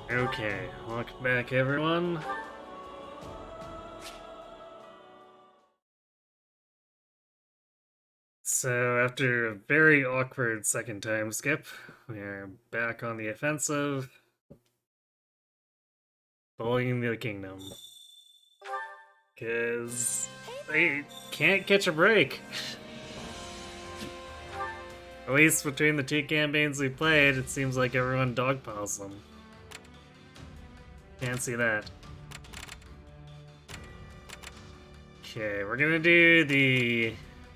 Okay, welcome back everyone. So after a very awkward second time skip, we're back on the offensive, bullying the kingdom. Cause they can't catch a break. At least between the two campaigns we played, it seems like everyone dogpiles them. Can't see that. Okay, we're gonna do the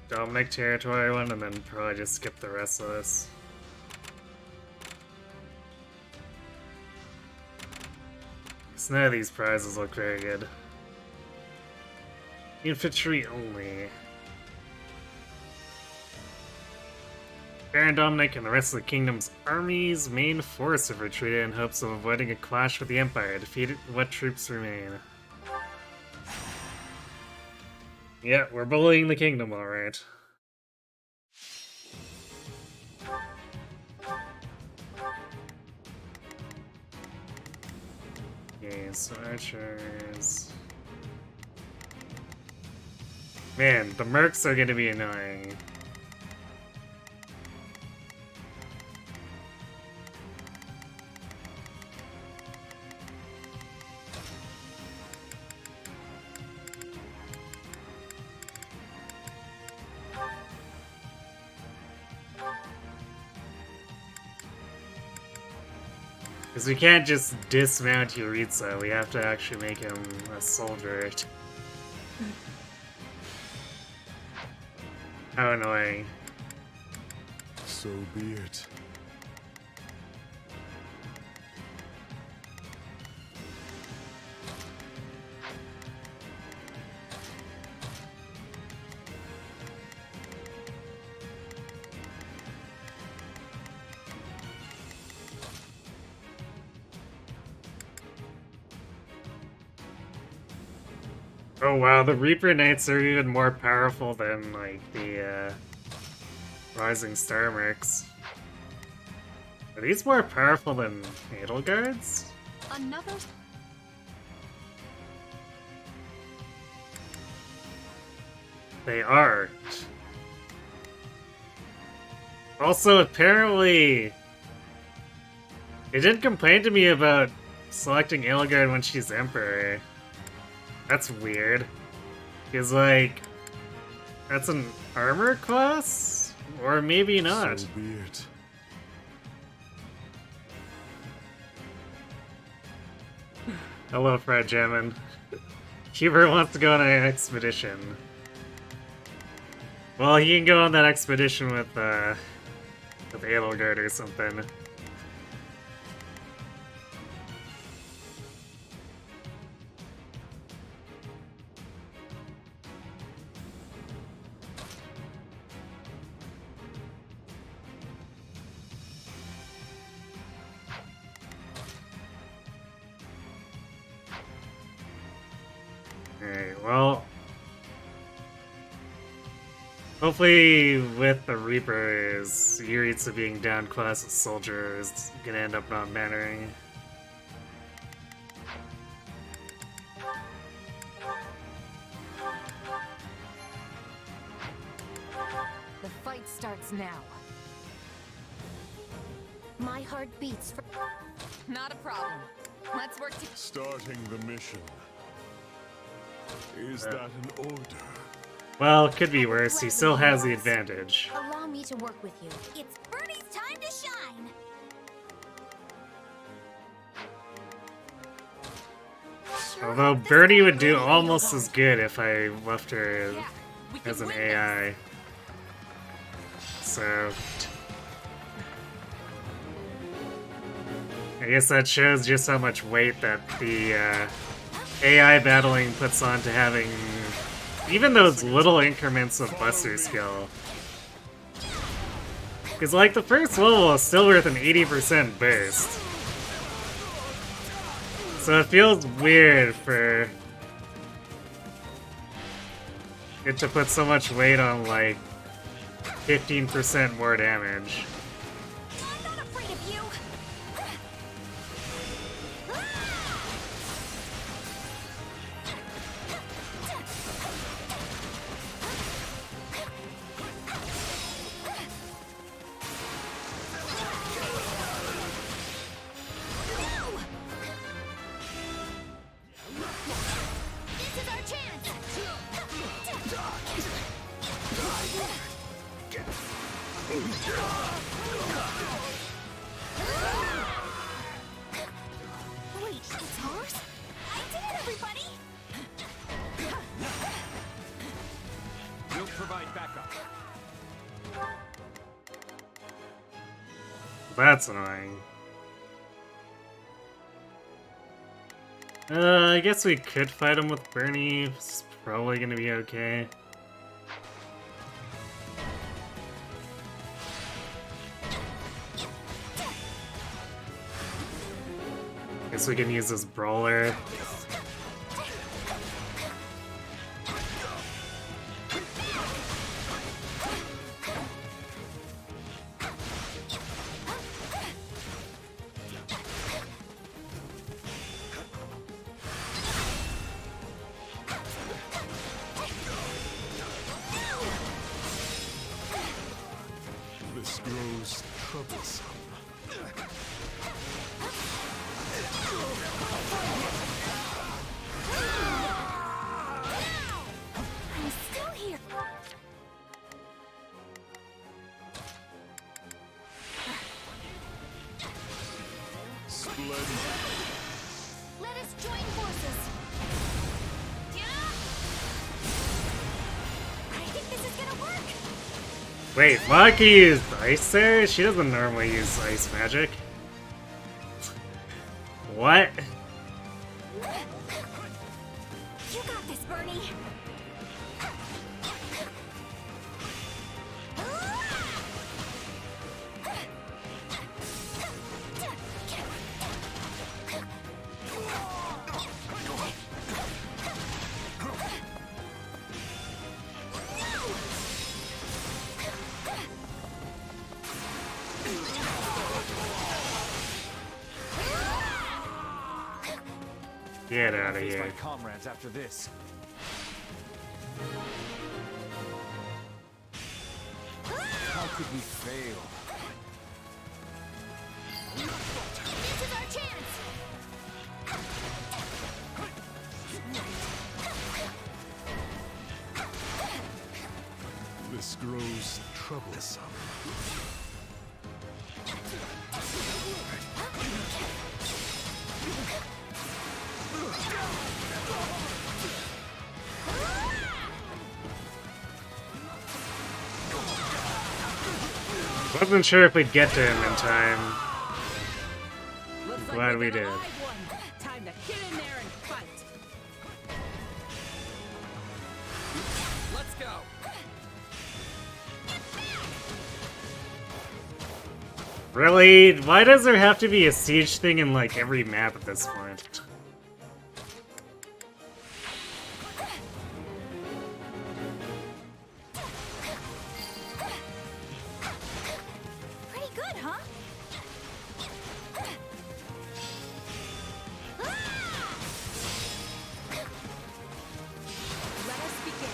Dominic territory one and then probably just skip the rest of this. Because none of these prizes look very good. Infantry only. Baron Dominic and the rest of the kingdom's army's main force have retreated in hopes of avoiding a clash with the Empire. Defeated what troops remain. Yeah, we're bullying the kingdom, alright. Okay, so archers. Man, the mercs are gonna be annoying. Because we can't just dismount Yuritsa, we have to actually make him a soldier. How annoying. So be it. Oh wow, the Reaper Knights are even more powerful than, like, the, Rising Star Mercs. Are these more powerful than Edelgards? Another. They are. Also, apparently, they didn't complain to me about selecting Edelgard when she's Emperor. That's weird. Because, like, that's an armor class? Or maybe not. So be it. Hello, Fred Gemin. Hubert wants to go on an expedition. Well, he can go on that expedition with Edelgard or something. Alright, well... hopefully with the Reapers, Yuritsa being down class as soldier is gonna end up not mattering. The fight starts now. My heart beats for. Not a problem. Let's work together. Starting the mission. Is that an order? Well, it could be worse. He still has the advantage. Allow me to work with you. It's Bernie's time to shine. Although Bernie would do almost as good if I left her as an AI. So... I guess that shows just how much weight that the AI battling puts on to having even those little increments of buster skill. Because, like, the first level is still worth an 80% burst. So it feels weird for it to put so much weight on, like, 15% more damage. I'm not afraid of you. It's ours? I did it, everybody! We'll provide backup. That's annoying. I guess we could fight him with Bernie. It's probably gonna be okay. Guess we can use this brawler. This grows troublesome. I'm still here! Splendid. Let us join forces! Yeah! I think this is gonna work! Wait, Maki used ice there? She doesn't normally use ice magic. What? You got this, Bernie! Get out of Face my here. comrades after this. How could we fail? This is our chance! This grows troublesome. Wasn't sure if we'd get to him in time. Looks like Glad we got a did. live one. Time to get in there and fight. Let's go. Really? Why does there have to be a siege thing in like every map at this point? Pretty good, huh? Let us begin.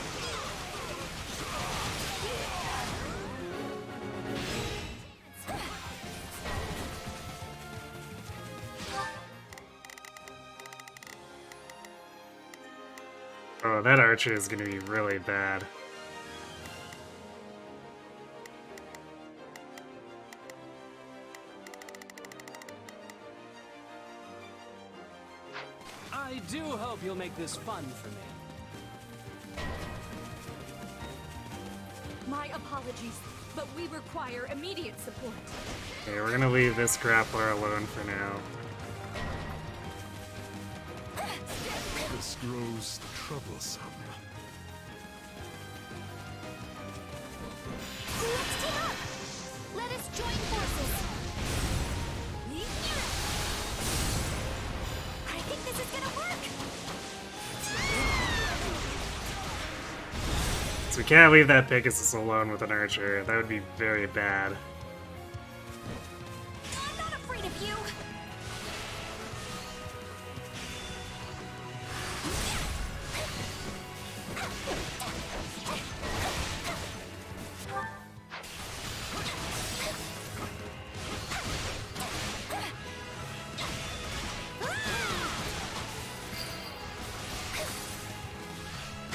Oh, that archer is gonna be really bad. I do hope you'll make this fun for me. My apologies, but we require immediate support. Okay, we're gonna leave this grappler alone for now. This grows troublesome. Let's team up! Let us join forces! I think this is gonna work! So we can't leave that Pegasus alone with an archer. That would be very bad. I'm not afraid of you!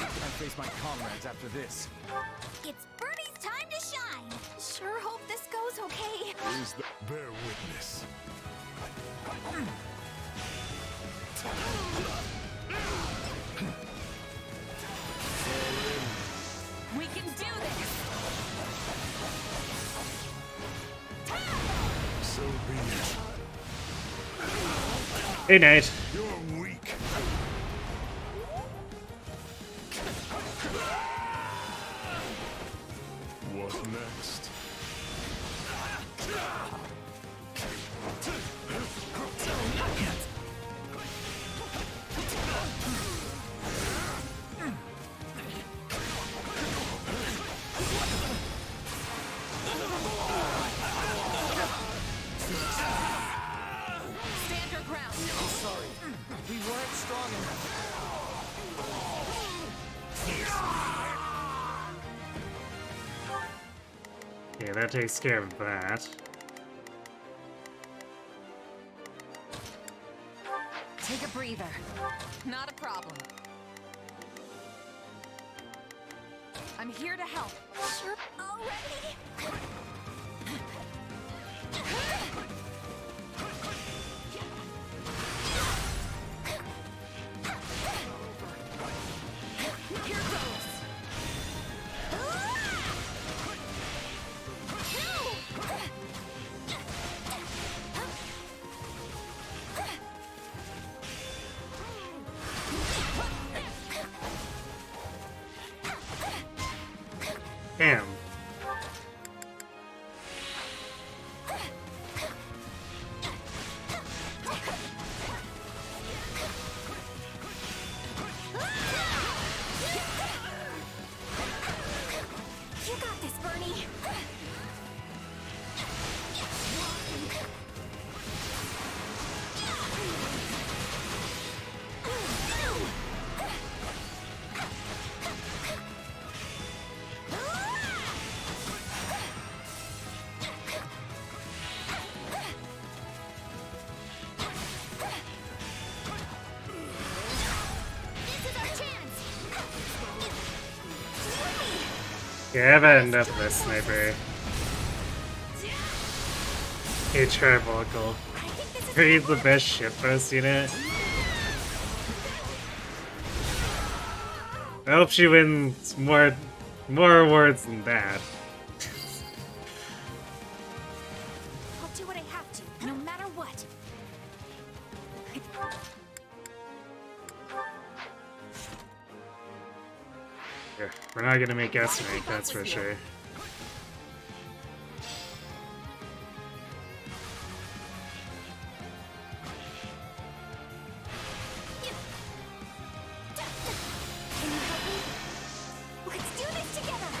I face my comrades after this. It's Bernie's time to shine! Sure hope this goes okay. Is the bear witness? Hey, Knight. You're weak. What next? Stand your ground. Sorry. We weren't strong enough. Yeah, that takes care of that. Take a breather. Not a problem. I'm here to help. Sure already? Here goes. Damn. You got this, Bernie. This is our chance. Yeah, I've had enough of this sniper. Hey, Trivocal. I think this is He's the best shitpost unit. I hope she wins more awards than that. I'll do what I have to, no matter what. Yeah, we're not gonna make S rank, that's for sure. Can you help me? Let's do this together.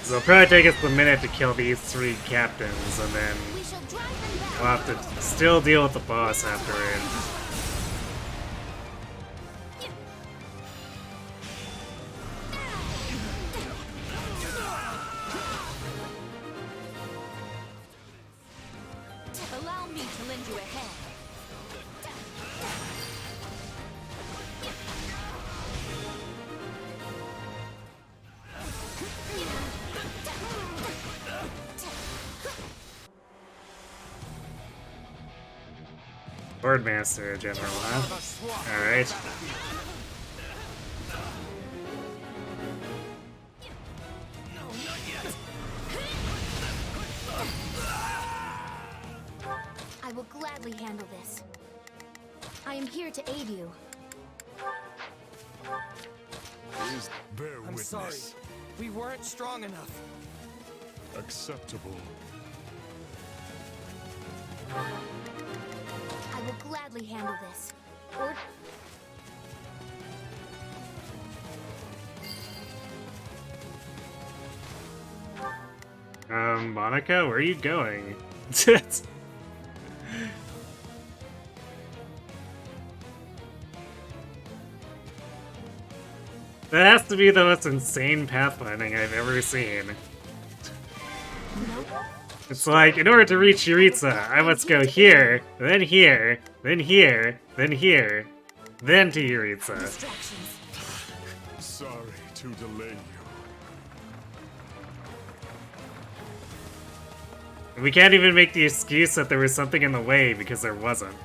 So it'll probably take us a minute to kill these 3 captains, and then We shall drive them back. we'll have to still deal with the boss afterward. Allow me to lend you a hand. Boardmaster General, huh? Alright. I will gladly handle this. I am here to aid you. Is bear I'm witness. sorry. We weren't strong enough. Acceptable. I will gladly handle this. Or Monica, where are you going? That has to be the most insane pathfinding I've ever seen. It's like, in order to reach Yuritsa, I must go here, then here, then here, then here, then to Yuritsa. distractions. Sorry to delay you. We can't even make the excuse that there was something in the way, because there wasn't.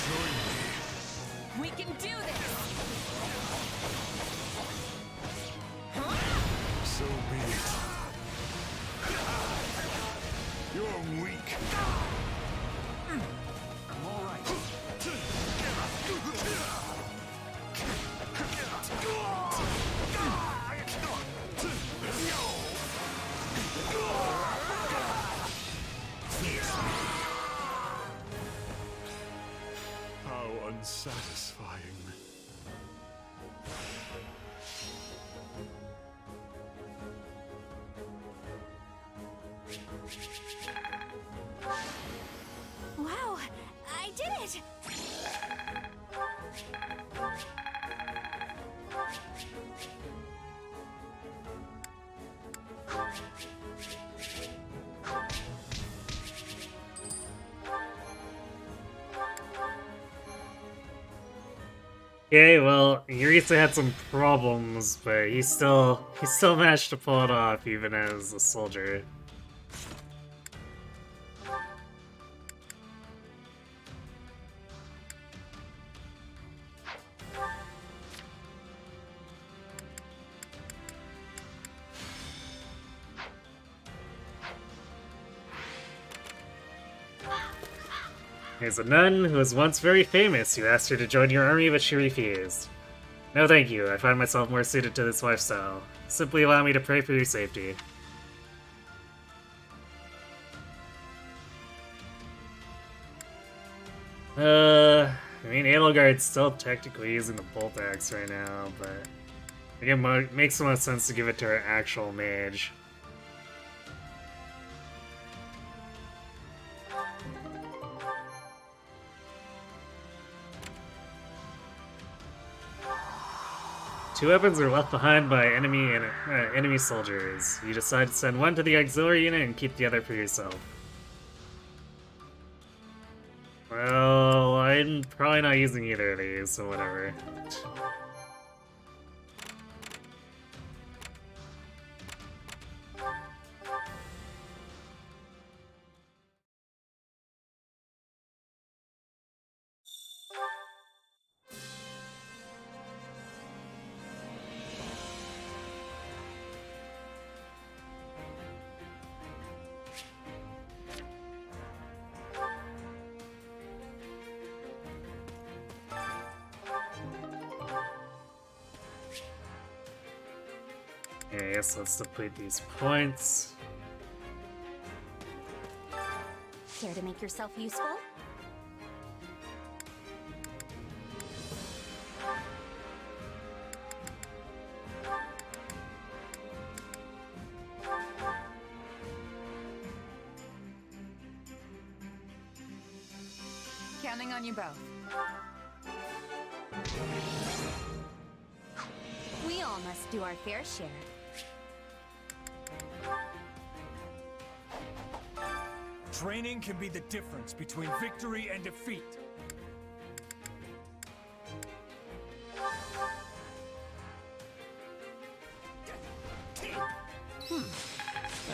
Join me. We can do this! So be it. You're weak. I'm all right. How unsatisfying. Wow, I did it! Okay, well, Yurisa had some problems, but he still managed to pull it off even as a soldier. There's a nun who was once very famous. You asked her to join your army, but she refused. No thank you, I find myself more suited to this lifestyle. Simply allow me to pray for your safety. I mean, Edelgard's still technically using the bolt axe right now, but I think it makes the most sense to give it to her actual mage. Two weapons are left behind by enemy soldiers. You decide to send one to the auxiliary unit and keep the other for yourself. Well, I'm probably not using either of these, so whatever. Okay, yes, let's deplete these points. Care to make yourself useful? Counting on you both. We all must do our fair share. Training can be the difference between victory and defeat.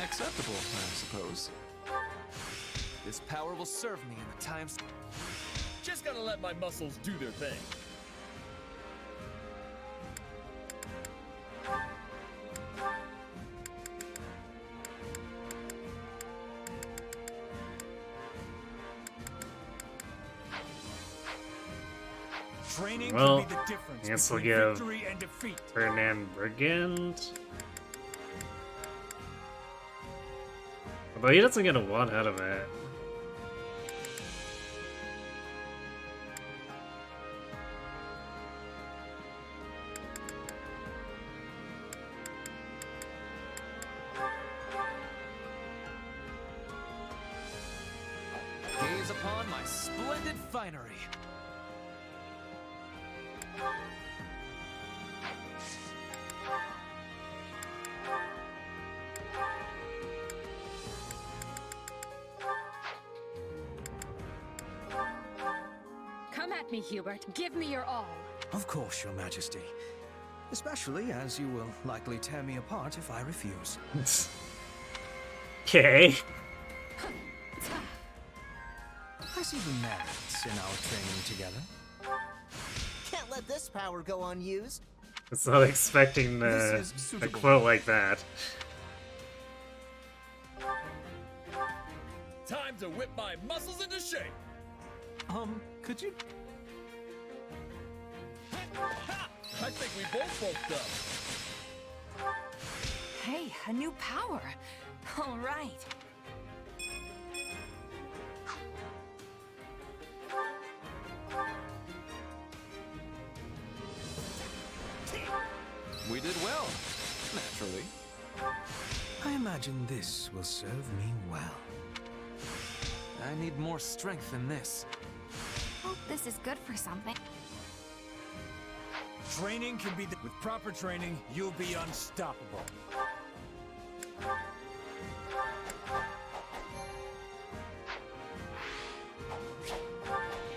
Acceptable, I suppose. This power will serve me in the times. Just gotta let my muscles do their thing. Training Well, can be the difference I guess we'll between give victory and defeat. Ferdinand Brigand. Although he doesn't get a one out of it. Gaze upon my splendid finery. Come at me, Hubert. Give me your all. Of course, Your Majesty. Especially as you will likely tear me apart if I refuse. Okay. I see the merits in our training together. let this power go unused. I was not expecting This is a suitable. quote like that. Time to whip my muscles into shape. Could you? Ha! I think we both bulked up. Hey, a new power. All right. We did well, naturally. I imagine this will serve me well. I need more strength than this. Hope this is good for something. Training can be with proper training, you'll be unstoppable.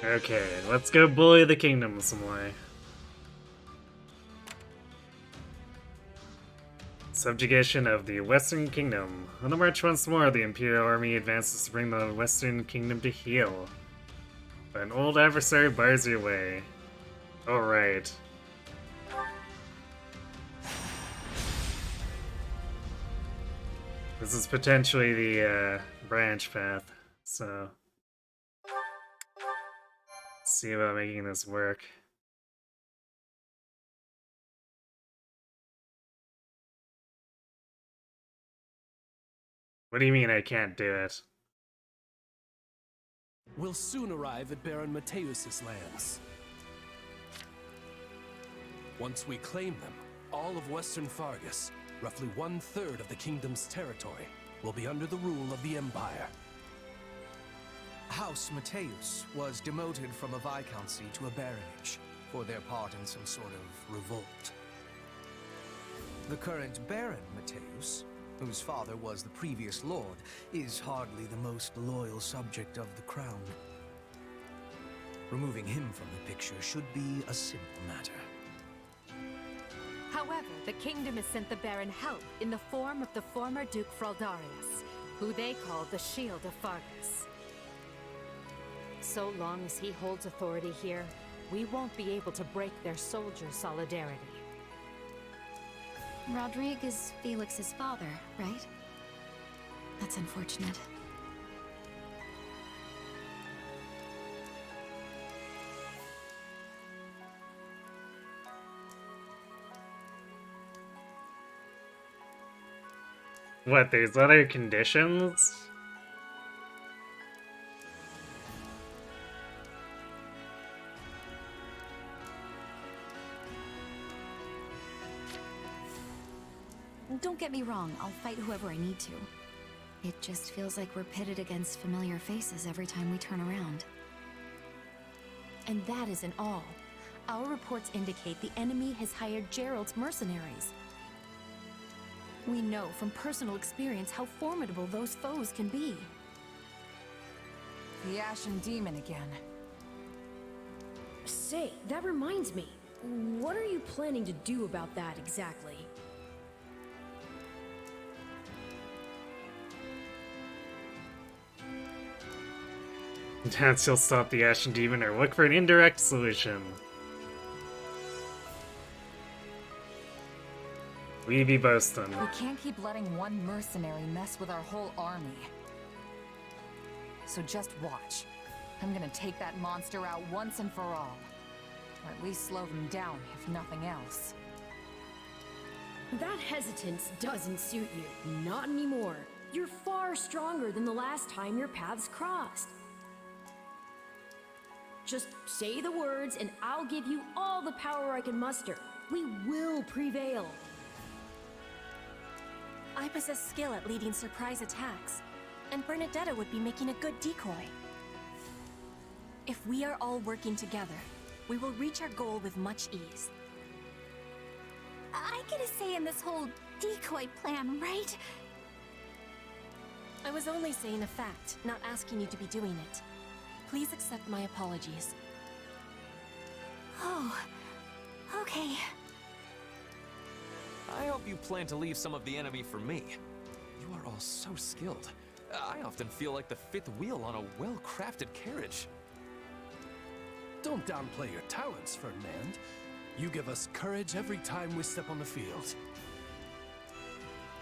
Okay, let's go bully the kingdom some way. Subjugation of the Western Kingdom. On the march once more, the Imperial Army advances to bring the Western Kingdom to heel. But an old adversary bars your way. Alright. This is potentially the branch path, so let's see about making this work. What do you mean I can't do it? We'll soon arrive at Baron Mateus's lands. Once we claim them, all of Western Fargus, roughly 1/3 of the kingdom's territory, will be under the rule of the Empire. House Mateus was demoted from a viscountcy to a baronage for their part in some sort of revolt. The current Baron Mateus, whose father was the previous lord, is hardly the most loyal subject of the crown. Removing him from the picture should be a simple matter. However, the kingdom has sent the Baron help in the form of the former Duke Fraldarius, who they call the Shield of Fargus. So long as he holds authority here, we won't be able to break their soldier solidarity. Rodrigue is Felix's father, right? That's unfortunate. What, there's other conditions? Don't get me wrong, I'll fight whoever I need to. It just feels like we're pitted against familiar faces every time we turn around. And that isn't all. Our reports indicate the enemy has hired Gerald's mercenaries. We know from personal experience how formidable those foes can be. The Ashen Demon again. Say, that reminds me. What are you planning to do about that exactly? Dance, you'll stop the Ashen Demon or look for an indirect solution. We be boastin'. We can't keep letting one mercenary mess with our whole army. So just watch. I'm gonna take that monster out once and for all. Or at least slow them down, if nothing else. That hesitance doesn't suit you. Not anymore. You're far stronger than the last time your paths crossed. Just say the words and I'll give you all the power I can muster. We will prevail. I possess skill at leading surprise attacks, and Bernadetta would be making a good decoy. If we are all working together, we will reach our goal with much ease. I get a say in this whole decoy plan, right? I was only saying a fact, not asking you to be doing it. Please accept my apologies. Oh, okay. I hope you plan to leave some of the enemy for me. You are all so skilled. I often feel like the fifth wheel on a well-crafted carriage. Don't downplay your talents, Ferdinand. You give us courage every time we step on the field.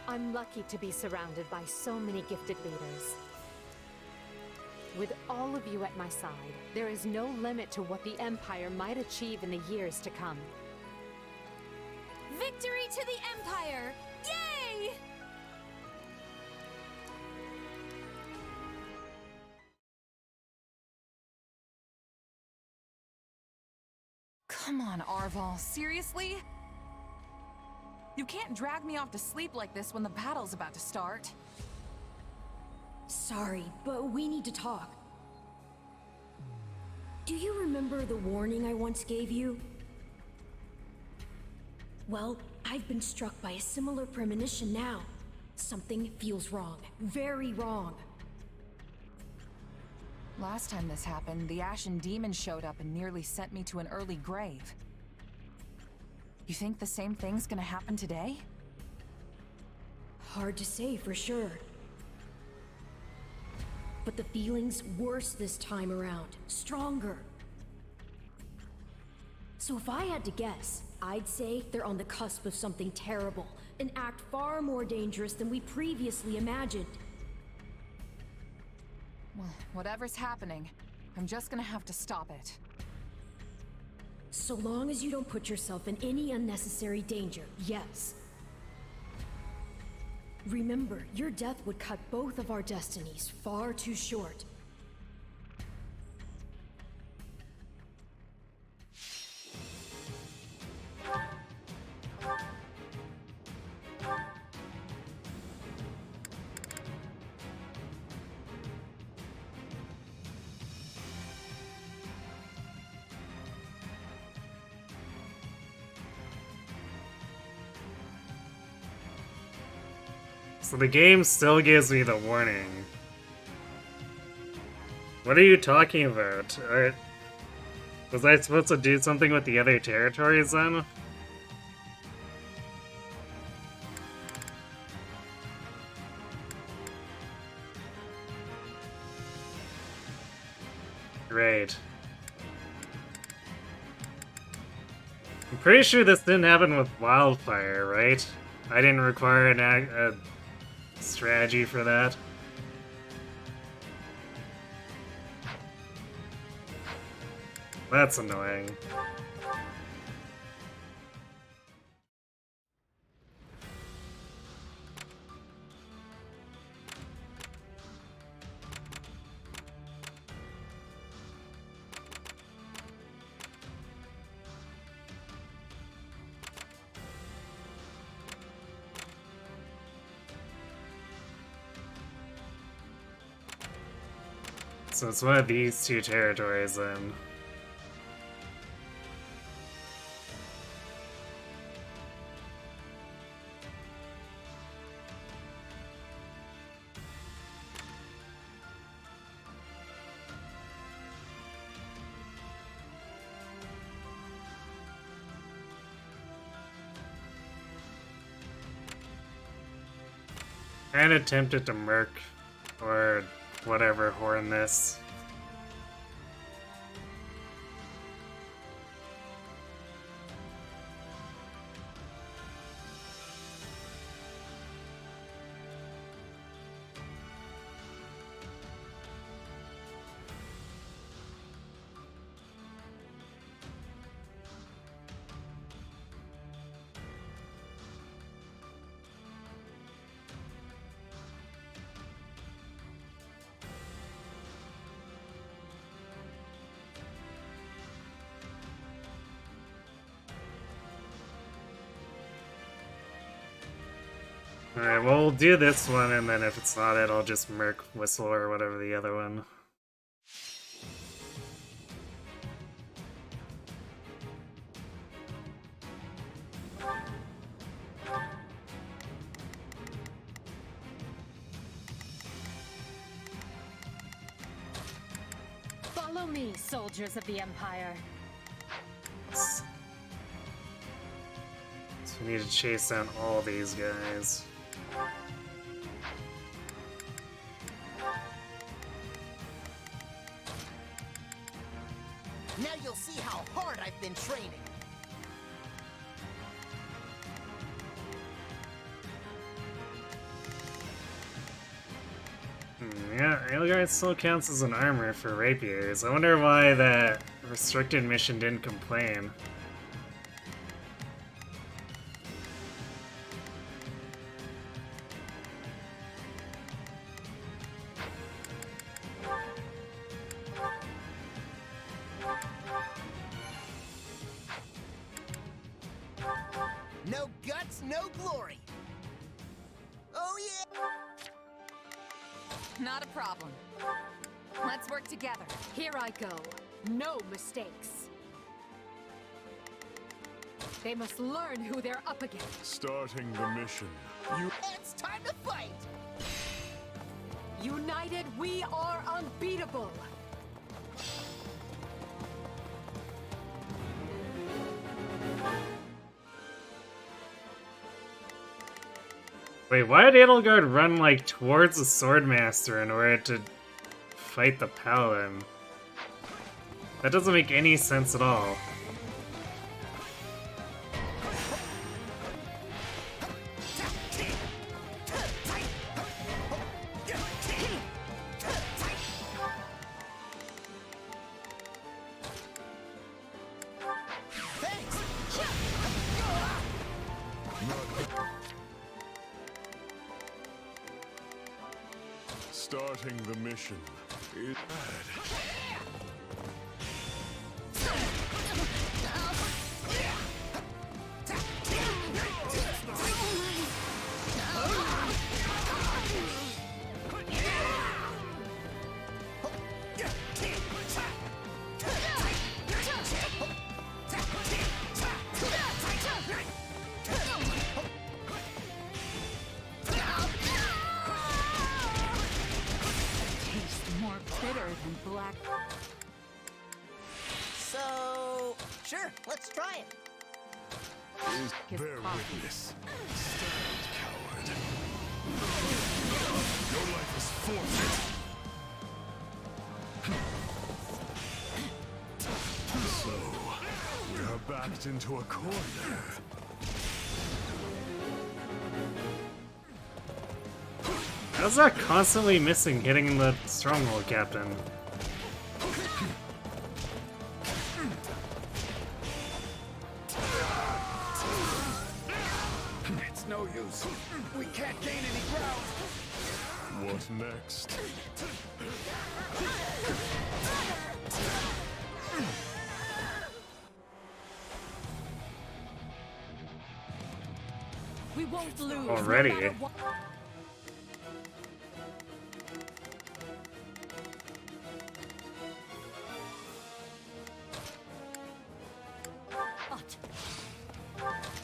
I'm lucky to be surrounded by so many gifted leaders. With all of you at my side, there is no limit to what the Empire might achieve in the years to come. Victory to the Empire! Yay! Come on, Arval, seriously? You can't drag me off to sleep like this when the battle's about to start. Sorry, but we need to talk. Do you remember the warning I once gave you? Well, I've been struck by a similar premonition now. Something feels wrong. Very wrong. Last time this happened, the Ashen Demon showed up and nearly sent me to an early grave. You think the same thing's gonna happen today? Hard to say for sure. But the feeling's worse this time around. Stronger. So if I had to guess, I'd say they're on the cusp of something terrible. An act far more dangerous than we previously imagined. Well, whatever's happening, I'm just gonna have to stop it. So long as you don't put yourself in any unnecessary danger, yes. Remember, your death would cut both of our destinies far too short. So the game still gives me the warning. What are you talking about? Was I supposed to do something with the other territories then? Great. I'm pretty sure this didn't happen with Wildfire, right? I didn't require a strategy for that. That's annoying. So it's one of these two territories then. And attempted to murk or whatever horn this. Alright, well, we'll do this one, and then if it's not it, I'll just Merc Whistle or whatever the other one. Follow me, soldiers of the Empire. So we need to chase down all these guys. Now you'll hard I've been training. Yeah, Aelgard still counts as an armor for rapiers. I wonder why that restricted mission didn't complain. No guts, no glory. Oh yeah! Not a problem. Let's work together. Here I go. No mistakes. They must learn who they're up against. Starting the mission. It's time to fight! United, we are unbeatable. Wait, why did Adelgard run, like, towards the Swordmaster in order to fight the Paladin? That doesn't make any sense at all. Starting the mission is bad. So, sure, let's try it. Bear witness. Stand, coward. Your life is forfeit. So, we are backed into a corner. How's that constantly missing hitting the stronghold captain? It's no use. We can't gain any ground. What next? We won't lose. Already? No matter what.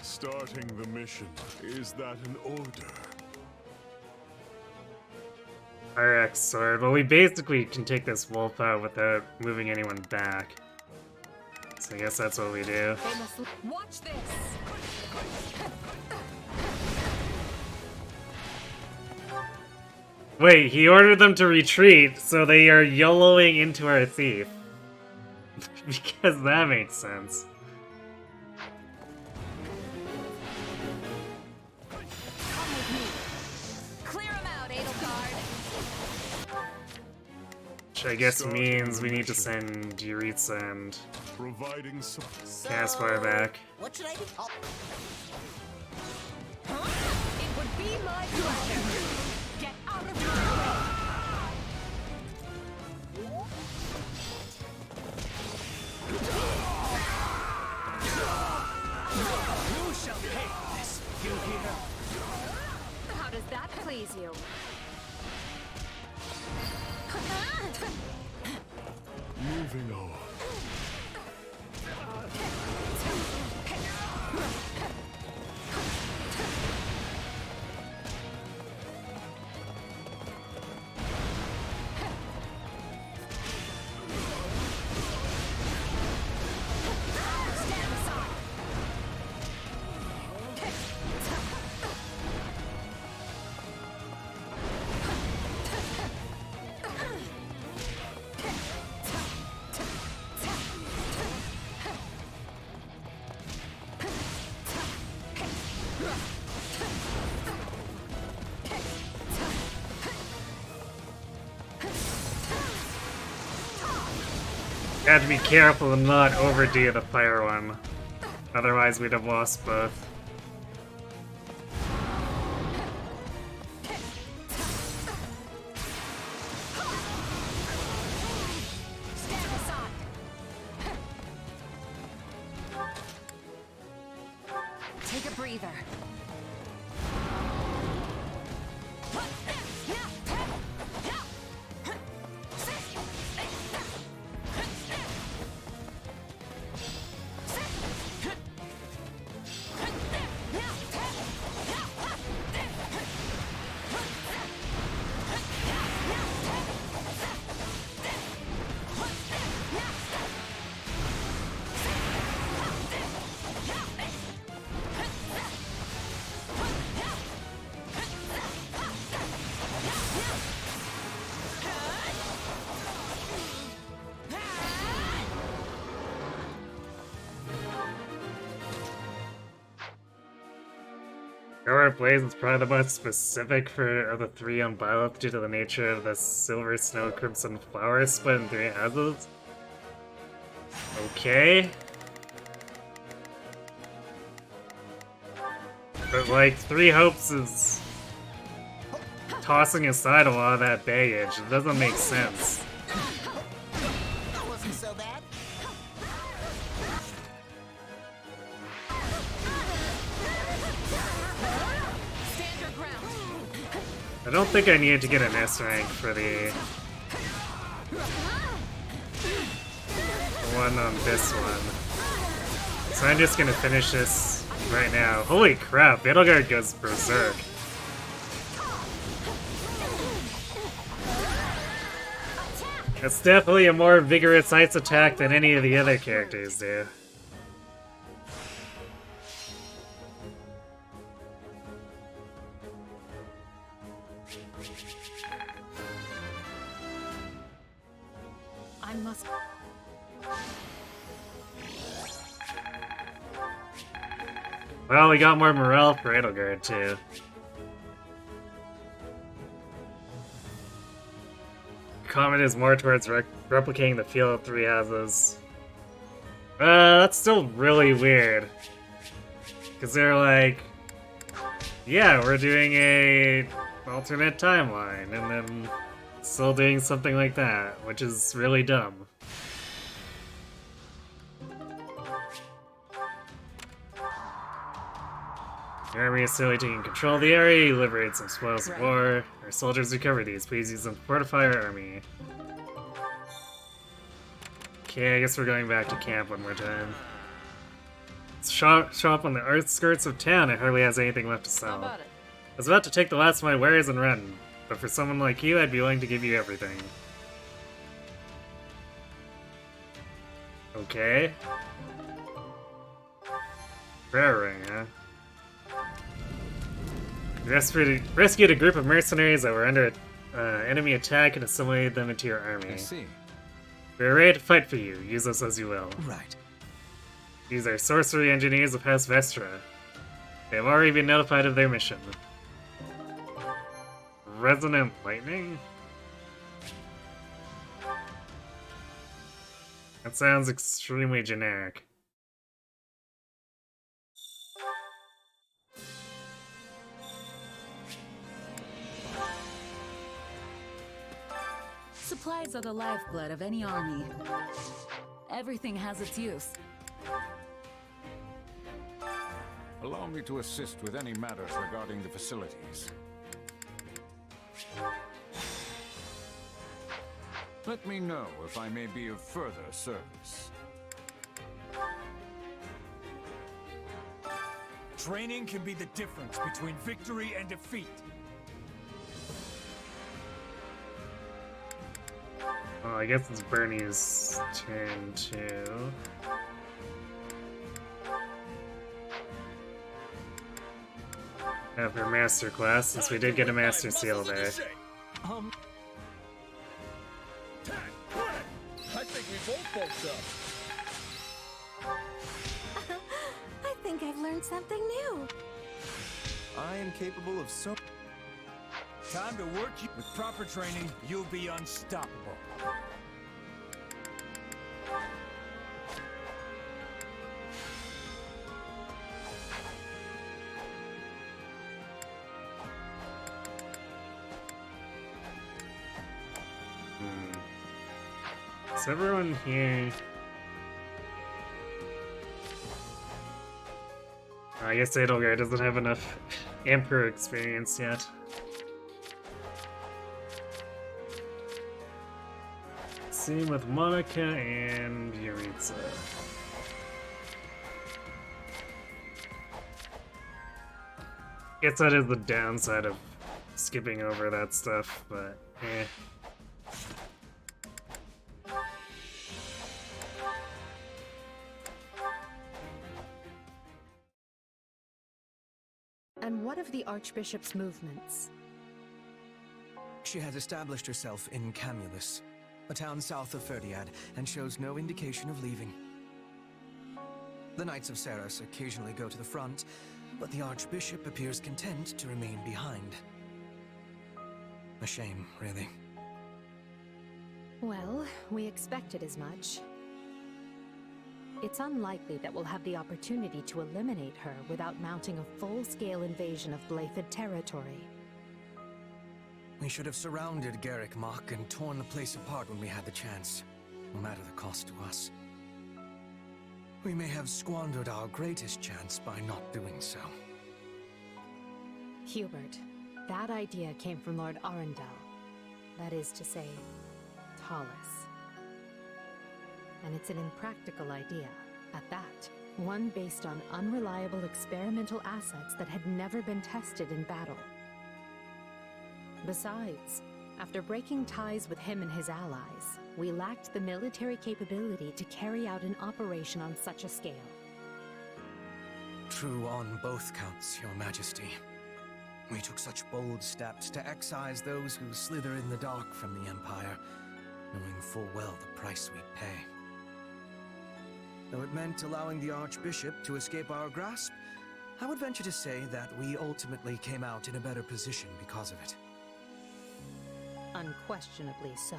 Starting the mission. Is that an order? RX sword. Well, we basically can take this wolf out without moving anyone back. So I guess that's what we do. They must watch this. Wait, he ordered them to retreat, so they are YOLOing into our thief. Because that makes sense. Which I guess means we need to send Yuritsa and providing Caspar back. What should I do? It would be my pleasure. Get out of my You shall pay for this. You hear? How does that please you? Moving on. Had to be careful and not overdo the fire one. Otherwise, we'd have lost both. Take a breather. Power Blaze is probably the most specific for of the three on Byleth due to the nature of the Silver Snow Crimson Flower split in 3 houses. Okay. But like, 3 Hopes is tossing aside a lot of that baggage. It doesn't make sense. That wasn't so bad. I don't think I needed to get an S rank for the one on this one. So I'm just gonna finish this right now. Holy crap, Edelgard goes berserk. It's definitely a more vigorous ice attack than any of the other characters do. I must. Well, we got more morale for Edelgard too. Comment is more towards replicating the feel of 3 houses. That's still really weird. Cause they're like, yeah, we're doing a alternate timeline, and then still doing something like that, which is really dumb. Your army is slowly taking control of the area. You liberate some spoils of war. Our soldiers recover these. Please use them to fortify our army. Okay, I guess we're going back to camp one more time. Shop on the outskirts of town. It hardly has anything left to sell. I was about to take the last of my wares and run, but for someone like you, I'd be willing to give you everything. Okay. Rare ring, huh? Rescued a group of mercenaries that were under enemy attack and assimilated them into your army. I see. We're ready to fight for you. Use us as you will. Right. These are sorcery engineers of House Vestra. They have already been notified of their mission. Resonant lightning? That sounds extremely generic. Supplies are the lifeblood of any army. Everything has its use. Allow me to assist with any matters regarding the facilities. Let me know if I may be of further service. Training can be the difference between victory and defeat. Well, I guess it's Bernie's turn to have her master class, since we did get a master seal there. I think we both bulked up. I think I've learned something new. I am capable of so... Time to work. With proper training, you'll be unstoppable. Is everyone here? I guess Edelgard doesn't have enough Emperor experience yet. Same with Monica and Yuritsa. Guess that is the downside of skipping over that stuff, but eh. And what of the Archbishop's movements? She has established herself in Camulus, a town south of Ferdiad, and shows no indication of leaving. The Knights of Ceres occasionally go to the front, but the Archbishop appears content to remain behind. A shame, really. Well, we expected as much. It's unlikely that we'll have the opportunity to eliminate her without mounting a full-scale invasion of Blaidd territory. We should have surrounded Garrick Mach and torn the place apart when we had the chance, no matter the cost to us. We may have squandered our greatest chance by not doing so. Hubert, that idea came from Lord Arundel. That is to say, Tallis. And it's an impractical idea, at that. One based on unreliable experimental assets that had never been tested in battle. Besides, after breaking ties with him and his allies, we lacked the military capability to carry out an operation on such a scale. True on both counts, Your Majesty. We took such bold steps to excise those who slither in the dark from the Empire, knowing full well the price we'd pay. Though it meant allowing the Archbishop to escape our grasp, I would venture to say that we ultimately came out in a better position because of it. Unquestionably so.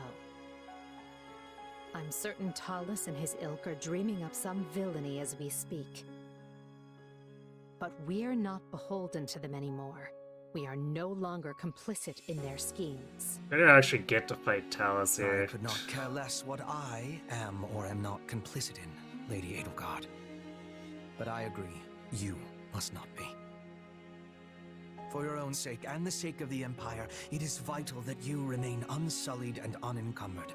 I'm certain Tallis and his ilk are dreaming up some villainy as we speak. But we're not beholden to them anymore. We are no longer complicit in their schemes. I didn't actually get to fight Tallis here. I could not care less what I am or am not complicit in, Lady Edelgard. But I agree, you must not be. For your own sake and the sake of the Empire, it is vital that you remain unsullied and unencumbered.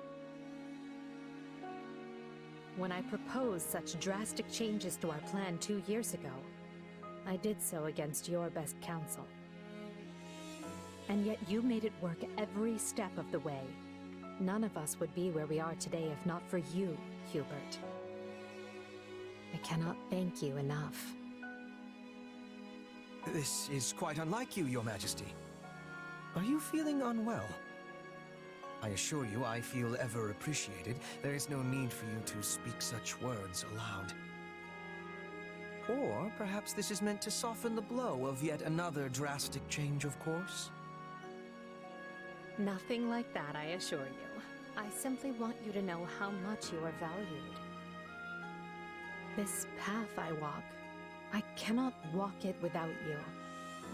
When I proposed such drastic changes to our plan 2 years ago, I did so against your best counsel. And yet you made it work every step of the way. None of us would be where we are today if not for you, Hubert. I cannot thank you enough. This is quite unlike you, Your Majesty. Are you feeling unwell? I assure you I feel ever appreciated. There is no need for you to speak such words aloud. Or perhaps this is meant to soften the blow of yet another drastic change of course? Nothing like that, I assure you. I simply want you to know how much you are valued. This path I walk, I cannot walk it without you.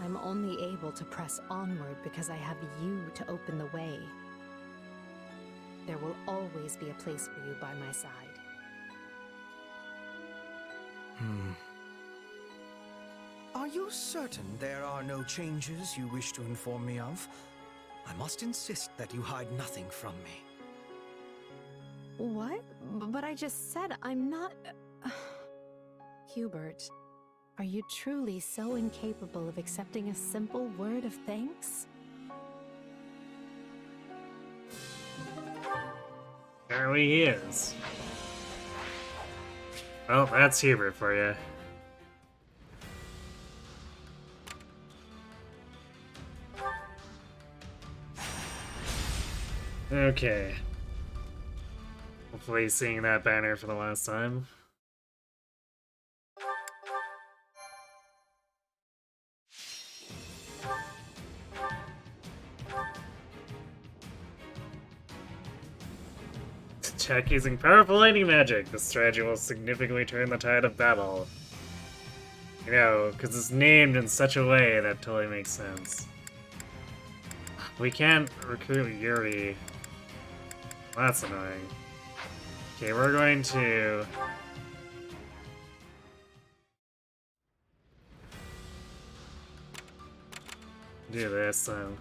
I'm only able to press onward because I have you to open the way. There will always be a place for you by my side. Are you certain there are no changes you wish to inform me of? I must insist that you hide nothing from me. What? But I just said I'm not... Hubert, are you truly so incapable of accepting a simple word of thanks? Apparently he is. Oh, that's Hubert for you. Okay. Hopefully seeing that banner for the last time. Check using powerful lightning magic. This strategy will significantly turn the tide of battle. You know, because it's named in such a way that totally makes sense. We can't recruit Yuri. That's annoying. Okay, we're going to... do this, then.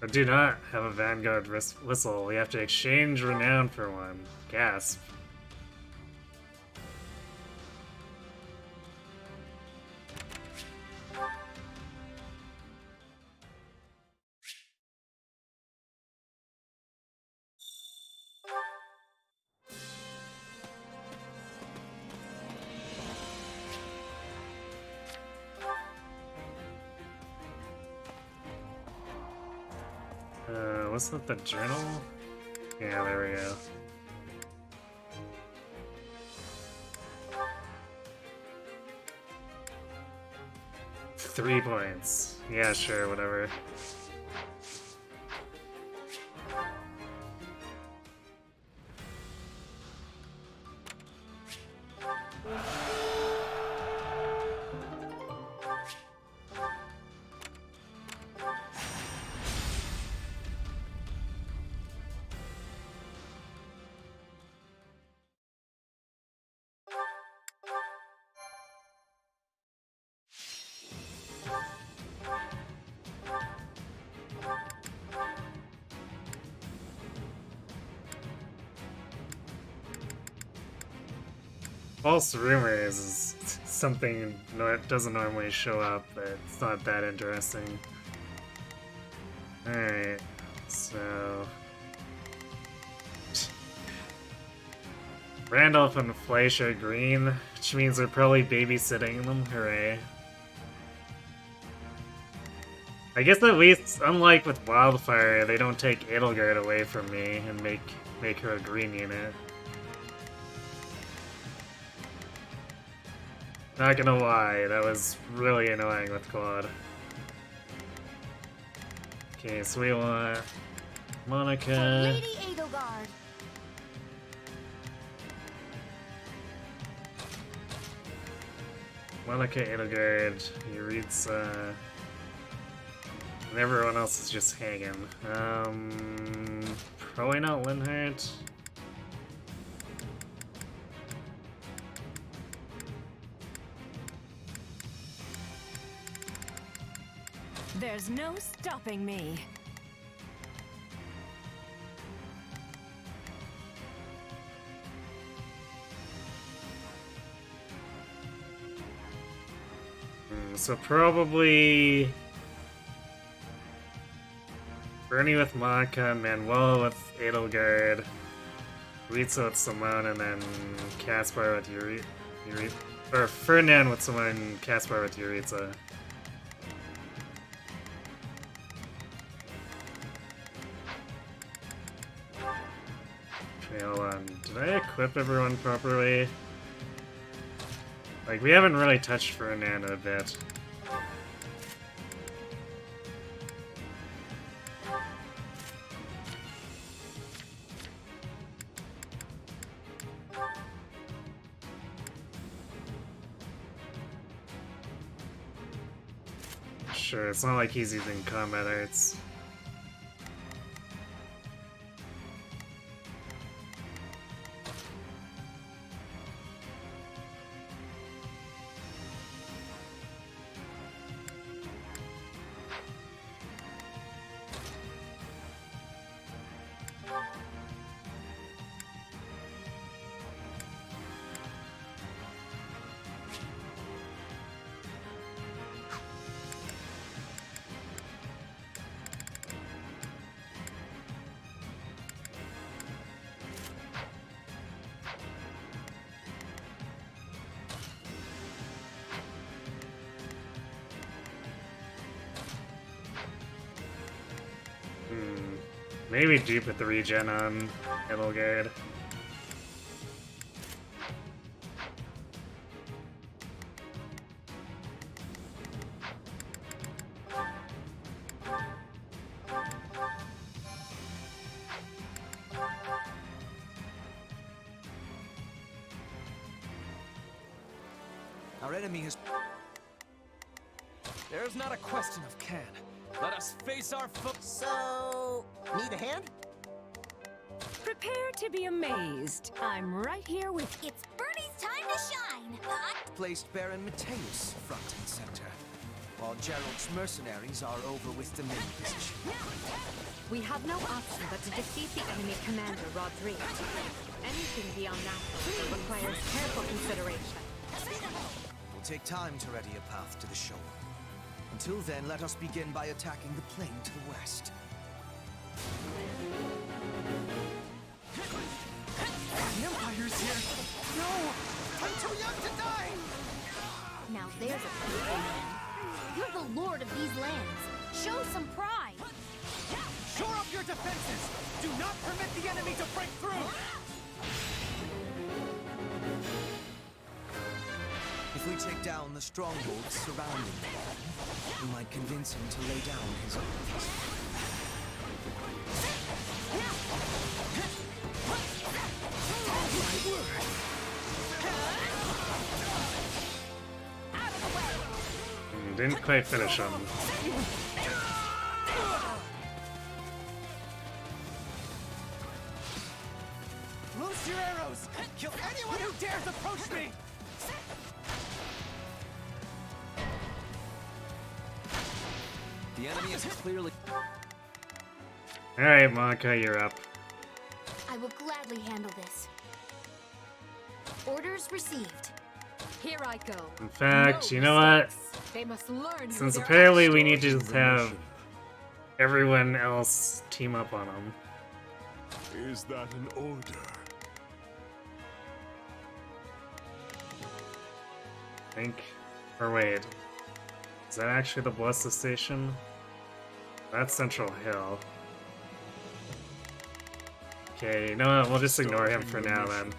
I do not have a Vanguard whistle. We have to exchange renown for one. Gasp. Wasn't that the journal? Yeah, there we go. Three points. Yeah, sure, whatever. False rumors is something that doesn't normally show up, but it's not that interesting. Alright, so... Randolph and Fleischer green, which means we're probably babysitting them, hooray. I guess at least, unlike with Wildfire, they don't take Edelgard away from me and make her a green unit. Not gonna lie, that was really annoying with Claude. Okay, so we want Monica. Lady Edelgard. Monica, Edelgard, Yuritsa, and everyone else is just hanging. Probably not Linhardt. There's no stopping me. So probably Bernie with Monica, Manuel with Edelgard, Yuritsa with Simone, and then Caspar with Yuritsa. Or Ferdinand with Simone, Caspar with Yuritsa. Okay, hold on. Did I equip everyone properly? Like, we haven't really touched Ferdinand a bit. Sure, it's not like he's using combat arts. Maybe dupe with the regen on Edelgard. Our enemy has... There's not a question of can. Let us face our foe. So, need a hand? Prepare to be amazed. I'm right here with... It's Bernie's time to shine! Placed Baron Mateus front and center, while Gerald's mercenaries are over with the main position. We have no option but to defeat the enemy commander, Rodrigo. Anything beyond that, however, requires careful consideration. We'll take time to ready a path to the shore. Until then, let us begin by attacking the plain to the west. The Empire's here! No! I'm too young to die! Now there's a beautiful man. You're the lord of these lands. Show some pride. Shore up your defenses! Do not permit the enemy to break through! If we take down the strongholds surrounding the Baron, we might convince him to lay down his arms. My word! Didn't quite finish him. Loose your arrows! Kill anyone who dares approach me! The enemy is clearly... Alright, Monica, you're up. I will gladly handle this. Orders received. Here I go. In fact, you know what? They must learn who Since they're apparently up we to. need to just have everyone else team up on them. Is that an order? I think. Or wait. Is that actually the Blessed Station? That's Central Hill. Okay, you know what? We'll just ignore him for now then.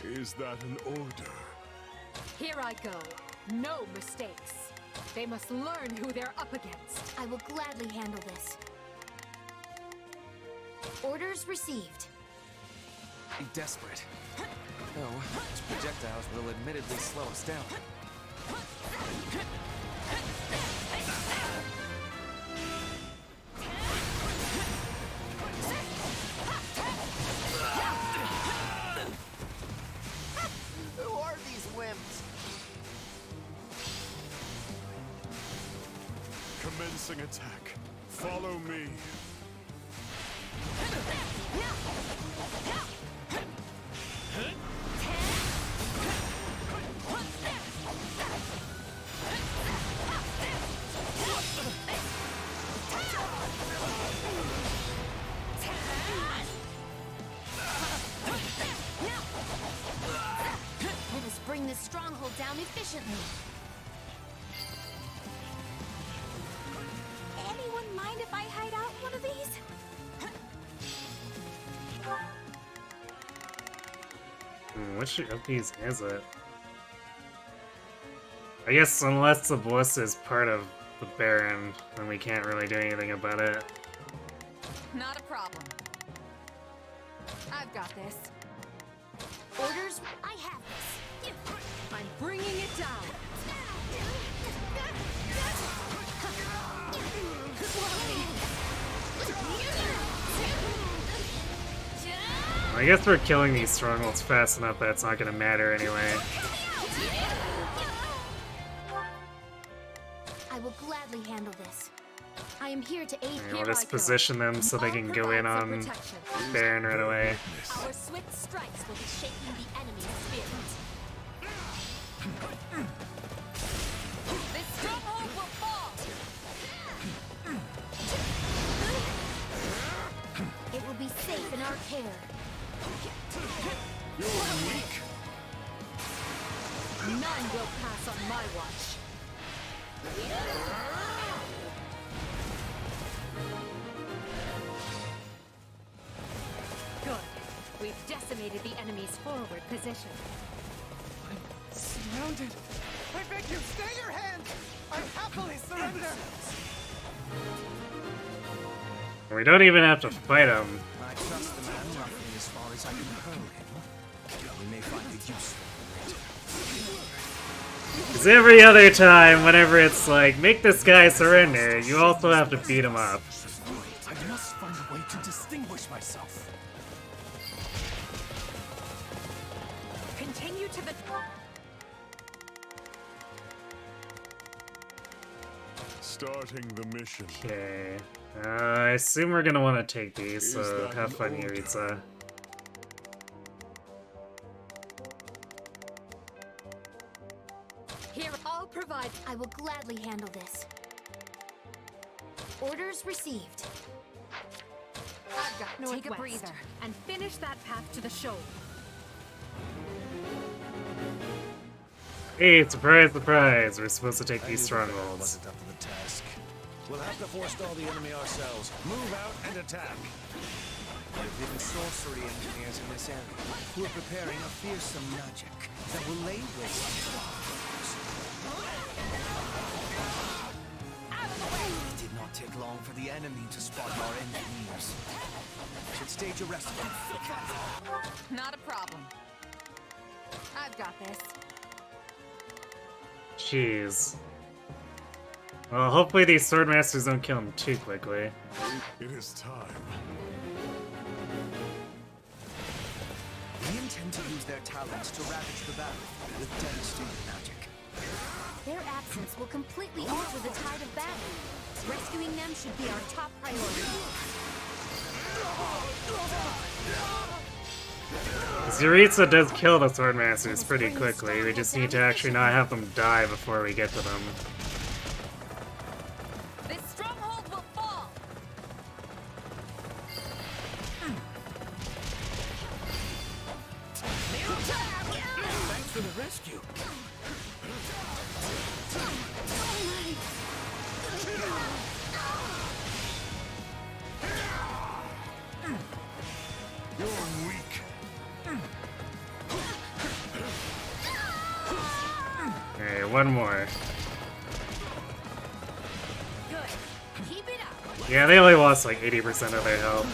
Is that an order? Here I go. No mistakes. They must learn who they're up against. I will gladly handle this. Orders received. Be desperate. No, these projectiles will admittedly slow us down. Who are these wimps? Commencing attack. Follow me. Let us bring this stronghold down efficiently. Anyone mind if I hide out one of these? Which of these is it? I guess unless the Bliss is part of the Baron, then we can't really do anything about it. Not a problem. I've got this. Orders, I have this. I'm bringing it down. I guess we're killing these strongholds fast enough that it's not gonna matter anyway. I will gladly handle this. I am here to aid. And we'll just position them so they can go in on Baron right away. Our swift strikes will be shaking the enemy's spirit. This stronghold will fall! It will be safe in our care. You're weak. None will pass on my watch. Good. We've decimated the enemy's forward position. Surrounded! I beg you, stay your hand! I happily surrender! We don't even have to fight him. I trust the man roughly as far as I can hurl him. We may find it useful later. Because every other time, whenever it's like, make this guy surrender, you also have to beat him up. I must find a way to distinguish myself. Continue to the... Starting the mission. Okay. I assume we're gonna want to take these, Is so that have an fun, order? Yuritsa. Here, I'll provide... I will gladly handle this. Orders received. I've got Take a northwest, breather. and finish that path to the shoal. Hey, surprise, surprise! We're supposed to take these I strongholds. wasn't up to the task. We'll have to forestall the enemy ourselves. Move out and attack. There have been sorcery engineers in this area who are preparing a fearsome magic that will lay waste to the farms. It did not take long for the enemy to spot our engineers. Should stage a rescue. Not a problem. I've got this. Jeez. Well, hopefully these swordmasters don't kill him too quickly. It is time. We intend to use their talents to ravage the battle with devastating magic. Their absence will completely alter the tide of battle. Rescuing them should be our top priority. Yuritsa does kill the swordmasters pretty quickly. We just need to actually not have them die before we get to them. This stronghold will fall. Thanks for the rescue. You're weak. Okay, one more. Good. Keep it up. Yeah, they only lost like 80% of their health.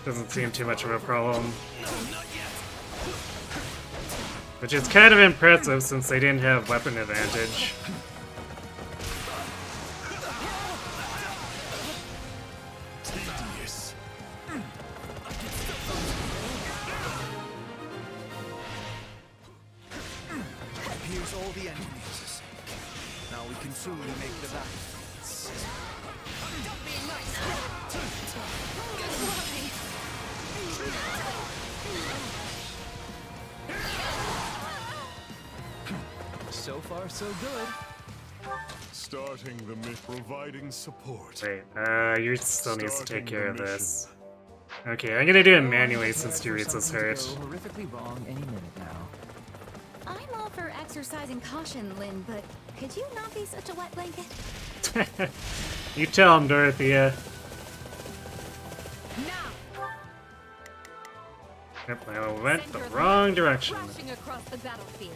Doesn't seem too much of a problem. Which is kind of impressive since they didn't have weapon advantage. Tedious. Here's all the engineers. Now we can truly make the battle. So far, so good. Starting the mission. Providing support. Wait, you still needs to take care of this. Okay, I'm gonna do it manually since Yuritsa's hurt. Horrifically wrong any minute now. I'm all for exercising caution, Lynn, but could you not be such a wet blanket? You tell him, Dorothea. Now, Yep, I went send the your wrong legions direction. crashing across the battlefield.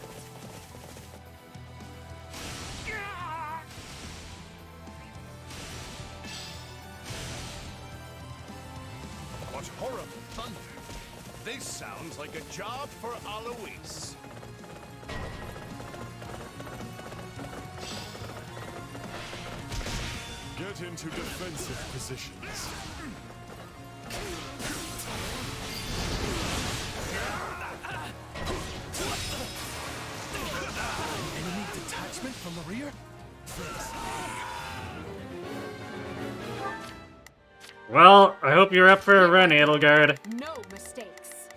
What horrible thunder. This sounds like a job for Alois. Get into defensive positions. Enemy detachment from the rear? Well, I hope you're up for a run, Edelgard. No mistakes.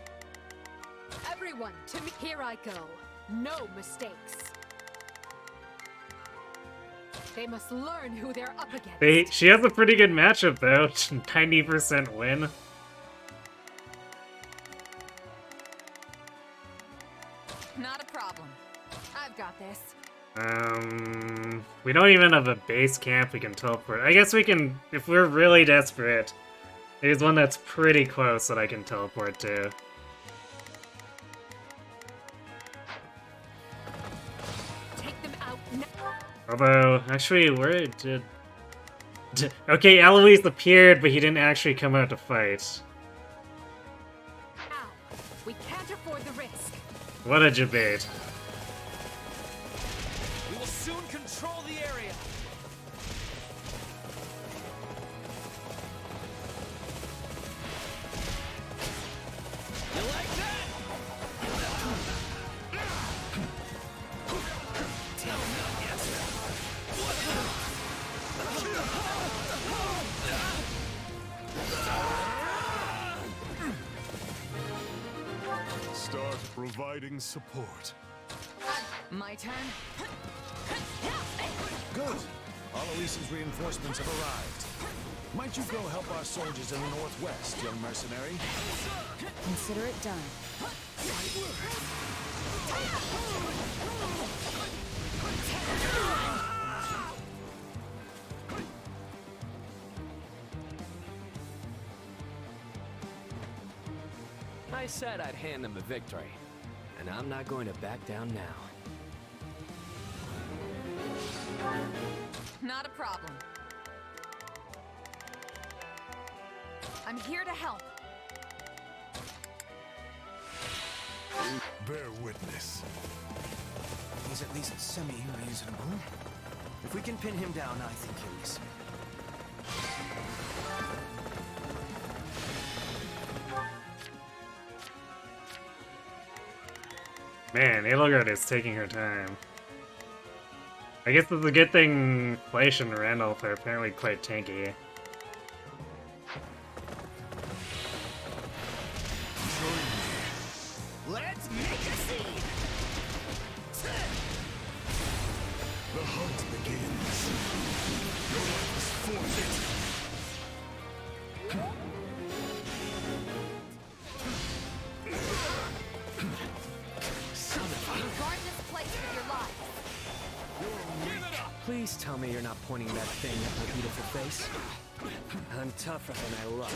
Everyone, to me. Here I go. No mistakes. They must learn who they're up against. She has a pretty good matchup though. 90% win. Not a problem. I've got this. We don't even have a base camp we can teleport. I guess we can, if we're really desperate. There's one that's pretty close that I can teleport to. Take them out now. Although, actually, where did... Okay, Alois appeared, but he didn't actually come out to fight. Ow. We can't afford the risk. What a debate. We will soon control the area. You like that? providing support. My turn? Good. Aloysius' reinforcements have arrived. Might you go help our soldiers in the northwest, young mercenary? Consider it done. I said I'd hand them a victory, and I'm not going to back down now. Not a problem. I'm here to help. Bear witness. He's at least semi-reasonable. If we can pin him down, I think he'll listen. Man, Edelgard is taking her time. I guess it's a good thing Fleisch and Randolph are apparently quite tanky. Let's make a scene! The hunt begins. Your life is forfeit. Guard this place with your life. Please tell me you're not pointing that thing at my beautiful face. I'm tougher than I look.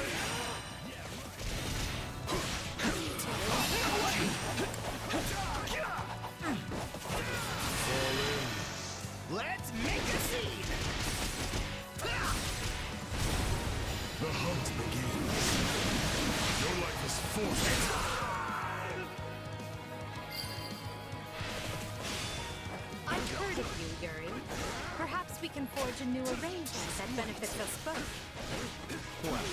Let's make a scene! The hunt begins. Your life is forfeit. I've heard of you, Yuri. Perhaps we can forge a new arrangement that benefits us both. Well,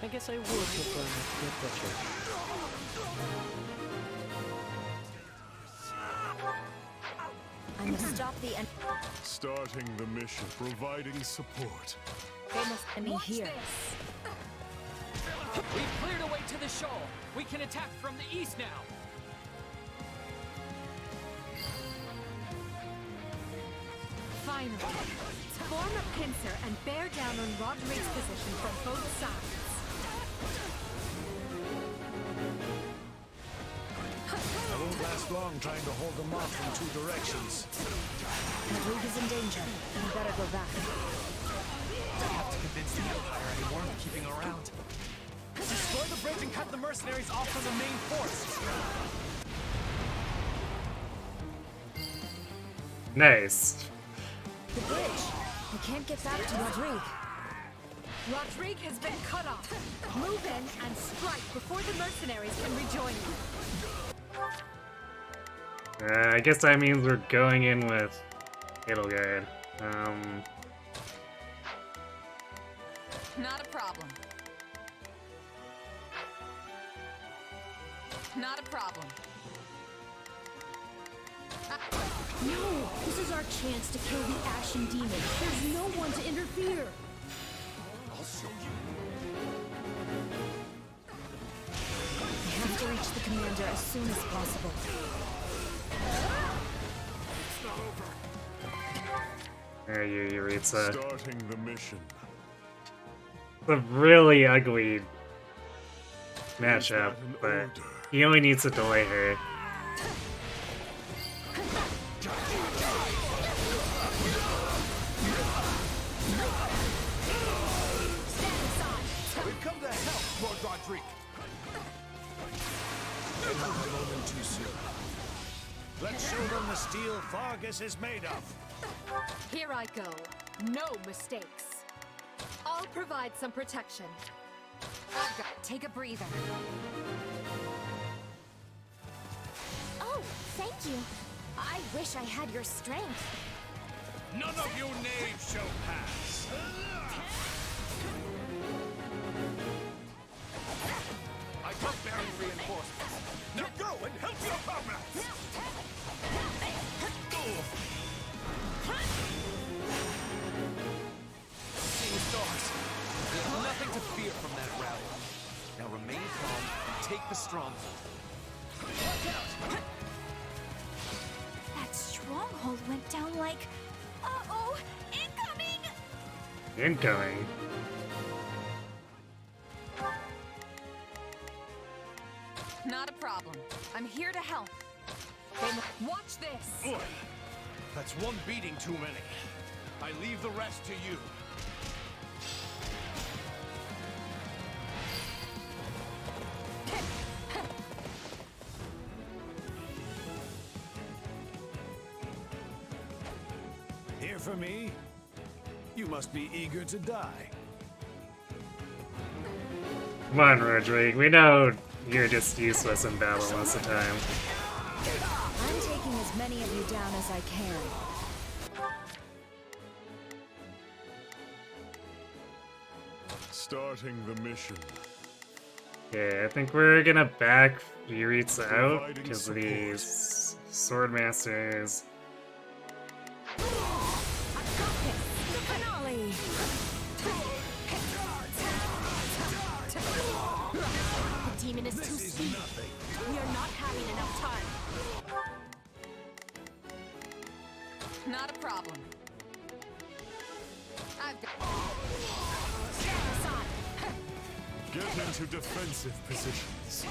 I guess I would prefer not to get butchered. I must stop the Starting the mission, providing support. They must be here. We've cleared a way to the shoal. We can attack from the east now. Finally, form a pincer and bear down on Rodrigue's position from both sides. I won't last long trying to hold them off from two directions. Madrig is in danger. We better go back. Don't have to convince the Empire anymore of keeping around. Destroy the bridge and cut the mercenaries off from the main force. Nice. The bridge. We can't get back to Madrig. Rodrigue has been cut off. Move in and strike before the mercenaries can rejoin you. I guess that means we're going in with Edelgard. Not a problem. Not a problem. No! This is our chance to kill the Ashen Demon. There's no one to interfere. I'll show you. We have to reach the commander as soon as possible. There you, Yuritsa. Starting the mission. It's a really ugly matchup, but he only needs to delay her. We've come to help, Lord Rodrigue. They have a moment too soon. Let's show them the steel Fargus is made of. Here I go. No mistakes. I'll provide some protection. Take a breather. Oh, thank you. I wish I had your strength. None of you knaves shall pass. I got Baron reinforcements. Now go and help your comrades. Seeing stars. There's nothing to fear from that rabble. Now remain calm and take the stronghold. That stronghold went down like... Uh-oh! Incoming! Incoming. Not a problem. I'm here to help. Watch this! Ugh. That's one beating too many. I leave the rest to you. Here for me? You must be eager to die. Come on, Rodrigue. We know you're just useless in battle most of the time. I'm taking as many of you down as I can. Starting the mission. Okay, I think we're gonna back Yuritsa out Providing because support. these Swordmasters. The finale! The demon is too speedy. We are not having enough time. Not a problem. I've got... Get into defensive positions.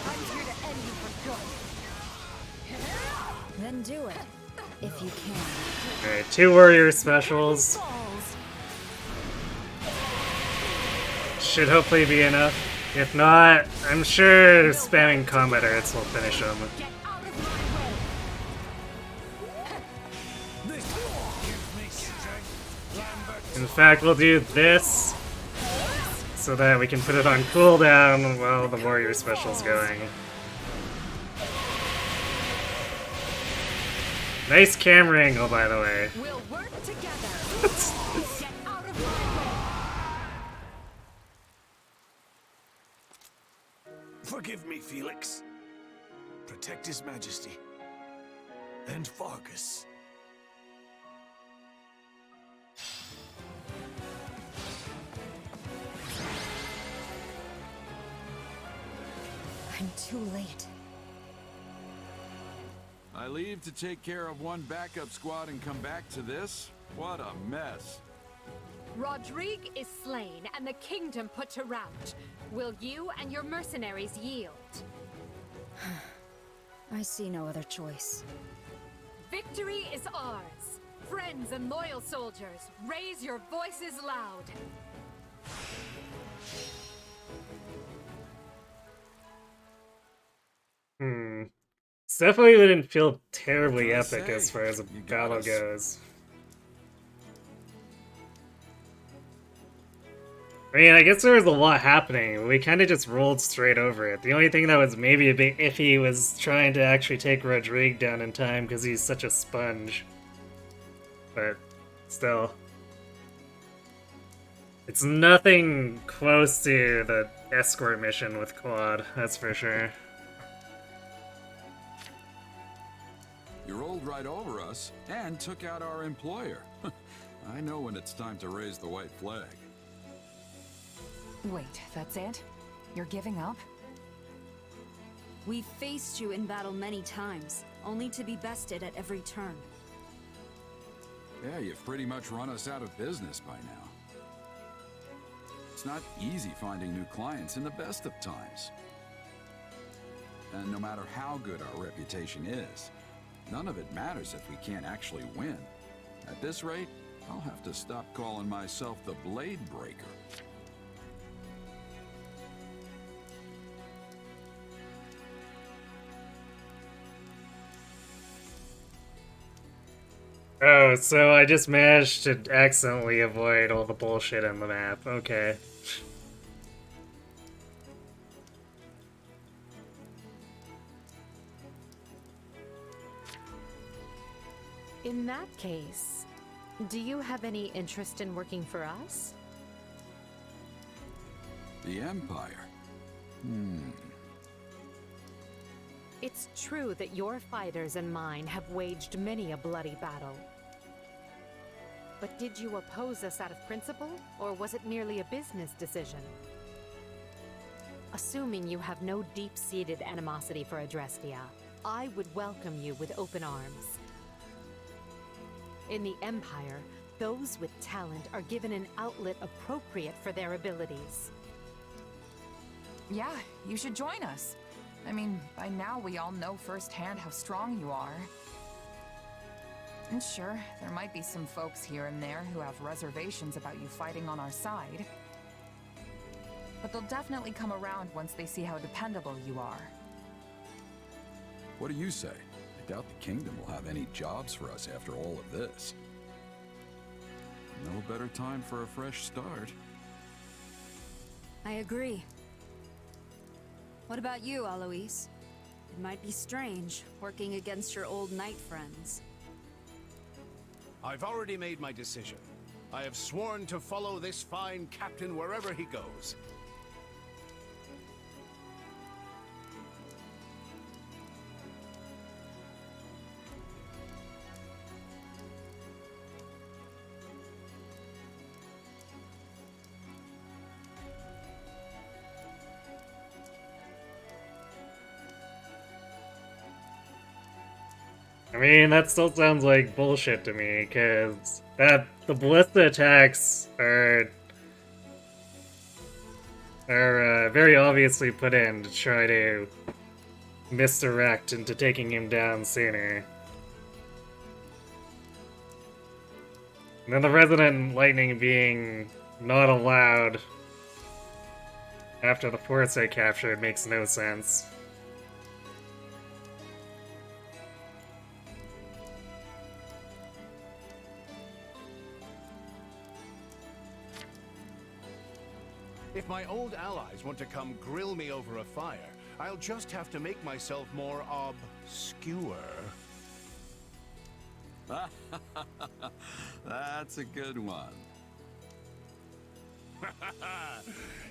I'm here to end you for good. Then do it, if you can. Alright, 2 warrior specials. Should hopefully be enough. If not, I'm sure spamming combat arts will finish him. In fact, we'll do this so that we can put it on cooldown while the warrior special's going. Nice camera angle, by the way. We'll work together. Get out of my way. Forgive me, Felix. Protect His Majesty. And Fargus. I'm too late. I leave to take care of one backup squad and come back to this? What a mess. Rodrigue is slain and the kingdom put to rout. Will you and your mercenaries yield? I see no other choice. Victory is ours. Friends and loyal soldiers, raise your voices loud. It's definitely didn't feel terribly epic as far as a battle goes. I mean, I guess there was a lot happening, but we kind of just rolled straight over it. The only thing that was maybe a bit iffy was trying to actually take Rodrigue down in time because he's such a sponge. But still. It's nothing close to the escort mission with Claude, that's for sure. You rolled right over us and took out our employer. I know when it's time to raise the white flag. Wait, that's it? You're giving up? We've faced you in battle many times, only to be bested at every turn. Yeah, you've pretty much run us out of business by now. It's not easy finding new clients in the best of times. And no matter how good our reputation is, none of it matters if we can't actually win. At this rate, I'll have to stop calling myself the Blade Breaker. Oh, so I just managed to accidentally avoid all the bullshit on the map. Okay. In that case, do you have any interest in working for us? The Empire? It's true that your fighters and mine have waged many a bloody battle. But did you oppose us out of principle, or was it merely a business decision? Assuming you have no deep-seated animosity for Adrestia, I would welcome you with open arms. In the Empire, those with talent are given an outlet appropriate for their abilities. Yeah, you should join us. I mean, by now we all know firsthand how strong you are. And sure, there might be some folks here and there who have reservations about you fighting on our side. But they'll definitely come around once they see how dependable you are. What do you say? I doubt the kingdom will have any jobs for us after all of this. No better time for a fresh start. I agree. What about you, Alois? It might be strange, working against your old knight friends. I've already made my decision. I have sworn to follow this fine captain wherever he goes. I mean, that still sounds like bullshit to me, because the ballista attacks are very obviously put in to try to misdirect into taking him down sooner. And then the resonant lightning being not allowed after the forts are captured makes no sense. If my old allies want to come grill me over a fire, I'll just have to make myself more obscure. That's a good one.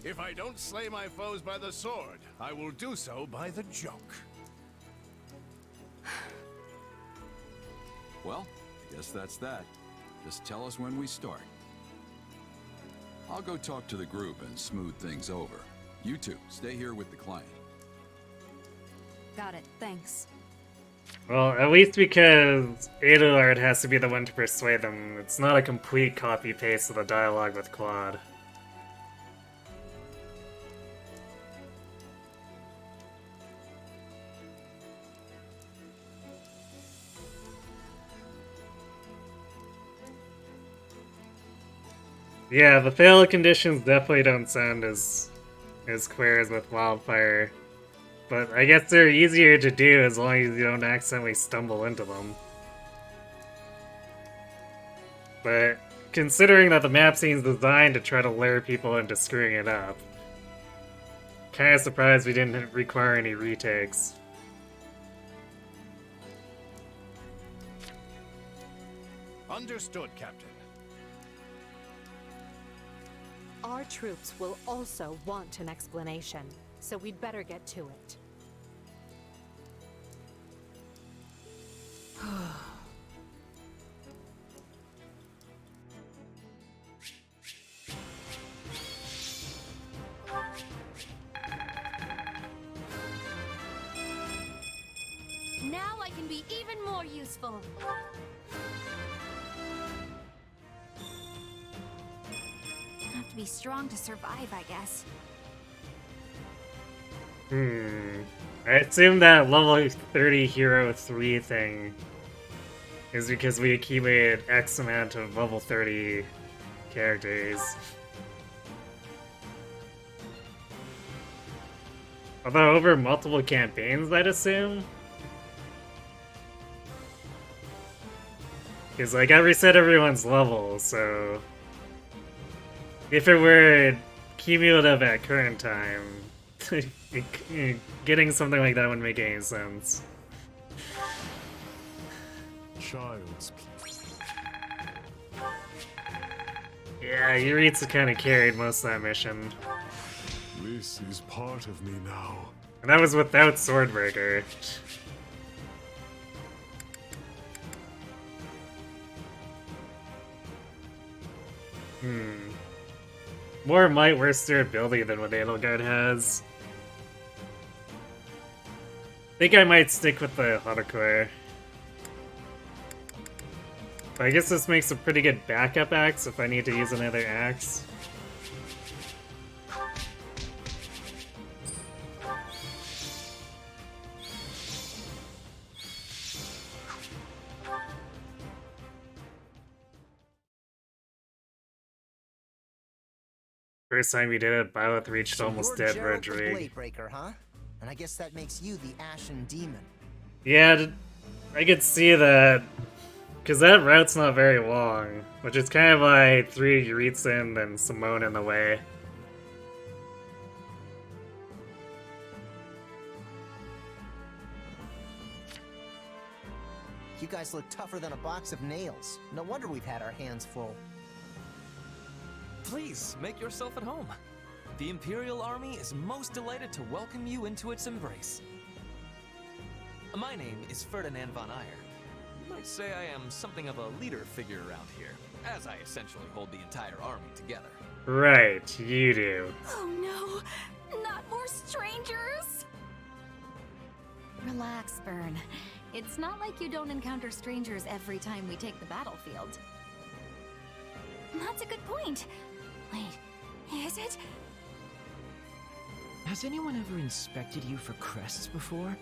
If I don't slay my foes by the sword, I will do so by the joke. Well, I guess that's that. Just tell us when we start. I'll go talk to the group and smooth things over. You two, stay here with the client. Got it, thanks. Well, at least because Edelard has to be the one to persuade them, it's not a complete copy-paste of the dialogue with Claude. Yeah, the fail conditions definitely don't sound as clear as with Wildfire. But I guess they're easier to do as long as you don't accidentally stumble into them. But considering that the map seems designed to try to lure people into screwing it up, kinda surprised we didn't require any retakes. Understood, Captain. Our troops will also want an explanation, so we'd better get to it. Now I can be even more useful. Have to be strong to survive, I guess. I assume that level 30 Hero 3 thing is because we accumulated X amount of level 30 characters. Although over multiple campaigns, I'd assume? Because, like, I reset everyone's level, so... if it were cumulative at current time, getting something like that wouldn't make any sense. Child's play. Yeah, Yuritsu kind of carried most of that mission. This is part of me now. And that was without Swordbreaker. More might, worse durability than what Edelgard has. I think I might stick with the Holocore. But I guess this makes a pretty good backup axe if I need to use another axe. First time we did it, Byleth reached almost dead Geralt the Rodrigue. Bladebreaker, huh? And I guess that makes you the Ashen Demon. Yeah, I could see that. Because that route's not very long, which is kind of like 3 Yuritsin and Simone in the way. You guys look tougher than a box of nails. No wonder we've had our hands full. Please, make yourself at home. The Imperial Army is most delighted to welcome you into its embrace. My name is Ferdinand von Ayer. You might say I am something of a leader figure around here, as I essentially hold the entire army together. Right, you do. Oh no, not more strangers! Relax, Byrne. It's not like you don't encounter strangers every time we take the battlefield. That's a good point. Wait, is it? Has anyone ever inspected you for crests before?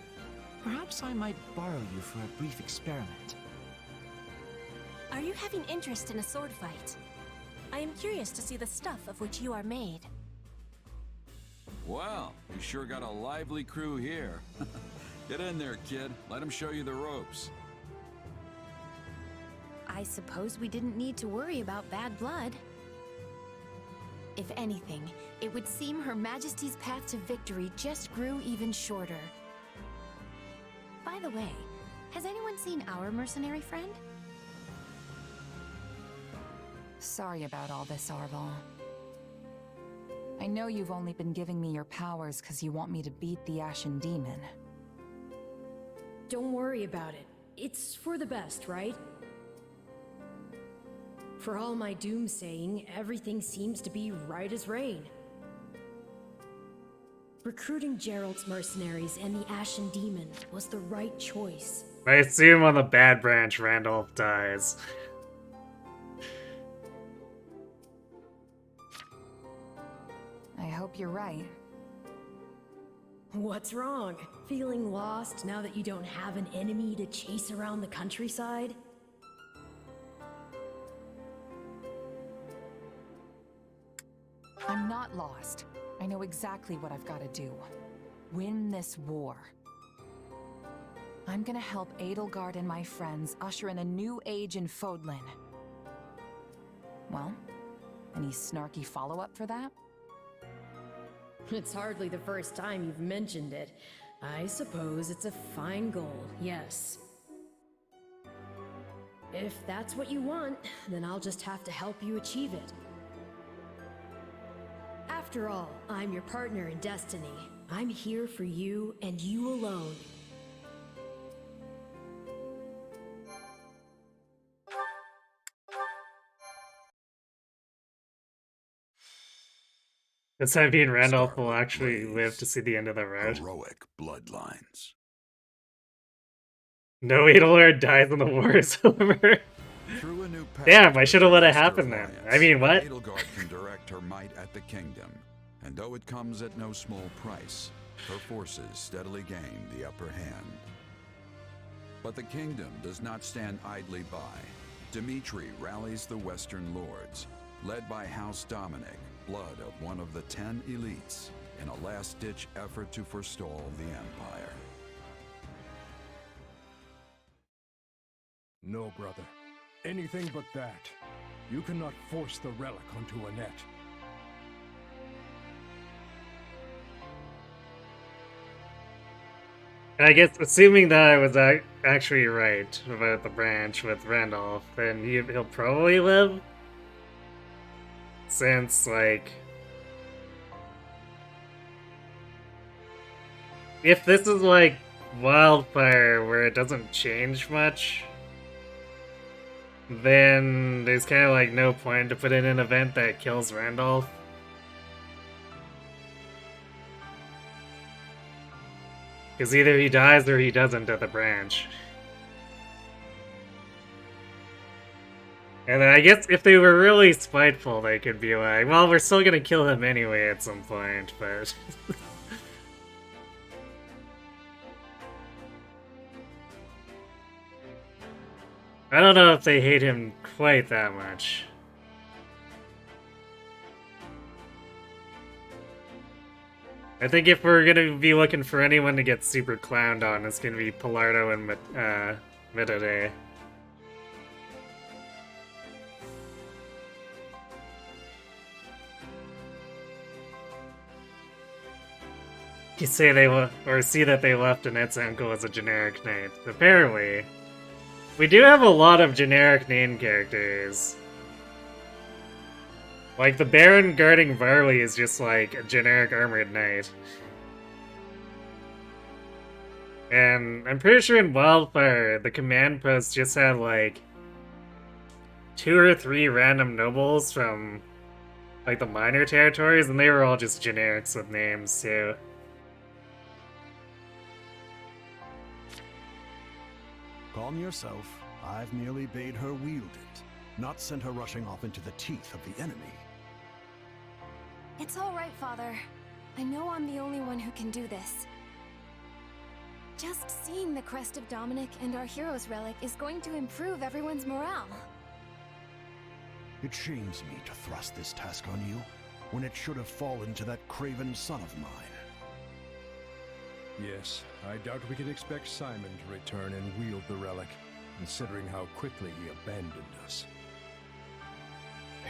Perhaps I might borrow you for a brief experiment. Are you having interest in a sword fight? I am curious to see the stuff of which you are made. Well, we sure got a lively crew here. Get in there, kid. Let him show you the ropes. I suppose we didn't need to worry about bad blood. If anything, it would seem Her Majesty's path to victory just grew even shorter. By the way, has anyone seen our mercenary friend? Sorry about all this, Arval. I know you've only been giving me your powers because you want me to beat the Ashen Demon. Don't worry about it. It's for the best, right? For all my doomsaying, everything seems to be right as rain. Recruiting Geralt's mercenaries and the Ashen Demon was the right choice. I assume on the bad branch, Randolph dies. I hope you're right. What's wrong? Feeling lost now that you don't have an enemy to chase around the countryside? I'm not lost. I know exactly what I've got to do. Win this war. I'm gonna help Edelgard and my friends usher in a new age in Fodlan. Well, any snarky follow-up for that? It's hardly the first time you've mentioned it. I suppose it's a fine goal, yes. If that's what you want, then I'll just have to help you achieve it. After all, I'm your partner in destiny. I'm here for you and you alone. Does that mean Randolph will actually live to see the end of the road? Heroic bloodlines. No Edelgard dies and the war is over. Through a new path, Damn, I should have let it happen then. I mean, what? Edelgard can direct her might at the kingdom, and though it comes at no small price, her forces steadily gain the upper hand. But the kingdom does not stand idly by. Dmitri rallies the Western lords, led by House Dominic, blood of one of the 10 elites, in a last-ditch effort to forestall the Empire. No, brother. Anything but that. You cannot force the relic onto a net. And I guess, assuming that I was actually right about the branch with Randolph, then he'll probably live? Since, like... if this is like Wildfire where it doesn't change much, then there's kind of like no point to put in an event that kills Randolph. Because either he dies or he doesn't at the branch. And I guess if they were really spiteful, they could be like, well, we're still gonna kill him anyway at some point, but... I don't know if they hate him quite that much. I think if we're gonna be looking for anyone to get super clowned on, it's gonna be Pilardo and Midode. You say they or see that they left Annette's uncle as a generic knight. Apparently, we do have a lot of generic name characters. Like, the Baron guarding Varley is just like a generic armored knight. And I'm pretty sure in Wildfire, the command post just had like 2 or 3 random nobles from like the minor territories, and they were all just generics with names too. Calm yourself. I've merely bade her wield it, not sent her rushing off into the teeth of the enemy. It's all right, Father. I know I'm the only one who can do this. Just seeing the crest of Dominic and our hero's relic is going to improve everyone's morale. It shames me to thrust this task on you, when it should have fallen to that craven son of mine. Yes, I doubt we can expect Simon to return and wield the relic, considering how quickly he abandoned us.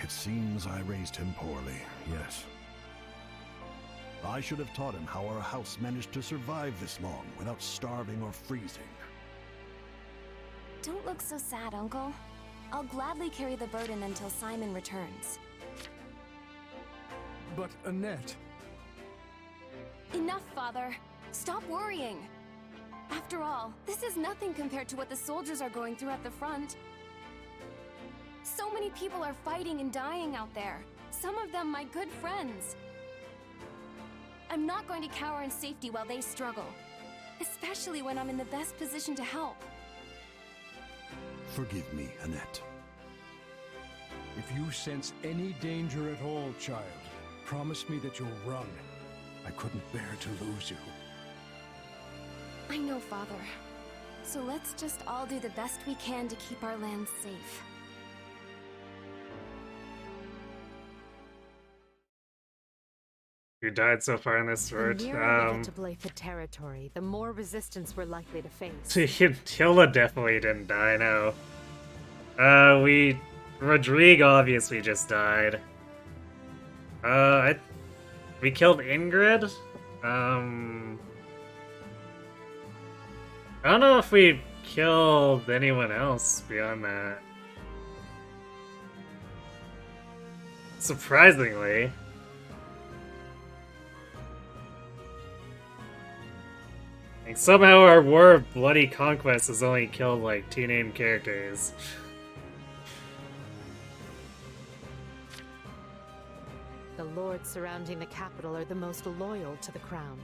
It seems I raised him poorly, yes. I should have taught him how our house managed to survive this long without starving or freezing. Don't look so sad, Uncle. I'll gladly carry the burden until Simon returns. But Annette... Enough, Father. Stop worrying. After all, this is nothing compared to what the soldiers are going through at the front. So many people are fighting and dying out there. Some of them my good friends. I'm not going to cower in safety while they struggle. Especially when I'm in the best position to help. Forgive me, Annette. If you sense any danger at all, child, promise me that you'll run. I couldn't bear to lose you. I know, Father. So let's just all do the best we can to keep our land safe. Who died so far in this road? The nearer we get to Blythe territory, the more resistance we're likely to face. Hilda definitely didn't die, no. Rodrigue obviously just died. We killed Ingrid? I don't know if we killed anyone else beyond that. Surprisingly. Like, somehow our War of Bloody Conquest has only killed like 2 named characters. The lords surrounding the capital are the most loyal to the crown.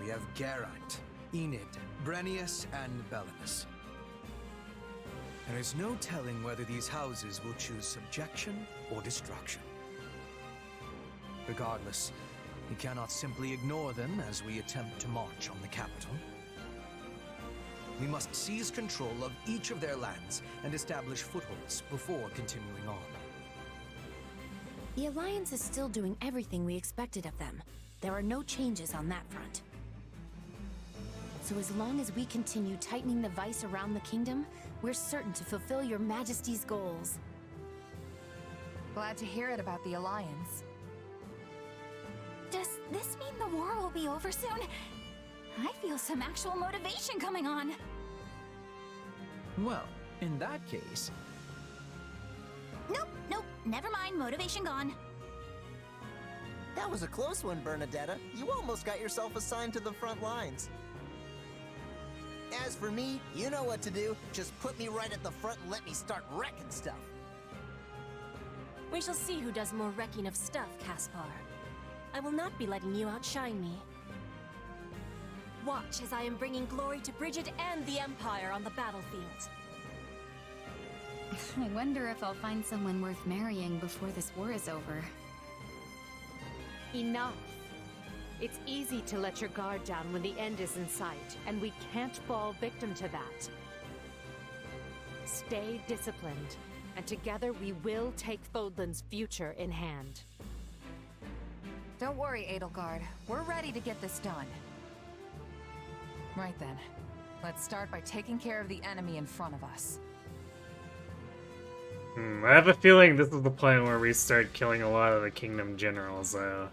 We have Geraint, Enid, Brennius, and Belinus. There is no telling whether these houses will choose subjection or destruction. Regardless, we cannot simply ignore them as we attempt to march on the capital. We must seize control of each of their lands and establish footholds before continuing on. The Alliance is still doing everything we expected of them. There are no changes on that front. So as long as we continue tightening the vice around the kingdom, we're certain to fulfill your Majesty's goals. Glad to hear it about the Alliance. Does this mean the war will be over soon? I feel some actual motivation coming on. Well, in that case... Nope, never mind, motivation gone. That was a close one, Bernadetta. You almost got yourself assigned to the front lines. As for me, you know what to do. Just put me right at the front and let me start wrecking stuff. We shall see who does more wrecking of stuff, Caspar. I will not be letting you outshine me. Watch as I am bringing glory to Bridget and the Empire on the battlefield. I wonder if I'll find someone worth marrying before this war is over. Enough. It's easy to let your guard down when the end is in sight, and we can't fall victim to that. Stay disciplined, and together we will take Fodlan's future in hand. Don't worry, Edelgard. We're ready to get this done. Right then. Let's start by taking care of the enemy in front of us. I have a feeling this is the point where we start killing a lot of the kingdom generals, though.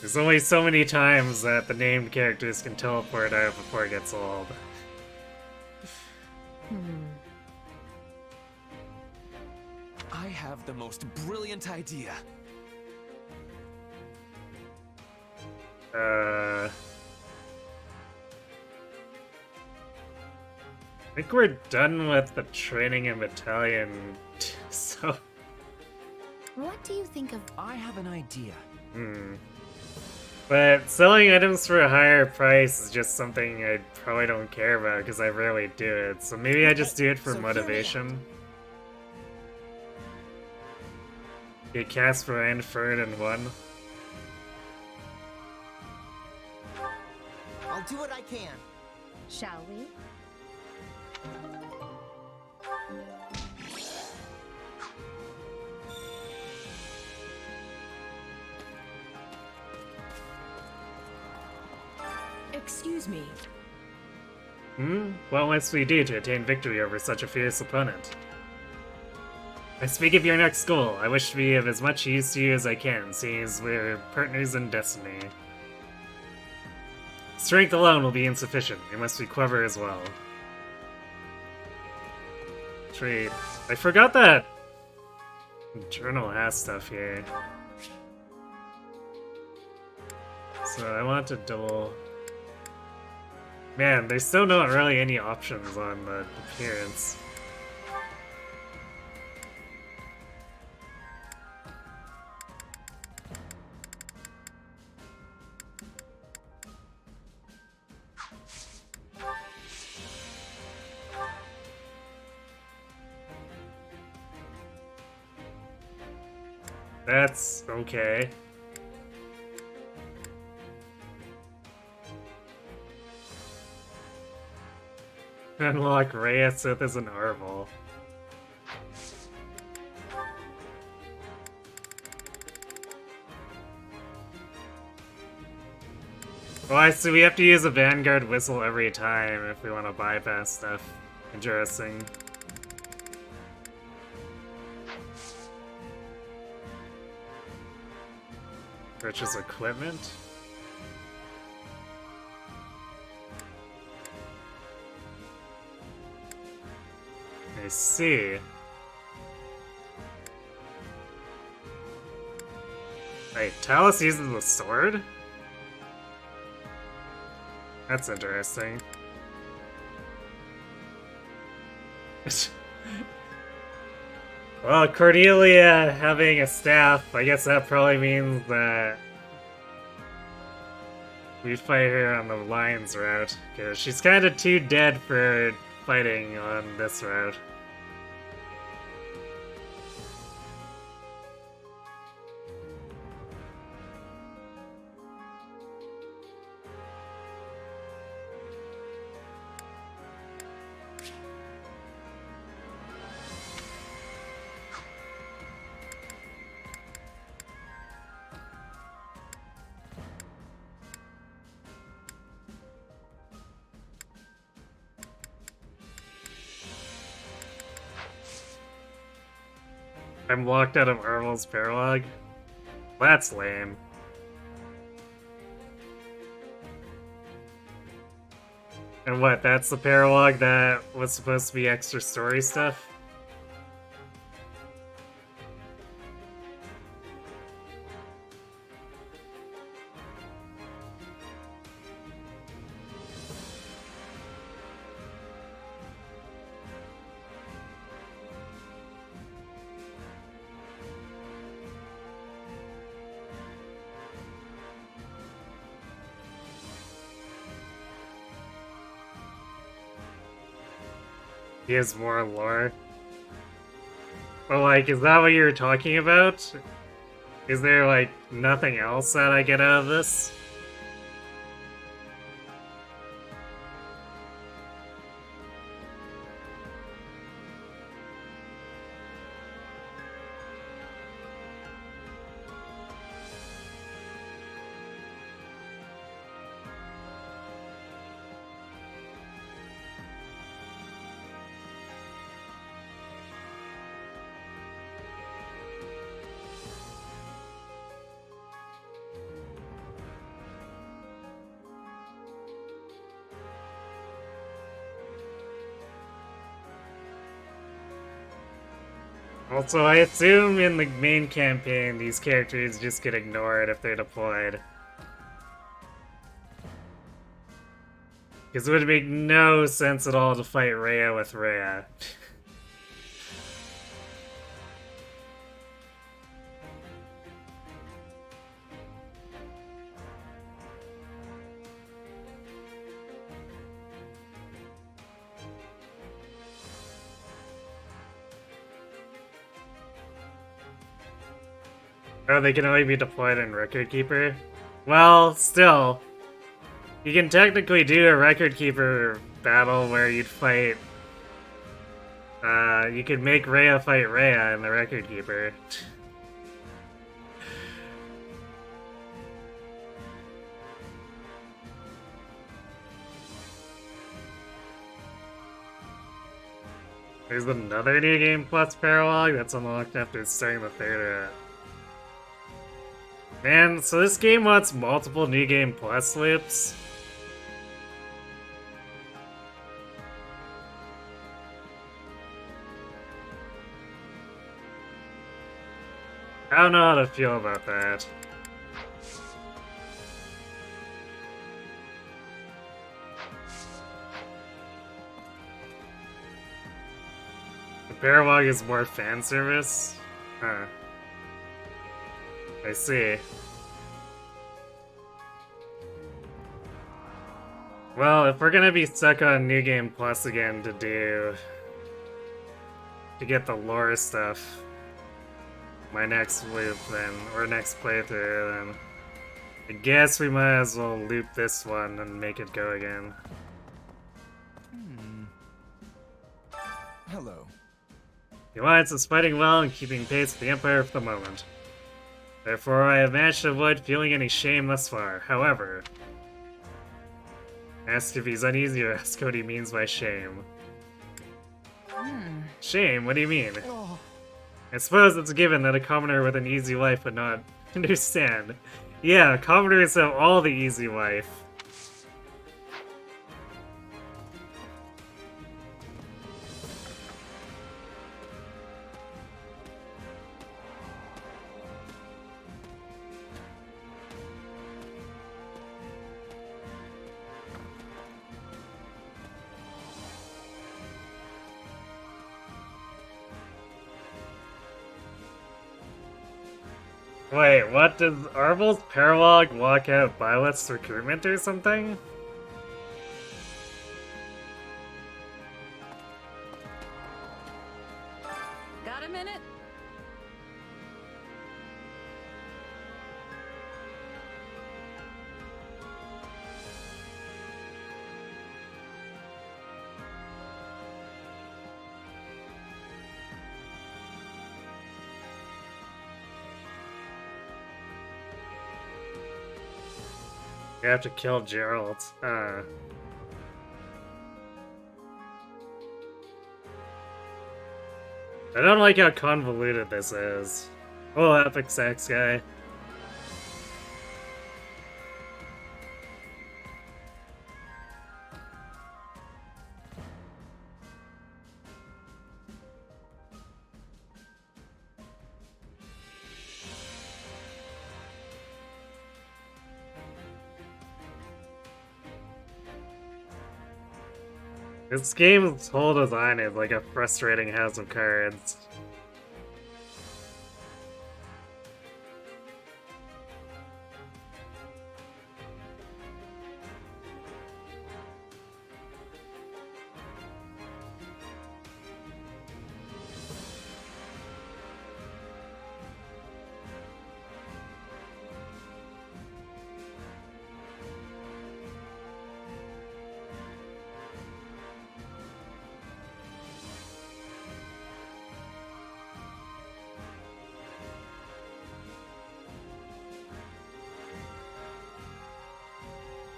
There's only so many times that the named characters can teleport out before it gets old. I have the most brilliant idea. I think we're done with the training and battalion, so... What do you think of... I have an idea. But selling items for a higher price is just something I probably don't care about because I rarely do it. So maybe I just do it for motivation. Get Casper and Ferd in one. I'll do what I can. Shall we? Excuse me. What must we do to attain victory over such a fierce opponent? I speak of your next goal. I wish to be of as much use to you as I can, seeing as we're partners in destiny. Strength alone will be insufficient. We must be clever as well. Trade. I forgot that the journal has stuff here. So I want to double... Man, there's still not really any options on the appearance. That's okay. Unlock Rhea Sith as an Arval. Well, I see we have to use a Vanguard whistle every time if we want to bypass stuff. Interesting. Purchase equipment? I see. Wait, Talus uses the sword? That's interesting. Well, Cordelia having a staff, I guess that probably means that we fight her on the Lions route, because she's kind of too dead for fighting on this route. I'm locked out of Arval's Paralog. That's lame. And what, that's the paralogue that was supposed to be extra story stuff? He has more lore. But like, is that what you're talking about? Is there like nothing else that I get out of this? Also, I assume in the main campaign, these characters just get ignored if they're deployed. Because it would make no sense at all to fight Rhea with Rhea. Oh, they can only be deployed in Record Keeper? Well, still. You can technically do a Record Keeper battle where you'd fight... you could make Rhea fight Rhea in the Record Keeper. There's another New Game Plus paralogue that's unlocked after starting the third act. Man, so this game wants multiple New Game Plus loops? I don't know how to feel about that. The paralogue is more fan service? Huh. I see. Well, if we're gonna be stuck on New Game Plus again to get the lore stuff, my next loop then, or next playthrough, then I guess we might as well loop this one and make it go again. Hello. The Alliance is fighting well and keeping pace with the Empire for the moment. Therefore, I have managed to avoid feeling any shame thus far. However, ask if he's uneasy or ask what he means by shame. Shame? What do you mean? I suppose it's a given that a commoner with an easy life would not understand. Yeah, commoners have all the easy life. Wait, what? Does Arvel's paralogue walk out Violet's recruitment or something? Got a minute? You have to kill Gerald. I don't like how convoluted this is. Oh, Epic Sex guy. This game's whole design is like a frustrating house of cards.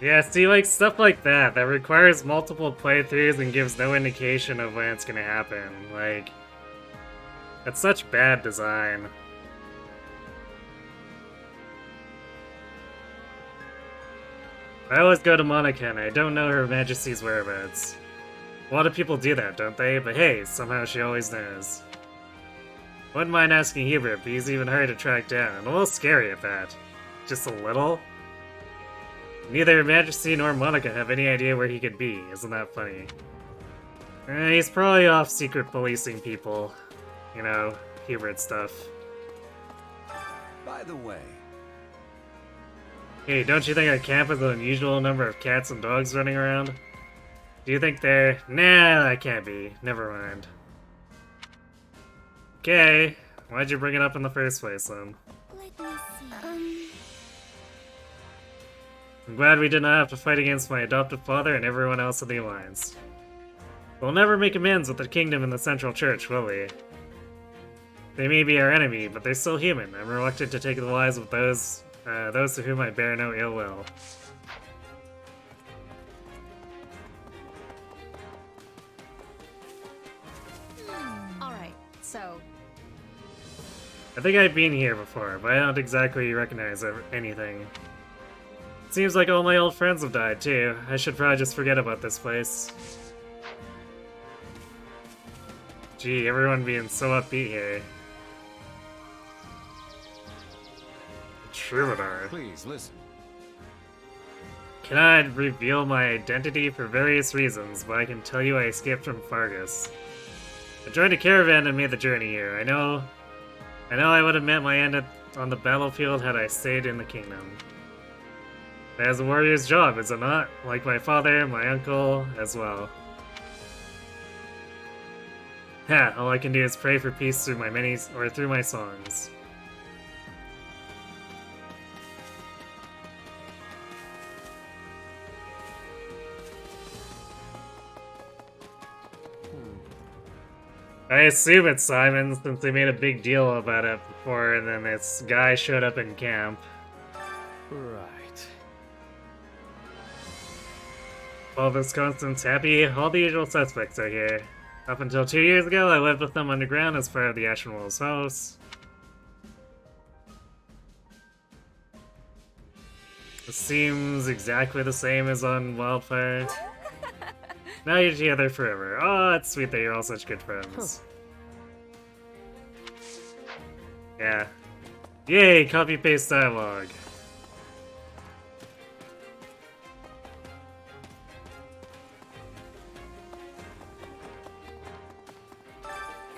Yeah, see, like, stuff like that requires multiple playthroughs and gives no indication of when it's gonna happen. Like, that's such bad design. I always go to Monica and I don't know Her Majesty's whereabouts. A lot of people do that, don't they? But hey, somehow she always knows. Wouldn't mind asking Hubert, but he's even hard to track down, and a little scary at that. Just a little? Neither Her Majesty nor Monica have any idea where he could be, isn't that funny? He's probably off secret policing people. You know, Hubert stuff. By the way... Hey, don't you think our camp has an unusual number of cats and dogs running around? Do you think they're... Nah, that can't be. Never mind. Okay, why'd you bring it up in the first place, then? Let me see. I'm glad we did not have to fight against my adopted father and everyone else in the Alliance. We'll never make amends with the kingdom and the Central Church, will we? They may be our enemy, but they're still human. I'm reluctant to take the lives of those to whom I bear no ill will. Alright, so... I think I've been here before, but I don't exactly recognize anything. Seems like all my old friends have died, too. I should probably just forget about this place. Gee, everyone being so upbeat here. Troubadour. Please, listen. Cannot reveal my identity for various reasons, but I can tell you I escaped from Fargus. I joined a caravan and made the journey here. I know I would have met my end on the battlefield had I stayed in the kingdom. That is a warrior's job, is it not? Like my father, my uncle, as well. Ha, all I can do is pray for peace through my songs. I assume it's Simon, since they made a big deal about it before, and then this guy showed up in camp. Right. All Wisconsin's happy, all the usual suspects are here. Up until 2 years ago, I lived with them underground as part of the Ashen Wolves' house. It seems exactly the same as on Wildfire. Now you're together forever. Oh, it's sweet that you're all such good friends. Yeah. Yay, copy-paste dialogue.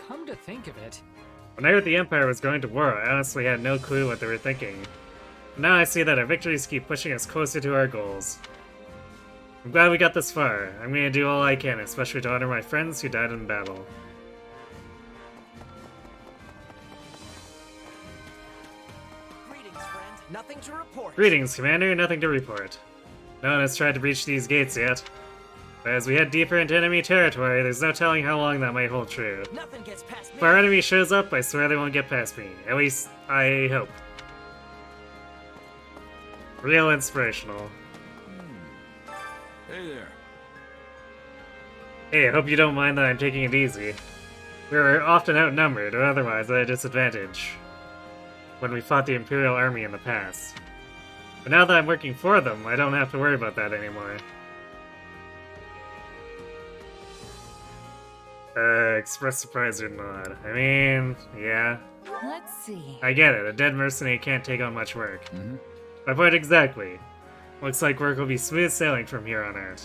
Come to think of it... When I heard the Empire was going to war, I honestly had no clue what they were thinking. But now I see that our victories keep pushing us closer to our goals. I'm glad we got this far. I'm gonna do all I can, especially to honor my friends who died in battle. Greetings, friend. Nothing to report. Greetings, Commander. Nothing to report. No one has tried to breach these gates yet. But as we head deeper into enemy territory, there's no telling how long that might hold true. Nothing gets past me. If our enemy shows up, I swear they won't get past me. At least, I hope. Real inspirational. Hey there. Hey, I hope you don't mind that I'm taking it easy. We were often outnumbered, or otherwise at a disadvantage, when we fought the Imperial Army in the past. But now that I'm working for them, I don't have to worry about that anymore. Express surprise or not. I mean, yeah. Let's see. I get it, a dead mercenary can't take on much work. My point exactly. Looks like work will be smooth sailing from here on out.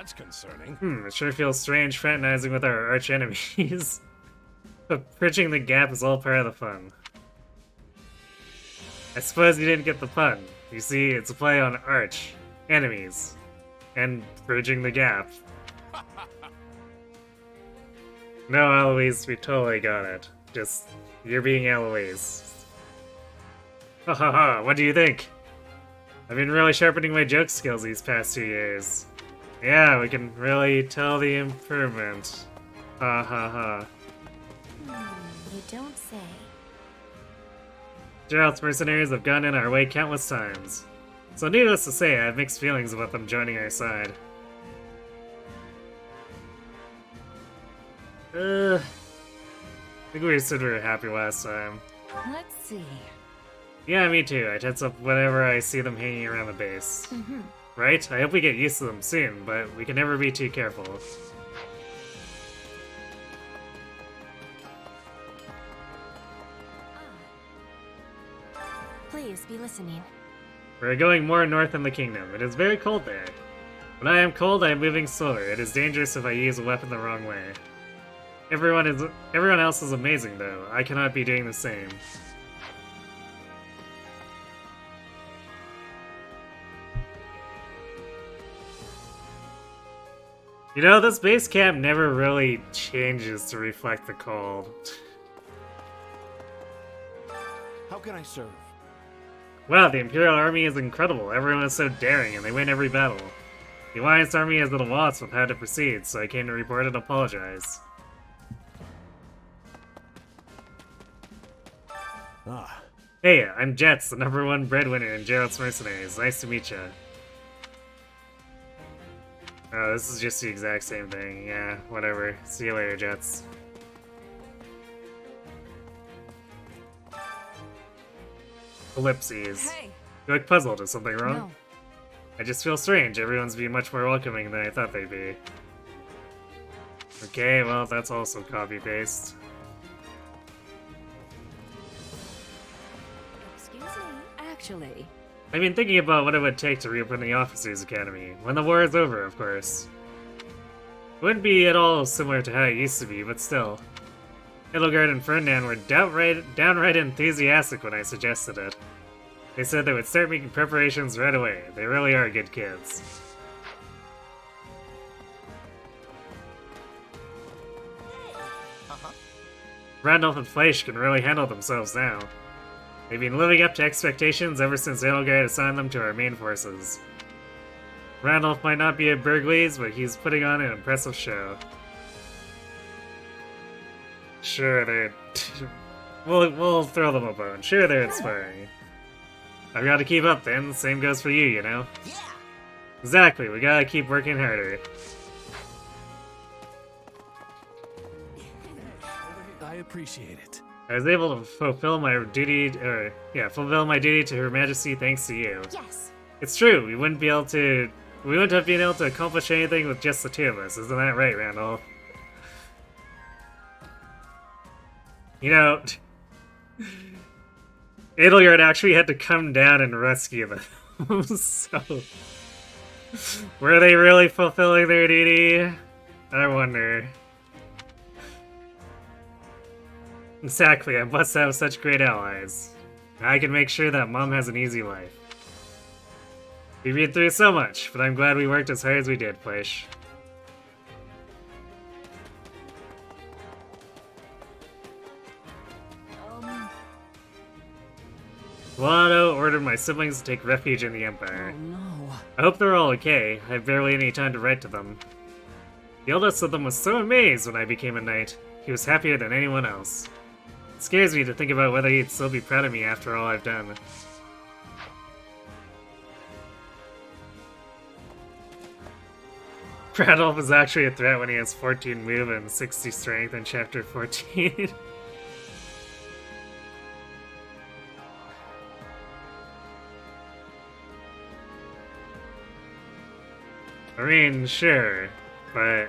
that's concerning. It sure feels strange fraternizing with our arch enemies. But bridging the gap is all part of the fun. I suppose you didn't get the pun. You see, it's a play on arch, enemies, and bridging the gap. No, Eloise, we totally got it. Just, you're being Eloise. Ha ha ha, what do you think? I've been really sharpening my joke skills these past 2 years. Yeah, we can really tell the improvement. Ha ha ha. You don't say. Gerald's mercenaries have gone in our way countless times. So needless to say, I have mixed feelings about them joining our side. I think we said we were happy last time. Let's see. Yeah, me too. I tense up whenever I see them hanging around the base. Right? I hope we get used to them soon, but we can never be too careful. Please be listening. We're going more north in the kingdom. It is very cold there. When I am cold, I am moving slower. It is dangerous if I use a weapon the wrong way. Everyone else is amazing, though. I cannot be doing the same. You know, this base camp never really changes to reflect the cold. How can I serve? Wow, the Imperial Army is incredible. Everyone is so daring, and they win every battle. The Alliance Army has been lost with how to proceed, so I came to report and apologize. Ah. Hey, I'm Jets, the #1 breadwinner in Gerald's Mercenaries. Nice to meet ya. Oh, this is just the exact same thing. Yeah, whatever. See you later, Jets. Ellipses. Hey. You look puzzled. Is something wrong? No. I just feel strange. Everyone's being much more welcoming than I thought they'd be. Okay, well, that's also copy-paste. Excuse me. Actually, I've been thinking about what it would take to reopen the Officers' Academy, when the war is over, of course. It wouldn't be at all similar to how it used to be, but still. Edelgard and Ferdinand were downright enthusiastic when I suggested it. They said they would start making preparations right away. They really are good kids. Randolph and Fleisch can really handle themselves now. They've been living up to expectations ever since Edelgard assigned them to our main forces. Randolph might not be a Burgleys, but he's putting on an impressive show. Sure, they're... we'll throw them a bone. Sure, they're inspiring. I've got to keep up then. Same goes for you, you know? Yeah. Exactly, we gotta keep working harder. I appreciate it. I was able to fulfill my duty to Her Majesty thanks to you. Yes. It's true, we wouldn't have been able to accomplish anything with just the two of us, isn't that right, Randall? You know, Edelgard actually had to come down and rescue them, so... Were they really fulfilling their duty? I wonder. Exactly, I must have such great allies. I can make sure that Mom has an easy life. We've been through so much, but I'm glad we worked as hard as we did, Fleisch. Lotto ordered my siblings to take refuge in the Empire. Oh no. I hope they're all okay. I have barely any time to write to them. The eldest of them was so amazed when I became a knight. He was happier than anyone else. It scares me to think about whether he'd still be proud of me after all I've done. Randolph is actually a threat when he has 14 move and 60 strength in Chapter 14. I mean, sure, but...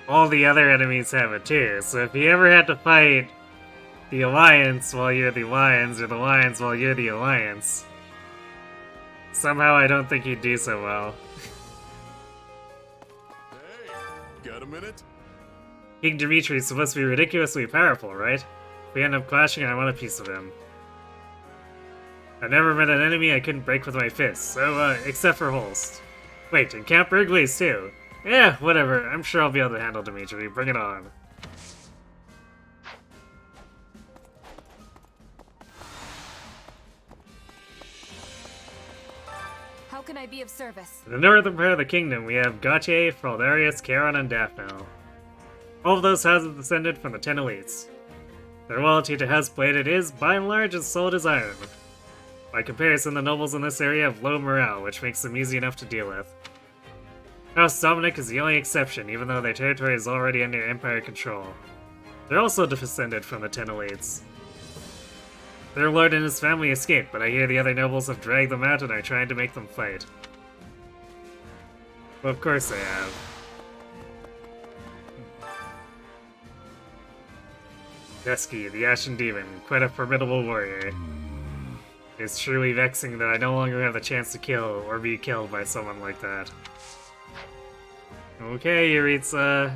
all the other enemies have it too, so if you ever had to fight the Alliance while you're the Lions, or the Lions while you're the Alliance, Somehow I don't think he'd do so well. Got a minute? King Dimitri's supposed to be ridiculously powerful, right? If we end up clashing, I want a piece of him. I've never met an enemy I couldn't break with my fists, so, except for Holst. Wait, and Count Burglaze too? Yeah, whatever. I'm sure I'll be able to handle Dimitri. Bring it on. How can I be of service? In the northern part of the kingdom, we have Gautier, Fraldarius, Charon, and Daphne. All of those houses descended from the 10 elites. Their loyalty to House Bladed is, by and large, as solid as iron. By comparison, the nobles in this area have low morale, which makes them easy enough to deal with. House Dominic is the only exception, even though their territory is already under Empire control. They're also descended from the 10 elites. Their lord and his family escaped, but I hear the other nobles have dragged them out and are trying to make them fight. Well, of course they have. Dusky, the Ashen Demon, quite a formidable warrior. It's truly vexing that I no longer have the chance to kill or be killed by someone like that. Okay, Yuritsa.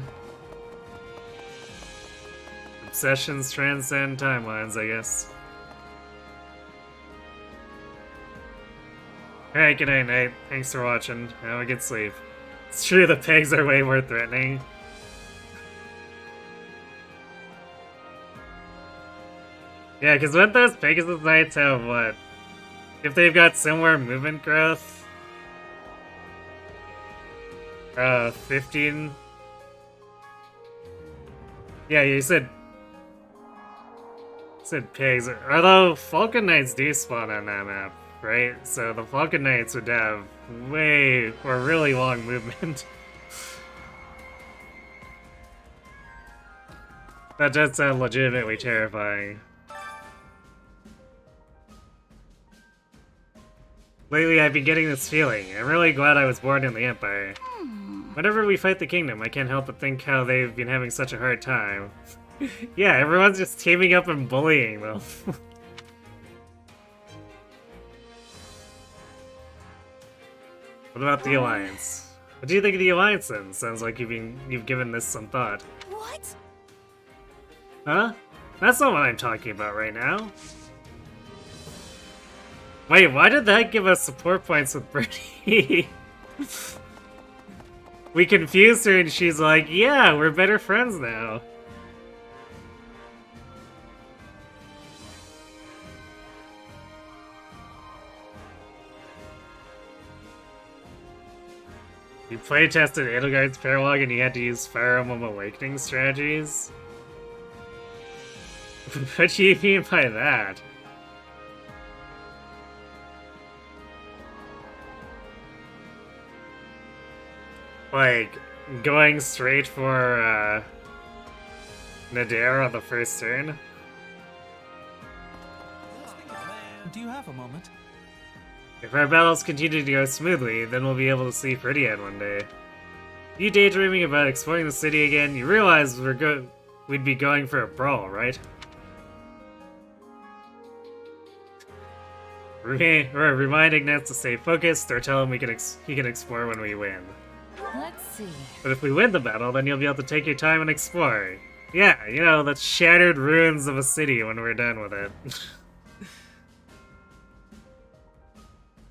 Obsessions transcend timelines, I guess. Alright, good night, Knight. Thanks for watching. Have a good sleep. It's true, the pegs are way more threatening. Yeah, because what those Pegasus Knights have, what? If they've got similar movement growth? 15? Yeah, you said pigs. Although Falcon Knights do spawn on that map, right? So the Falcon Knights would have way or really long movement. That does sound legitimately terrifying. Lately, I've been getting this feeling. I'm really glad I was born in the Empire. Whenever we fight the Kingdom, I can't help but think how they've been having such a hard time. Yeah, everyone's just teaming up and bullying them. What about the Alliance? What do you think of the Alliance then? Sounds like you've given this some thought. What? Huh? That's not what I'm talking about right now. Wait, why did that give us support points with Brittany? We confused her and she's like, yeah, we're better friends now. You playtested Edelgard's Paralog and you had to use Fire Emblem Awakening strategies? What do you mean by that? Like, going straight for, Nadir on the first turn? Do you have a moment? If our battles continue to go smoothly, then we'll be able to see Pretty one day. You daydreaming about exploring the city again, you realize we'd be going for a brawl, right? Remind Ignatz to stay focused, or tell him he can explore when we win. Let's see. But if we win the battle, then you'll be able to take your time and explore. Yeah, you know, the shattered ruins of a city when we're done with it.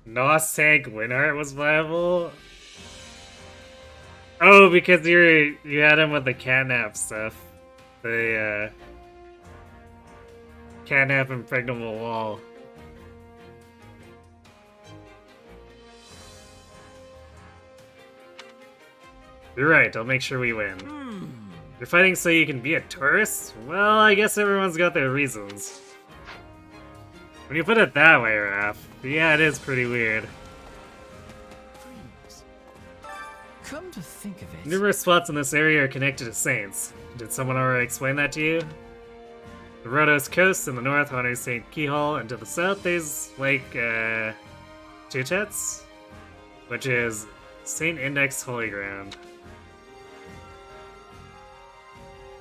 Nos tank Winheart was viable? Oh, because you had him with the catnap stuff. The, catnap impregnable wall. You're right, I'll make sure we win. You're fighting so you can be a tourist? Well, I guess everyone's got their reasons. When you put it that way, Raph, yeah, it is pretty weird. Come to think of it... Numerous spots in this area are connected to saints. Did someone already explain that to you? The Rhodos coast in the north honors St. Keyhall, and to the south there's Lake, Tutets, which is St. Index Holy Ground.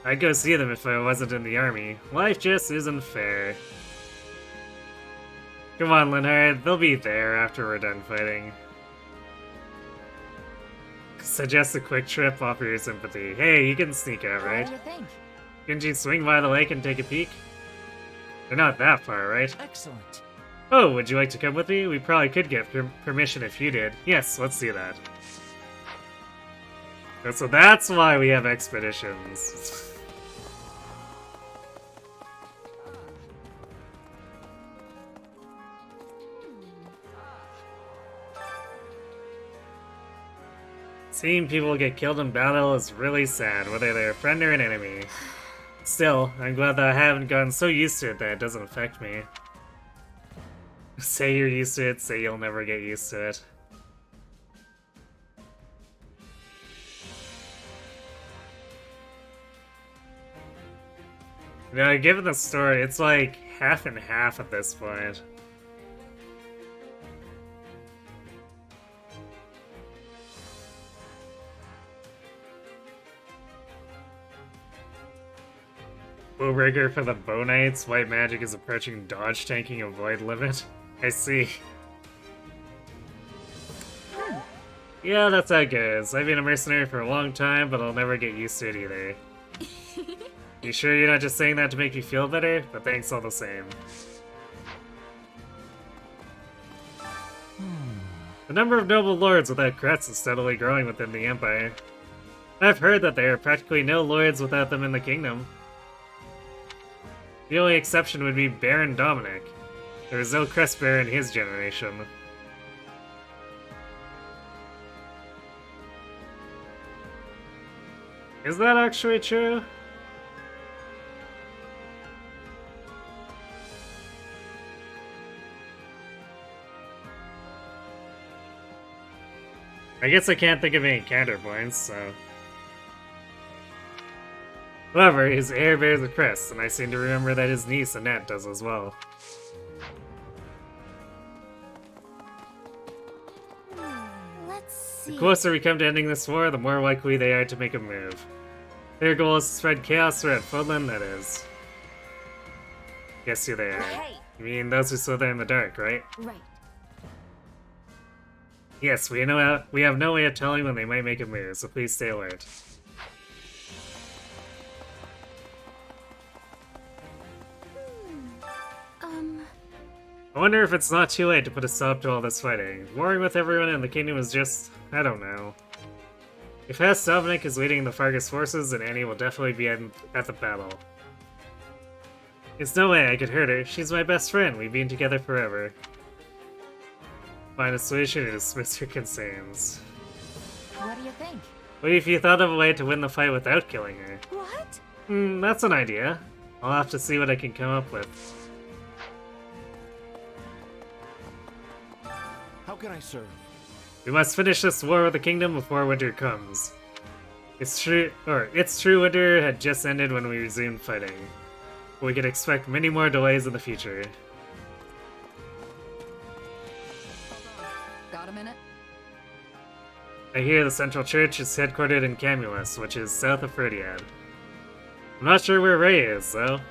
I'd go see them if I wasn't in the army. Life just isn't fair. Come on, Leonard. They'll be there after we're done fighting. Suggest a quick trip, offer your sympathy. Hey, you can sneak out, right? What do you think? Couldn't you swing by the lake and take a peek? They're not that far, right? Excellent. Oh, would you like to come with me? We probably could get permission if you did. Yes, let's do that. So that's why we have expeditions. Seeing people get killed in battle is really sad, whether they're a friend or an enemy. Still, I'm glad that I haven't gotten so used to it that it doesn't affect me. Say you're used to it, say you'll never get used to it. You know, given the story, it's like half and half at this point. Bowbreaker for the Bow Knights. White magic is approaching dodge tanking avoid limit. I see. Yeah, that's how it goes. I've been a mercenary for a long time, but I'll never get used to it either. You sure you're not just saying that to make me feel better? But thanks all the same. The number of noble lords without crests is steadily growing within the Empire. I've heard that there are practically no lords without them in the kingdom. The only exception would be Baron Dominic. There was no crest bearer in his generation. Is that actually true? I guess I can't think of any counterpoints, so... However, his heir bears a crest, and I seem to remember that his niece Annette does as well. Let's see. The closer we come to ending this war, the more likely they are to make a move. Their goal is to spread chaos throughout Fodlan, that is. Guess who they are. Hey. You mean those who slither in the dark, right? Right. Yes, we have no way of telling when they might make a move, so please stay alert. I wonder if it's not too late to put a stop to all this fighting. Warring with everyone in the kingdom is just... I don't know. If House Dominic is leading the Fargus forces, then Annie will definitely be at the battle. There's no way I could hurt her. She's my best friend. We've been together forever. Find a solution to dismiss her concerns. What do you think? What if you thought of a way to win the fight without killing her? What? That's an idea. I'll have to see what I can come up with. How can I serve? We must finish this war with the kingdom before winter comes. It's true winter had just ended when we resumed fighting. But we can expect many more delays in the future. Got a minute? I hear the Central Church is headquartered in Camulus, which is south of Ferdiad. I'm not sure where Ray is, though.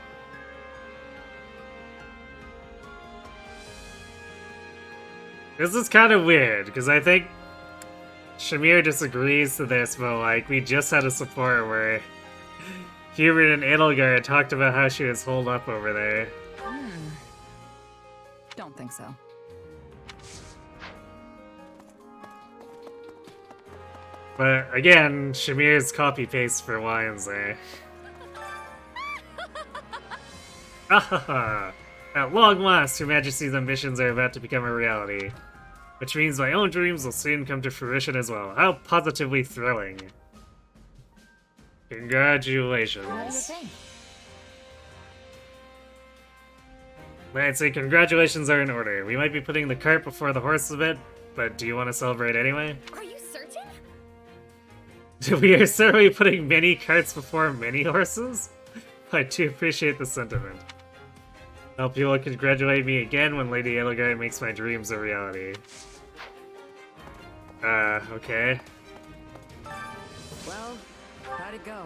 This is kind of weird, because I think Shamir disagrees to this, but like, we just had a support where Hubert and Edelgard talked about how she was holed up over there. Don't think so. But again, Shamir's copy-paste for Lions there. Ahaha! At long last, Her Majesty's ambitions are about to become a reality. Which means my own dreams will soon come to fruition as well. How positively thrilling. Congratulations. What do you think? I'd say congratulations are in order. We might be putting the cart before the horse a bit, but do you want to celebrate anyway? Are you certain? We are certainly putting many carts before many horses? I do appreciate the sentiment. I hope you will congratulate me again when Lady Edelgard makes my dreams a reality. Okay. Well, how'd it go?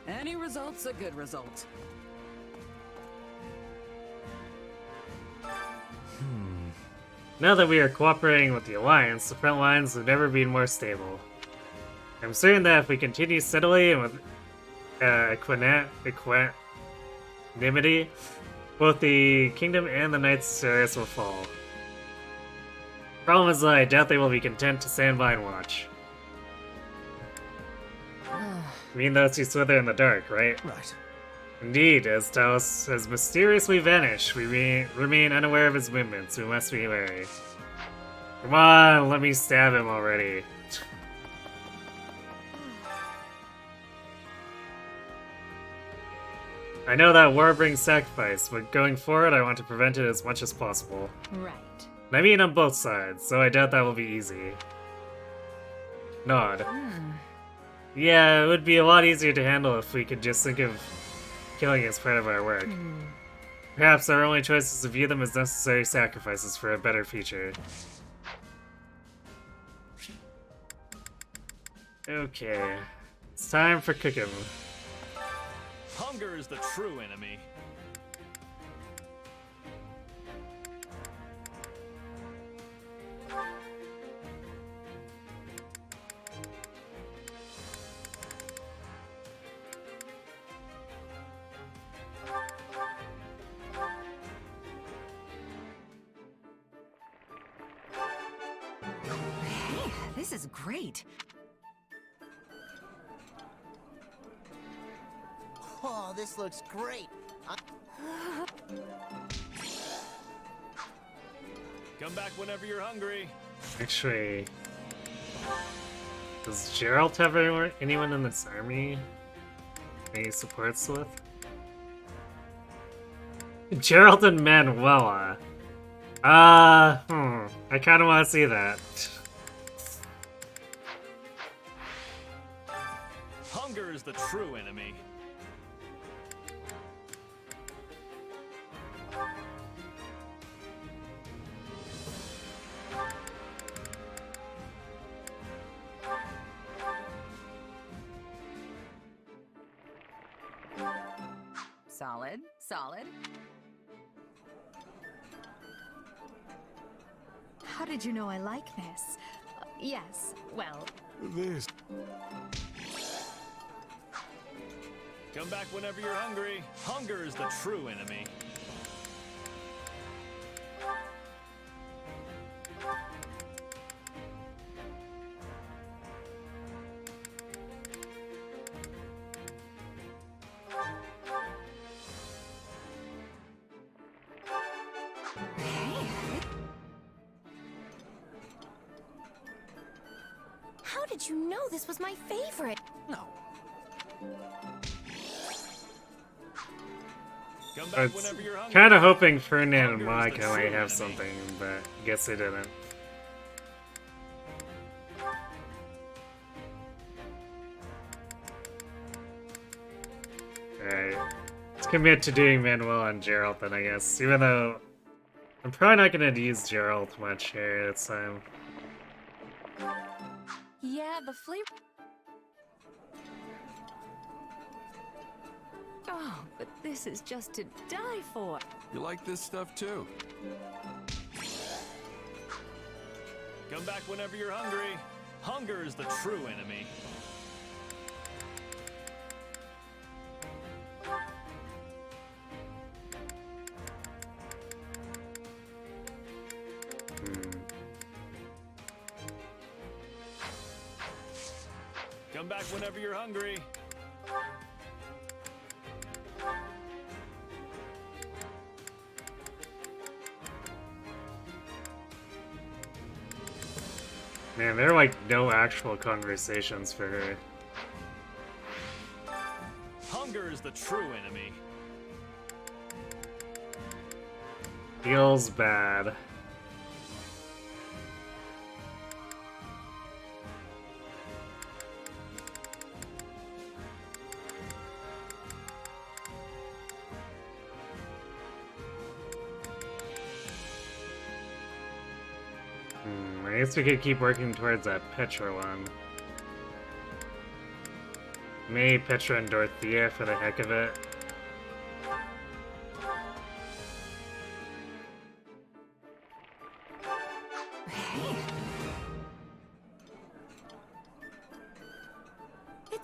Any result's a good result. Now that we are cooperating with the Alliance, the front lines have never been more stable. I'm certain that if we continue steadily and with equanimity, both the Kingdom and the Knights of Ceres will fall. Problem is that I doubt they will be content to stand by and watch. You mean those who slither in the dark, right? Right. Indeed, as Taos has mysteriously vanished, we remain unaware of his movements. We must be wary. Come on, let me stab him already. I know that war brings sacrifice, but going forward I want to prevent it as much as possible. Right. I mean on both sides, so I doubt that will be easy. Nod. Yeah, it would be a lot easier to handle if we could just think of killing as part of our work. Perhaps our only choice is to view them as necessary sacrifices for a better future. Okay, it's time for cooking. Hunger is the true enemy. Hey, this is great. Oh, this looks great. Come back whenever you're hungry. Actually, does Gerald have anyone in this army he supports with? Gerald and Manuela. I kind of want to see that. Hunger is the true enemy. Solid, solid. How did you know I like this? Yes, well... This. Come back whenever you're hungry. Hunger is the true enemy. How did you know this was my favorite? No. Come I back was whenever you're hungry. kind of hoping Ferdinand and Hunger is the Monica might true have enemy. something, but guess they didn't. Alright. Let's commit to doing Manuel and Gerald then, I guess. Even though I'm probably not gonna use Gerald much here this time. Yeah, the flavor. Oh, but this is just to die for. You like this stuff too? Come back whenever you're hungry. Hunger is the true enemy. Come back whenever you're hungry. Man, there are like no actual conversations for her. Hunger is the true enemy. Feels bad. I guess we could keep working towards that Petra one. Maybe Petra and Dorothea for the heck of it.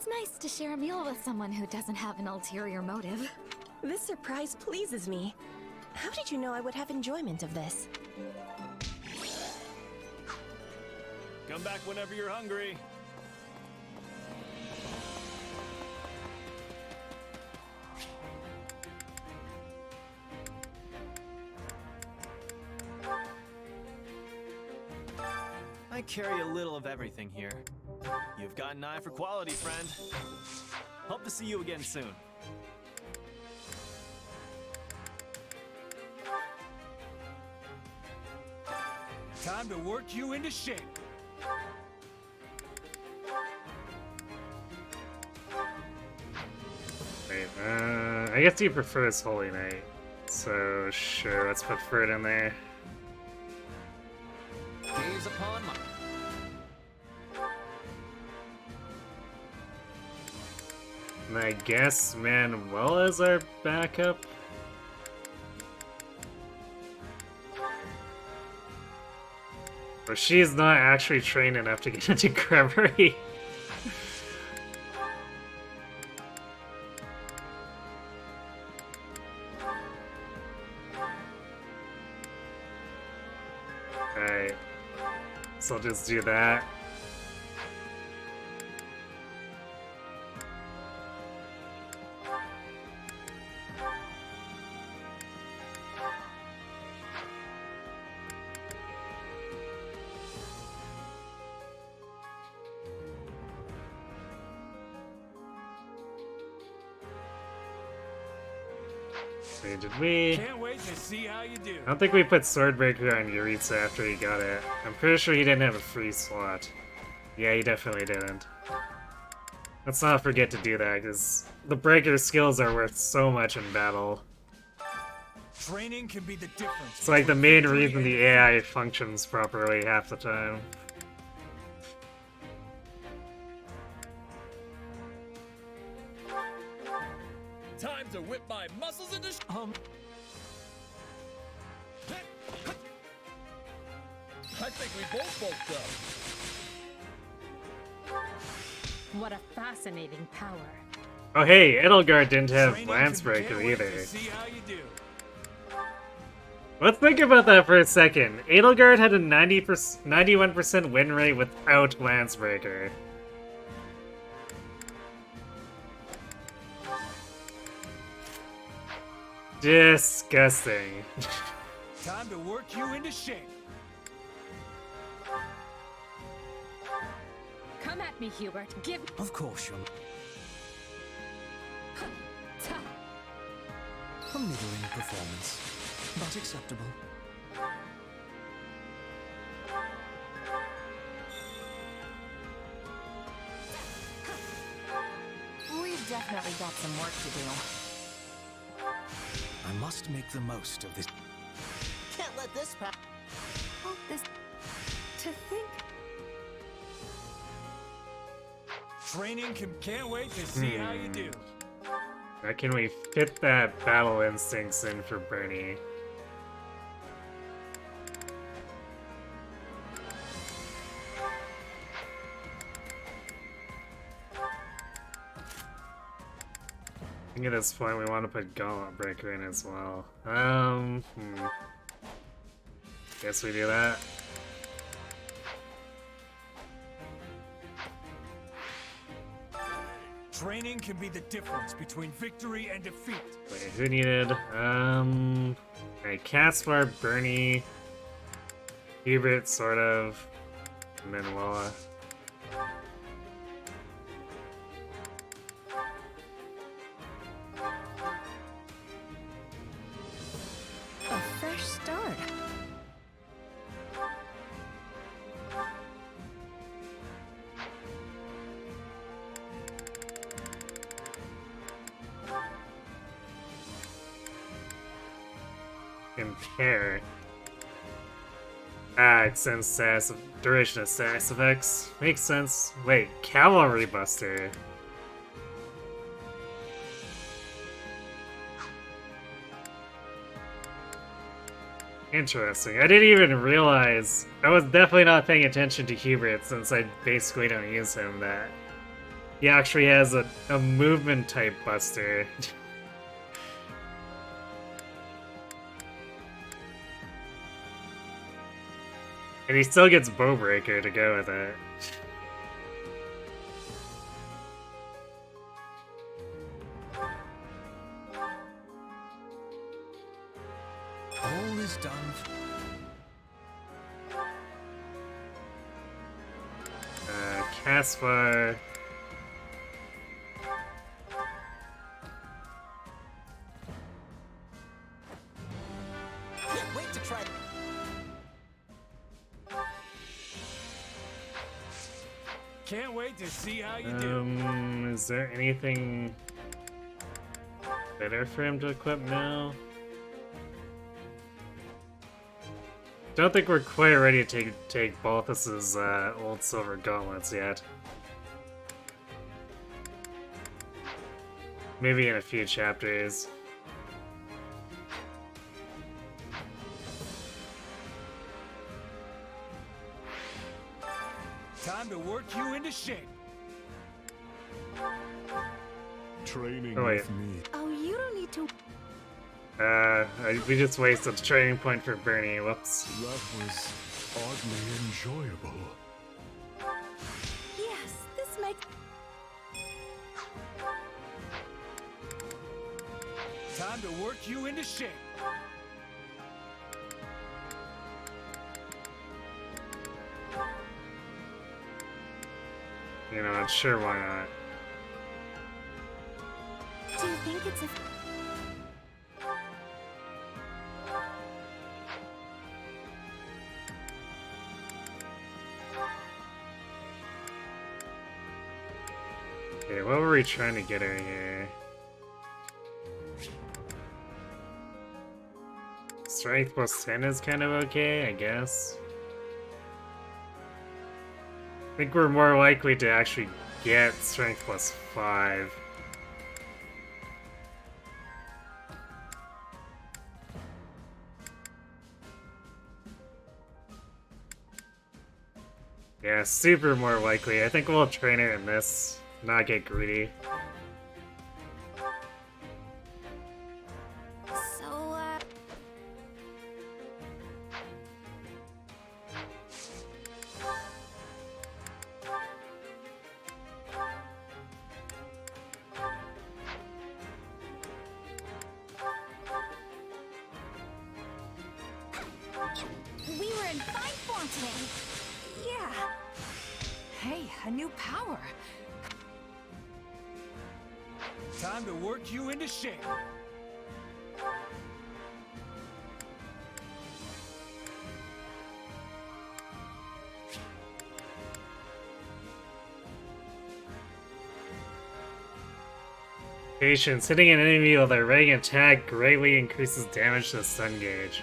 nice to share a meal with someone who doesn't have an ulterior motive. This surprise pleases me. How did you know I would have enjoyment of this? Come back whenever you're hungry. I carry a little of everything here. You've got an eye for quality, friend. Hope to see you again soon. Time to work you into shape. Wait, I guess he prefers Holy Knight. So, sure, let's put Ferd in there. Gaze upon my... And I guess Manuel is our backup. But she's not actually trained enough to get into Cremerie. Alright. So I'll just do that. Wait, did we? Can't wait to see how you do. I don't think we put Swordbreaker on Yuritsa after he got it. I'm pretty sure he didn't have a free slot. Yeah, he definitely didn't. Let's not forget to do that, because the Breaker skills are worth so much in battle. Training can be the difference. It's like the main reason the AI functions properly half the time. Time to whip my muscles into I think we both bulked up. What a fascinating power. Oh hey, Edelgard didn't have Lancebreaker either. Let's think about that for a second. Edelgard had a 91% win rate without Lancebreaker. Disgusting. Time to work you into shape. Come at me, Hubert. Give. Of course, you're... A middling performance, but acceptable. We've definitely got some work to do. I must make the most of this. Can't let this pass. Oh, this... To think... Training can't wait to see how you do. How can we fit that battle instincts in for Bernie? I think at this point we want to put Gauntlet Breaker in as well. Guess we do that. Training can be the difference between victory and defeat. Wait, who needed? Okay, Caspar, Bernie, Hubert, sort of, and then Walla. A fresh start. Compare. Ah, extends status duration of status effects. Makes sense. Wait, Cavalry Buster. Interesting. I didn't even realize. I was definitely not paying attention to Hubert since I basically don't use him that He actually has a movement type buster. And he still gets Bowbreaker to go with it. All is done. Caspar. Can't wait to try. Can't wait to see how you do. Is there anything better for him to equip now? Don't think we're quite ready to take Balthus's old silver gauntlets yet. Maybe in a few chapters. Time to work you into shape. Training Oh, wait. with me. Oh, you don't need to. We just wasted the training point for Bernie. Whoops. That was oddly enjoyable. Yes, this makes. Time to work you into shape. You know, sure, why not? Do you think it's a. Okay, what were we trying to get her here? Strength plus 10 is kind of okay, I guess. I think we're more likely to actually get strength plus 5. Yeah, super more likely. I think we'll train her in this, not get greedy. So, We were in fine form today. Yeah. Hey, a new power. Time to work you into shape. Patience. Hitting an enemy with a ranged attack greatly increases damage to the stun gauge.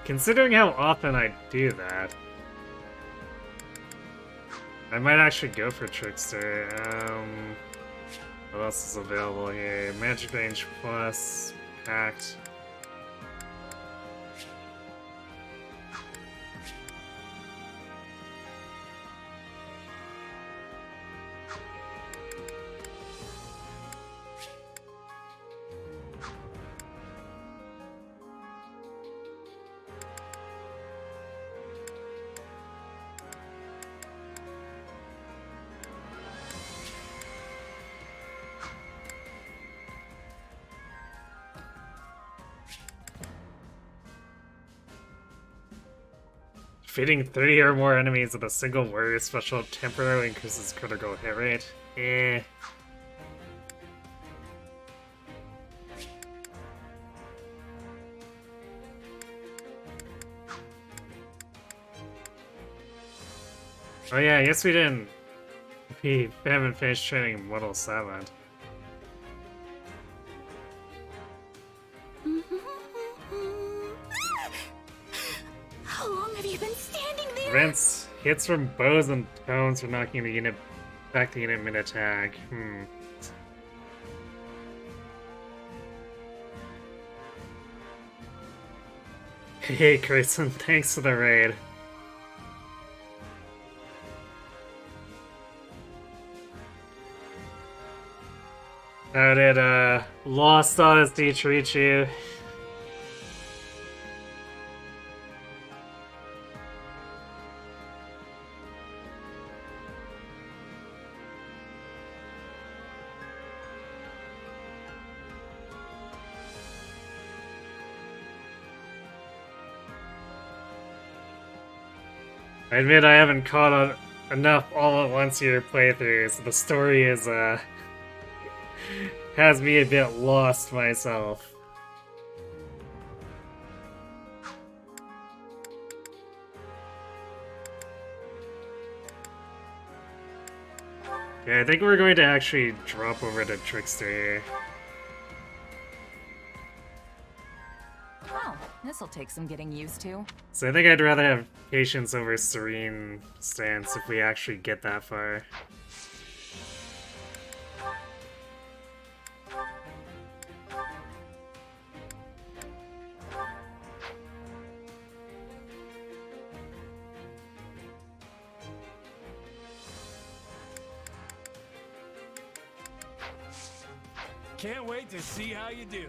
Considering how often I do that, I might actually go for Trickster. What else is available here? Magic Range Plus, Pact. Defeating 3 or more enemies with a single warrior special temporarily increases critical hit rate. Eh. Oh yeah, I guess we didn't. We haven't finished training Mortal 7. How long have you been standing there? Prevents hits from bows and tones for knocking the unit back to unit mid-attack. Hey Grayson, thanks for the raid. How did Lost Honesty treat you? I admit I haven't caught on enough all at once here playthroughs. The story is has me a bit lost myself. Okay, I think we're going to actually drop over to Trickster here. Well, this'll take some getting used to. So I think I'd rather have Patience over Serene stance if we actually get that far. Can't wait to see how you do.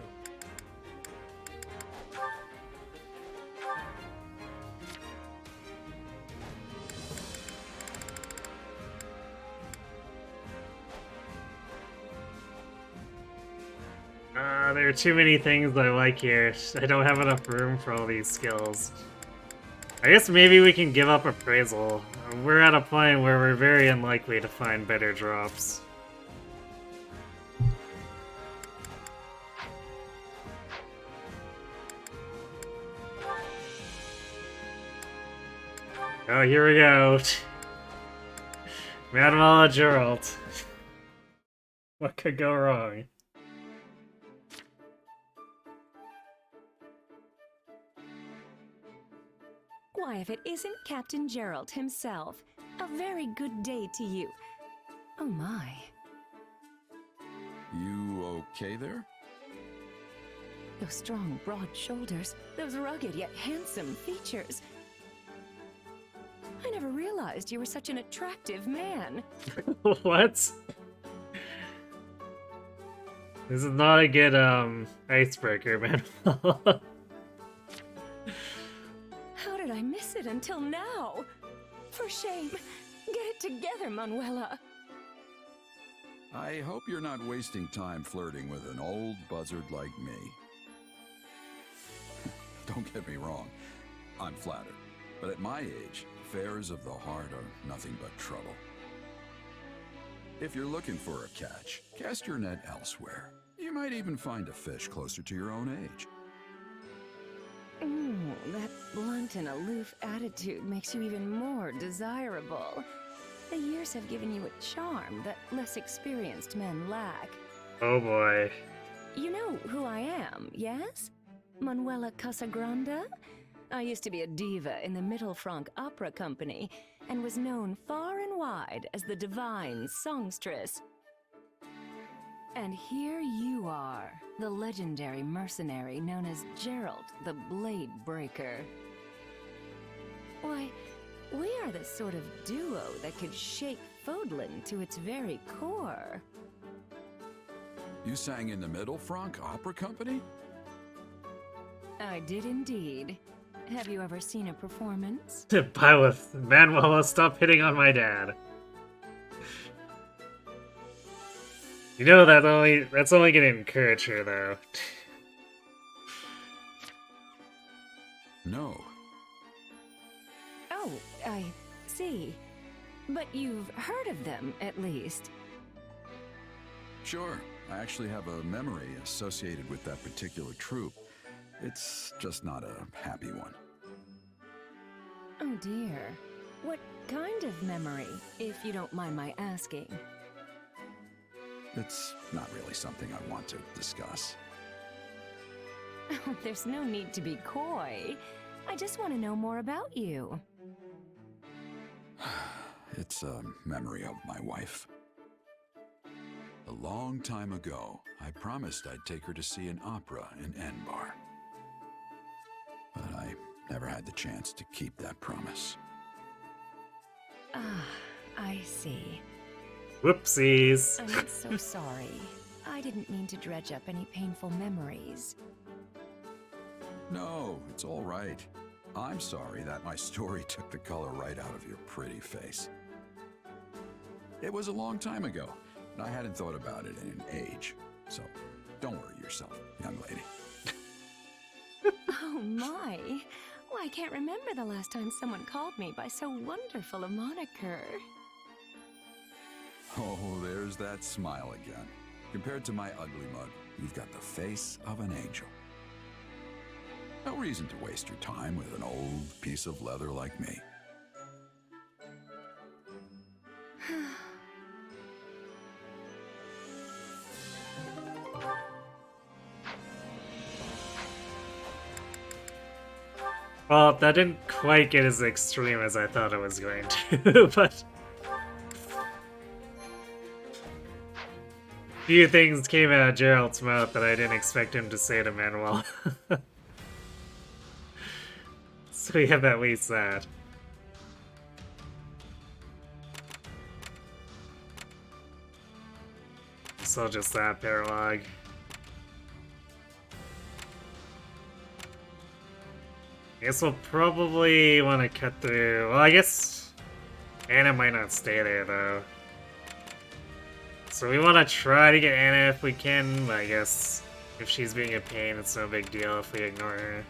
There are too many things I like here. I don't have enough room for all these skills. I guess maybe we can give up Appraisal. We're at a point where we're very unlikely to find better drops. Oh, here we go. Mademoiselle Geralt. What could go wrong? Why, if it isn't Captain Gerald himself, a very good day to you. Oh my. You okay there? Those strong, broad shoulders, those rugged yet handsome features. I never realized you were such an attractive man. What? This is not a good, icebreaker, man. How did I miss it until now? For shame. Get it together, Manuela. I hope you're not wasting time flirting with an old buzzard like me. Don't get me wrong, I'm flattered. But at my age, affairs of the heart are nothing but trouble. If you're looking for a catch, cast your net elsewhere. You might even find a fish closer to your own age. That blunt and aloof attitude makes you even more desirable. The years have given you a charm that less experienced men lack. Oh boy. You know who I am, yes? Manuela Casagrande? I used to be a diva in the Mittelfranc Opera Company and was known far and wide as the divine songstress. And here you are, the legendary mercenary known as Gerald the Blade Breaker. Why, we are the sort of duo that could shake Fodlan to its very core. You sang in the Mittelfranc Opera Company? I did indeed. Have you ever seen a performance? Byleth, Manuela, stop hitting on my dad. You know that's only gonna encourage her though. No. Oh, I see. But you've heard of them, at least. Sure. I actually have a memory associated with that particular troupe. It's just not a happy one. Oh dear. What kind of memory, if you don't mind my asking? It's not really something I want to discuss. Oh, there's no need to be coy. I just want to know more about you. It's a memory of my wife. A long time ago, I promised I'd take her to see an opera in Enbar. But I never had the chance to keep that promise. Ah, I see. Whoopsies. I'm so sorry. I didn't mean to dredge up any painful memories. No, it's all right. I'm sorry that my story took the color right out of your pretty face. It was a long time ago, and I hadn't thought about it in an age. So, don't worry yourself, young lady. Oh my! Well, I can't remember the last time someone called me by so wonderful a moniker. Oh, there's that smile again. Compared to my ugly mug, you've got the face of an angel. No reason to waste your time with an old piece of leather like me. Well, that didn't quite get as extreme as I thought it was going to, but... few things came out of Gerald's mouth that I didn't expect him to say to Manuel. So we have at least that. So just that paralog. I guess we'll probably want to cut through... Well, I guess Anna might not stay there, though. So we want to try to get Anna if we can, but I guess if she's being a pain, it's no big deal if we ignore her.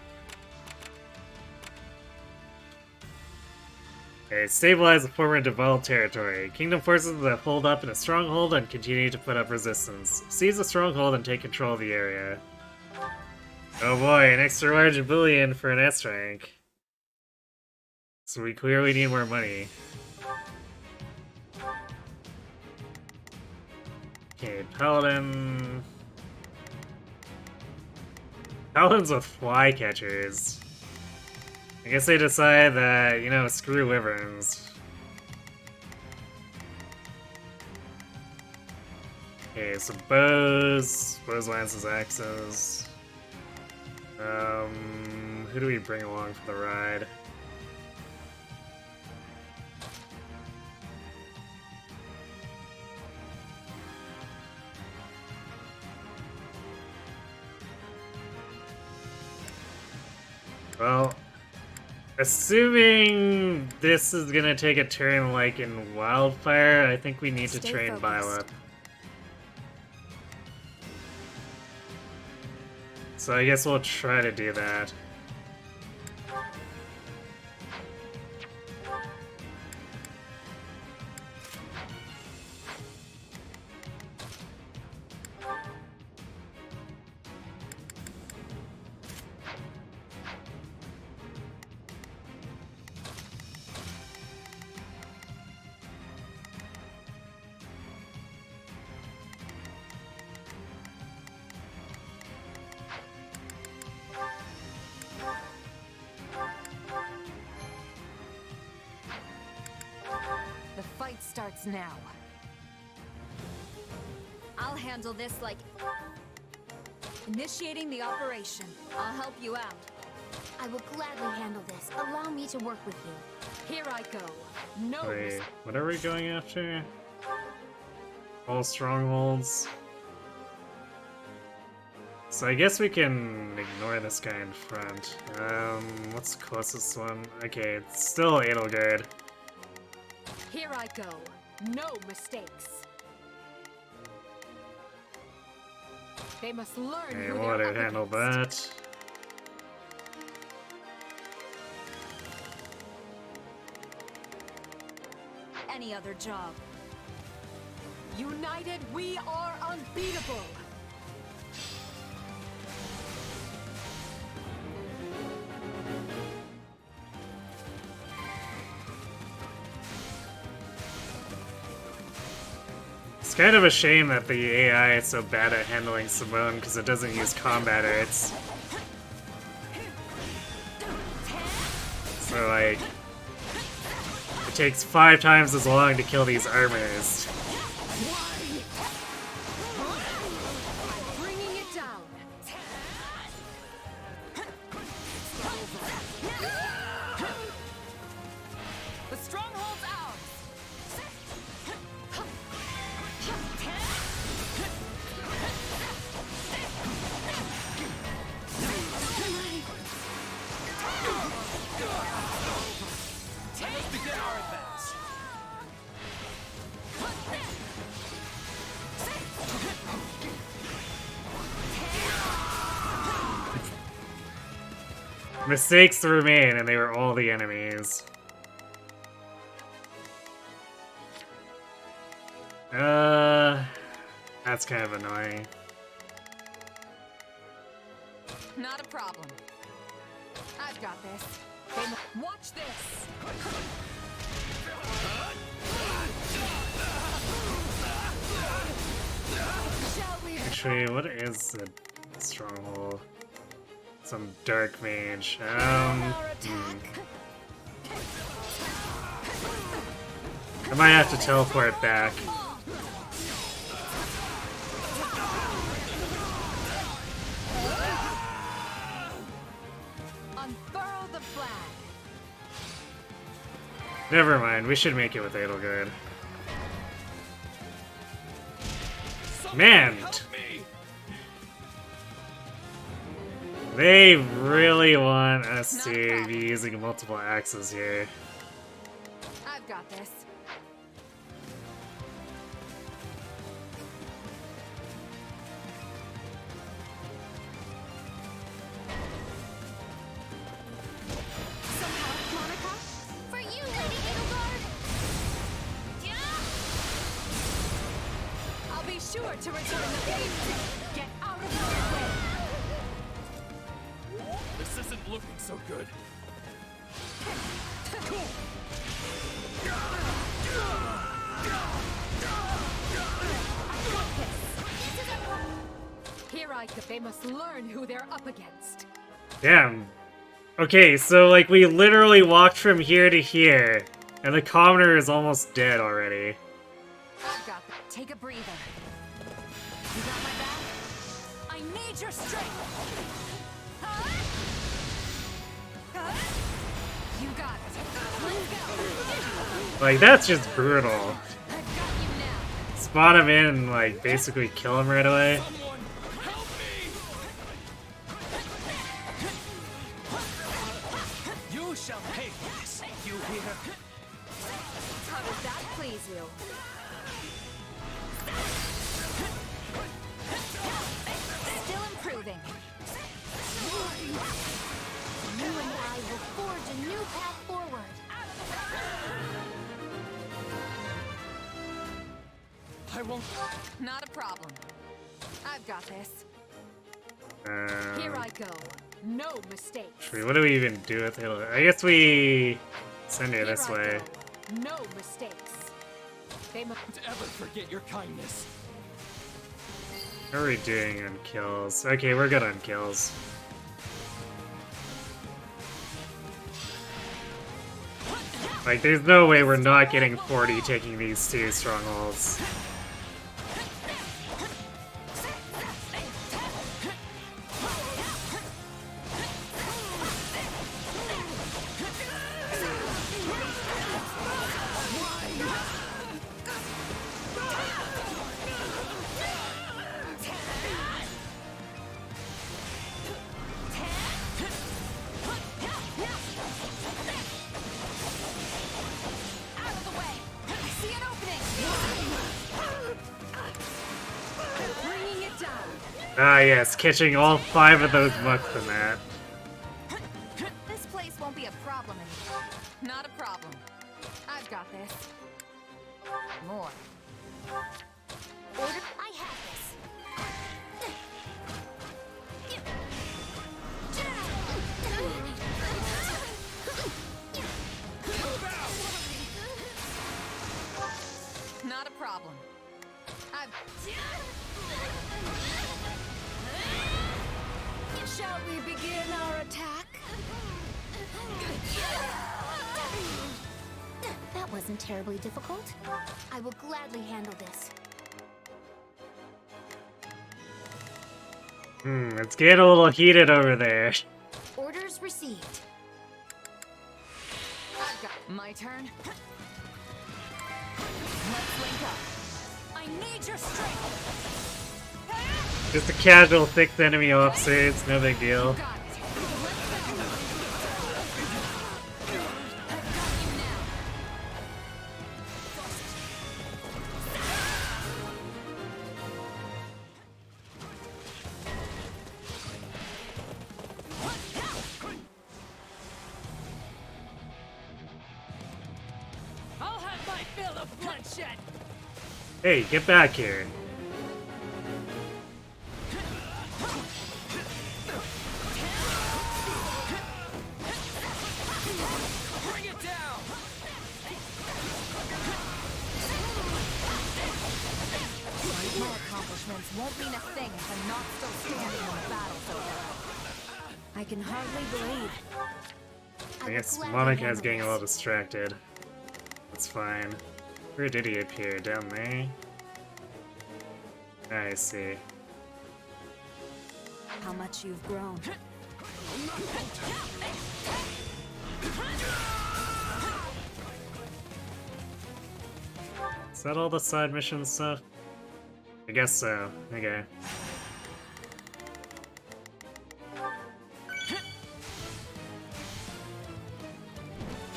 Okay, stabilize the former devolved territory. Kingdom forces that hold up in a stronghold and continue to put up resistance. Seize the stronghold and take control of the area. Oh boy, an extra large billion for an S rank. So we clearly need more money. Okay, Paladin. Paladins with flycatchers. I guess they decide that, you know, screw wyverns. Okay, so bows, lances, axes. Who do we bring along for the ride? Well, assuming this is gonna take a turn like in Wildfire, I think we need to train Violet. So I guess we'll try to do that. The fight starts now. I'll handle this like... Initiating the operation. I'll help you out. I will gladly handle this. Allow me to work with you. Here I go. No. Wait, what are we going after? All strongholds. So I guess we can ignore this guy in front. What's the closest one? Okay, it's still Edelgard. Here I go. No mistakes. They must learn Okay, who we'll let they're her up handle against. that. Any other job. United, we are unbeatable. It's kind of a shame that the AI is so bad at handling Simone because it doesn't use combat arts. So like, it takes 5 times as long to kill these armors. Bringing it down. The stronghold's ours. Mistakes remain, and they were all the enemies. That's kind of annoying. Not a problem. I've got this. Watch this! Actually, what is a stronghold? Some dark mage. I might have to teleport back. Unfurl the flag. Never mind, we should make it with Edelgard. Man! They really want us to be using multiple axes here. I've got this. Some help, Monica? For you, Lady Edelgard! I'll be sure to return the favor. Get out of my way! This isn't looking so good. Here I go. They must learn who they're up against. Damn. Okay, so like we literally walked from here to here, and the commoner is almost dead already. I've got that. Take a breather. You got my back? I need your strength! You got it. Let's go! Like, that's just brutal. Spot him in and, like, basically kill him right away. You shall pay for this, you hear? How does that please you? Still improving. You and I will forge a new path forward. I won't. Not a problem. I've got this. Here I go. No mistakes. What do we even do with it? I guess we send her this way. No mistakes. They must ever forget your kindness. How are we doing on kills? Okay, we're good on kills. Like, there's no way we're not getting 40 taking these two strongholds. Ah yes, catching all 5 of those mucks in that. This place won't be a problem anymore. Not a problem. I've got this. More. Order. I have this. Not a problem. Shall we begin our attack? That wasn't terribly difficult. I will gladly handle this. It's getting a little heated over there. Orders received. I've got my turn. Let's link up. I need your strength. Just a casual 6th enemy officer, it's no big deal. yet. Hey, get back here. Bring it down. My accomplishments won't mean a thing if I'm not still standing when the battle's over. I can hardly believe. I guess Monica's getting a little distracted. That's fine. Where did he appear? Down there? I see. How much you've grown. Is that all the side mission stuff? I guess so. Okay.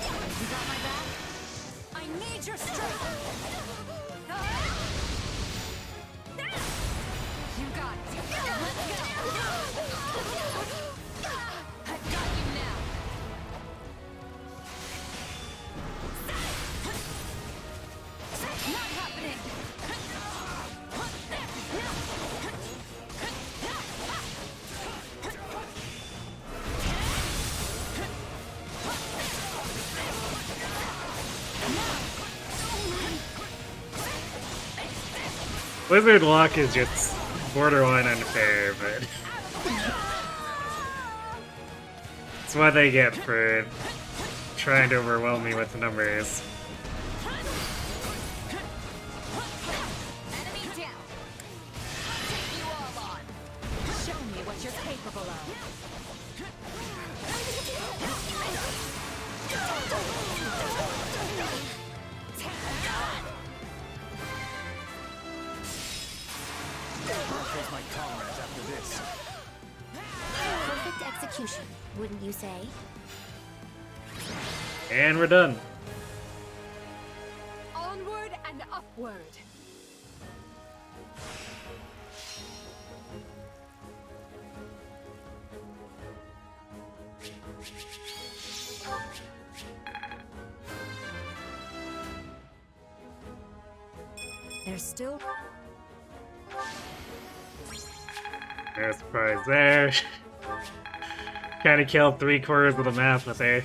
You got my back? I need your strength! You got it. Let's go! I've got you now! Not happening! Wizard Lock is just borderline unfair, but that's what they get for trying to overwhelm me with numbers. Enemy down! Take you all on! Show me what you're capable of! I'll face my comrades after this. Perfect execution, wouldn't you say? And we're done. Onward and upward. There's still. No surprise there. Kinda killed 3/4 of the map with her.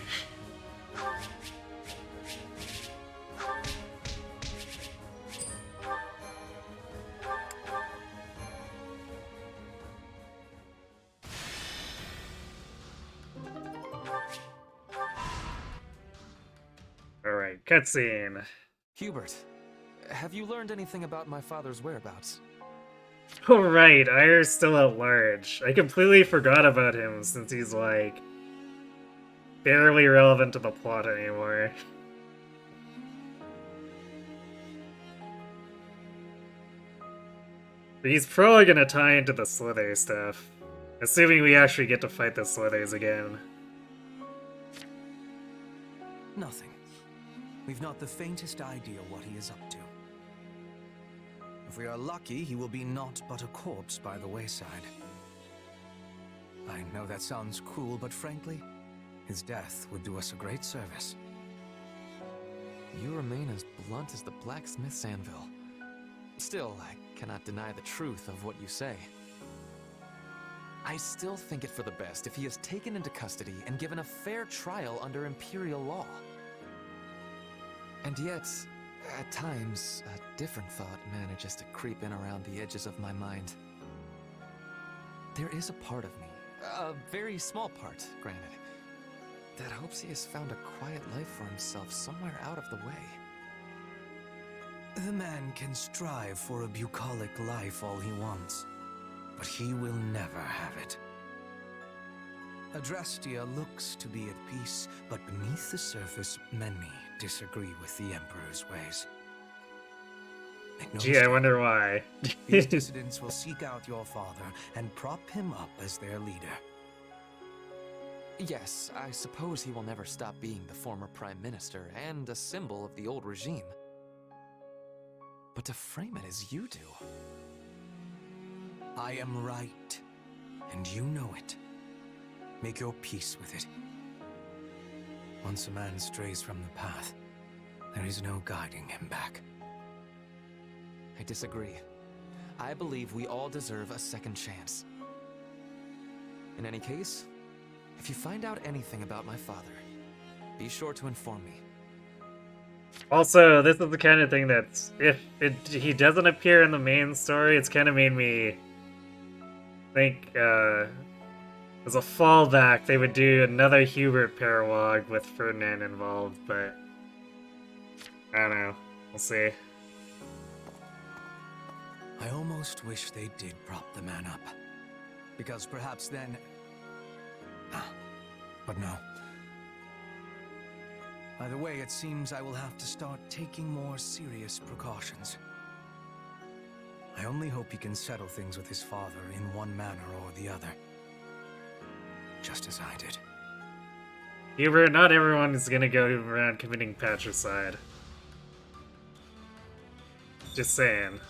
Alright, cutscene. Hubert, have you learned anything about my father's whereabouts? Oh right, Ire's still at large. I completely forgot about him since he's like barely relevant to the plot anymore. But he's probably gonna tie into the Slither stuff. Assuming we actually get to fight the Slithers again. Nothing. We've not the faintest idea what he is up to. If we are lucky, he will be naught but a corpse by the wayside. I know that sounds cruel, but frankly, his death would do us a great service. You remain as blunt as the blacksmith's anvil. Still, I cannot deny the truth of what you say. I still think it for the best if he is taken into custody and given a fair trial under Imperial law. And yet, at times, a different thought manages to creep in around the edges of my mind. There is a part of me, a very small part, granted, that hopes he has found a quiet life for himself somewhere out of the way. The man can strive for a bucolic life all he wants, but he will never have it. Adrastia looks to be at peace, but beneath the surface, many disagree with the Emperor's ways. Make no Gee, I mistake, wonder why. these dissidents will seek out your father and prop him up as their leader. Yes, I suppose he will never stop being the former Prime Minister and a symbol of the old regime. But to frame it as you do... I am right, and you know it. Make your peace with it. Once a man strays from the path, there is no guiding him back. I disagree. I believe we all deserve a second chance. In any case, if you find out anything about my father, be sure to inform me. Also, this is the kind of thing that's, if he doesn't appear in the main story, it's kind of made me think, as a fallback, they would do another Hubert paralogue with Ferdinand involved, but I don't know. We'll see. I almost wish they did prop the man up. Because perhaps then... But no. Either way, it seems I will have to start taking more serious precautions. I only hope he can settle things with his father in one manner or the other. Just as I did. Hubert, not everyone is gonna go around committing patricide. Just saying.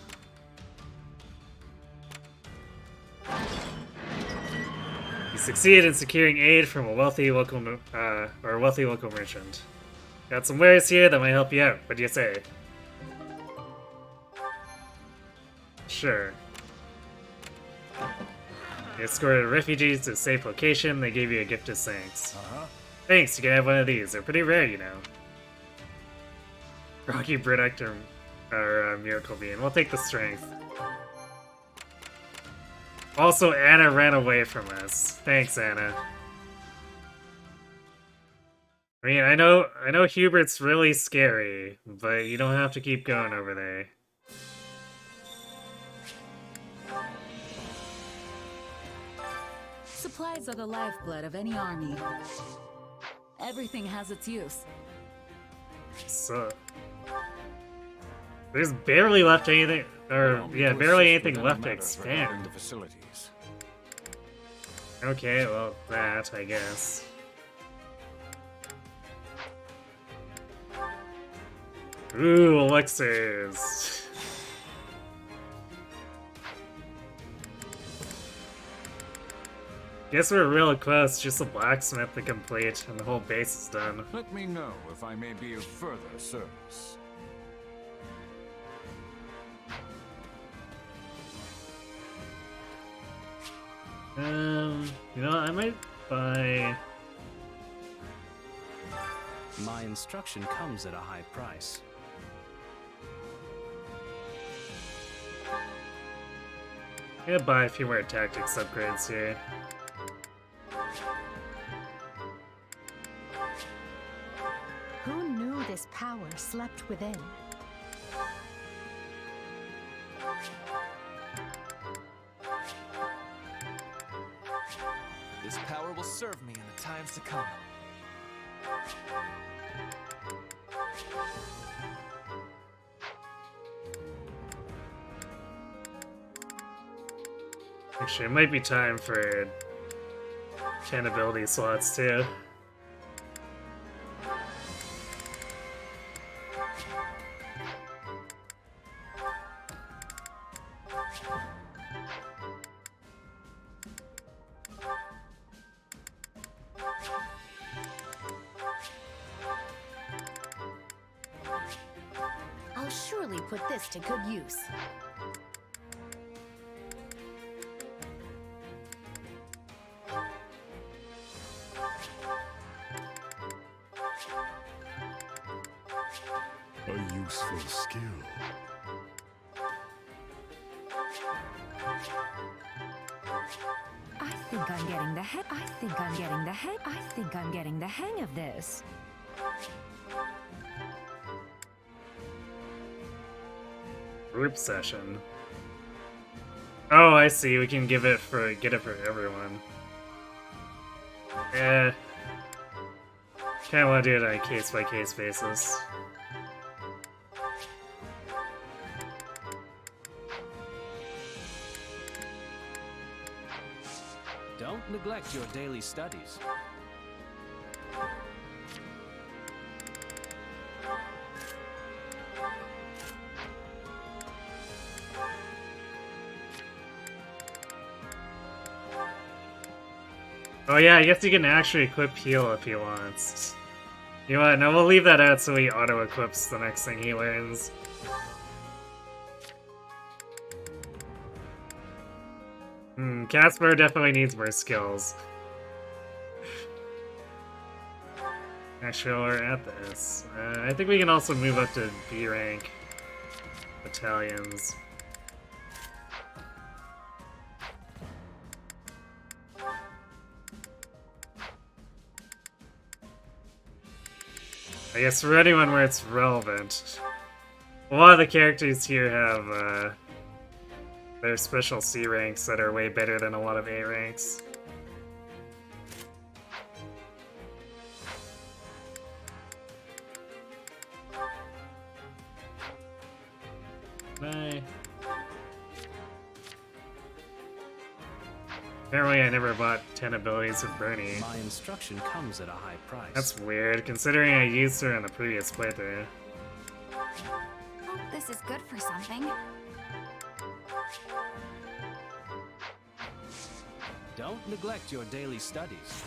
You succeeded in securing aid from a wealthy local merchant. Got some wares here that might help you out. What do you say? Sure. You escorted refugees to a safe location. They gave you a gift as thanks. Thanks, you can have one of these. They're pretty rare, you know. Rocky Product or Miracle Bean. We'll take the strength. Also, Anna ran away from us. Thanks, Anna. I mean, I know Hubert's really scary, but you don't have to keep going over there. Supplies are the lifeblood of any army. Everything has its use. So, there's barely left anything, or yeah, barely anything left to expand. The facilities. Okay, well, that, I guess. Ooh, elixirs. Guess we're real close, just a blacksmith to complete, and the whole base is done. Let me know if I may be of further service. You know, I might buy... My instruction comes at a high price. I'm gonna buy a few more tactics upgrades here. Who knew this power slept within? This power will serve me in the times to come. Actually, it might be time for 10 ability slots too. I'll surely put this to good use. A useful skill. I think I'm getting the hang of this. Group session. Oh, I see. We can get it for everyone. Eh. Kinda wanna do it on a case-by-case basis. Don't neglect your daily studies. Oh yeah, I guess you can actually equip heal if he wants. You know what? No, we'll leave that out so he auto-equips the next thing he learns. Casper definitely needs more skills. Actually, while we're at this, I think we can also move up to B rank battalions. I guess for anyone where it's relevant, a lot of the characters here have their special C ranks that are way better than a lot of A ranks. Bye. Apparently I never bought 10 abilities of Bernie. My instruction comes at a high price. That's weird, considering I used her in the previous playthrough. This is good for something. Don't neglect your daily studies.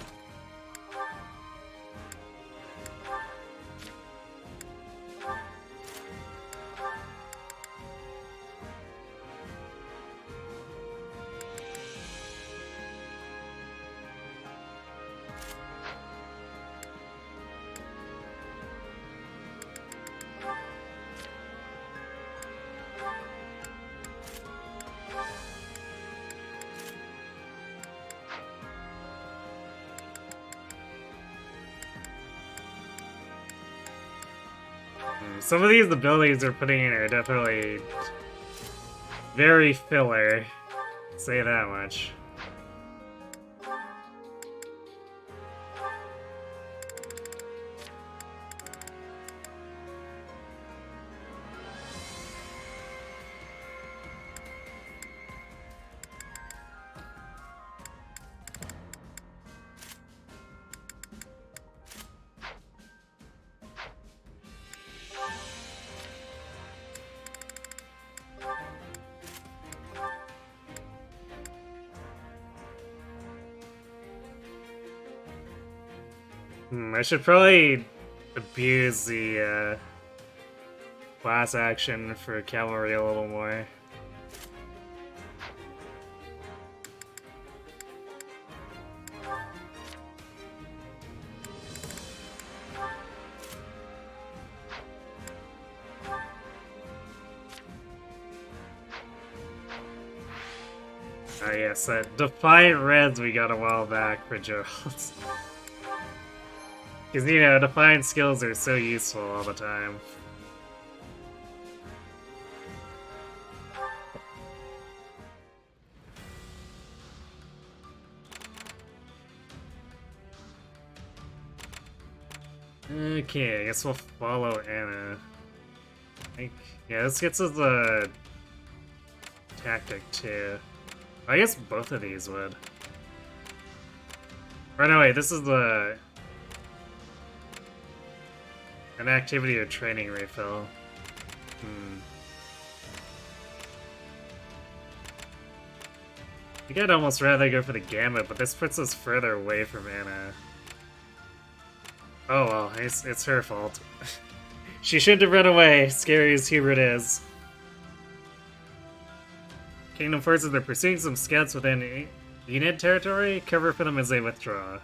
Some of these abilities they're putting in are definitely very filler. Say that much. I should probably abuse the class action for cavalry a little more. Oh yes, that Defiant Reds we got a while back for Gerald. Because, you know, Defiant skills are so useful all the time. Okay, I guess we'll follow Anna. Yeah, this gets us a tactic too. I guess both of these would. Or no, wait, this is the... an activity or training refill. I think I'd almost rather go for the Gambit, but this puts us further away from Anna. Oh well, it's her fault. She shouldn't have run away, scary as Hubert is. Kingdom forces are pursuing some scouts within Enid territory. Cover for them as they withdraw.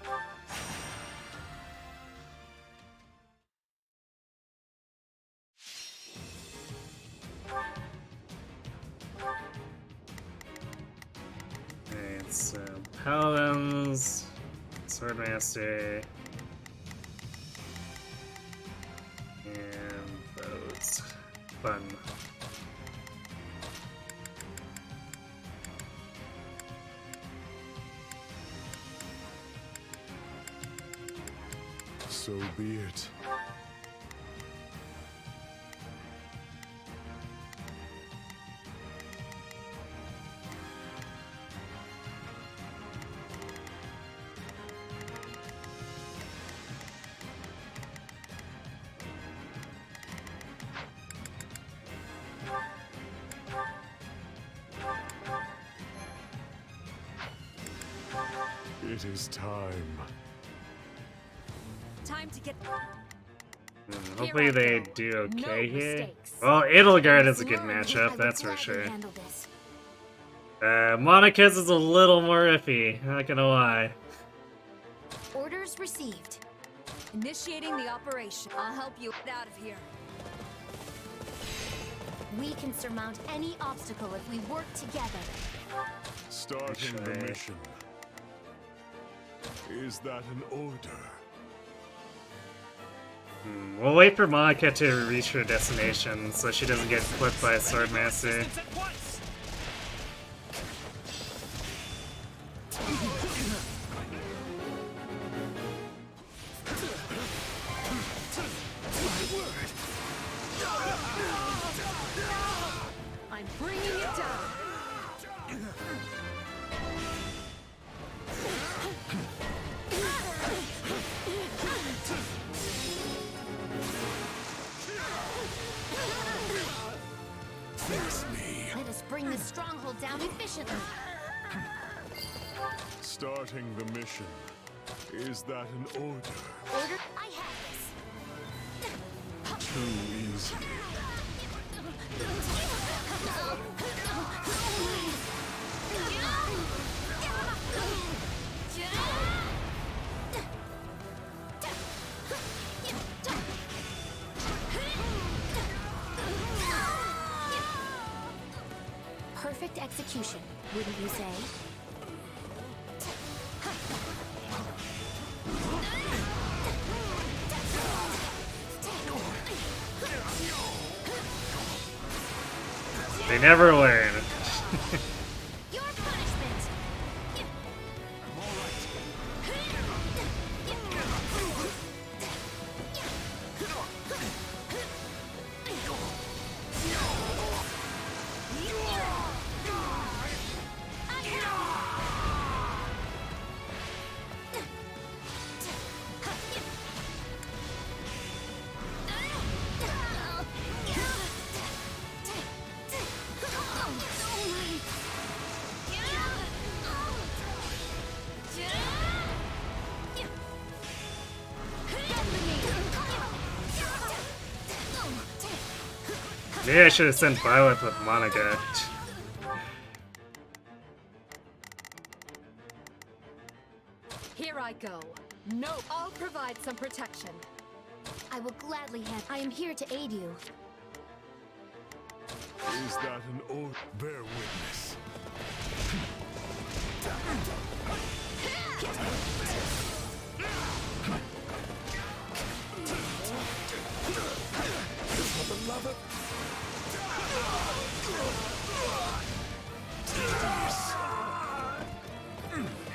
Alright, so Paladins, Swordmaster, and those. Fun. So be it. It is time. Time to get. Hopefully they do okay here. Well, Edelgard is a good matchup, that's for sure. Monica's is a little more iffy, not gonna lie. Orders received. Initiating the operation. I'll help you out of here. We can surmount any obstacle if we work together. Starting the mission. Is that an order? We'll wait for Monica to reach her destination so she doesn't get clipped by a Swordmaster. I'm bringing it down. Fix me. Let us bring the stronghold down efficiently. Starting the mission. Is that an order? Order? I have this. Too easy. Perfect execution, wouldn't you say? They never learn. Your punishment. Maybe I should have sent Violet with Monica. Here I go. No, I'll provide some protection. I will gladly have. I am here to aid you. Is that an order? Bear witness. For the love of...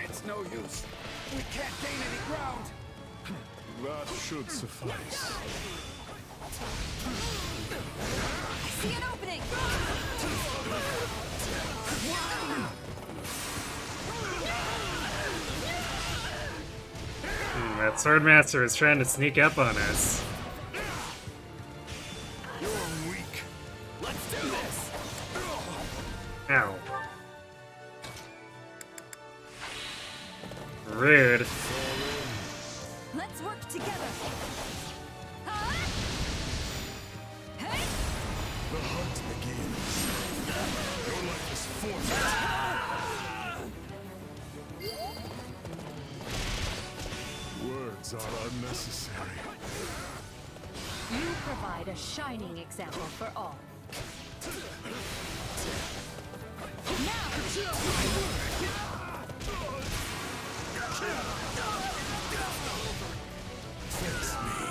It's no use. We can't gain any ground. That should suffice. I see an opening. That Swordmaster is trying to sneak up on us. You're weak. Let's do this. Ow. Rude. Let's work together. The hunt begins. Your life is forfeit. Words are unnecessary. You provide a shining example for all. Face me.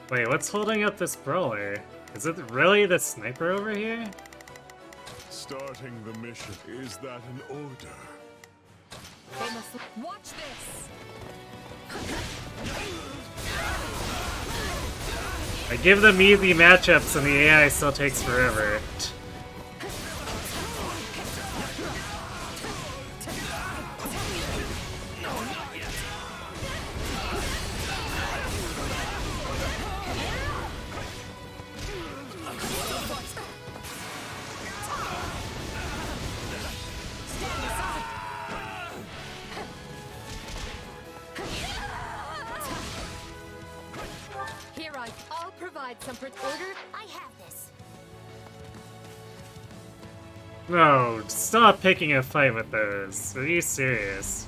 Wait, what's holding up this brawler? Is it really the sniper over here? Starting the mission. Is that an order? They must watch this. I give them easy matchups and the AI still takes forever. I'll provide some order. I have this. No, stop picking a fight with those. Are you serious?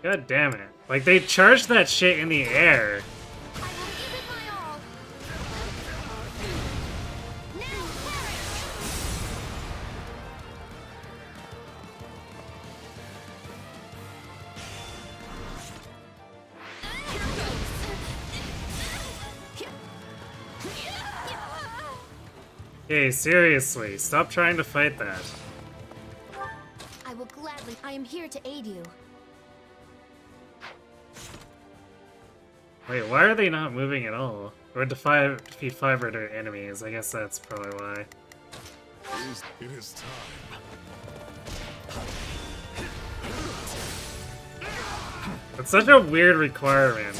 God damn it. Like, they charged that shit in the air. Hey, seriously, stop trying to fight that. I will gladly. I am here to aid you. Wait, why are they not moving at all? Or defeat 5 other enemies, I guess that's probably why. It is time. It's such a weird requirement.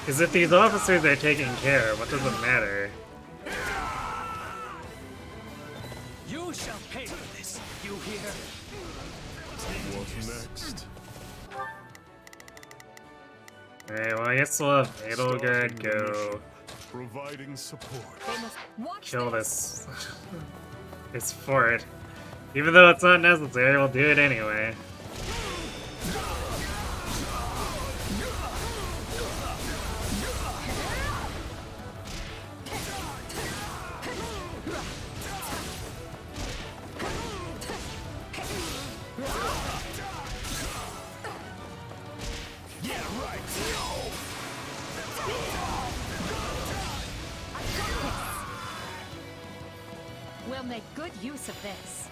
Because if these officers are taking care, what does it matter? You shall pay for this, you hear? What next? Alright, well I guess we'll have Edelgard go Providing support. kill this this fort. Even though it's not necessary, we'll do it anyway. We'll make good use of this.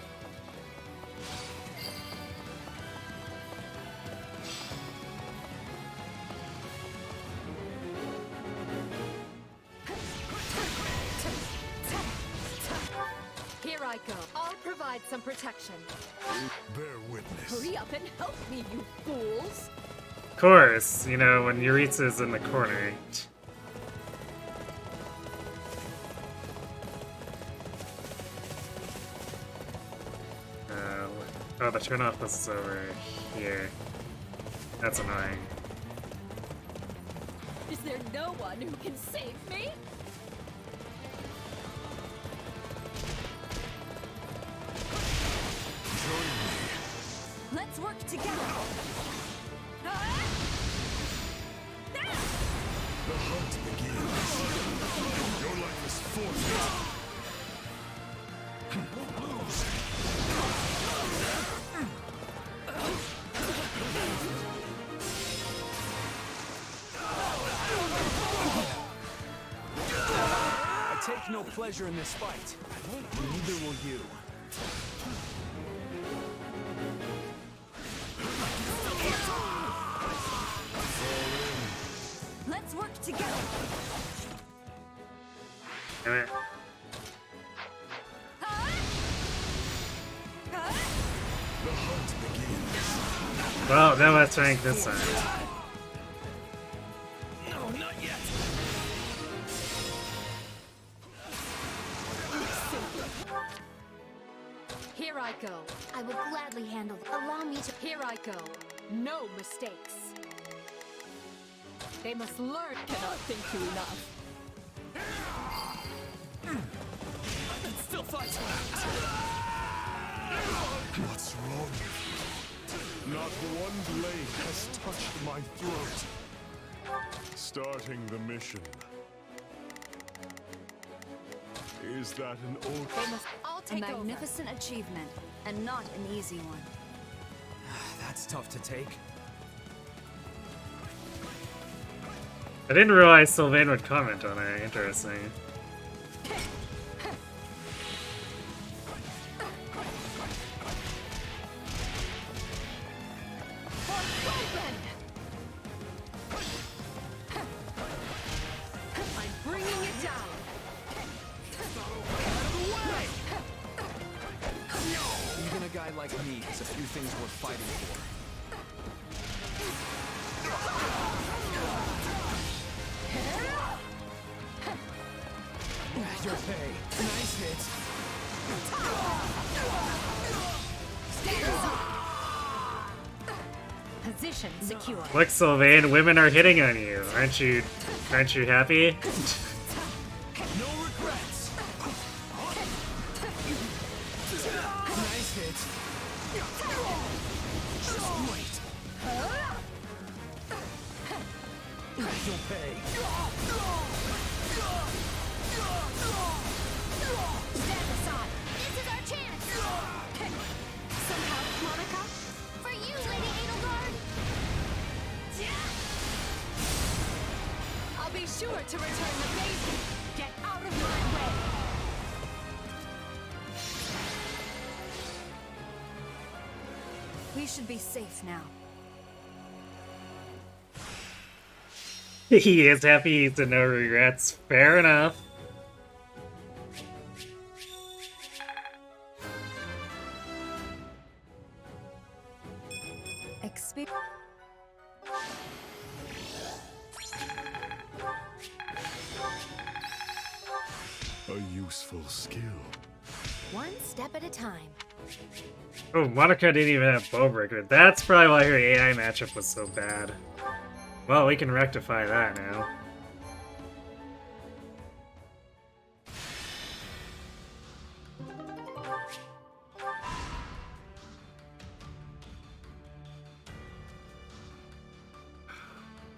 Here I go. I'll provide some protection. Bear witness. Hurry up and help me, you fools! Of course, you know, when Yuritsa's in the corner. Oh, the turn off this is over here. That's annoying. Is there no one who can save me? Let's work together. The hunt begins. Your life is forfeit. I take no pleasure in this fight. Neither will you. Let's work together. Damn it. The hunt begins. Well, now let's rank this side. No, not yet. Here I go. I will gladly handle. Allow me to. Here I go. No mistakes. They must learn. Cannot think you enough. I can still fight. What's wrong with you? Not one blade has touched my throat. Starting the mission. Is that an old... They must all take A magnificent achievement, and not an easy one. That's tough to take. I didn't realize Sylvain would comment on it. Interesting. I'm bringing it down. Even a guy like me has a few things worth fighting for. Your pay. Nice hit. Position secure. Look, Sylvain, women are hitting on you. Aren't you happy? No regrets. Nice hit. Just wait. You'll pay. Step aside. This is our chance. Some help, Monica? For you, Lady Edelgard. I'll be sure to return the favor. Get out of my way. We should be safe now. He is happy to no regrets. Fair enough. A useful skill. One step at a time. Oh, Monica didn't even have Bowbreaker. That's probably why her AI matchup was so bad. Well, we can rectify that now.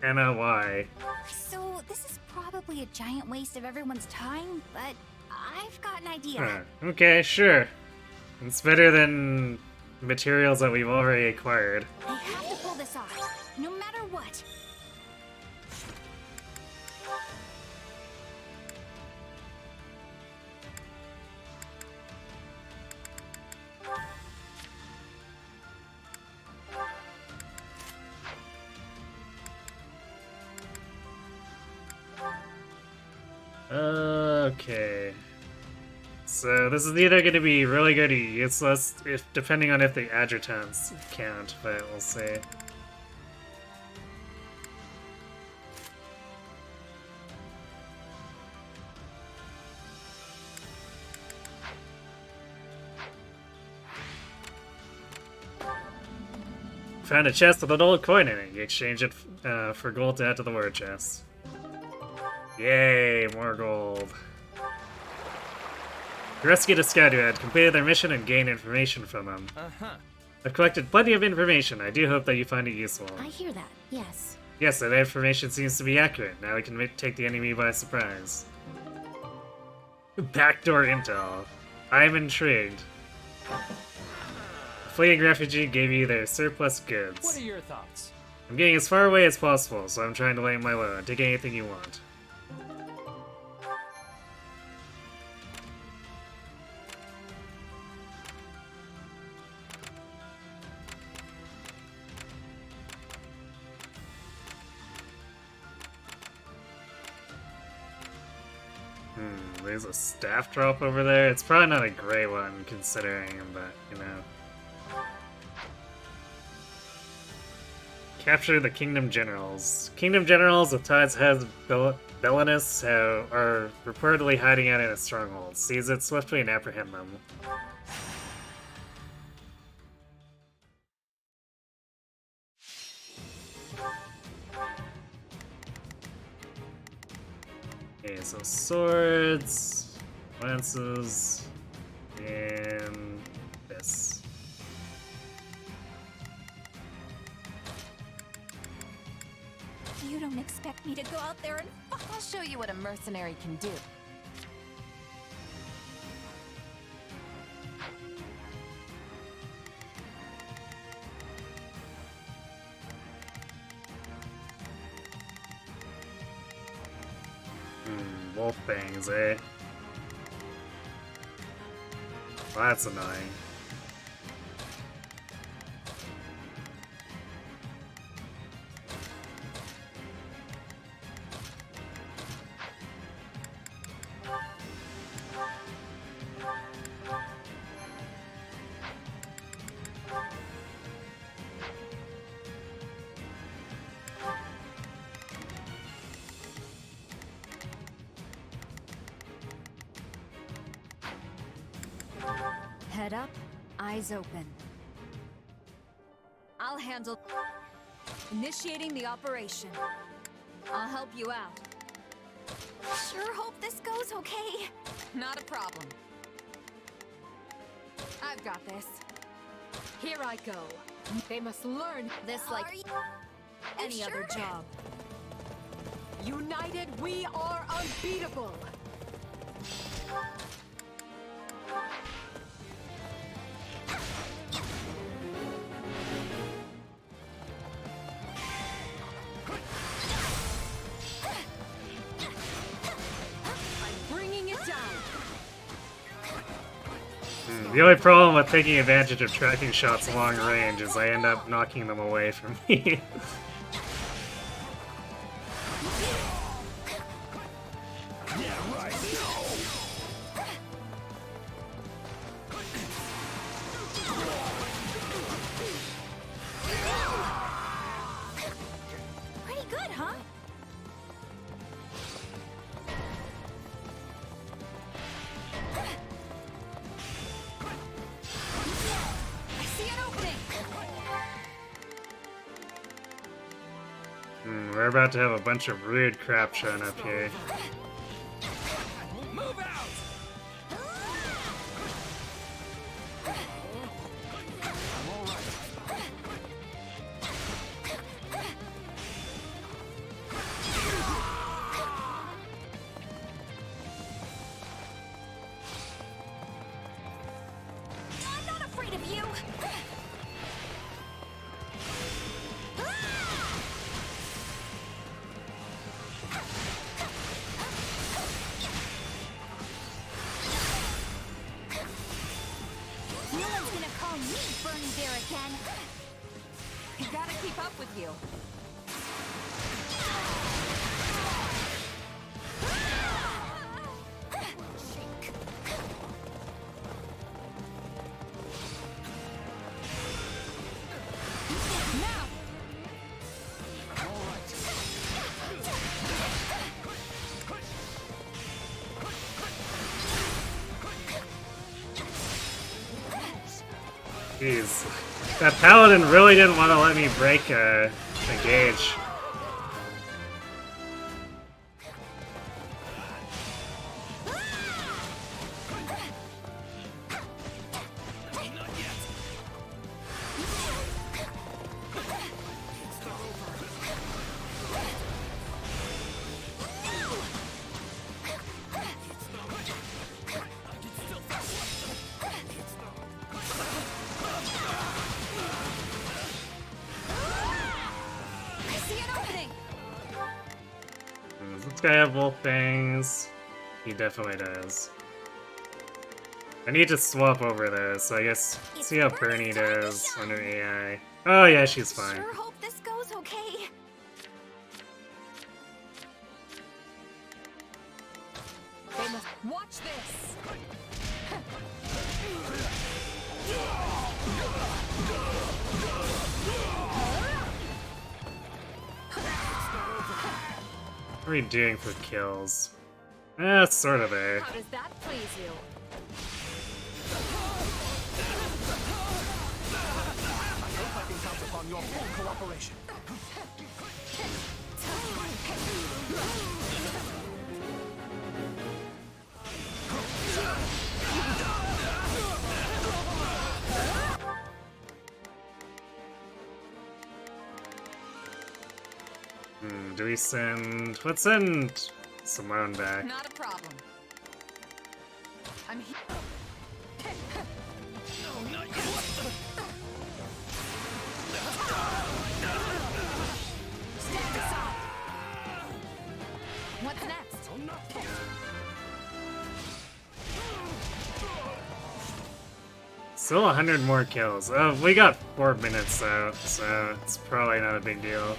Anna, why? So, this is probably a giant waste of everyone's time, but I've got an idea. Huh. Okay, sure. It's better than materials that we've already acquired. I have to pull this off, no matter what. Okay. So this is either going to be really good or useless, depending on if the adjutants count, but we'll see. Found a chest with an old coin in it. You exchange it for gold to add to the word chest. Yay, more gold. You rescued a scout who had completed their mission and gained information from them. I've collected plenty of information. I do hope that you find it useful. I hear that, yes. Yes, that information seems to be accurate. Now we can take the enemy by surprise. Backdoor intel. I'm intrigued. The fleeing refugee gave you their surplus goods. What are your thoughts? I'm getting as far away as possible, so I'm trying to lay my low. Take anything you want. There's a staff drop over there. It's probably not a great one, considering, but, you know. Capture the Kingdom Generals. Kingdom Generals with ties heads Belinus are reportedly hiding out in a stronghold. Seize it swiftly and apprehend them. Okay, so swords, lances, and this. You don't expect me to go out there and... I'll show you what a mercenary can do. Wolf bangs, eh? Well, that's annoying. Head up, eyes open. I'll handle... Initiating the operation. I'll help you out. Sure hope this goes okay. Not a problem. I've got this. Here I go. They must learn this like any other job. United, we are unbeatable! The only problem with taking advantage of tracking shots long range is I end up knocking them away from me. Pretty good, huh? I see an opening. We're about to have a bunch of weird crap showing up here. Move out! I'm not afraid of you. No one's gonna call me Bernie Bear again. I gotta keep up with you. Now! Jeez. That paladin really didn't want to let me break a gauge. I see an opening. Does this guy have wolf fangs? He definitely does. I need to swap over those, so I guess see how Bernie does under AI. Oh yeah, she's fine. Sure hope this goes okay. They must watch this! What are we doing for kills? It's sort of there. How does that please you? I hope I can count upon your full cooperation. Do we send... Let's send Simone back. Not a problem. I'm here. No, not yet! Stand aside! What's next? Still 100 more kills. We got 4 minutes though, so it's probably not a big deal.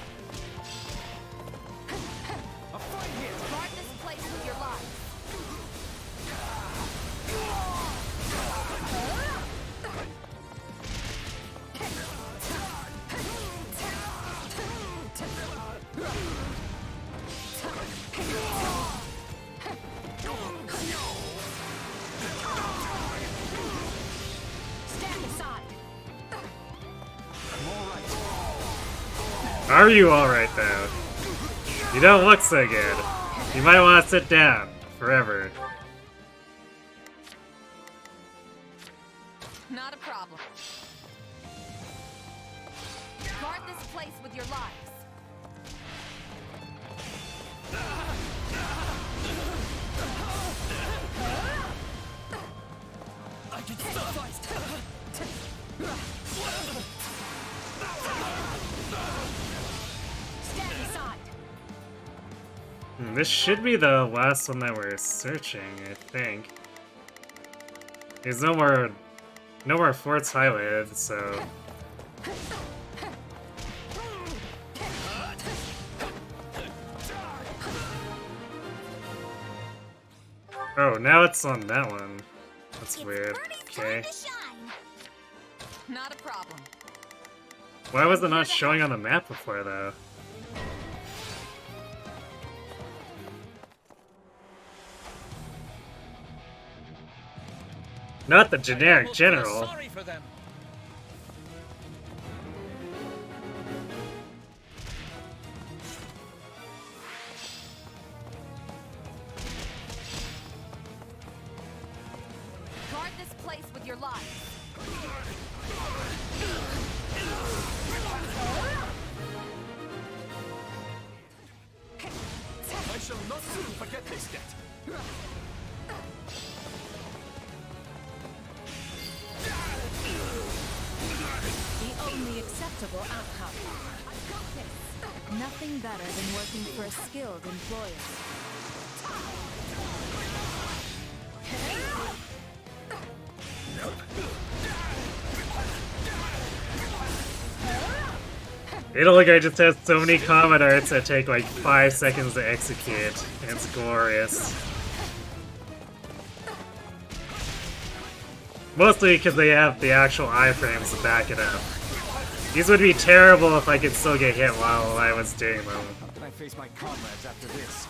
Guard this place with your life. Are you alright though? You don't look so good. You might want to sit down. Forever. Not a problem. Guard this place with your lives. I can still fight. Stand aside. This should be the last one that we're searching, I think. There's no more forts highlighted, so... Oh, now it's on that one. That's weird. Okay. Not a problem. Why was it not showing on the map before, though? Not the generic general. Sorry for them. Guard this place with your lives. I shall not soon forget this debt. The only acceptable outcome. Nothing better than working for a skilled employer. It'll like I just has so many combat arts that take like 5 seconds to execute. It's glorious. Mostly because they have the actual iframes to back it up. These would be terrible if I could still get hit while I was doing them. How can I face my comrades after this?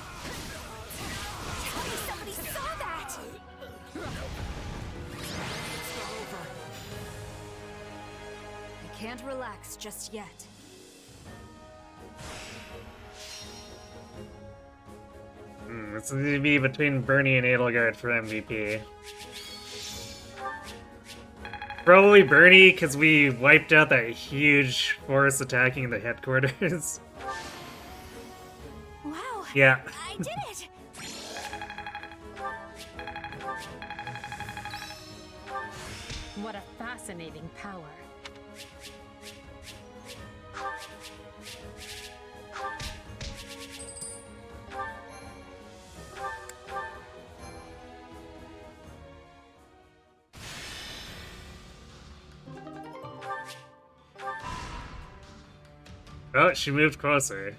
Somebody saw that! I can't relax just yet. It's going to be between Bernie and Edelgard for MVP. Probably Bernie, because we wiped out that huge force attacking the headquarters. Wow! Yeah. I did it! What a fascinating power. Oh, she moved closer.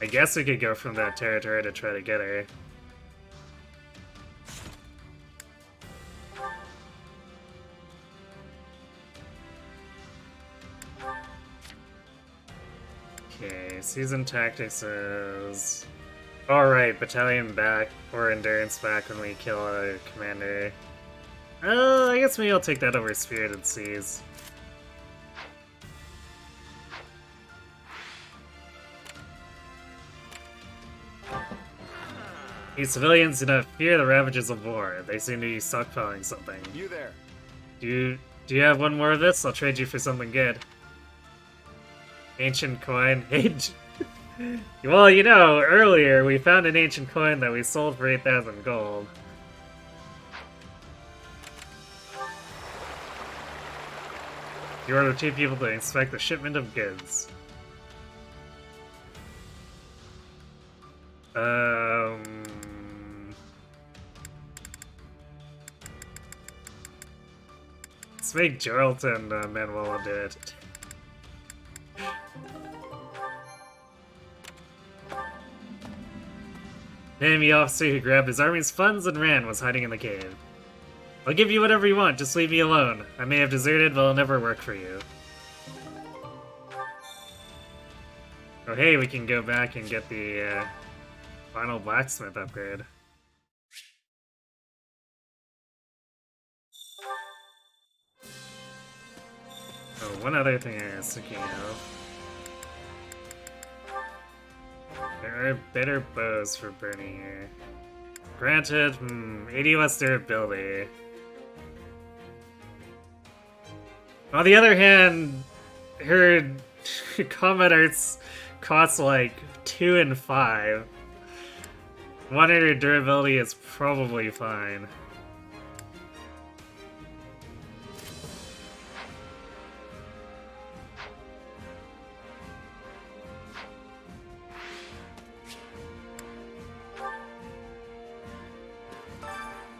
I guess we could go from that territory to try to get her. Okay, season tactics is... Alright, battalion back, or endurance back when we kill a commander. I guess maybe I'll take that over Spirited Seas. These civilians do not fear the ravages of war. They seem to be stockpiling something. You there. Do you have one more of this? I'll trade you for something good. Ancient coin. Well, you know, earlier we found an ancient coin that we sold for 8,000 gold. You order 2 people to inspect the shipment of goods. Let's make Geralt and Manuela do it. The enemy officer who grabbed his army's funds and ran was hiding in the cave. I'll give you whatever you want, just leave me alone. I may have deserted, but I'll never work for you. Oh hey, we can go back and get the final blacksmith upgrade. Oh, one other thing I was thinking of. There are better bows for burning here. Granted, 80 less durability. On the other hand, her combat arts cost like 2 and 5. 100 durability is probably fine.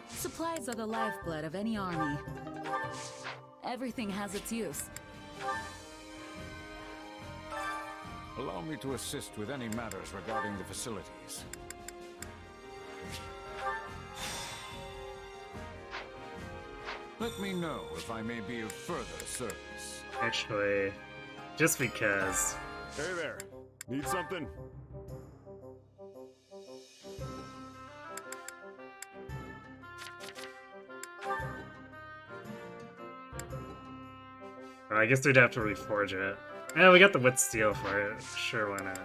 Supplies are the lifeblood of any army. Everything has its use. Allow me to assist with any matters regarding the facilities. Let me know if I may be of further service. Actually, just because. Hey there. Need something? I guess we'd have to reforge it. Yeah, we got the wood steel for it. Sure, why not?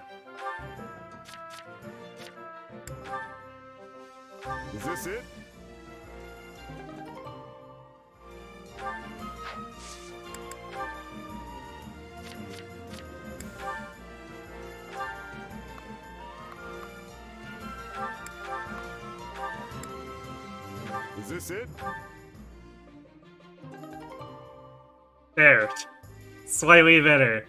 Is this it? Is this it? There. Slightly better.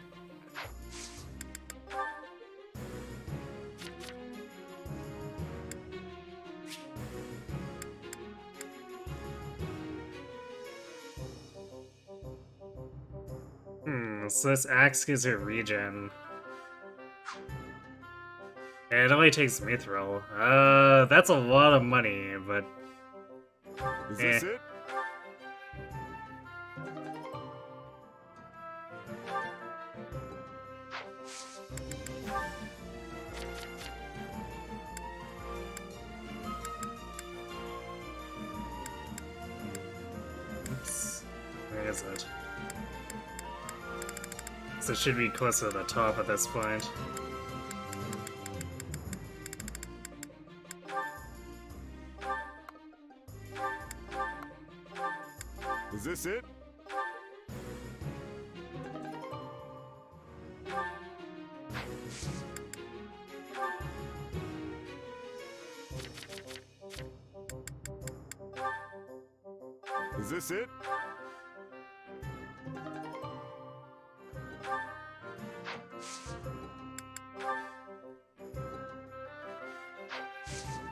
So this axe gives her regen. And it only takes mithril. That's a lot of money, but... Is this it? Oops. Where is it? So it should be close to the top at this point. Is this it? Is this it?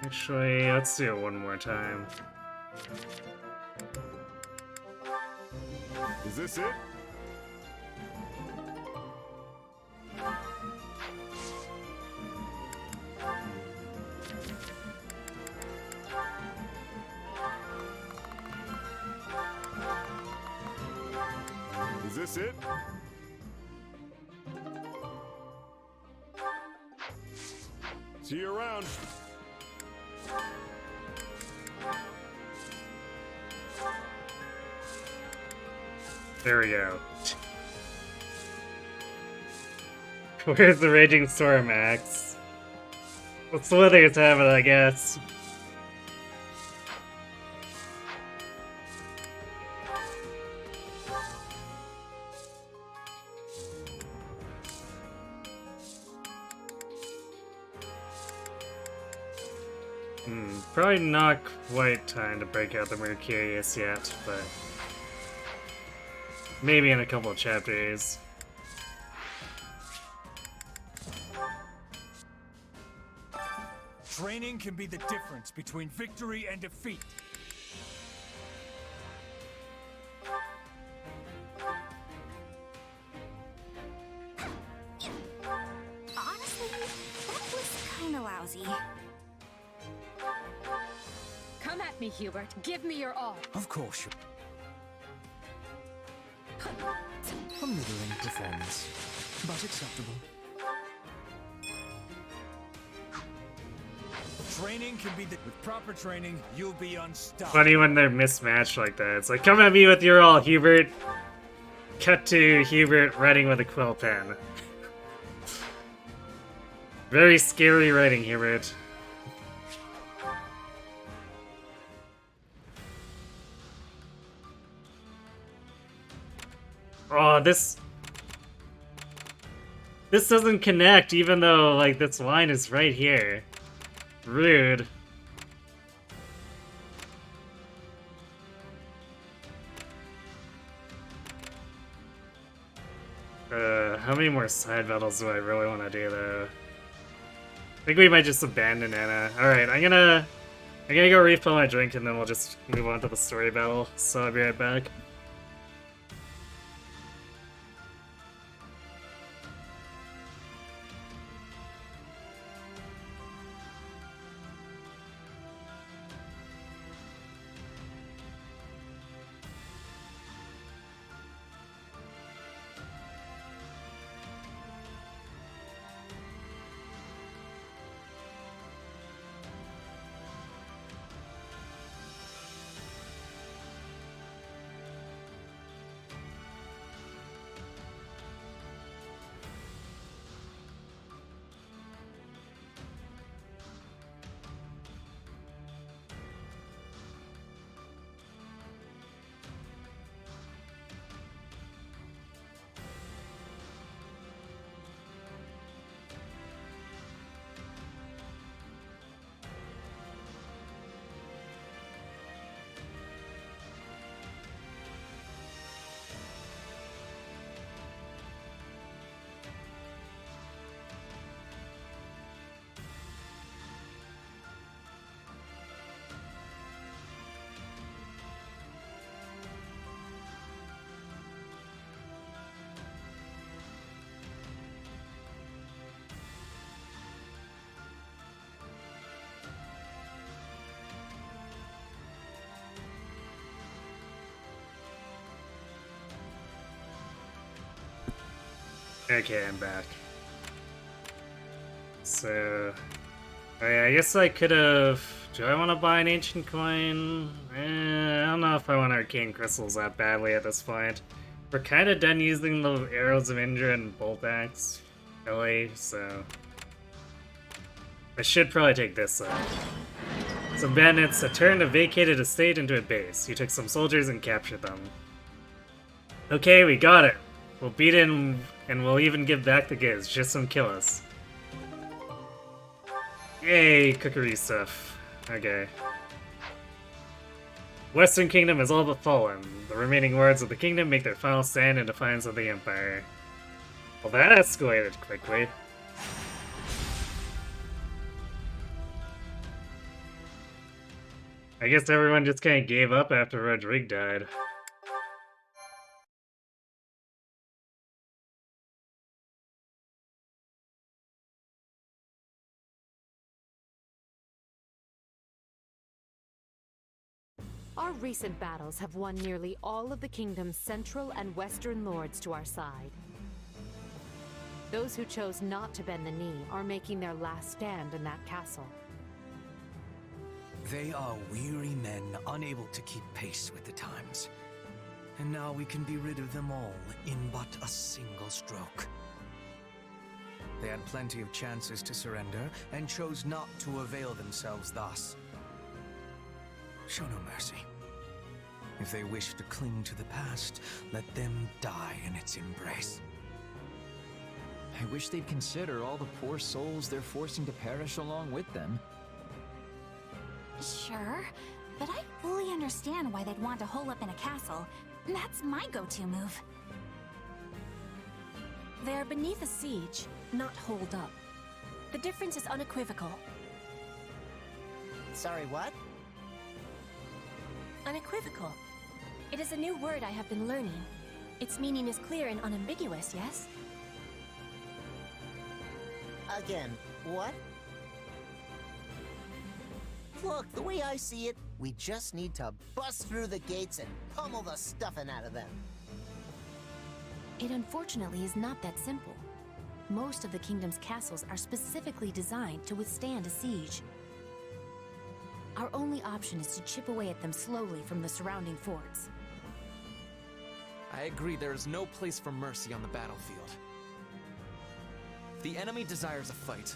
Actually, let's do it one more time. Is this it? Is this it? See you around. There we go. Where's the Raging Storm axe? What's the weather it's having, I guess. Probably not quite time to break out the Mercurius yet, but maybe in a couple of chapters. Training can be the difference between victory and defeat. Honestly, that was kinda lousy. Come at me, Hubert. Give me your all. Of course you... A middling performance, but acceptable. Training can be the... With proper training, you'll be unstoppable. Funny when they're mismatched like that. It's like, come at me with your all, Hubert. Cut to Hubert writing with a quill pen. Very scary writing here, Rich. Oh, this doesn't connect, even though, like, this line is right here. Rude. How many more side battles do I really want to do, though? I think we might just abandon Anna. Alright, I'm gonna go refill my drink and then we'll just move on to the story battle, so I'll be right back. Okay, I'm back. So, I guess I could have... Do I want to buy an ancient coin? I don't know if I want arcane crystals that badly at this point. We're kind of done using the arrows of Indra and bolt axe, really, so... I should probably take this up. Some bandits had turned a vacated estate into a base. You took some soldiers and captured them. Okay, we got it. We'll beat in, and we'll even give back the goods. Just don't kill us. Yay, cookery stuff. Okay. Western Kingdom has all but fallen. The remaining wards of the kingdom make their final stand in defiance of the Empire. Well, that escalated quickly. I guess everyone just kind of gave up after Rodrigue died. Our recent battles have won nearly all of the kingdom's central and western lords to our side. Those who chose not to bend the knee are making their last stand in that castle. They are weary men unable to keep pace with the times. And now we can be rid of them all in but a single stroke. They had plenty of chances to surrender and chose not to avail themselves thus. Show no mercy. If they wish to cling to the past, let them die in its embrace. I wish they'd consider all the poor souls they're forcing to perish along with them. Sure, but I fully understand why they'd want to hole up in a castle. That's my go-to move. They're beneath a siege, not holed up. The difference is unequivocal. Sorry, what? Unequivocal. It is a new word I have been learning. Its meaning is clear and unambiguous, yes? Again, what? Look, the way I see it, we just need to bust through the gates and pummel the stuffing out of them. It unfortunately is not that simple. Most of the kingdom's castles are specifically designed to withstand a siege. Our only option is to chip away at them slowly from the surrounding forts. I agree, there is no place for mercy on the battlefield. If the enemy desires a fight,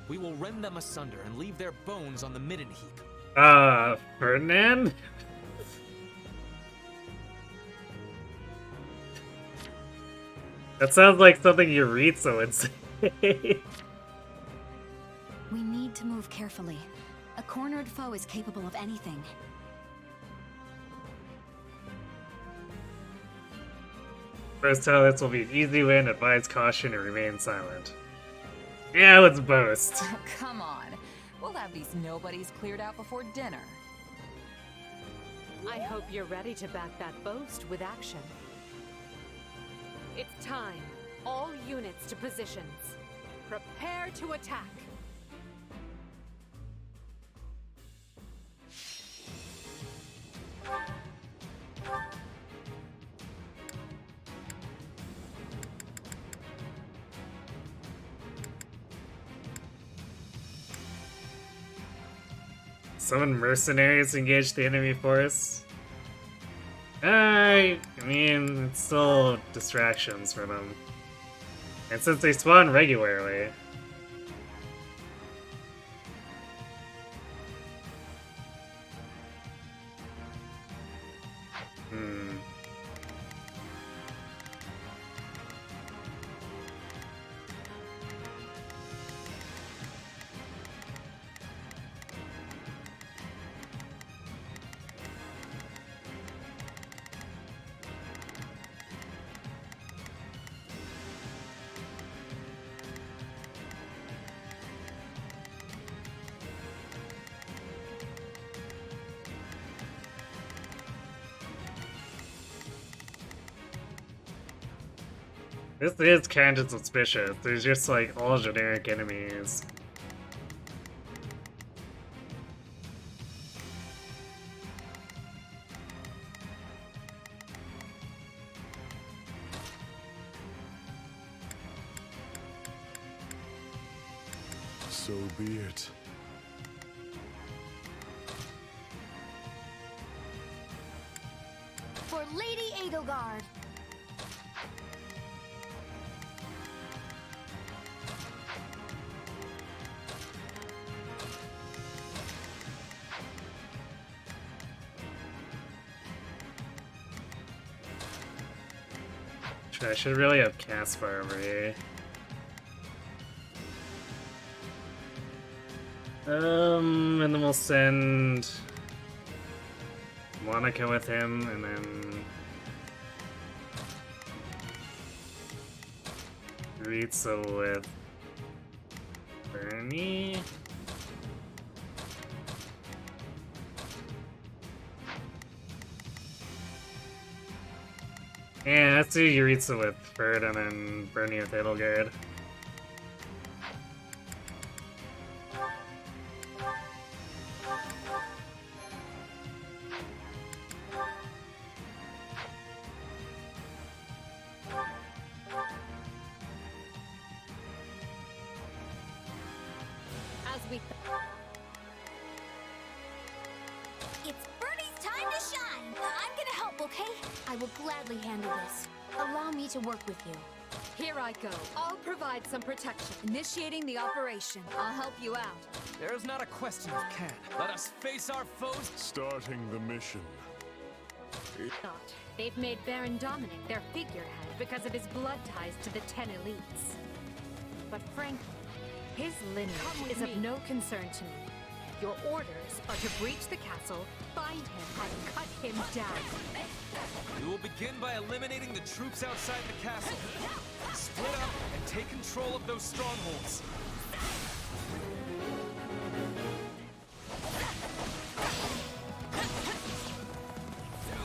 We will rend them asunder and leave their bones on the midden heap. Ferdinand? That sounds like something Yuritsa would say. We need to move carefully. A cornered foe is capable of anything. First tell this will be an easy win, advise caution, and remain silent. Yeah, let's boast. Come on. We'll have these nobodies cleared out before dinner. I hope you're ready to back that boast with action. It's time. All units to positions. Prepare to attack. Summon mercenaries to engage the enemy force. I mean, it's still distractions for them. And since they spawn regularly... This is kind of suspicious. There's just like all generic enemies. So be it. For Lady Edelgard. I should really have Caspar over here. And then we'll send Monica with him, and then Ritsu with Bernie. Yeah, let's do Yuritsa with Ferd and then Bernie with Edelgard. As we... It's Bernie's time to shine! I'm gonna help, okay? I will gladly handle this. Allow me to work with you. Here I go. I'll provide some protection. Initiating the operation. I'll help you out. There's not a question of can. Let us face our foes. Starting the mission. Not. They've made Baron Dominic their figurehead because of his blood ties to the 10 elites. But frankly, his lineage is of no concern to me. Your orders are to breach the castle, find him, and cut him down. We will begin by eliminating the troops outside the castle. Split up and take control of those strongholds.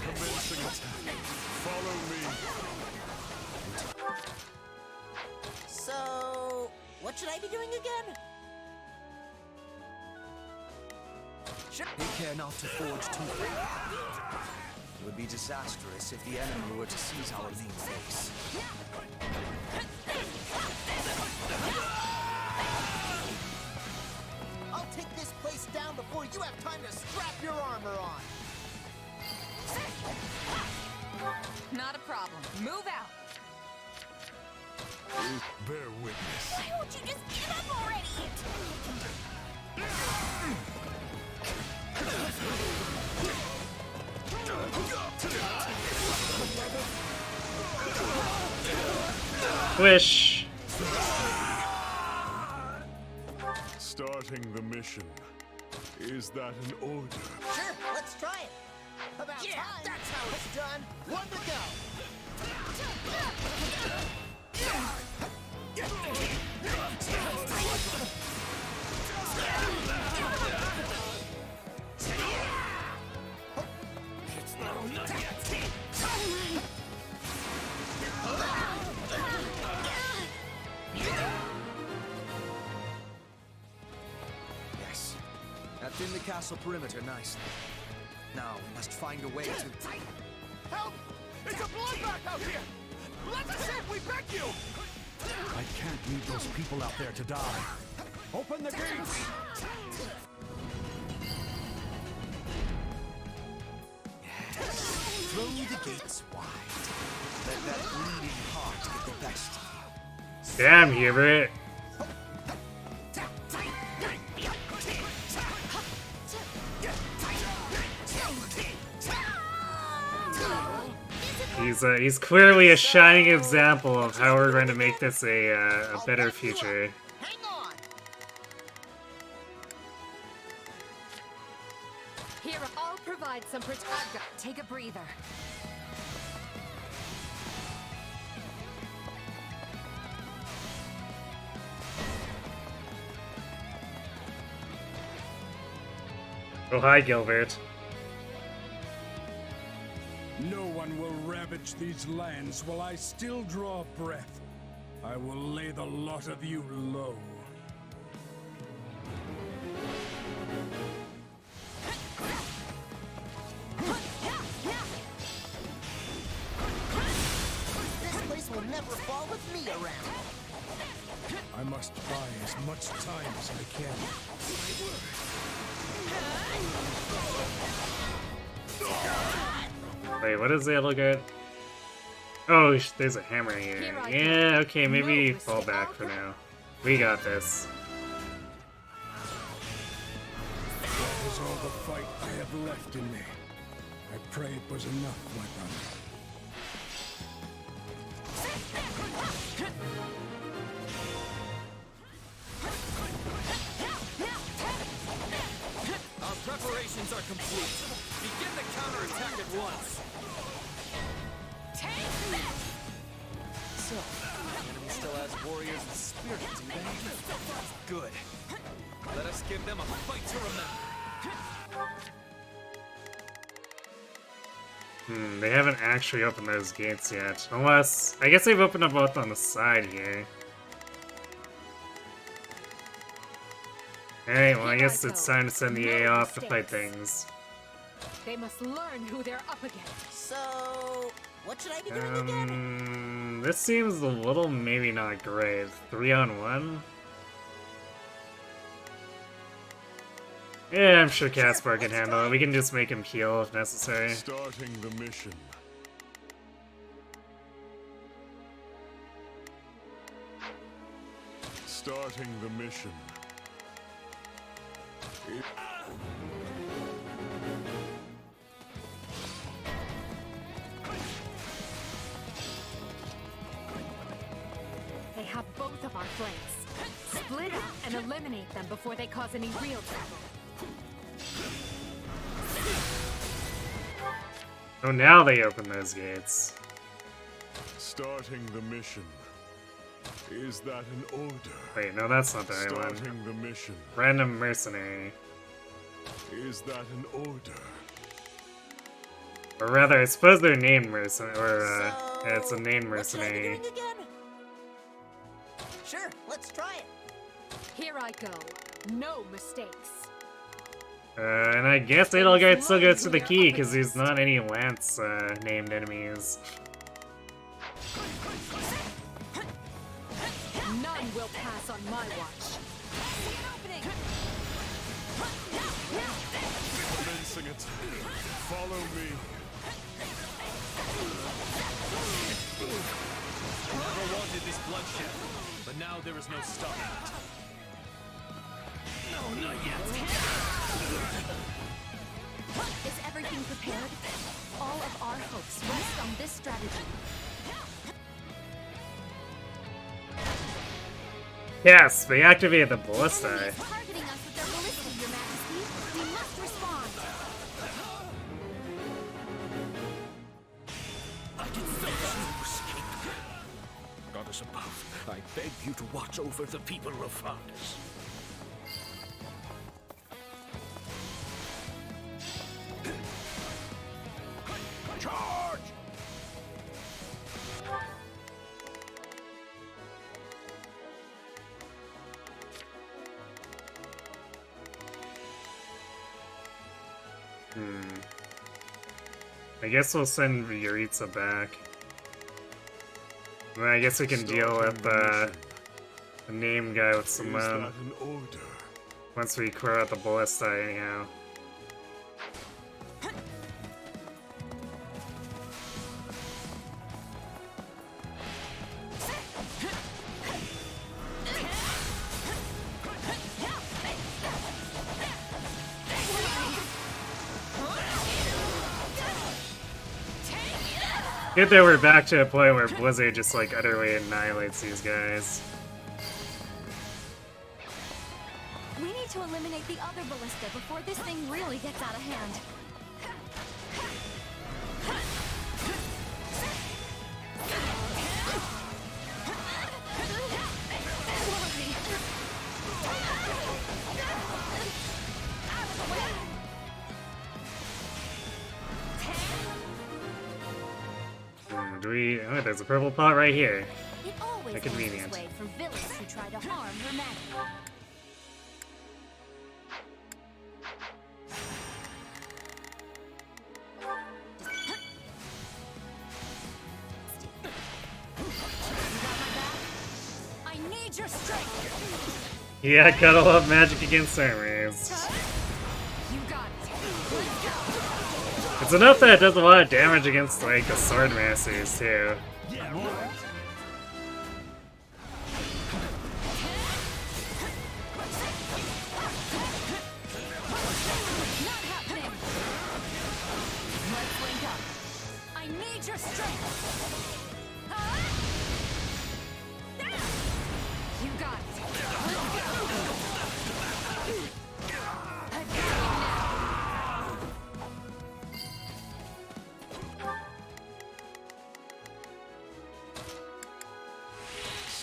Commencing attack. Follow me. So, what should I be doing again? Take care not to forge too quickly. It would be disastrous if the enemy were to seize our lean face. I'll take this place down before you have time to strap your armor on. Not a problem. Move out. Bear witness. Why won't you just give up already? Wish. Starting the mission. Is that an order? Sure, let's try it. About time. That's how it's done. One to go. Yes. That thinned the castle perimeter nicely. Now we must find a way to... Help! It's a bloodbath out here! Let us in, we beg you! I can't leave those people out there to die. Open the gates! Throw the gates wide. Let that bleeding heart get the best of you. Damn, Hubert. He's clearly a shining example of how we're going to make this a better future. Hang on. Here, I'll provide some protection. Take a breather. Oh, hi, Gilbert. No one will ravage these lands while I still draw breath. I will lay the lot of you low. This place will never fall with me around. I must buy as much time as I can. Wait, what does that look at? Oh, there's a hammer here. Yeah, okay, maybe fall back for now. We got this. That is all the fight I have left in me. I pray it was enough, my brother. Our preparations are complete. Begin the counterattack at once. Take this! So, the enemy still has warriors with spirit, do they? Good. Let us give them a fight to remember. They haven't actually opened those gates yet. Unless, I guess they've opened them both on the side here. Alright, well I guess it's time to send the A off to fight things. They must learn who they're up against. So, what should I be doing again? This seems a little maybe not great. 3-on-1? Yeah, I'm sure Caspar can handle it. We can just make him heal if necessary. Starting the mission. Starting the mission. They have both of our flanks. Split up and eliminate them before they cause any real trouble. Oh, now they open those gates. Starting the mission. Is that an order? Wait, no, that's not the right one. Starting the mission. Random mercenary. Is that an order? Or rather, I suppose they're named mercenary, or, yeah, it's a named mercenary. Sure, let's try it. Here I go. No mistakes. And I guess Edelgard still goes for the key, because there's not any Lance, named enemies. None will pass on my watch. Commencing it. Follow me. Never want ended this bloodshed, but now there is no stopping it. No, not yet. Is everything prepared? All of our hopes rest on this strategy. Yes, we activated the ballista. Targeting us with their ballista, Your Majesty. We must respond. I can feel you escape. Goddess above, I beg you to watch over the people of Fargus. Charge! I guess we'll send Yuritsa back. Well, I guess we can deal with the name guy with some once we clear out the ballista anyhow. Good that we're back to a point where Blizzard just like utterly annihilates these guys. We need to eliminate the other ballista before this thing really gets out of hand. Do we? Oh, there's a purple pot right here. It always How convenient. goes this way for villains who try to harm Her Majesty. I need your strength. Yeah, cuddle up magic against armors. You got it. Let's go. It's enough that it does a lot of damage against like the sword masters too. Yeah, right. Not happening. Let's link up. I need your strength. You got it.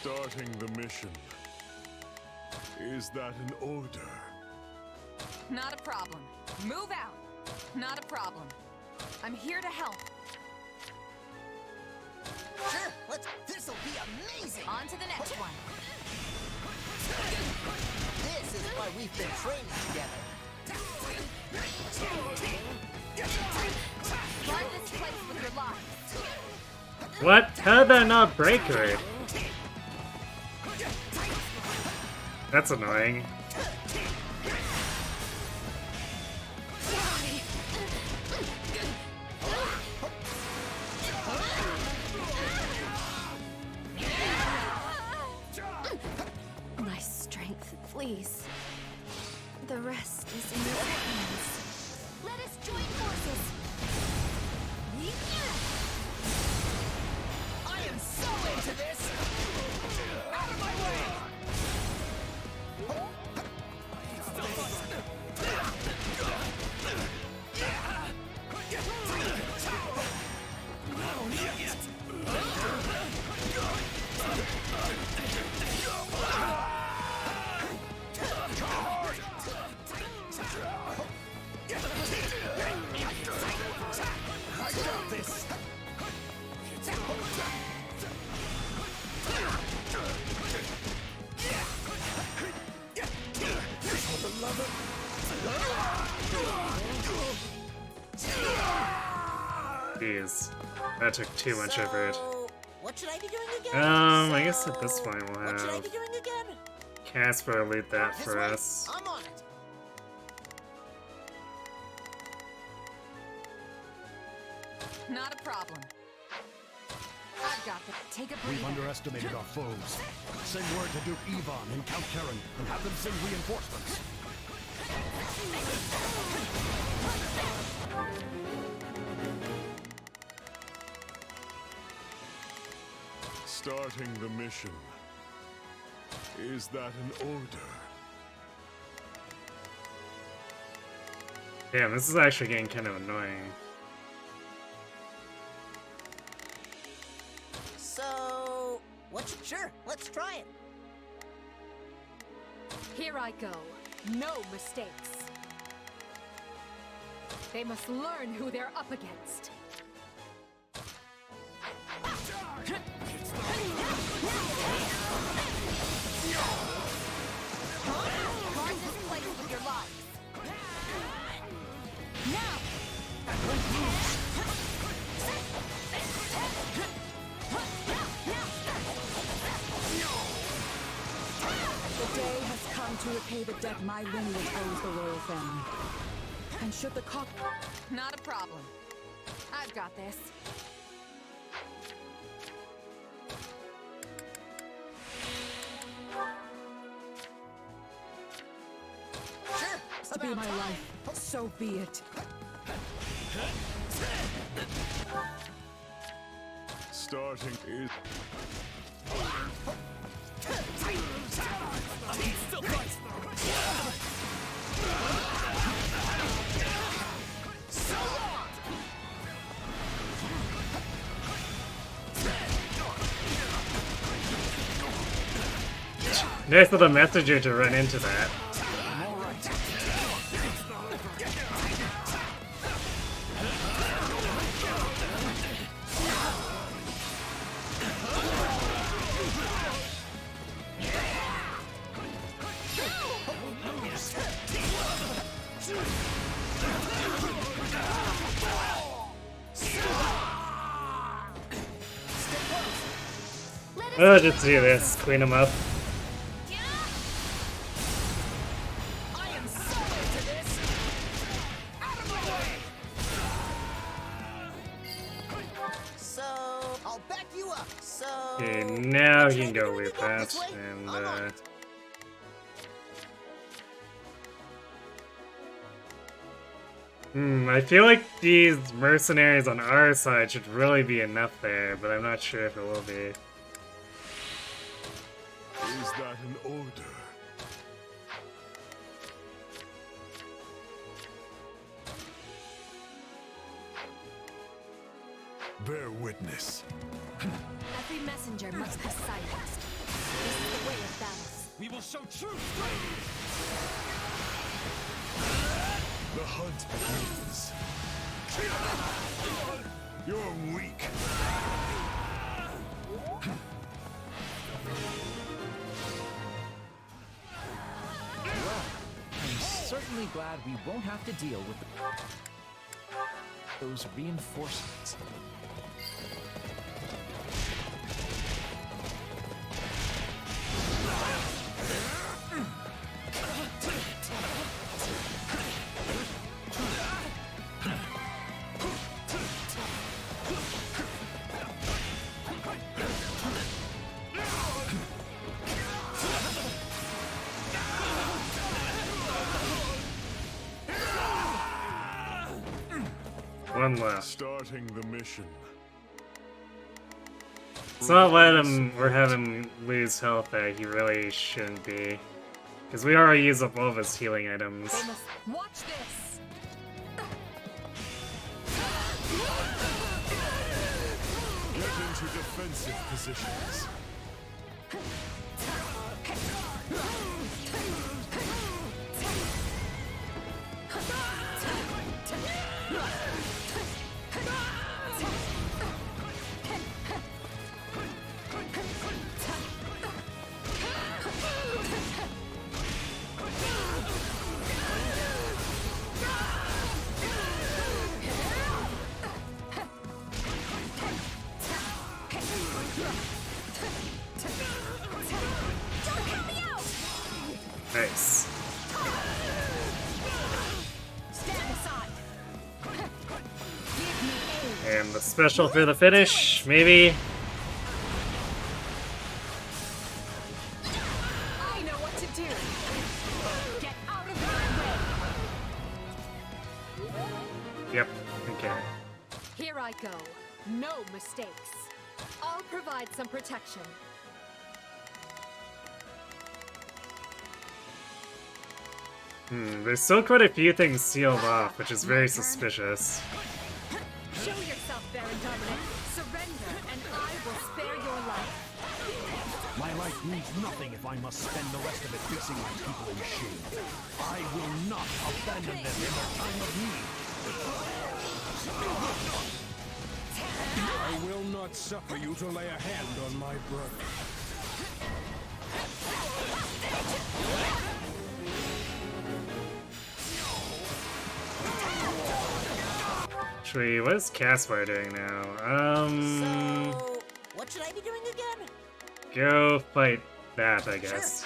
Starting the mission. Is that an order? Not a problem. Move out. Not a problem. I'm here to help. Sure, this'll be amazing! On to the next one. This is why we've been training together. Guard this place with your lives. What? How did that not break her? That's annoying. My strength, please. The rest is in your hands. Let us join forces. I am so into this! Out of my way! I got this. For the love of... Jeez, that took too much effort. What should I be doing again? I guess at this point we'll What should I have be doing again? Casper lead that This for way? us. I'm on it. Not a problem. I've got this. Take a breather. We've underestimated our foes. Send word to Duke Ivan and Count Karen and have them send reinforcements. Starting the mission. Is that an order? Damn, this is actually getting kind of annoying. So, sure, let's try it. Here I go. No mistakes. They must learn who they're up against. Guard this place with your lives. Now! The day has come to repay the debt my lineage owes the royal family. And should the cock... Not a problem. I've got this. To be my life, so be it. Starting is... Nice for the messenger to run into that. Oh, just do this. Clean them up. So, I'll back you up. So, Okay, now you can go loot that, and I feel like these mercenaries on our side should really be enough there, but I'm not sure if it will be. Is that an order? Bear witness. Every messenger must be silenced. This is the way of battles. We will show true The hunt begins. You're weak. I'm certainly glad we won't have to deal with those reinforcements. One left. Starting the mission. Let's not let him or have him lose health that he really shouldn't be. Because we already used up all of his healing items. They must watch this. Get into defensive positions. Nice. Stand aside. And the special for the finish, maybe? Here I go. No mistakes. I'll provide some protection. There's still quite a few things sealed off, which is very suspicious. Show yourself, Baron Dominic. Surrender, and I will spare your life. My life means nothing if I must spend the rest of it facing my people in shame. I will not abandon them in their time of need. I will not suffer you to lay a hand on my brother. Actually, what is Caspar doing now? So, what should I be doing again? Go fight that, I guess.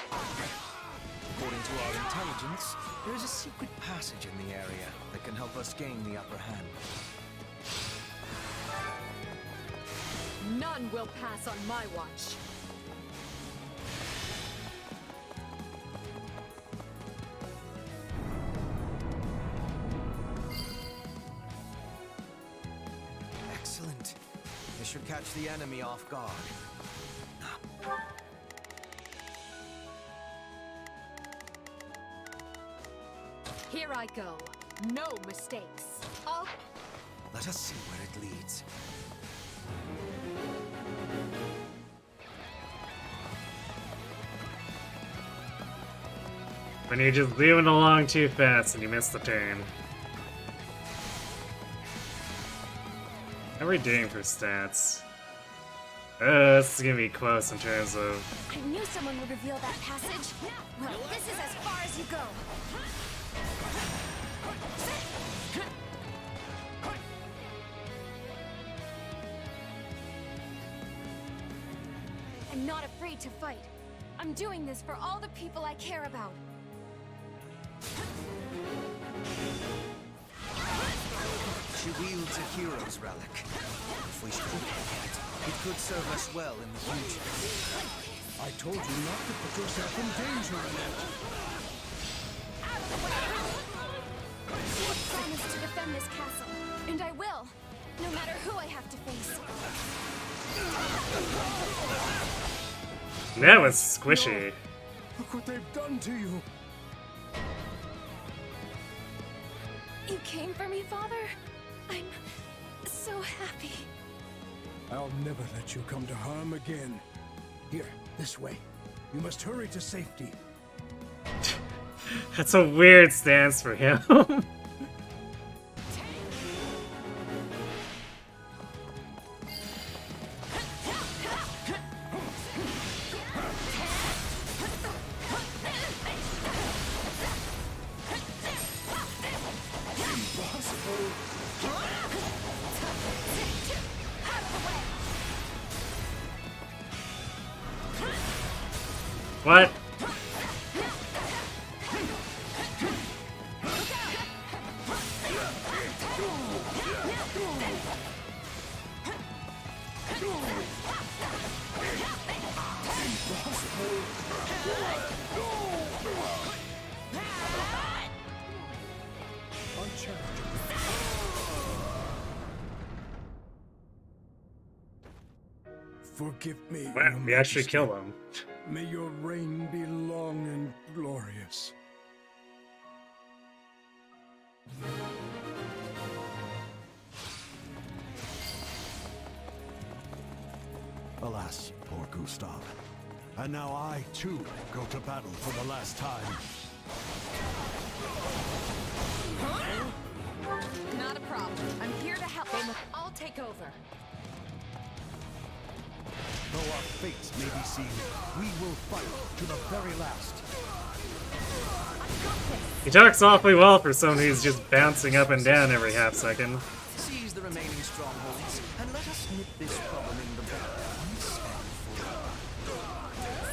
According to our intelligence, there is a secret passage in the area that can help us gain the upper hand. None will pass on my watch. Excellent. This should catch the enemy off guard. Here I go. No mistakes. Let us see where it leads. When you're just moving along too fast and you miss the turn. How are we doing for stats? This is gonna be close in terms of... I knew someone would reveal that passage. Well, this is as far as you go. I'm not afraid to fight. I'm doing this for all the people I care about. She wields a hero's relic. If we should get it, it could serve us well in the future. I told you not to put yourself in danger, Annette. I promise to defend this castle, and I will, no matter who I have to face. That was squishy. Look what they've done to you. You came for me, Father? I'm so happy. I'll never let you come to harm again. Here, this way. You must hurry to safety. That's a weird stance for him. What? Forgive me. Wow, we actually kill him. May your reign be long and glorious. Alas, poor Gustav. And now I, too, go to battle for the last time. Not a problem. I'm here to help. I'll take over. Though our fates may be sealed, we will fight to the very last. He talks awfully well for someone who's just bouncing up and down every half second. Seize the remaining strongholds, and let us nip this problem in the bud.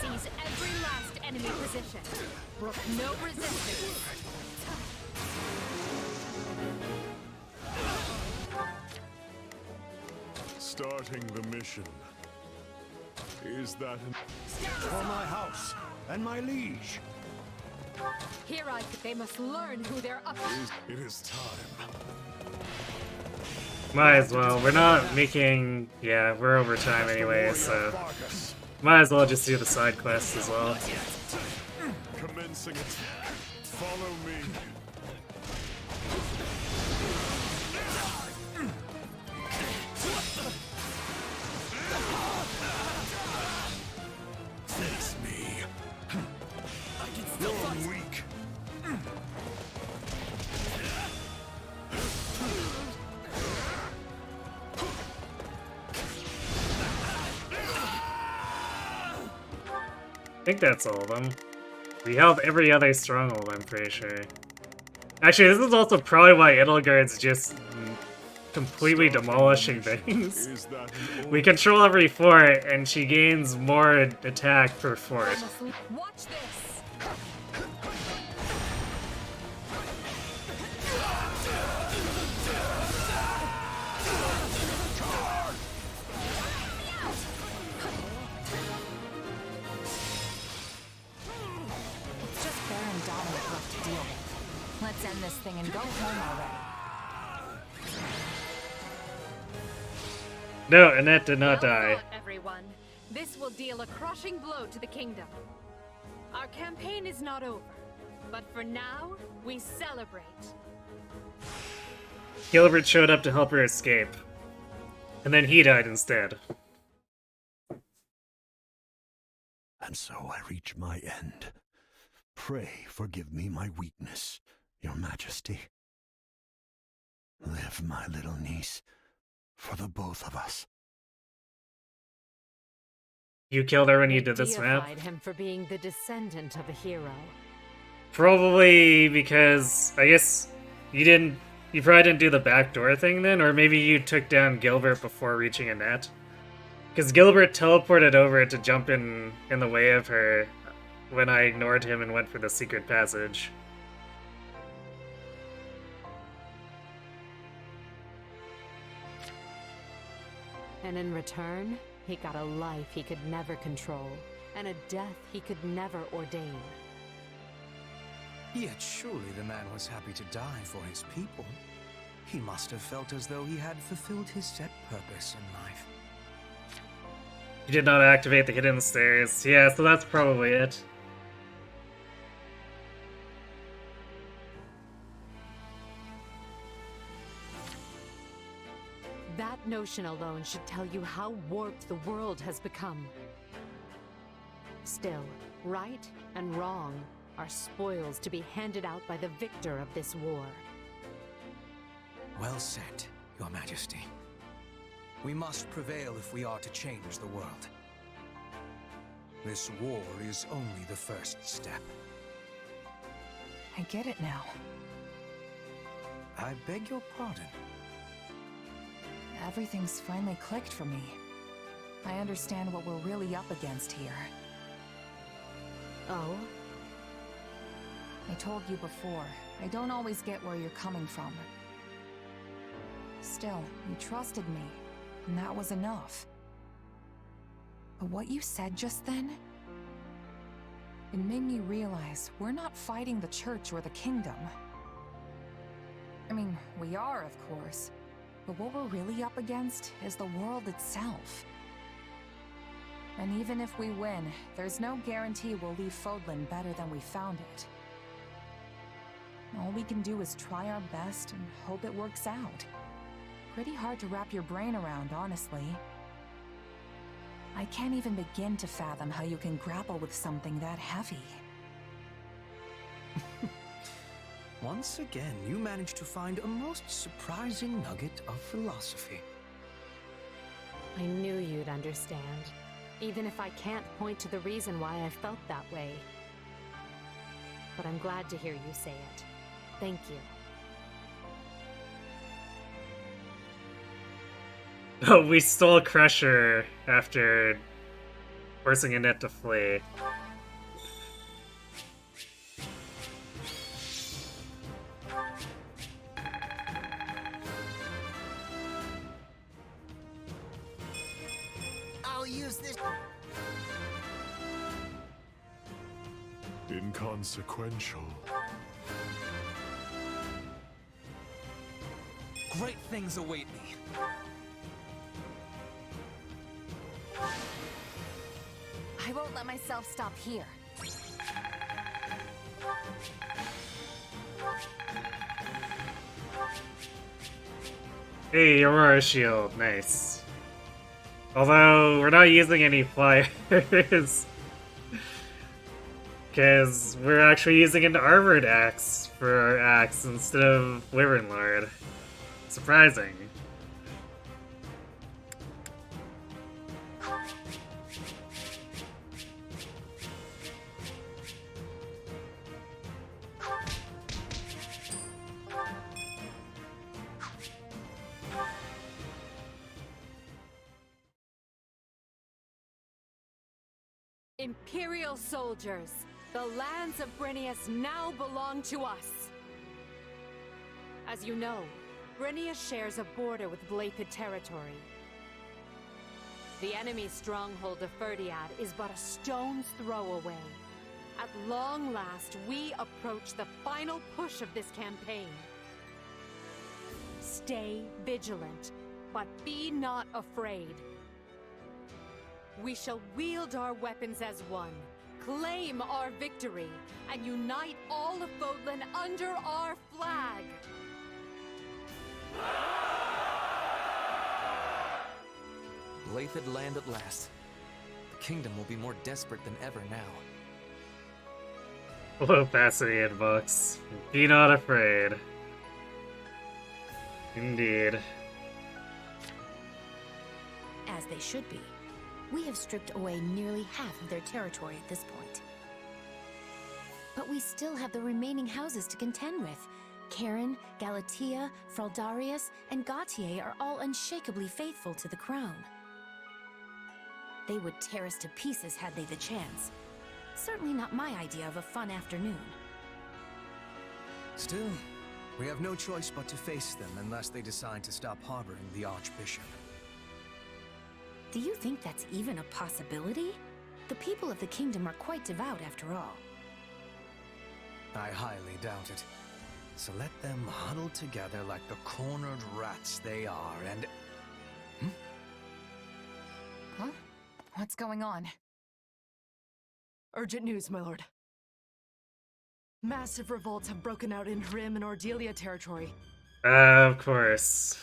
Seize every last enemy position. Brook no resistance. Starting the mission. Is that for my house and my liege? Here they must learn who they're up to. It is time. Might as well. We're not making... Yeah, we're over time anyway, so... Might as well just do the side quests as well. Commencing it. Follow me. Face me. You're weak. I think that's all of them. We held every other stronghold, I'm pretty sure. Actually, this is also probably why Edelgard's just completely demolishing things. We control every fort, and she gains more attack per fort. Watch this! It's just Baron Dominic left to deal with. Let's end this thing and go home already. No, Annette did not die. Fought, everyone. This will deal a crushing blow to the kingdom. Our campaign is not over, but for now, we celebrate. Gilbert showed up to help her escape. And then he died instead. And so I reach my end. Pray forgive me my weakness, Your Majesty. Live, my little niece, for the both of us. You killed her when you did this map? Deified him for being the descendant of a hero. Probably because, I guess, you probably didn't do the backdoor thing then, or maybe you took down Gilbert before reaching Annette. Because Gilbert teleported over to jump in the way of her when I ignored him and went for the secret passage. And in return, he got a life he could never control, and a death he could never ordain. Yet surely the man was happy to die for his people. He must have felt as though he had fulfilled his set purpose in life. You did not activate the hidden stairs. Yeah, so that's probably it. That notion alone should tell you how warped the world has become. Still, right and wrong are spoils to be handed out by the victor of this war. Well said, Your Majesty. We must prevail if we are to change the world. This war is only the first step. I get it now. I beg your pardon. Everything's finally clicked for me. I understand what we're really up against here. Oh? I told you before, I don't always get where you're coming from. Still, you trusted me, and that was enough. But what you said just then, it made me realize we're not fighting the church or the kingdom. I mean, we are, of course, but what we're really up against is the world itself. And even if we win, there's no guarantee we'll leave Fodlan better than we found it. All we can do is try our best and hope it works out. Pretty hard to wrap your brain around, honestly. I can't even begin to fathom how you can grapple with something that heavy. Once again, you managed to find a most surprising nugget of philosophy. I knew you'd understand, even if I can't point to the reason why I felt that way. But I'm glad to hear you say it. Thank you. Oh, we stole Crusher after forcing Annette to flee. I'll use this. Inconsequential. Great things await me. I won't let myself stop here. Hey, Aurora Shield, nice. Although, we're not using any flyers. Because we're actually using an armored axe for our axe instead of Wyvern Lord. Surprising. Imperial soldiers, the lands of Brennius now belong to us. As you know, Brennius shares a border with Blaidd territory. The enemy's stronghold of Ferdiad is but a stone's throw away. At long last, we approach the final push of this campaign. Stay vigilant, but be not afraid. We shall wield our weapons as one, claim our victory, and unite all of Fodlan under our flag! Blaidd land at last. The kingdom will be more desperate than ever now. Hello, fascinated books. Be not afraid. Indeed. As they should be. We have stripped away nearly half of their territory at this point. But we still have the remaining houses to contend with. Cairn, Galatea, Fraldarius, and Gautier are all unshakably faithful to the crown. They would tear us to pieces had they the chance. Certainly not my idea of a fun afternoon. Still, we have no choice but to face them unless they decide to stop harboring the Archbishop. Do you think that's even a possibility? The people of the kingdom are quite devout after all. I highly doubt it. So let them huddle together like the cornered rats they are and... Huh? What's going on? Urgent news, my lord. Massive revolts have broken out in Hrim and Ordelia territory. Of course.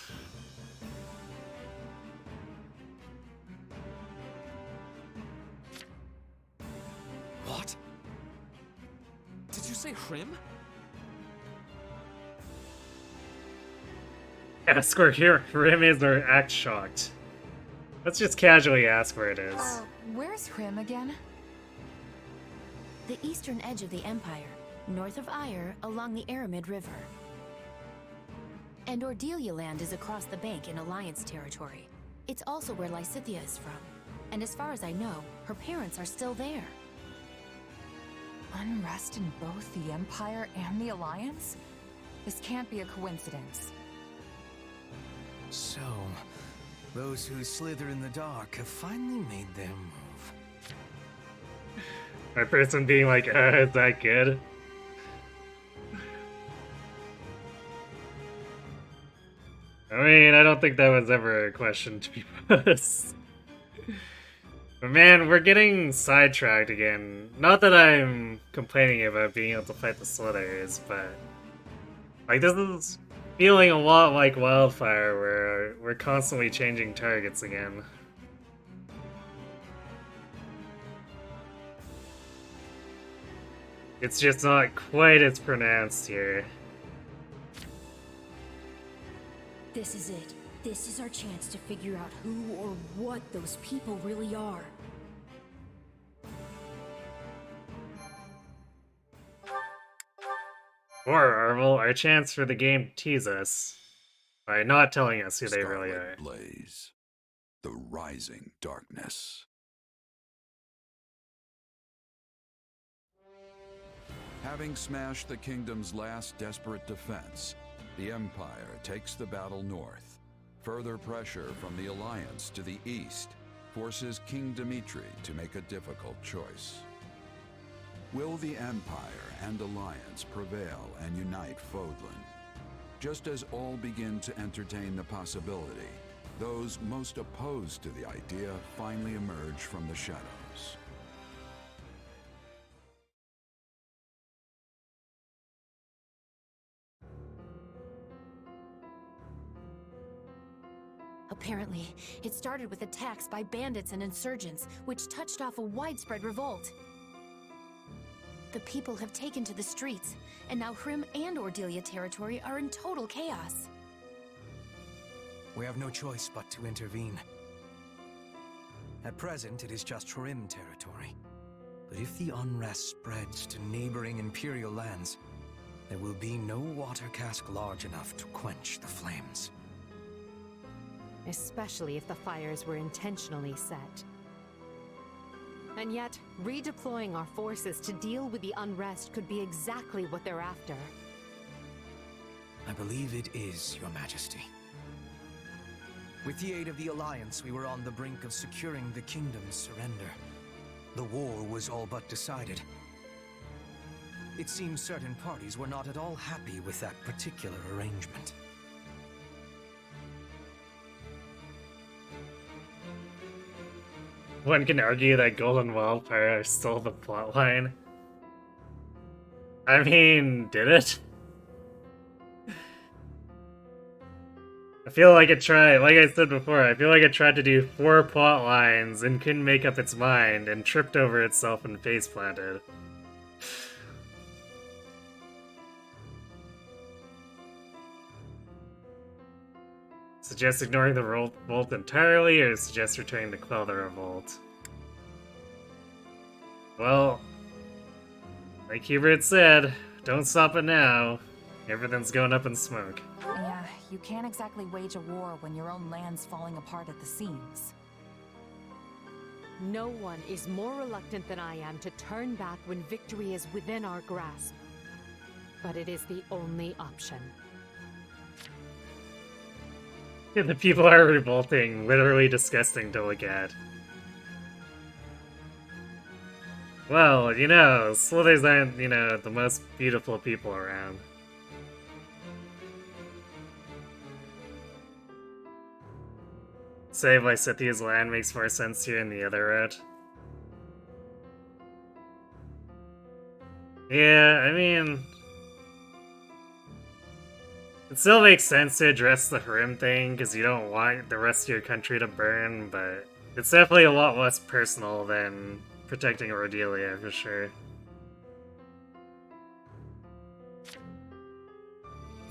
What? Did you say Hrim? Ask where here Hrim is or act shocked. Let's just casually ask where it is. Where's Hrim again? The eastern edge of the Empire, north of Ire, along the Aramid River. And Ordelia land is across the bank in Alliance territory. It's also where Lysithea is from. And as far as I know, her parents are still there. Unrest in both the Empire and the Alliance? This can't be a coincidence. So, those who slither in the dark have finally made their move. My person being like, is that good? I mean, I don't think that was ever a question to be posed. But man, we're getting sidetracked again. Not that I'm complaining about being able to fight the Slithers, but... like, this is feeling a lot like Wildfire, where we're constantly changing targets again. It's just not quite as pronounced here. This is it. This is our chance to figure out who or what those people really are. Or, Arvel, our chance for the game to tease us by not telling us who they really are. Scarlet Blaze, the rising darkness. Having smashed the kingdom's last desperate defense, the Empire takes the battle north. Further pressure from the Alliance to the east forces King Dimitri to make a difficult choice. Will the Empire and Alliance prevail and unite Fodlan? Just as all begin to entertain the possibility, those most opposed to the idea finally emerge from the shadows. Apparently, it started with attacks by bandits and insurgents, which touched off a widespread revolt. The people have taken to the streets, and now Hrim and Ordelia territory are in total chaos. We have no choice but to intervene. At present, it is just Hrim territory. But if the unrest spreads to neighboring Imperial lands, there will be no water cask large enough to quench the flames. Especially if the fires were intentionally set. And yet, redeploying our forces to deal with the unrest could be exactly what they're after. I believe it is, Your Majesty. With the aid of the Alliance, we were on the brink of securing the kingdom's surrender. The war was all but decided. It seems certain parties were not at all happy with that particular arrangement. One can argue that Golden Wildfire stole the plotline. I mean, did it? I feel like it tried, like I said before, I feel like it tried to do 4 plot lines and couldn't make up its mind and tripped over itself and face planted. Suggest ignoring the revolt entirely, or suggest returning to quell the revolt? Well, like Hubert said, don't stop it now. Everything's going up in smoke. Yeah, you can't exactly wage a war when your own land's falling apart at the seams. No one is more reluctant than I am to turn back when victory is within our grasp. But it is the only option. The people are revolting, literally disgusting to look at. Well, you know, Slithers aren't, you know, the most beautiful people around. Save by Scythia's land makes more sense here in the other route. Yeah, I mean... it still makes sense to address the Hrim thing, because you don't want the rest of your country to burn, but it's definitely a lot less personal than protecting Ordelia, for sure.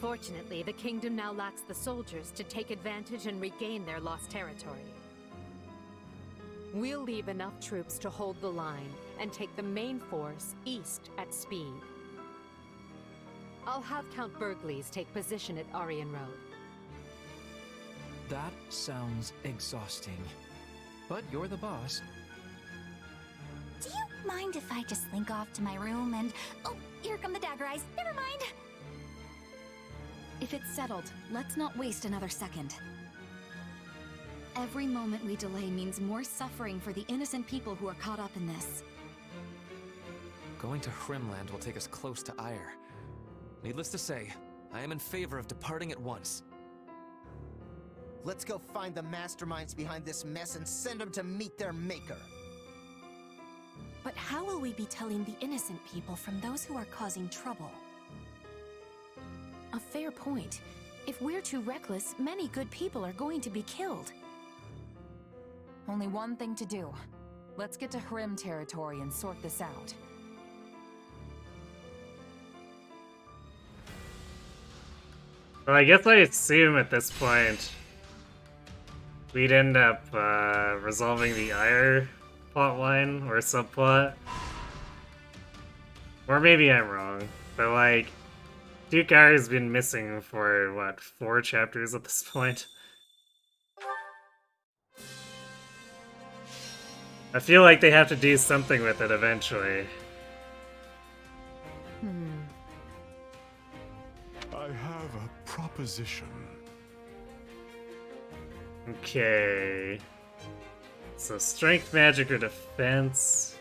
Fortunately, the kingdom now lacks the soldiers to take advantage and regain their lost territory. We'll leave enough troops to hold the line and take the main force east at speed. I'll have Count Bergles take position at Aryan Road. That sounds exhausting. But you're the boss. Do you mind if I just slink off to my room and... oh, here come the dagger eyes. Never mind. If it's settled, let's not waste another second. Every moment we delay means more suffering for the innocent people who are caught up in this. Going to Hrimland will take us close to Ire. Needless to say, I am in favor of departing at once. Let's go find the masterminds behind this mess and send them to meet their maker. But how will we be telling the innocent people from those who are causing trouble? A fair point. If we're too reckless, many good people are going to be killed. Only one thing to do. Let's get to Hrim territory and sort this out. Well, I guess I assume at this point we'd end up resolving the Ire plotline or subplot. Or maybe I'm wrong, but like, Duke Ire's been missing for, what, 4 chapters at this point? I feel like they have to do something with it eventually. I have a proposition. Okay. So strength, magic, or defense.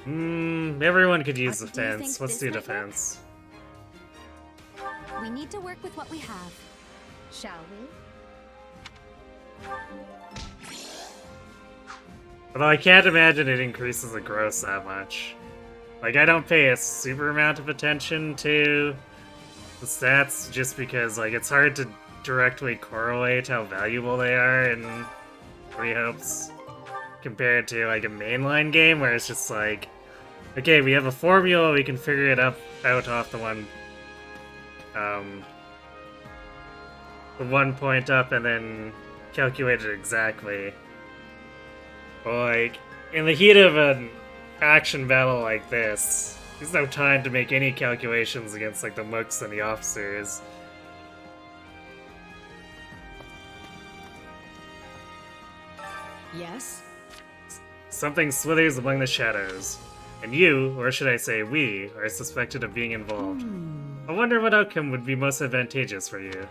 Everyone could use Do you defense. think Let's this do might work? defense. We need to work with what we have. Shall we? Although I can't imagine it increases the gross that much. Like, I don't pay a super amount of attention to the stats just because, like, it's hard to directly correlate how valuable they are in Three Hopes compared to, like, a mainline game where it's just like, okay, we have a formula, we can figure it out off the one point up and then calculate it exactly. But, like, in the heat of an action battle like this, there's no time to make any calculations against, like, the mooks and the officers. Yes? Something slithers among the shadows, and you, or should I say we, are suspected of being involved. I wonder what outcome would be most advantageous for you.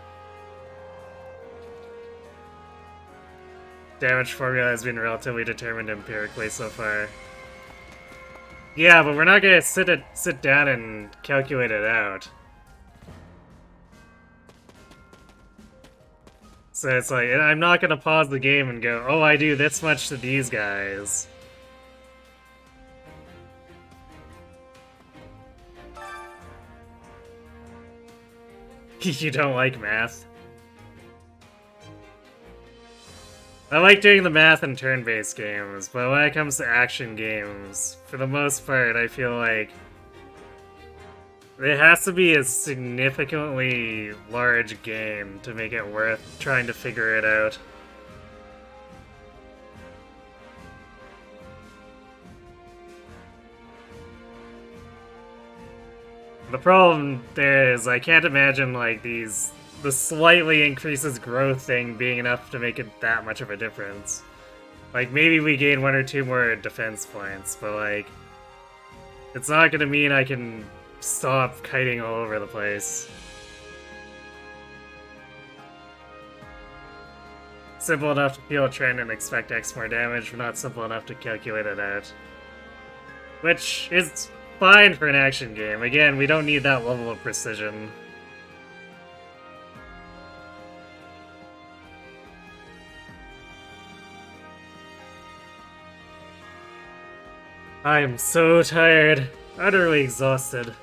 Damage formula has been relatively determined empirically so far. Yeah, but we're not gonna sit down and calculate it out. So it's like, I'm not gonna pause the game and go, oh, I do this much to these guys. You don't like math? I like doing the math in turn-based games, but when it comes to action games, for the most part, I feel like it has to be a significantly large game to make it worth trying to figure it out. The problem there is I can't imagine, like, the slightly increases growth thing being enough to make it that much of a difference. Like, maybe we gain 1 or 2 more defense points, but, like, it's not gonna mean I can stop kiting all over the place. Simple enough to feel a trend and expect X more damage, but not simple enough to calculate it out. Which is fine for an action game. Again, we don't need that level of precision. I am so tired, utterly exhausted.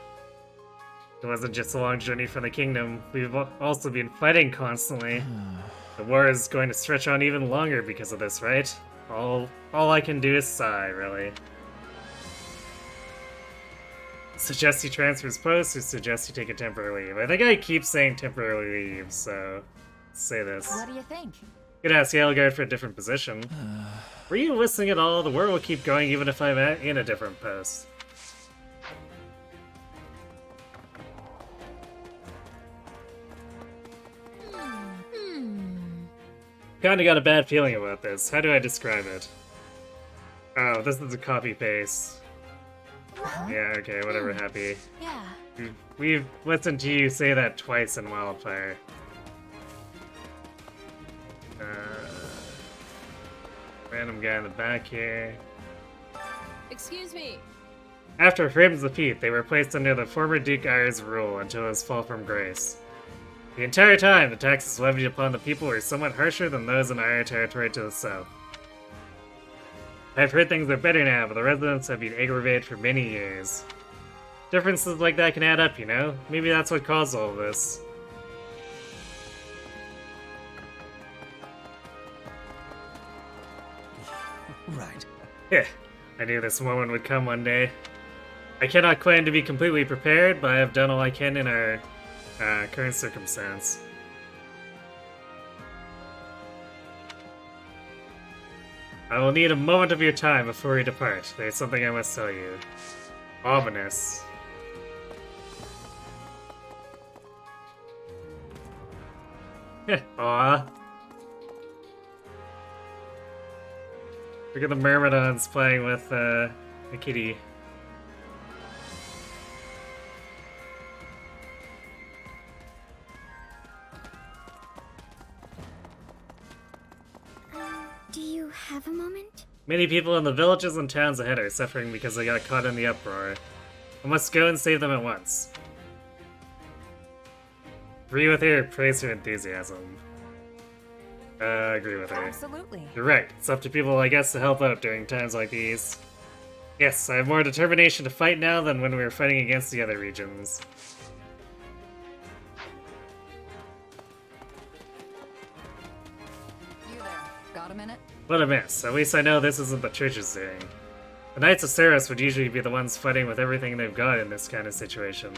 It wasn't just a long journey from the kingdom, we've also been fighting constantly. The war is going to stretch on even longer because of this, right? All I can do is sigh, really. Suggest he transfers posts, or suggest he take a temporary leave? I think I keep saying temporary leave, so let's say this. What do you think? Could ask Yaleguard for a different position. Were you listening at all? The war will keep going even if I'm in a different post. Kinda got a bad feeling about this. How do I describe it? Oh, this is a copy-paste. Yeah, okay, whatever, Happy. Yeah. We've listened to you say that twice in Wildfire. Random guy in the back here. Excuse me. After Hrim's defeat, they were placed under the former Duke Ayre's rule until his fall from grace. The entire time, the taxes levied upon the people were somewhat harsher than those in Ayre territory to the south. I've heard things are better now, but the residents have been aggravated for many years. Differences like that can add up, you know? Maybe that's what caused all of this. Right. Yeah, I knew this moment would come one day. I cannot claim to be completely prepared, but I have done all I can in our current circumstance. I will need a moment of your time before we depart. There's something I must tell you. Ominous. Aw. Look at the Myrmidons playing with the kitty. Do you have a moment? Many people in the villages and towns ahead are suffering because they got caught in the uproar. I must go and save them at once. Agree with her, praise her enthusiasm. Agree with her. Absolutely. You're right, it's up to people like us to help out during times like these. Yes, I have more determination to fight now than when we were fighting against the other regions. You there. Got a minute? What a mess. At least I know this isn't the church's doing. The Knights of Saros would usually be the ones fighting with everything they've got in this kind of situation.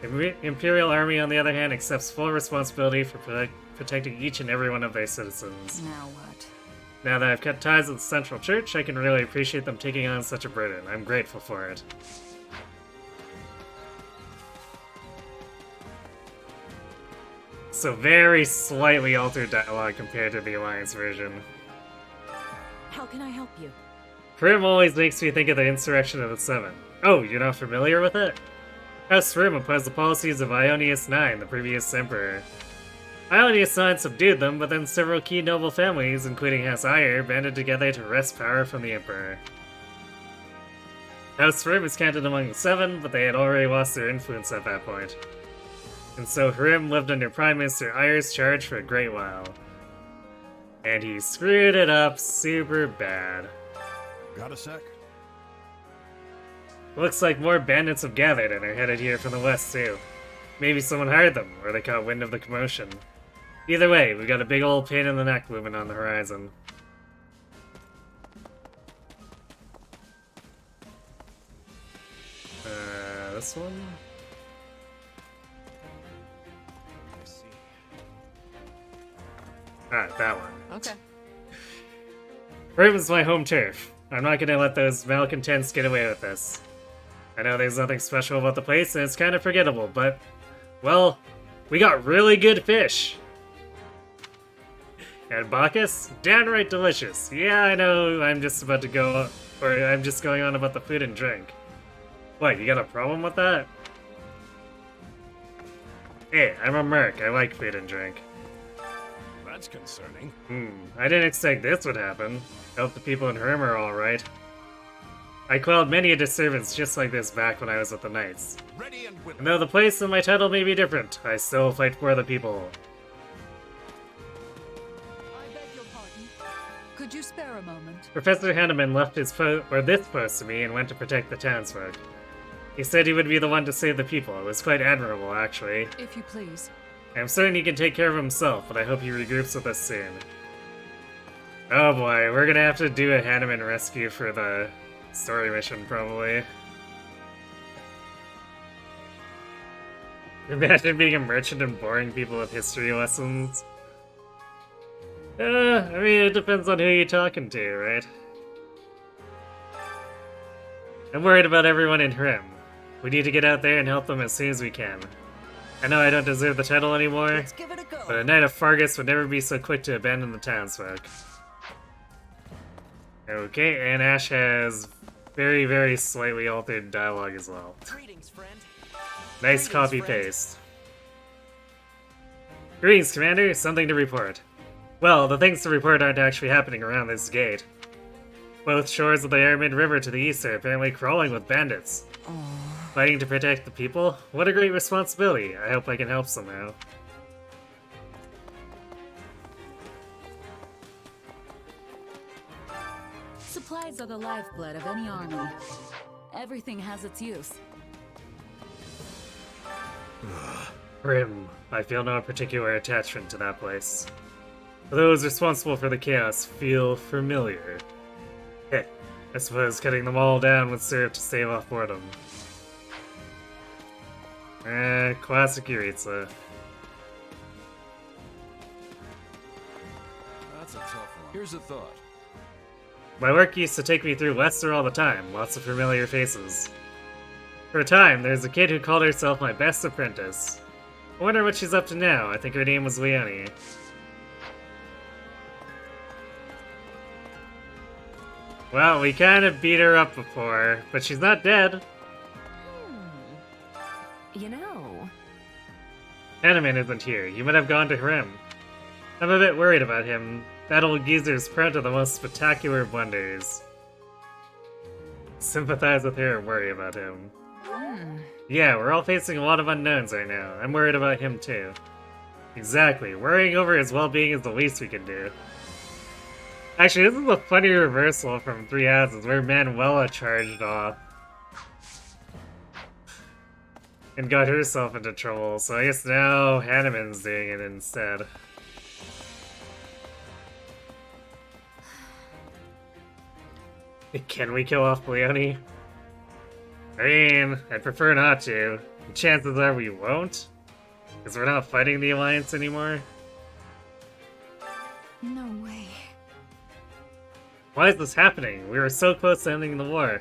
The Imperial Army, on the other hand, accepts full responsibility for protecting each and every one of their citizens. Now what? Now that I've cut ties with the Central Church, I can really appreciate them taking on such a burden. I'm grateful for it. So very slightly altered dialogue compared to the Alliance version. How can I help you? Prim always makes me think of the Insurrection of the Seven. Oh, you're not familiar with it? House Prim opposed the policies of Ionius IX, the previous emperor. Ionius IX subdued them, but then several key noble families, including House Ayer, banded together to wrest power from the emperor. House Prim is counted among the Seven, but they had already lost their influence at that point. And so Prim lived under Prime Minister Ayer's charge for a great while. And he screwed it up super bad. Got a sec? Looks like more bandits have gathered and are headed here from the west too. Maybe someone hired them, or they caught wind of the commotion. Either way, we got a big old pain in the neck looming on the horizon. This one? Ah, that one. Okay. Raven's my home turf. I'm not gonna let those malcontents get away with this. I know there's nothing special about the place and it's kind of forgettable, but, well, we got really good fish. And Bacchus? Downright delicious. Yeah, I know I'm just about to go, or I'm just going on about the food and drink. What, you got a problem with that? Hey, I'm a merc. I like food and drink. That's concerning. I didn't expect this would happen. I hope the people in Herm are alright. I quelled many a disturbance just like this back when I was with the Knights. Ready and willing. And though the place and my title may be different, I still fight for the people. I beg your pardon. Could you spare a moment? Professor Hanneman left this post to me and went to protect the townsfolk. He said he would be the one to save the people. It was quite admirable, actually. If you please. I'm certain he can take care of himself, but I hope he regroups with us soon. Oh boy, we're gonna have to do a Hanneman rescue for the story mission, probably. Imagine being a merchant and boring people with history lessons. I mean, it depends on who you're talking to, right? I'm worried about everyone in Hrym. We need to get out there and help them as soon as we can. I know I don't deserve the title anymore, but a Knight of Fargus would never be so quick to abandon the townsfolk. Okay, and Ash has very, very slightly altered dialogue as well. Greetings, friend. Nice copy-paste. Greetings, Commander. Something to report. Well, the things to report aren't actually happening around this gate. Both shores of the Aramid River to the east are apparently crawling with bandits. Fighting to protect the people? What a great responsibility. I hope I can help somehow. Supplies are the lifeblood of any army. Everything has its use. Grim. I feel no particular attachment to that place. Those responsible for the chaos feel familiar. Heh, I suppose cutting them all down would serve to stave off boredom. Classic Yuritsa. That's a tough one. Here's a thought. My work used to take me through Leicester all the time, lots of familiar faces. For a time, there's a kid who called herself my best apprentice. I wonder what she's up to now. I think her name was Leonie. Well, we kind of beat her up before, but she's not dead. You know... Hanneman isn't here. He might have gone to Hrym. I'm a bit worried about him. That old geezer is prone to the most spectacular blunders. Sympathize with her and worry about him. Yeah, we're all facing a lot of unknowns right now. I'm worried about him too. Exactly. Worrying over his well-being is the least we can do. Actually, this is a funny reversal from Three Houses, where Manuela charged off and got herself into trouble, so I guess now Hanneman's doing it instead. Can we kill off Leone? I mean, I'd prefer not to. The chances are we won't, because we're not fighting the Alliance anymore. No way. Why is this happening? We were so close to ending the war.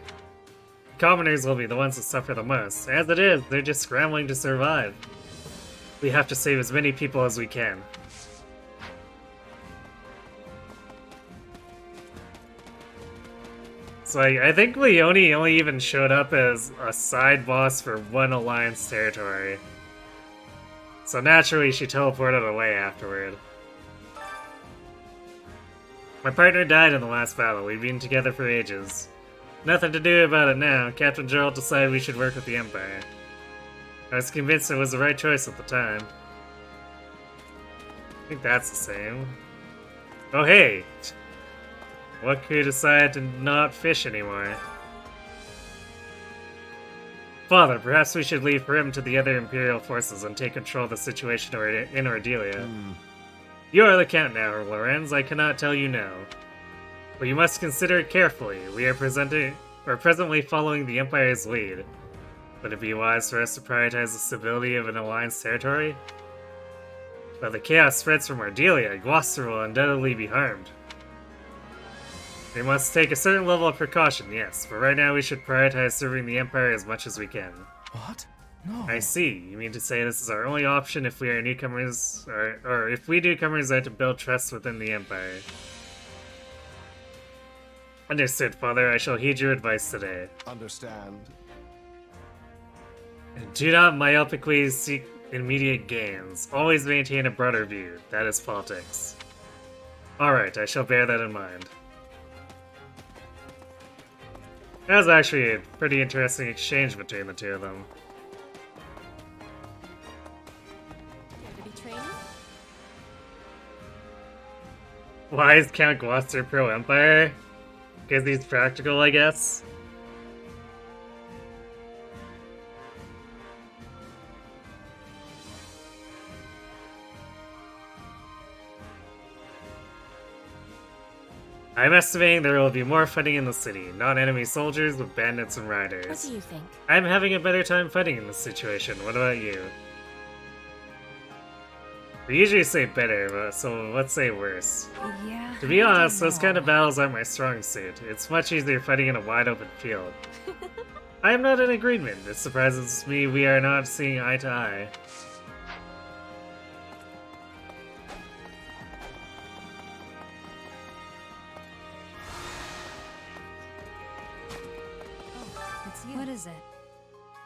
The commoners will be the ones that suffer the most. As it is, they're just scrambling to survive. We have to save as many people as we can. So I think Leone only even showed up as a side boss for one Alliance territory. So naturally she teleported away afterward. My partner died in the last battle. We've been together for ages. Nothing to do about it now. Captain Gerald decided we should work with the Empire. I was convinced it was the right choice at the time. I think that's the same. Oh hey! What could decide to not fish anymore? Father, perhaps we should leave Hrim to the other Imperial forces and take control of the situation in Ordelia. You are the Count now, Lorenz. I cannot tell you no. But you must consider it carefully. We are presently following the Empire's lead. Would it be wise for us to prioritize the stability of an Alliance territory? If the chaos spreads from Ordelia, Gloucester will undoubtedly be harmed. We must take a certain level of precaution, yes, but right now we should prioritize serving the Empire as much as we can. What? No. I see. You mean to say this is our only option if we are newcomers, or if we newcomers are to build trust within the Empire. Understood, Father. I shall heed your advice today. Understand. Do not myopically seek immediate gains. Always maintain a broader view. That is politics. Alright, I shall bear that in mind. That was actually a pretty interesting exchange between the two of them. Why is Count Gloucester pro-Empire? Because he's practical, I guess? I'm estimating there will be more fighting in the city, not enemy soldiers, but bandits and riders. What do you think? I'm having a better time fighting in this situation. What about you? We usually say better, but so let's say worse. Yeah. To be honest, those kind of battles aren't my strong suit. It's much easier fighting in a wide open field. I am not in agreement. It surprises me we are not seeing eye to eye. What is it?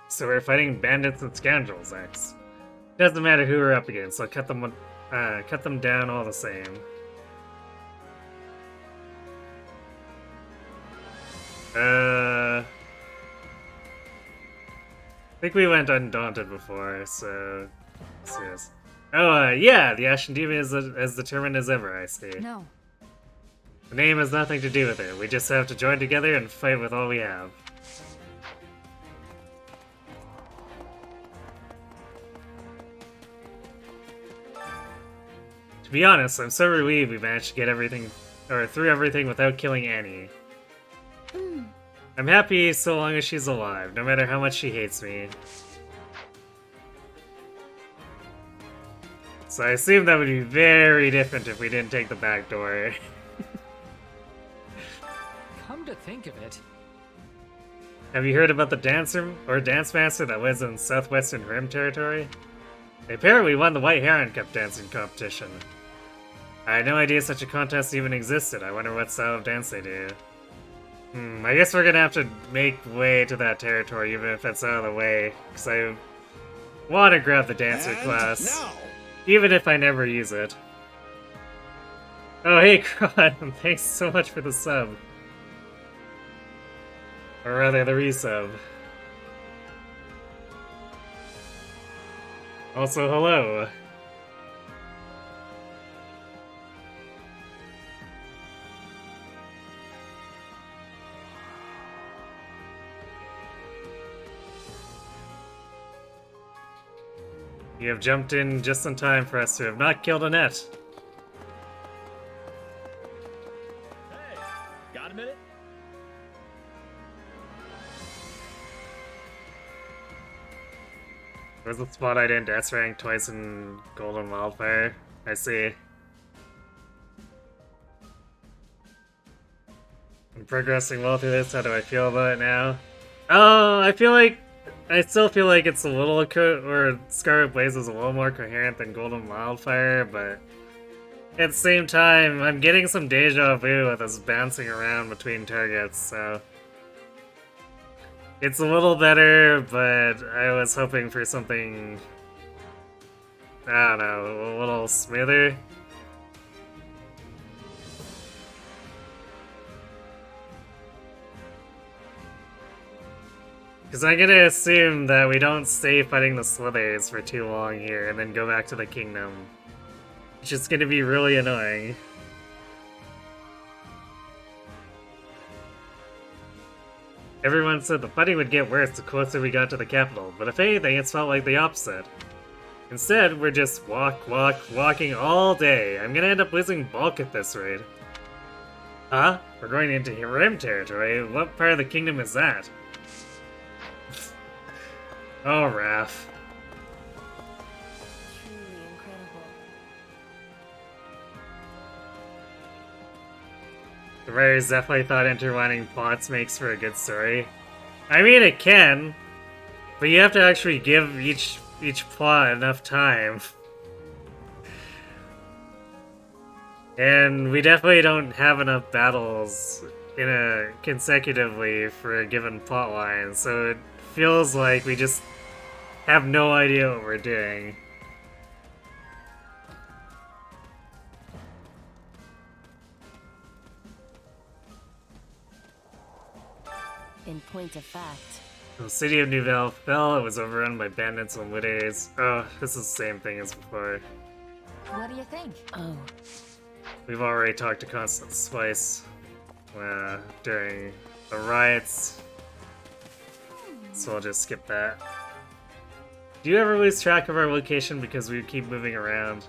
So we're fighting bandits and scoundrels next. Doesn't matter who we're up against, I'll cut them down all the same. I think we went Undaunted before, so let's see this. Oh, yeah, the Ashen Demon is as determined as ever, I see. No. The name has nothing to do with it. We just have to join together and fight with all we have. To be honest, I'm so relieved we managed to get everything, or through everything without killing Annie. I'm happy so long as she's alive, no matter how much she hates me. So I assume that would be very different if we didn't take the back door. Come to think of it. Have you heard about the dancer, or dance master that lives in southwestern Rim territory? They apparently won the White Heron Cup dancing competition. I had no idea such a contest even existed. I wonder what style of dance they do. I guess we're gonna have to make way to that territory, even if it's out of the way, because I want to grab the dancer class, even if I never use it. Oh, hey, Kron, thanks so much for the sub. Or rather, the resub. Also, hello. You have jumped in just in time for us to have not killed Annette. Hey, got a minute? Where's the spot I didn't S rank twice in Golden Wildfire? I see. I'm progressing well through this. How do I feel about it now? Oh, I still feel like it's a little or Scarlet Blaze is a little more coherent than Golden Wildfire, but at the same time, I'm getting some deja vu with us bouncing around between targets, so it's a little better, but I was hoping for something, I don't know, a little smoother. Because I'm gonna assume that we don't stay fighting the Slithers for too long here and then go back to the kingdom. Which is gonna be really annoying. Everyone said the fighting would get worse the closer we got to the capital, but if anything, it's felt like the opposite. Instead, we're just walking all day. I'm gonna end up losing bulk at this rate. Huh? We're going into Hirim territory? What part of the kingdom is that? Oh, Raph. Truly incredible. The writers definitely thought intertwining plots makes for a good story. I mean, it can, but you have to actually give each plot enough time. And we definitely don't have enough battles consecutively for a given plot line, so it feels like we just have no idea what we're doing. In point of fact, The city of Nouvelle fell. It was overrun by bandits and looters. Oh, this is the same thing as before. What do you think? Oh. We've already talked to Constance twice during the riots, so I'll just skip that. Do you ever lose track of our location because we keep moving around?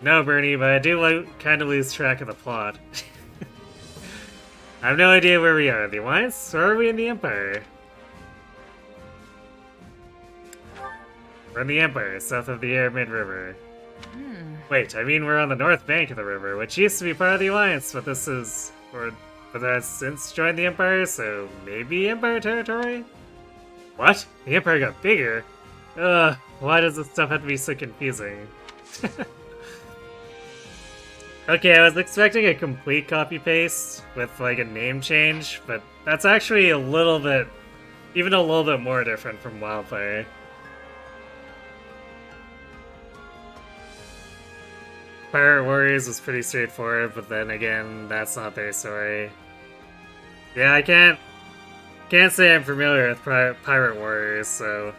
No, Bernie, but I do kind of lose track of the plot. I have no idea where we are. The Alliance? Or are we in the Empire? We're in the Empire, south of the Aramid River. Wait, I mean we're on the north bank of the river, which used to be part of the Alliance, but but has since joined the Empire, so maybe Empire territory? What? The Empire got bigger? Why does this stuff have to be so confusing? Okay, I was expecting a complete copy-paste with, like, a name change, but that's actually even a little bit more different from Wildfire. Pirate Warriors was pretty straightforward, but then again, that's not their story. Yeah, I can't say I'm familiar with Pirate Warriors, so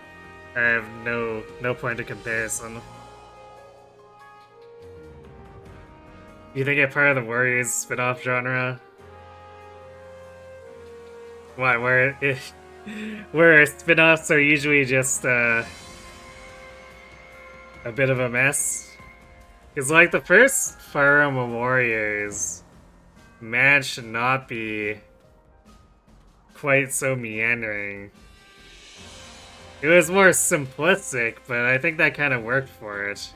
I have no point of comparison. You think it's part of the Warriors spin-off genre? What, where spin-offs are usually just a bit of a mess? Because, like, the first Fire Emblem Warriors managed to not be quite so meandering. It was more simplistic, but I think that kind of worked for it.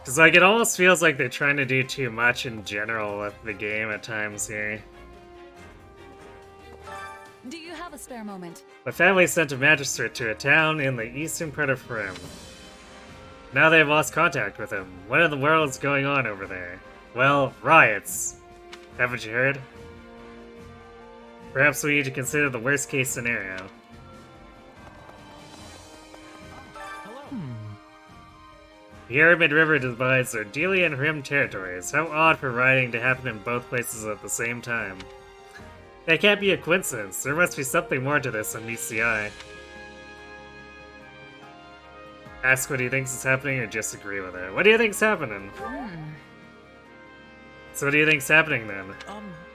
Because, like, it almost feels like they're trying to do too much in general with the game at times here. Do you have a spare moment? The family sent a magistrate to a town in the eastern part of Rim. Now they've lost contact with him. What in the world is going on over there? Well, riots. Haven't you heard? Perhaps we need to consider the worst case scenario. The Arid River divides Ardelia and Rim territories. How odd for rioting to happen in both places at the same time. That can't be a coincidence. There must be something more to this than meets the eye. Ask what he thinks is happening or just agree with it. What do you think's happening? So what do you think's happening then?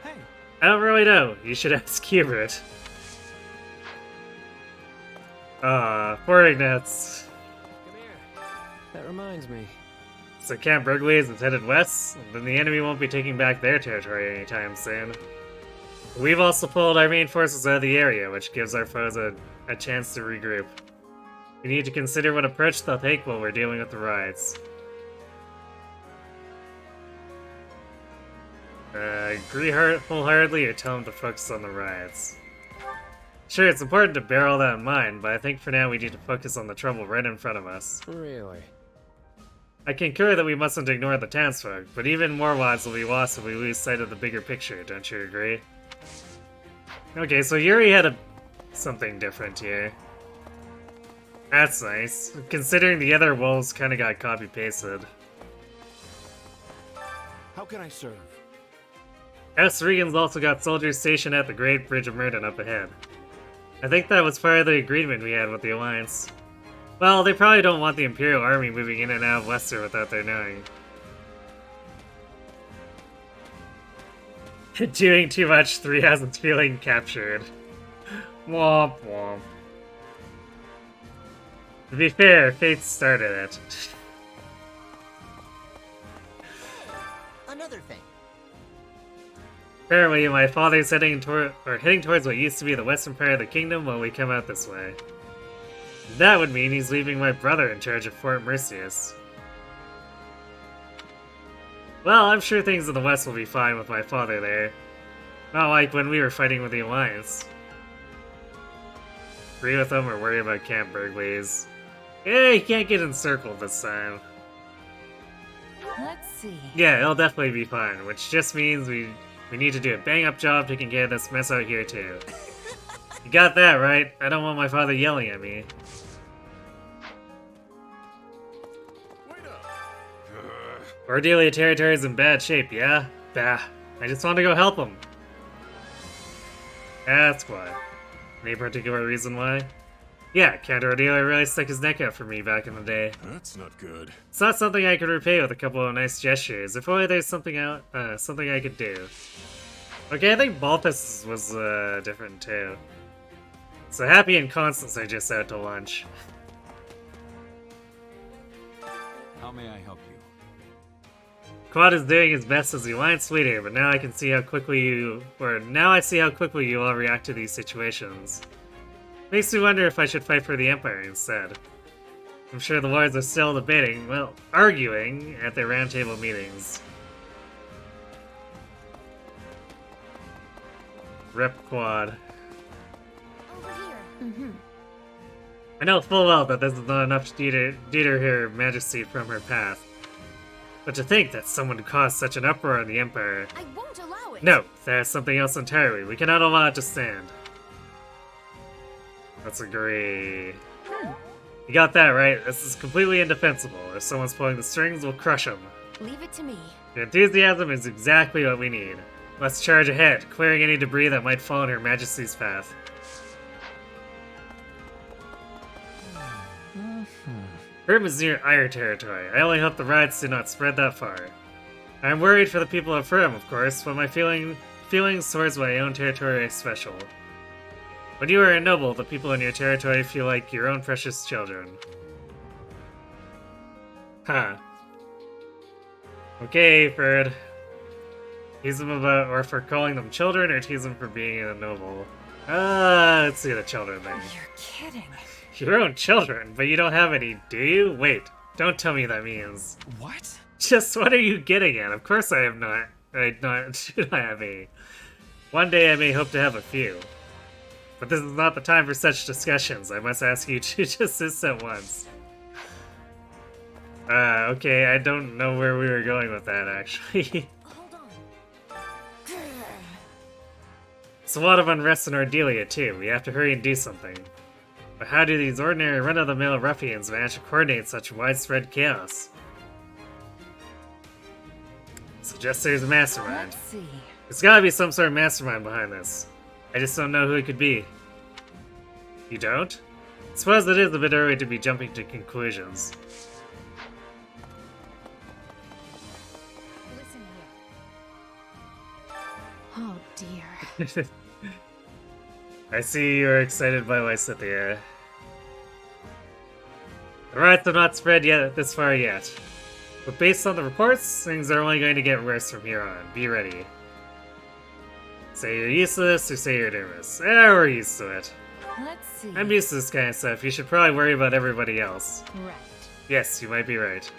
Hey. I don't really know. You should ask Hubert. Poor Ignatz. That reminds me. So Camp Burgleys is headed west, then the enemy won't be taking back their territory anytime soon. We've also pulled our main forces out of the area, which gives our foes a chance to regroup. We need to consider what approach they'll take while we're dealing with the riots. Agree wholeheartedly or tell them to focus on the riots. Sure, it's important to bear all that in mind, but I think for now we need to focus on the trouble right in front of us. Really? I concur that we mustn't ignore the townsfolk, but even more lives will be lost if we lose sight of the bigger picture, don't you agree? Okay, so Yuri had something different here. That's nice, considering the other wolves kinda got copy-pasted. How can I serve? House Regan's also got soldiers stationed at the Great Bridge of Murden up ahead. I think that was part of the agreement we had with the Alliance. Well, they probably don't want the Imperial Army moving in and out of Lester without their knowing. Doing too much, 3 hasn't feeling captured. Womp womp. To be fair, Faith started it. Another thing. Apparently, my father's heading towards what used to be the western part of the kingdom while we come out this way. That would mean he's leaving my brother in charge of Fort Mercius. Well, I'm sure things in the west will be fine with my father there. Not like when we were fighting with the Alliance. Agree with him or worry about Camp Burgleys. Yeah, he can't get encircled this time. Let's see. Yeah, it'll definitely be fine, which just means we need to do a bang-up job taking care of this mess out here, too. You got that, right? I don't want my father yelling at me. Ardelia territory's in bad shape, yeah? Bah. I just want to go help him. That's why. Any particular reason why? Yeah, Count Ardelia really stuck his neck out for me back in the day. That's not good. It's not something I could repay with a couple of nice gestures. If only there's something I could do. Okay, I think Balthus was different too. So Happy and Constance are just out to lunch. How may I help you? Quad is doing his best as the Alliance leader, but now I can see how quickly you all react to these situations. Makes me wonder if I should fight for the Empire instead. I'm sure the lords are still debating, well, arguing at their roundtable meetings. Rep Quad. Over here. I know full well that this is not enough to deter her majesty from her path. But to think that someone would cause such an uproar in the Empire... I won't allow it! No, that's something else entirely. We cannot allow it to stand. Let's agree. You got that right. This is completely indefensible. If someone's pulling the strings, we'll crush them. Leave it to me. Your enthusiasm is exactly what we need. Let's charge ahead, clearing any debris that might fall in Her Majesty's path. Herm is near Ire territory. I only hope the riots do not spread that far. I'm worried for the people of Herm, of course, but my feelings towards my own territory are special. When you are a noble, the people in your territory feel like your own precious children. Huh. Okay, Ferd. Tease them or for calling them children, or tease them for being a noble? Let's see the children thing. You're kidding. Your own children, but you don't have any, do you? Wait, don't tell me that means. What? Just what are you getting at? Of course I have not. Should I have any? One day I may hope to have a few. But this is not the time for such discussions. I must ask you to desist at once. Okay, I don't know where we were going with that, actually. It's a lot of unrest in Ardelia, too. We have to hurry and do something. But how do these ordinary run-of-the-mill ruffians manage to coordinate such widespread chaos? Suggest there's a mastermind. Let's see. There's gotta be some sort of mastermind behind this. I just don't know who it could be. You don't? I suppose it is a bit early to be jumping to conclusions. Listen here. Oh dear. I see you're excited by Lysithea. The riots have not spread yet this far yet. But based on the reports, things are only going to get worse from here on. Be ready. Say you're used to this, or say you're nervous. We're used to it. Let's see. I'm used to this kind of stuff. You should probably worry about everybody else. Right. Yes, you might be right.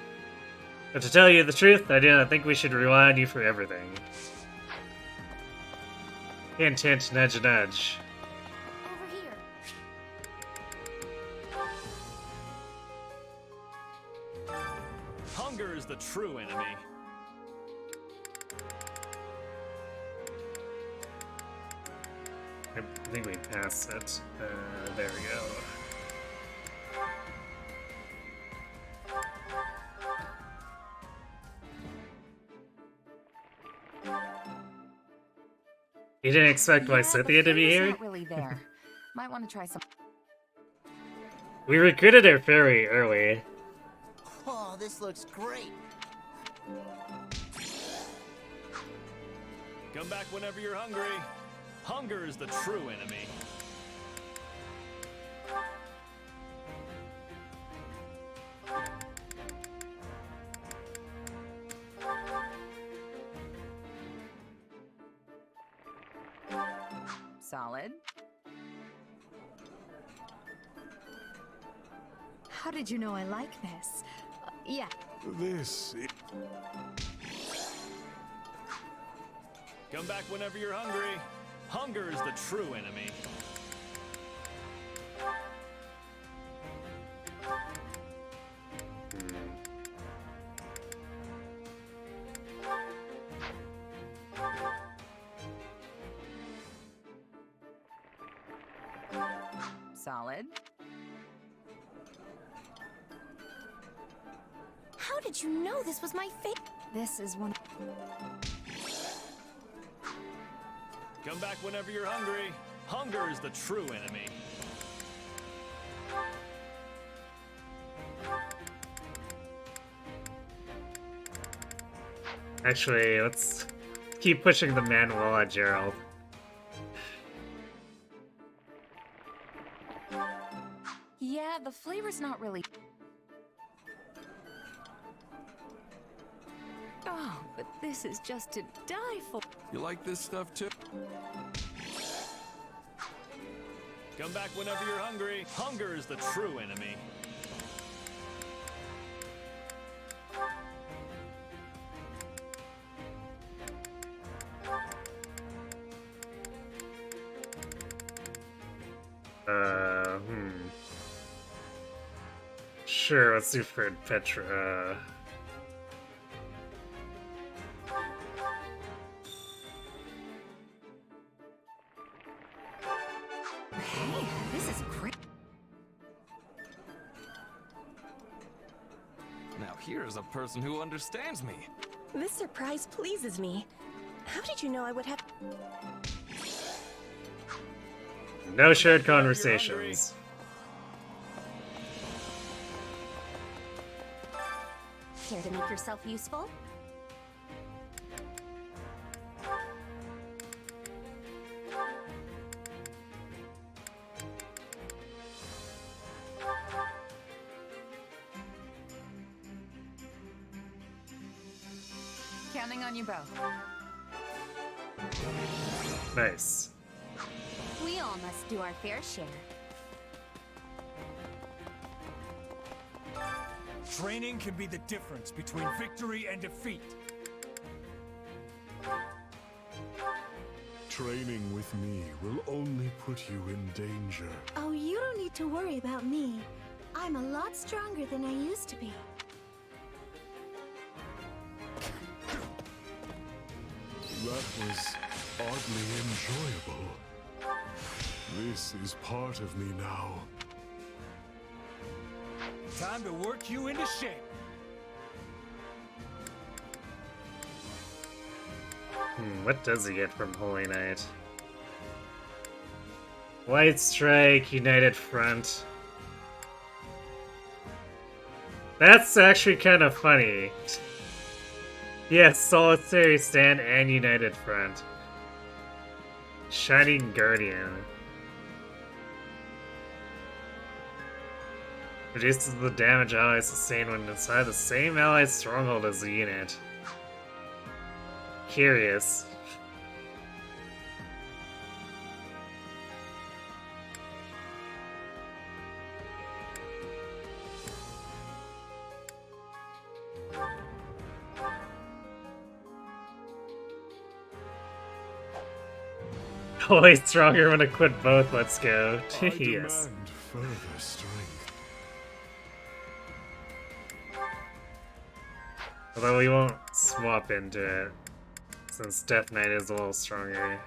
But to tell you the truth, I do not think we should rely on you for everything. Hint, hint, nudge, nudge. Over here. Hunger is the true enemy. I think we passed it. There we go. You didn't expect Lysithea to be here? Not really there. Might want to try some. We recruited her very early. Oh, this looks great. Come back whenever you're hungry. Hunger is the true enemy. Solid. How did you know I like this? Yeah. This. Come back whenever you're hungry. Hunger is the true enemy. Solid. How did you know this was my fate? This is one. Come back whenever you're hungry. Hunger is the true enemy. Actually, let's keep pushing the manual on Gerald. Yeah, the flavor's not really. Oh, but this is just to die for. You like this stuff too? Come back whenever you're hungry. Hunger is the true enemy. Sure, let's do Fred Petra. Hey, this is great. Now here's a person who understands me. This surprise pleases me. How did you know I would have... No shared conversations. Care to make yourself useful? Counting on you both. Nice. We all must do our fair share. Training can be the difference between victory and defeat. Training with me will only put you in danger. Oh, you don't need to worry about me. I'm a lot stronger than I used to be. That was oddly enjoyable. This is part of me now. Time to work you into shape. What does he get from Holy Knight? White Strike, United Front. That's actually kind of funny. Yes, Solitary Stand and United Front. Shining Guardian. Reduces the damage allies sustain when inside the same allied stronghold as the unit. Curious. Always stronger when I quit both, let's go. I Yes. demand further strength. Although we won't swap into it, since Death Knight is a little stronger.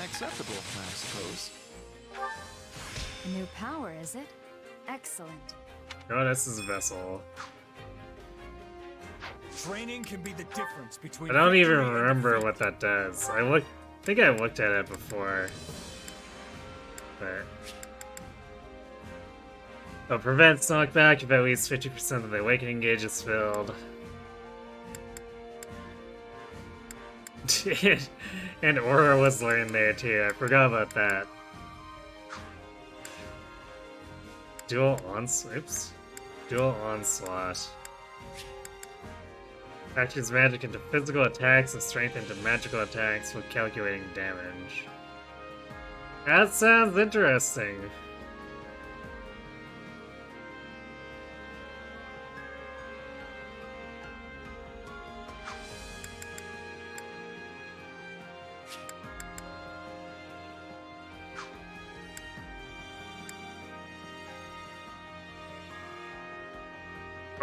Acceptable, I suppose. A new power, is it? Excellent. Oh, this is Vessel. Training can be the difference between. I don't even victory and remember defeat. what that does. I think I looked at it before. But... It'll prevent knockback if at least 50% of the awakening gauge is filled. And Aura was learned there too, I forgot about that. Dual Onslaught. Factors magic into physical attacks and strength into magical attacks with calculating damage. That sounds interesting.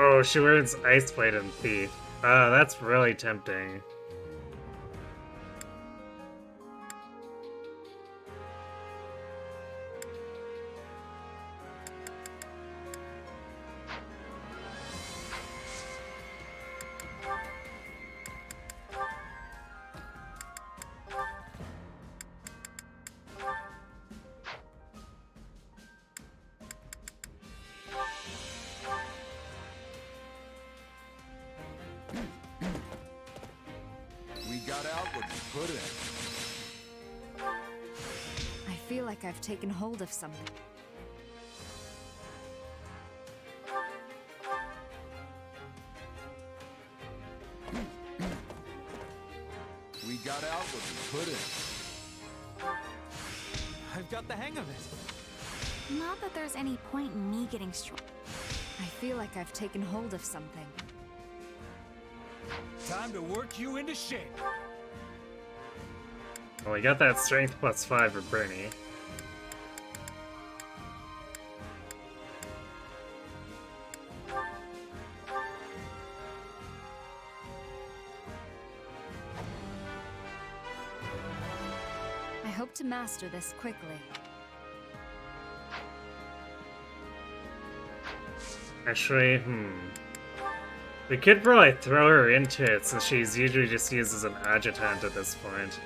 Oh, she learns Ice Blade and Thief. That's really tempting. We got out what we put in. I feel like I've taken hold of something. We got out what we put in. I've got the hang of it. Not that there's any point in me getting strong. I feel like I've taken hold of something. Time to work you into shape. Well, we got that strength +5 for Bernie. I hope to master this quickly. Actually, we could probably throw her into it since she's usually just used as an adjutant at this point.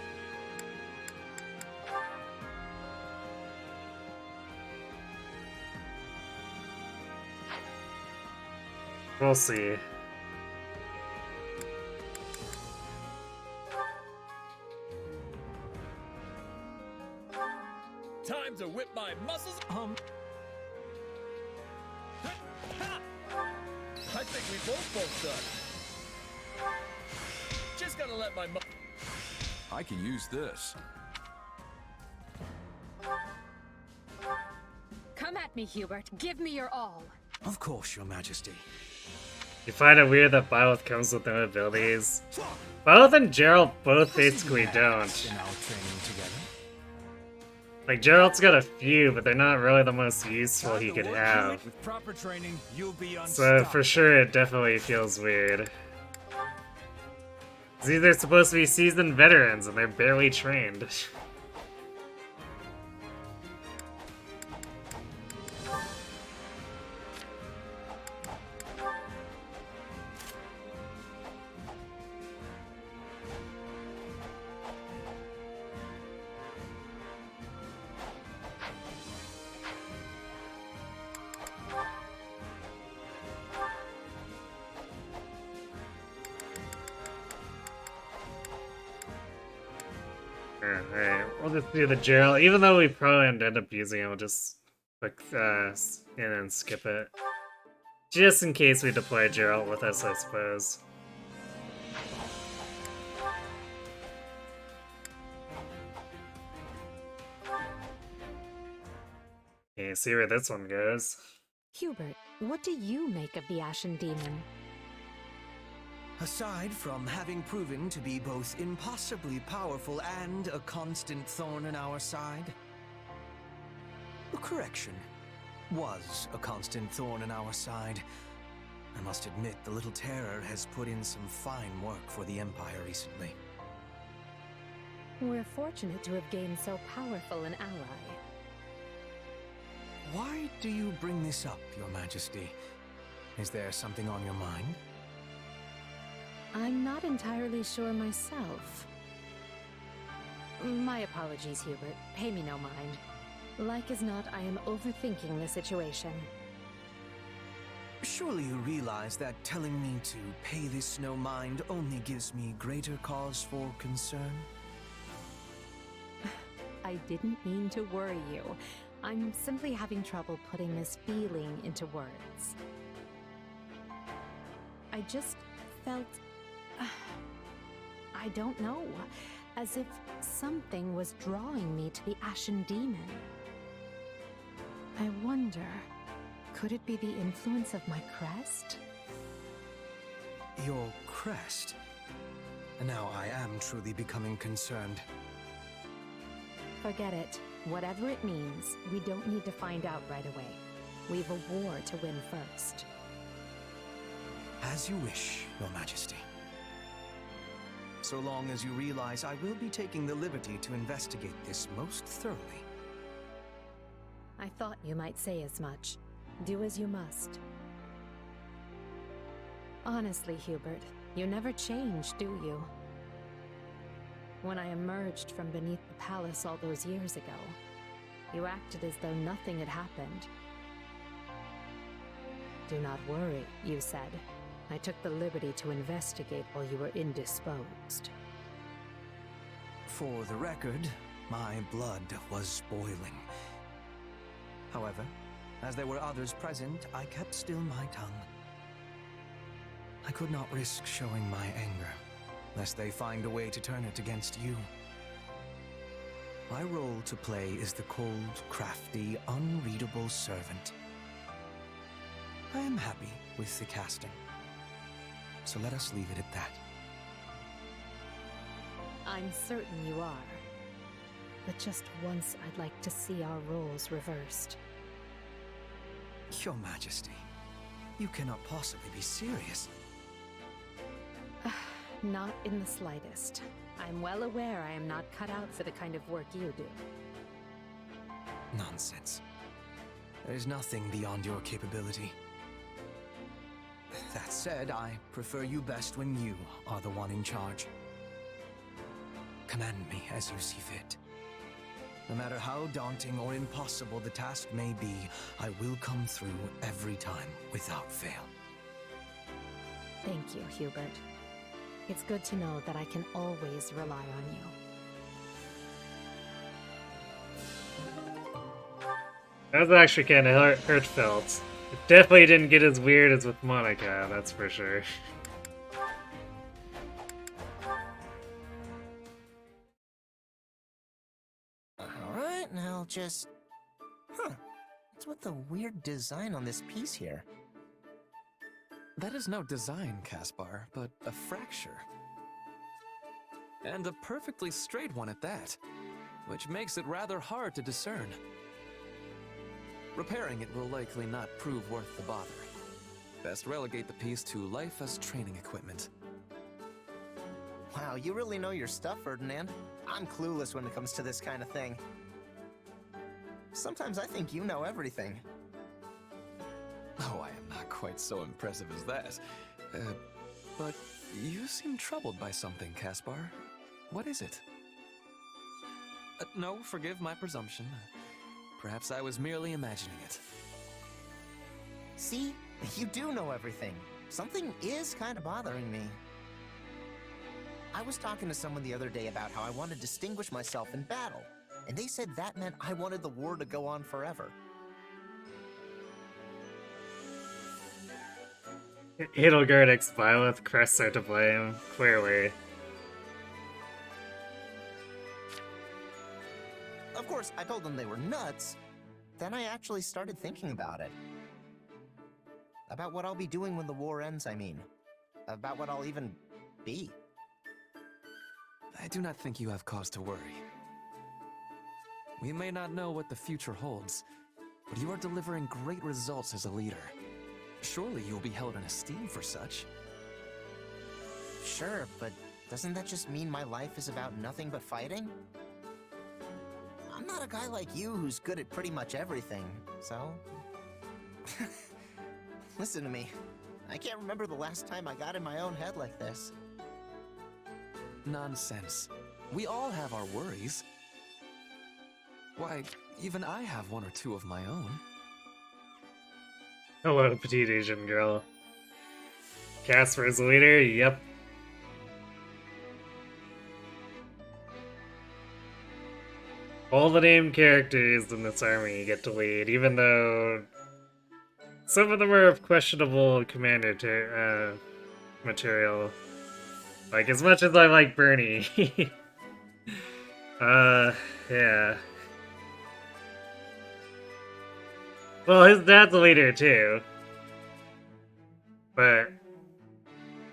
We'll see. Time to whip my muscles. I think we both done. Just gotta let my I can use this. Come at me, Hubert. Give me your all. Of course, Your Majesty. You find it weird that Byleth comes with no abilities? Byleth and Gerald both basically don't. In our training together. Like, Gerald's got a few, but they're not really the most useful he could have. With proper training, you'll be So for sure, it definitely feels weird. These are supposed to be seasoned veterans, and they're barely trained. Alright, we'll just do the Gerald. Even though we probably end up using it, we'll just click in and skip it. Just in case we deploy Gerald with us, I suppose. Okay, see where this one goes. Hubert, what do you make of the Ashen Demon? Aside from having proven to be both impossibly powerful and a constant thorn in our side. Correction. Was a constant thorn in our side. I must admit, the little terror has put in some fine work for the Empire recently. We're fortunate to have gained so powerful an ally. Why do you bring this up, Your Majesty? Is there something on your mind? I'm not entirely sure myself. My apologies, Hubert. Pay me no mind. Like as not, I am overthinking the situation. Surely you realize that telling me to pay this no mind only gives me greater cause for concern? I didn't mean to worry you. I'm simply having trouble putting this feeling into words. I just felt... I don't know. As if something was drawing me to the Ashen Demon. I wonder, could it be the influence of my crest? Your crest? Now I am truly becoming concerned. Forget it. Whatever it means, we don't need to find out right away. We've a war to win first. As you wish, Your Majesty. So long as you realize I will be taking the liberty to investigate this most thoroughly. I thought you might say as much. Do as you must. Honestly, Hubert, you never change, do you? When I emerged from beneath the palace all those years ago, you acted as though nothing had happened. Do not worry, you said. I took the liberty to investigate while you were indisposed. For the record, my blood was boiling. However, as there were others present, I kept still my tongue. I could not risk showing my anger, lest they find a way to turn it against you. My role to play is the cold, crafty, unreadable servant. I am happy with the casting, so let us leave it at that. I'm certain you are. But just once I'd like to see our roles reversed. Your Majesty, you cannot possibly be serious. Not in the slightest. I'm well aware I am not cut out for the kind of work you do. Nonsense. There is nothing beyond your capability. That said, I prefer you best when you are the one in charge. Command me as you see fit. No matter how daunting or impossible the task may be, I will come through every time without fail. Thank you, Hubert. It's good to know that I can always rely on you. That was actually kind of heartfelt. It definitely didn't get as weird as with Monica, that's for sure. Alright, now just... What's with the weird design on this piece here? That is no design, Caspar, but a fracture. And a perfectly straight one at that. which makes it rather hard to discern. Repairing it will likely not prove worth the bother. Best relegate the piece to life as training equipment. Wow, you really know your stuff, Ferdinand. I'm clueless when it comes to this kind of thing. Sometimes I think you know everything. Oh, I am not quite so impressive as that. But you seem troubled by something, Caspar. What is it? No, forgive my presumption. Perhaps I was merely imagining it. See? You do know everything. Something is kind of bothering me. I was talking to someone the other day about how I want to distinguish myself in battle, and they said that meant I wanted the war to go on forever. Hildegard X Violet, Crest are to blame, clearly. Of course, I told them they were nuts. Then I actually started thinking about it. About what I'll be doing when the war ends, I mean. About what I'll even be. I do not think you have cause to worry. We may not know what the future holds, but you are delivering great results as a leader. Surely you will be held in esteem for such. Sure, but doesn't that just mean my life is about nothing but fighting? I'm not a guy like you who's good at pretty much everything, so... Listen to me. I can't remember the last time I got in my own head like this. Nonsense. We all have our worries. Why, even I have one or two of my own. Hello, petite Asian girl. Casper's leader? Yep. All the named characters in this army you get to lead, even though some of them are of questionable commander material. Like, as much as I like Bernie. Yeah. Well, his dad's a leader too. But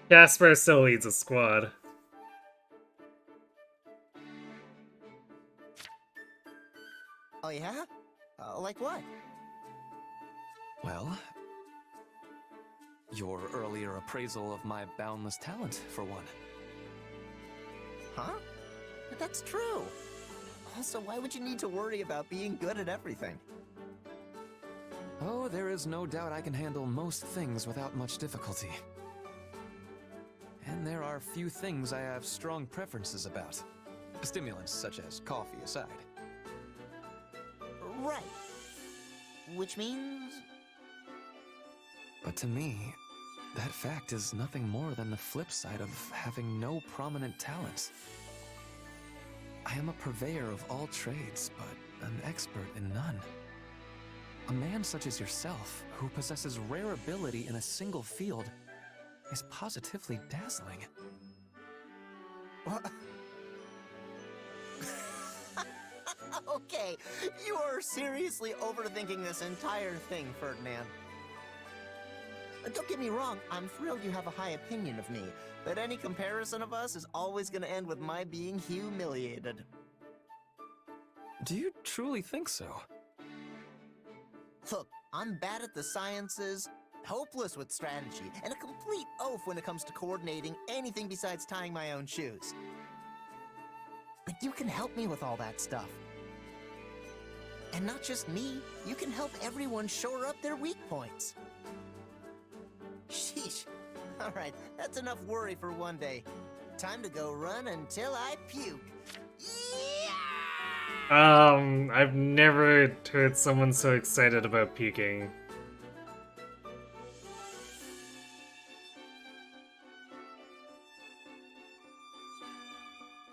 Casper still leads a squad. Oh yeah? Like what? Well, your earlier appraisal of my boundless talent, for one. Huh? But that's true. Also, why would you need to worry about being good at everything? Oh, there is no doubt I can handle most things without much difficulty. And there are few things I have strong preferences about. Stimulants such as coffee aside. Right. Which means... But to me, that fact is nothing more than the flip side of having no prominent talents. I am a purveyor of all trades, but an expert in none. A man such as yourself, who possesses rare ability in a single field, is positively dazzling. What? Okay, you are seriously overthinking this entire thing, Ferdinand. Don't get me wrong, I'm thrilled you have a high opinion of me, but any comparison of us is always going to end with my being humiliated. Do you truly think so? Look, I'm bad at the sciences, hopeless with strategy, and a complete oaf when it comes to coordinating anything besides tying my own shoes. But you can help me with all that stuff. And not just me, you can help everyone shore up their weak points. Sheesh. Alright, that's enough worry for one day. Time to go run until I puke. I've never heard someone so excited about puking.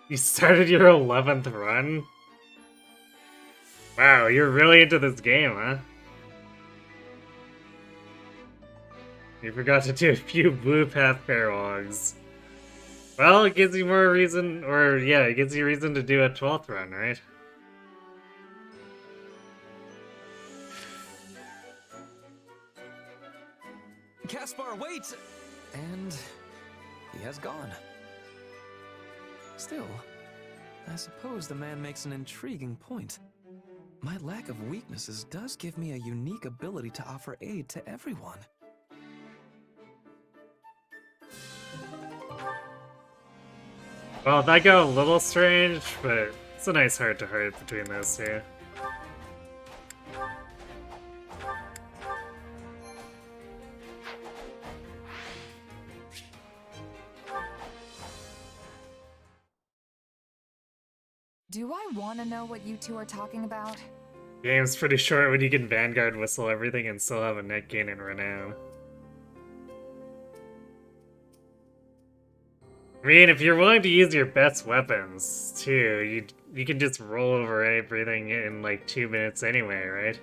You started your 11th run? Wow, you're really into this game, huh? You forgot to do a few blue path paralogs. Well, it gives you more reason, or yeah, it gives you reason to do a 12th run, right? Caspar, wait! And he has gone. Still, I suppose the man makes an intriguing point. My lack of weaknesses does give me a unique ability to offer aid to everyone. Well, that got a little strange, but it's a nice heart-to-heart between those two. Do I want to know what you two are talking about? Game's pretty short when you can Vanguard whistle everything and still have a net gain in renown. I mean, if you're willing to use your best weapons, too, you can just roll over everything in like 2 minutes anyway, right?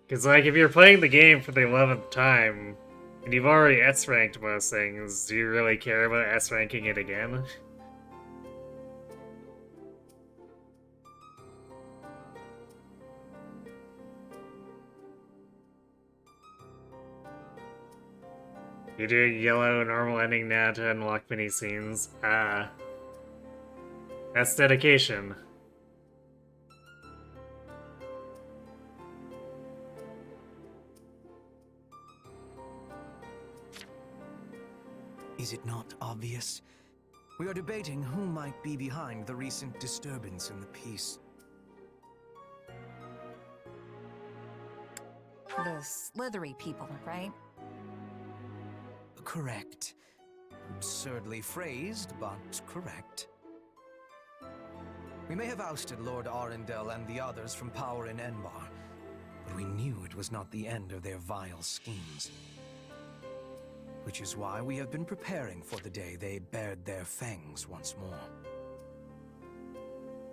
Because, like, if you're playing the game for the 11th time, and you've already S-ranked most things, do you really care about S-ranking it again? You do yellow normal ending now to unlock mini scenes. Ah. That's dedication. Is it not obvious? We are debating who might be behind the recent disturbance in the peace. The slithery people, right? Correct. Absurdly phrased, but correct. We may have ousted Lord Arundel and the others from power in Enbar, but we knew it was not the end of their vile schemes. Which is why we have been preparing for the day they bared their fangs once more.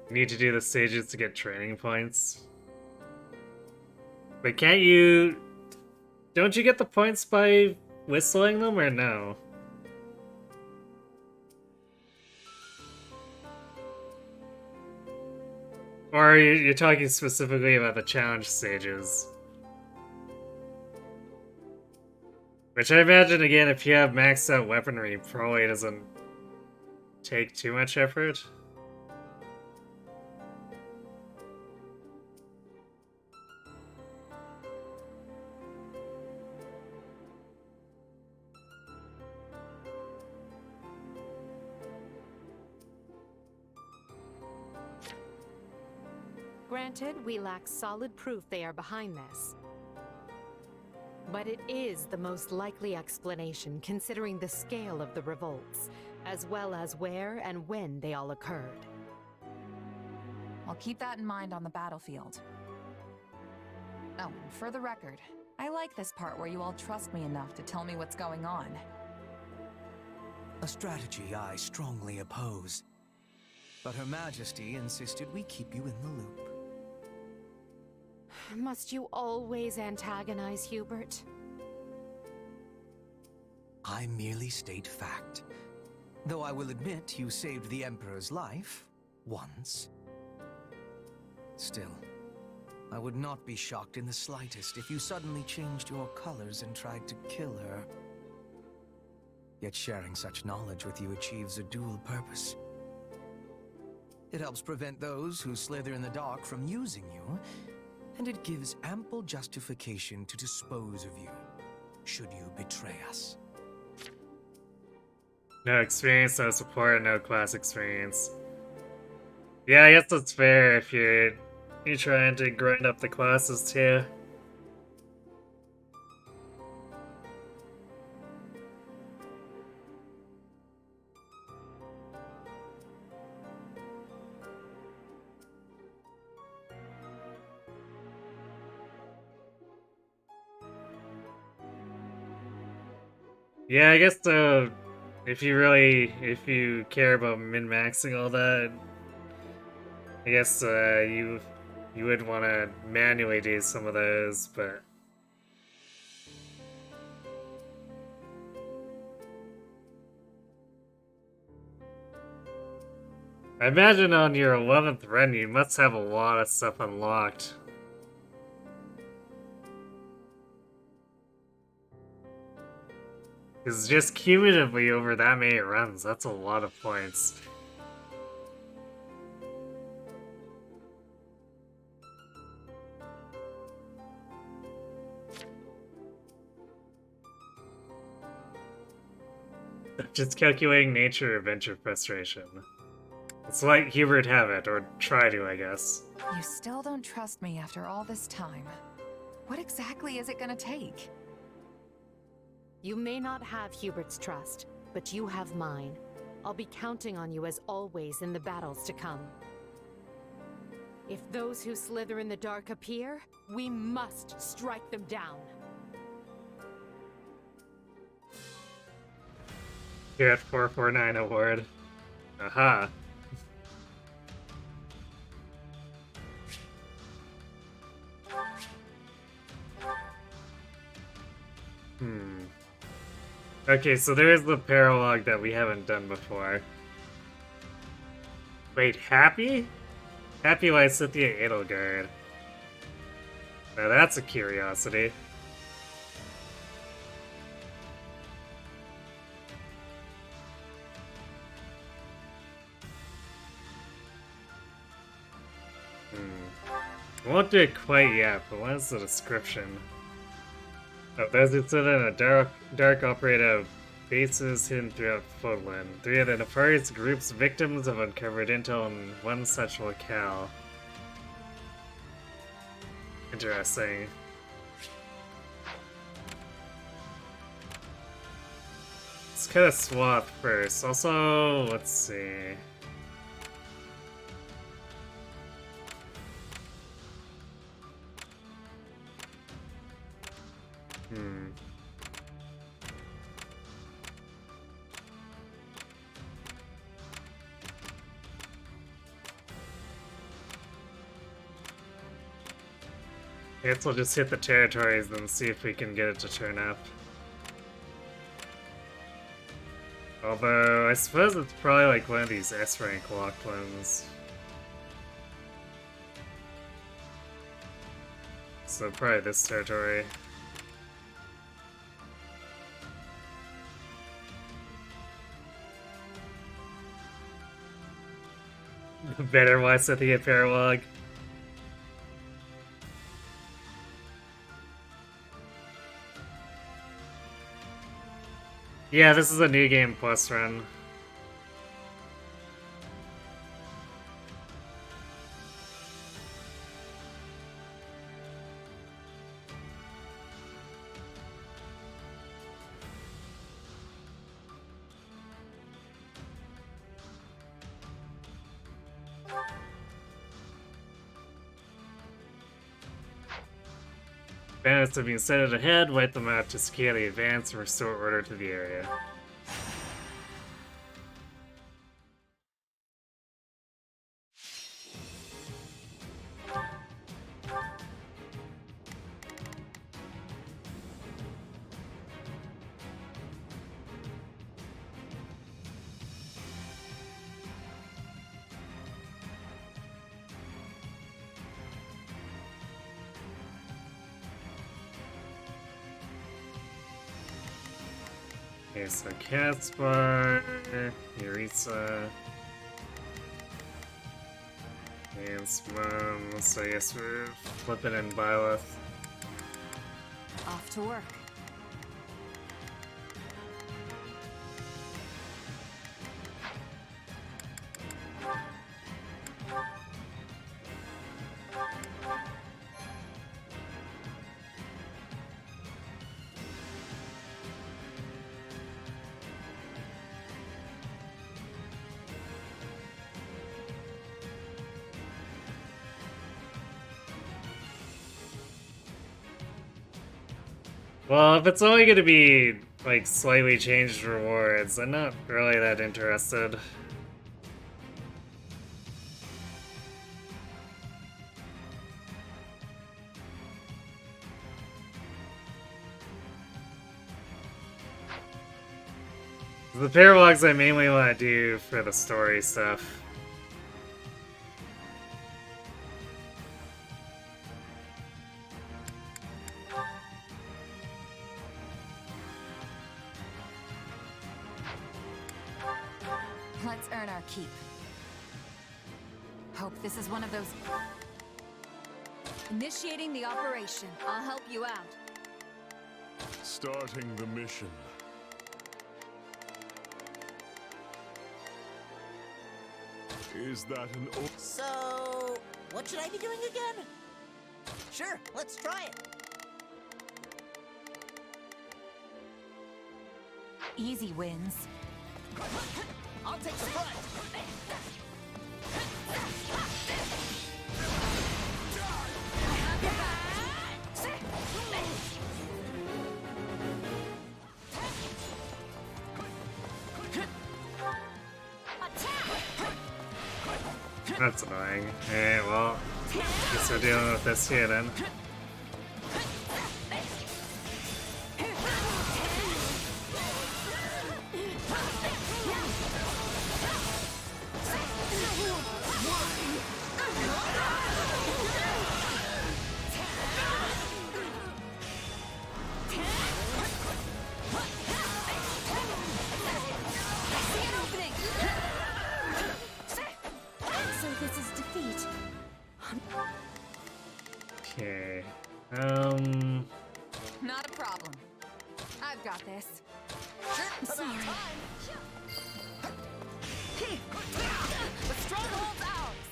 You need to do the stages to get training points. But can't you... Don't you get the points by whistling them, or no? Or you're talking specifically about the challenge stages? Which I imagine, again, if you have maxed out weaponry, probably doesn't take too much effort. Granted, we lack solid proof they are behind this. But it is the most likely explanation considering the scale of the revolts, as well as where and when they all occurred. I'll keep that in mind on the battlefield. Oh, and for the record, I like this part where you all trust me enough to tell me what's going on. A strategy I strongly oppose. But Her Majesty insisted we keep you in the loop. Must you always antagonize Hubert? I merely state fact. Though I will admit you saved the Emperor's life once. Still, I would not be shocked in the slightest if you suddenly changed your colors and tried to kill her. Yet sharing such knowledge with you achieves a dual purpose. It helps prevent those who slither in the dark from using you, and it gives ample justification to dispose of you, should you betray us. No experience, no support, no class experience. Yeah, I guess that's fair if you're trying to grind up the classes too. Yeah, I guess if you care about min-maxing all that, I guess you would want to manually do some of those, but I imagine on your 11th run you must have a lot of stuff unlocked. Because just cumulatively over that many runs, that's a lot of points. Just calculating nature, adventure, frustration. Let's let Hubert have it, or try to, I guess. You still don't trust me after all this time. What exactly is it gonna take? You may not have Hubert's trust, but you have mine. I'll be counting on you as always in the battles to come. If those who slither in the dark appear, we must strike them down. You're at 449 award. Aha. Okay, so there is the paralogue that we haven't done before. Wait, Happy? Happy Lysithia Edelgard. Now that's a curiosity. I won't do it quite yet, but what is the description? Oh, those who sit in a dark operator bases hidden throughout Fodland. 3 of the nefarious group's victims have uncovered intel in one such locale. Interesting. Let's cut a swath first. Also, let's see. I guess we'll just hit the territories and see if we can get it to turn up. Although, I suppose it's probably like one of these S-rank locked ones. So probably this territory. Better watch at the paralogue. Yeah, this is a new game plus run. Bandits have been set ahead, wipe them out to scale the advance and restore order to the area. Okay, so Caspar, Eureka, and Simone. So I guess we're flipping in Byleth. Off to work. Well, if it's only going to be, like, slightly changed rewards, I'm not really that interested. The paralogs I mainly want to do for the story stuff. Let's earn our keep. Hope this is one of those... Initiating the operation. I'll help you out. Starting the mission. Is that an So, what should I be doing again? Sure, let's try it. Easy wins. I'll take the front. That's annoying. Hey, well, guess we're dealing with this here then. So this is defeat. Okay. Not a problem. I've got this. I'm sorry. The stronghold's ours.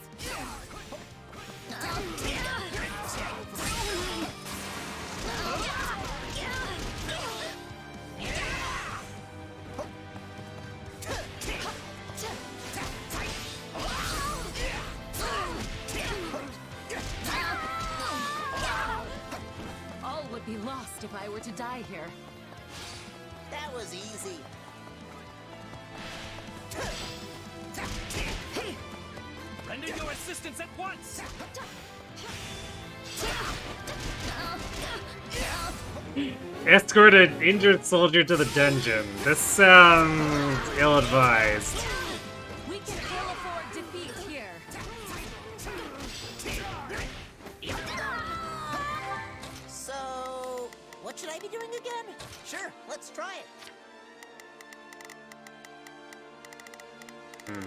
All would be lost if I were to die here. That was easy. Render your assistance at once! Escort an injured soldier to the dungeon. This sounds ill-advised. We can ill afford defeat here. So, what should I be doing again? Sure, let's try it.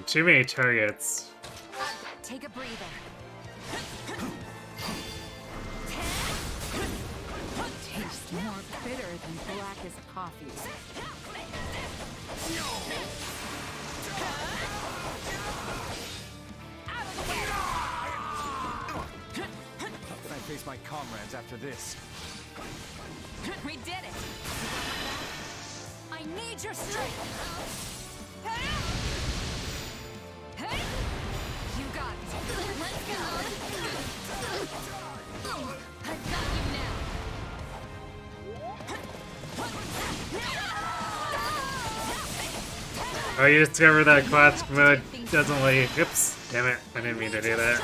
Too many targets. Take a breather. Tastes more bitter than blackest coffee. How can I face my comrades after this? We did it! I need your strength! You got it! Let's go! I've got you now! Oh, you discovered that classic mode doesn't let you. Oops, damn it! I didn't mean to do that.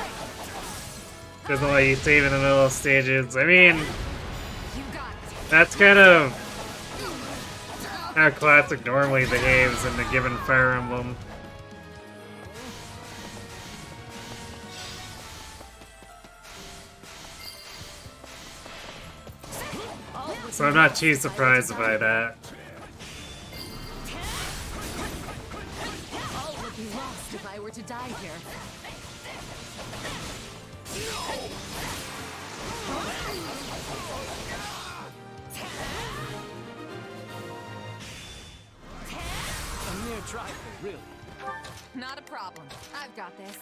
Doesn't let you save in the middle of stages. I mean, that's kind of how classic normally behaves in the given Fire Emblem. So I'm not too surprised by that. All would be lost if I were to die here. A mere trifle, really. Not a problem. I've got this.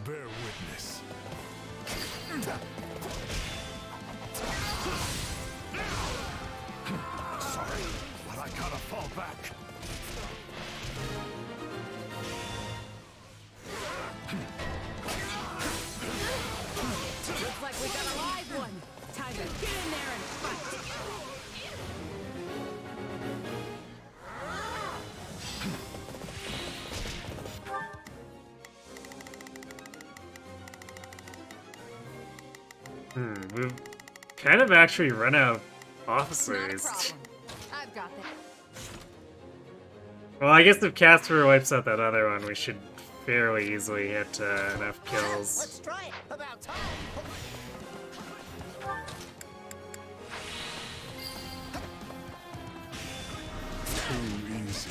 Bear witness. Sorry, but I gotta fall back. Looks like we got a live one. Time to get in there and fight. We've kind of actually run out of Not a officers. problem. I've got this. Well, I guess if Casper wipes out that other one, we should fairly easily hit enough kills. Let's try it. About time. Too easy.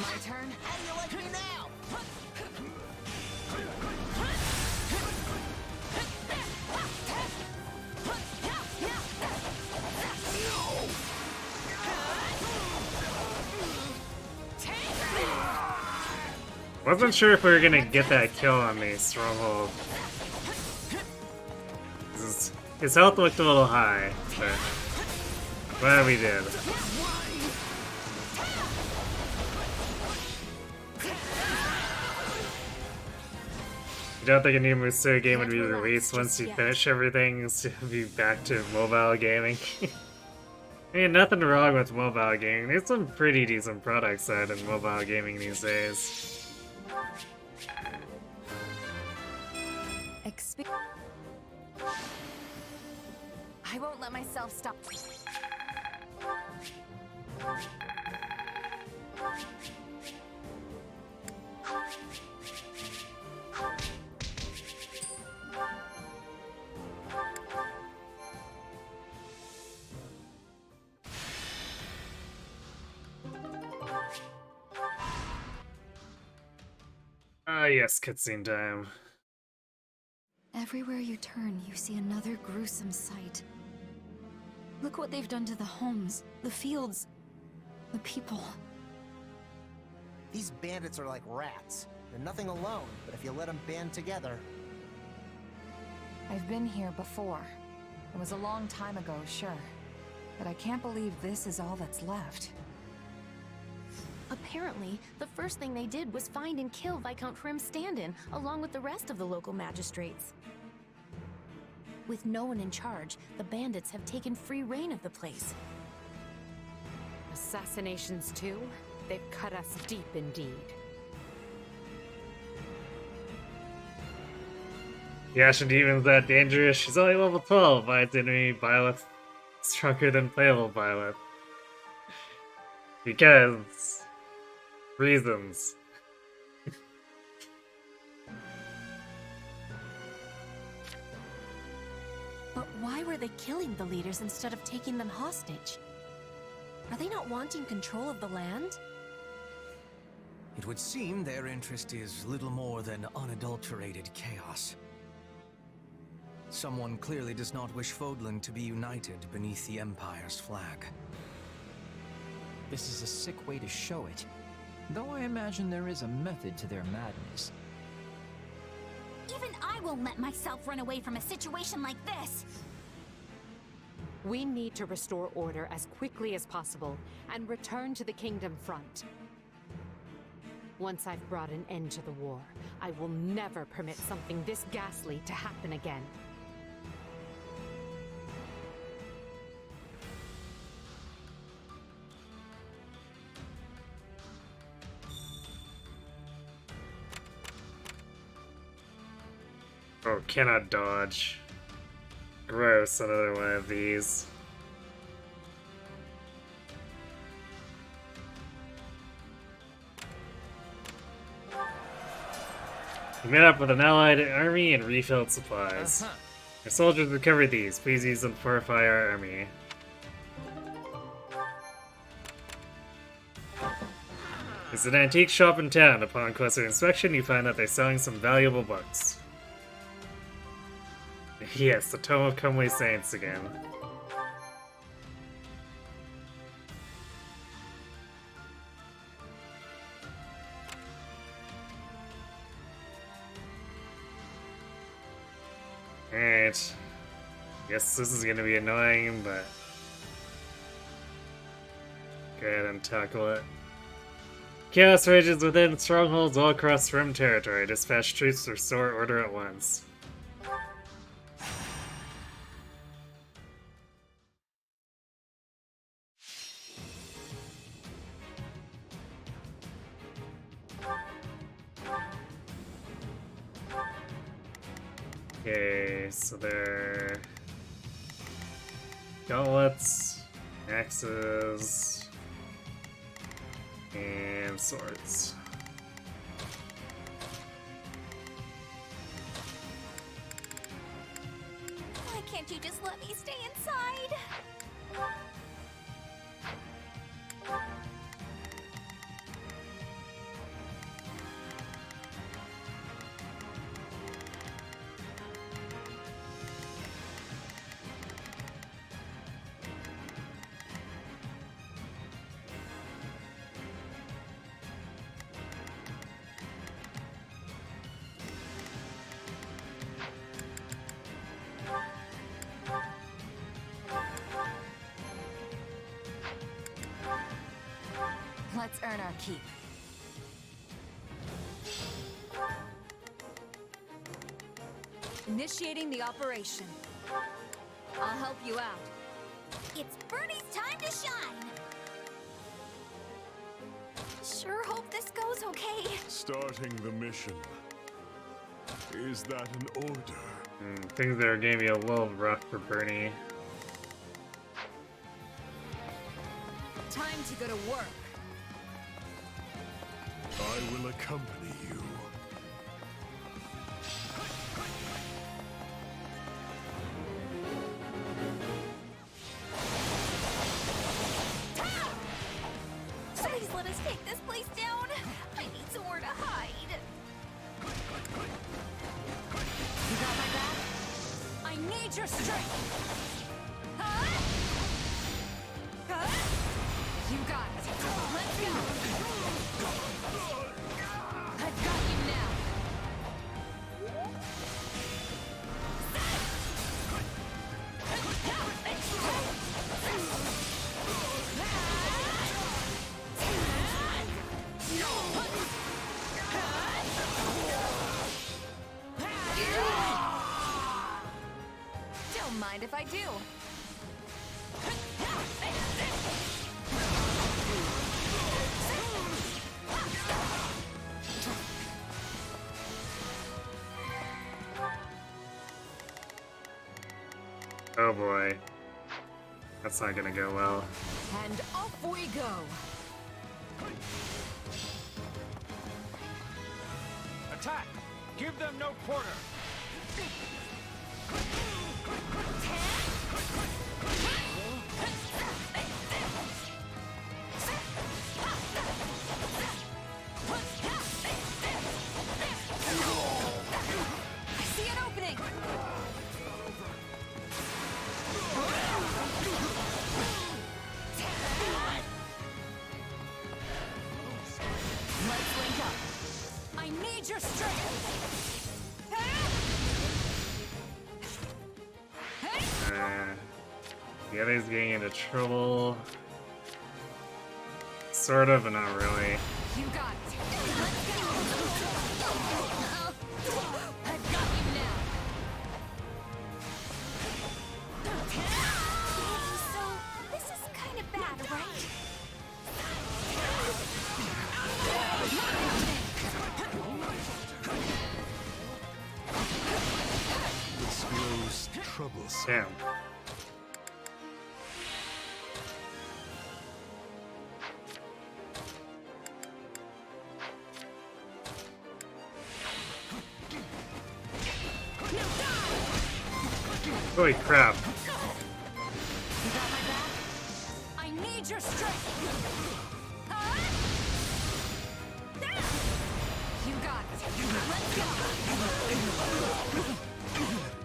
My turn. How do you like me now? Wasn't sure if we were gonna get that kill on the stronghold. His health looked a little high, but well, we did. You don't think a new Musou game would be released once you finish everything, so you'll be back to mobile gaming? I mean, nothing wrong with mobile gaming. There's some pretty decent products out in mobile gaming these days. I won't let myself stop. Ah, yes, cutscene time. Everywhere you turn, you see another gruesome sight. Look what they've done to the homes, the fields, the people. These bandits are like rats. They're nothing alone, but if you let them band together... I've been here before. It was a long time ago, sure. But I can't believe this is all that's left. Apparently, the first thing they did was find and kill Viscount Hrim Standin, along with the rest of the local magistrates. With no one in charge, the bandits have taken free reign of the place. Assassinations too? They've cut us deep indeed. The Ashen Demon's that dangerous. She's only level 12. By its enemy, Byleth. Stronger than playable Byleth. Because... reasons. But why were they killing the leaders instead of taking them hostage? Are they not wanting control of the land? It would seem their interest is little more than unadulterated chaos. Someone clearly does not wish Fodlan to be united beneath the Empire's flag. This is a sick way to show it. Though I imagine there is a method to their madness. Even I won't let myself run away from a situation like this! We need to restore order as quickly as possible and return to the Kingdom front. Once I've brought an end to the war, I will never permit something this ghastly to happen again. Oh, cannot dodge. Gross, another one of these. We met up with an allied army and refilled supplies. Our soldiers recovered these. Please use them to fortify our army. It's an antique shop in town. Upon closer inspection, you find that they're selling some valuable books. Yes, the Tome of Comely Saints again. Alright. Guess this is gonna be annoying, but... go ahead and tackle it. Chaos rages within strongholds all across Rim territory. Dispatch troops to restore order at once. Okay, so they're gauntlets, axes, and swords. Why can't you just let me stay inside? Let's earn our keep. Initiating the operation. I'll help you out. It's Bernie's time to shine! Sure hope this goes okay. Starting the mission. Is that an order? Things are gonna be a little rough for Bernie. Time to go to work. I will accompany you. Please let us take this place down. I need somewhere to hide. You got my back? I need your strength! Huh? Huh? You got it. Let's go! I've got you now! Don't mind if I do. Oh boy. That's not gonna go well. And off we go! Attack! Give them no quarter! I see an opening! Let's link up. I need your strength! The other's getting into trouble. Sort of, but not really. You got it. Let's go. I've got you now. So, this is kind of bad, right? This grows troublesome. Damn. Holy crap. You got my back? I need your strength. Huh? You got it. Let's go.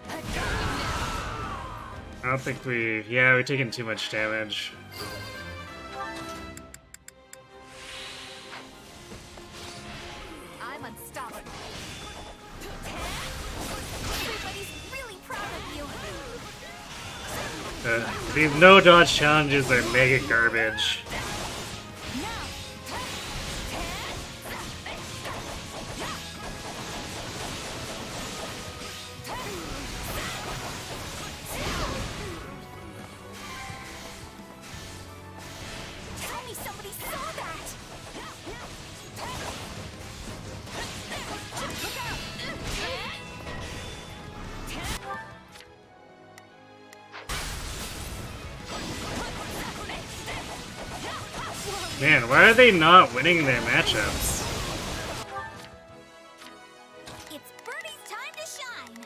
I've got you now. I don't think we... Yeah, we're taking too much damage. I'm unstoppable. Everybody's really proud of you. These no-dodge challenges are mega garbage. Tell me somebody saw that! Look out! Man, why are they not winning their matchups? It's Bernie's time to shine!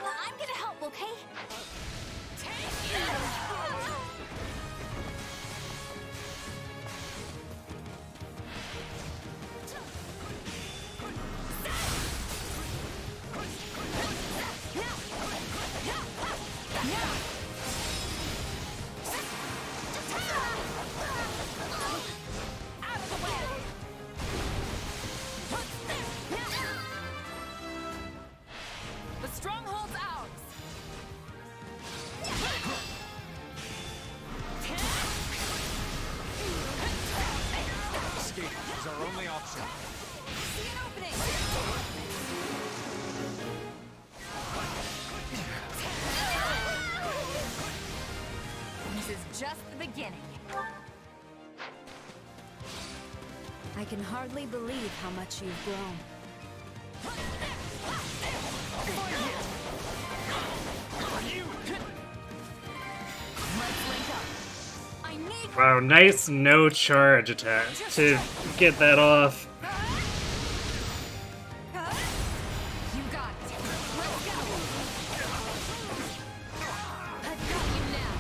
I'm gonna help, okay? The stronghold's ours. This is just the beginning. I can hardly believe how much you've grown. Wow, nice no charge attack to get that off. You got it. Let's go. I've got you now.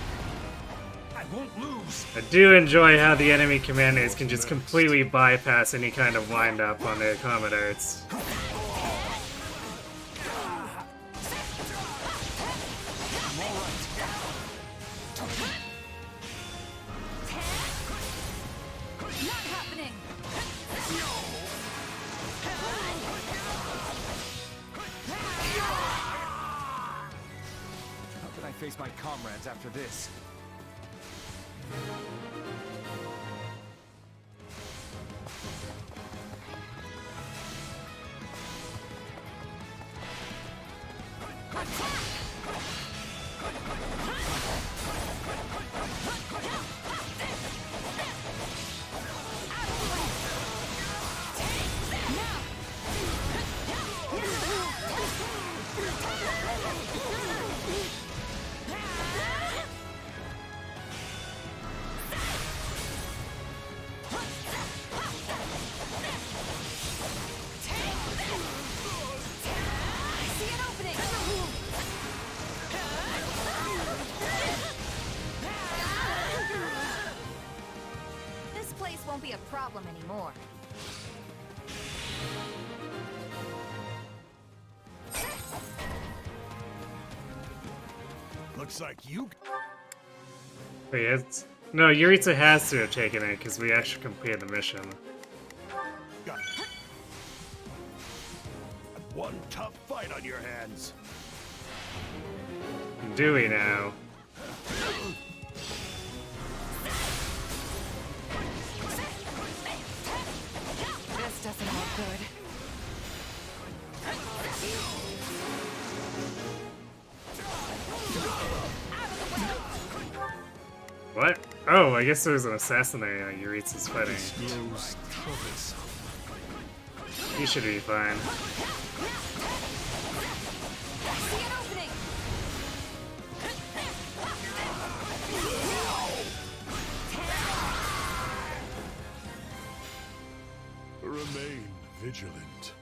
I won't lose. I do enjoy how the enemy commanders can just completely bypass any kind of wind-up on their combat arts. Face my comrades after this. Won't be a problem anymore. Looks like you. Wait, it's... No, Yuritsa has to have taken it because we actually completed the mission. Got one tough fight on your hands. Do we now? Doesn't look good. What? Oh, I guess there was an assassin there Yuritsa's fighting. He should be fine. Remain vigilant.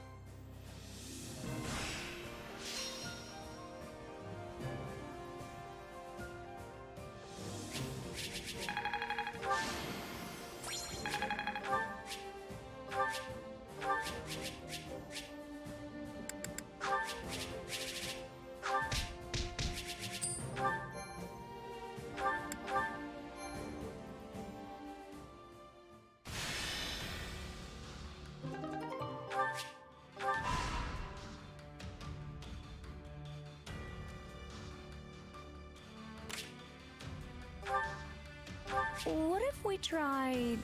What if we tried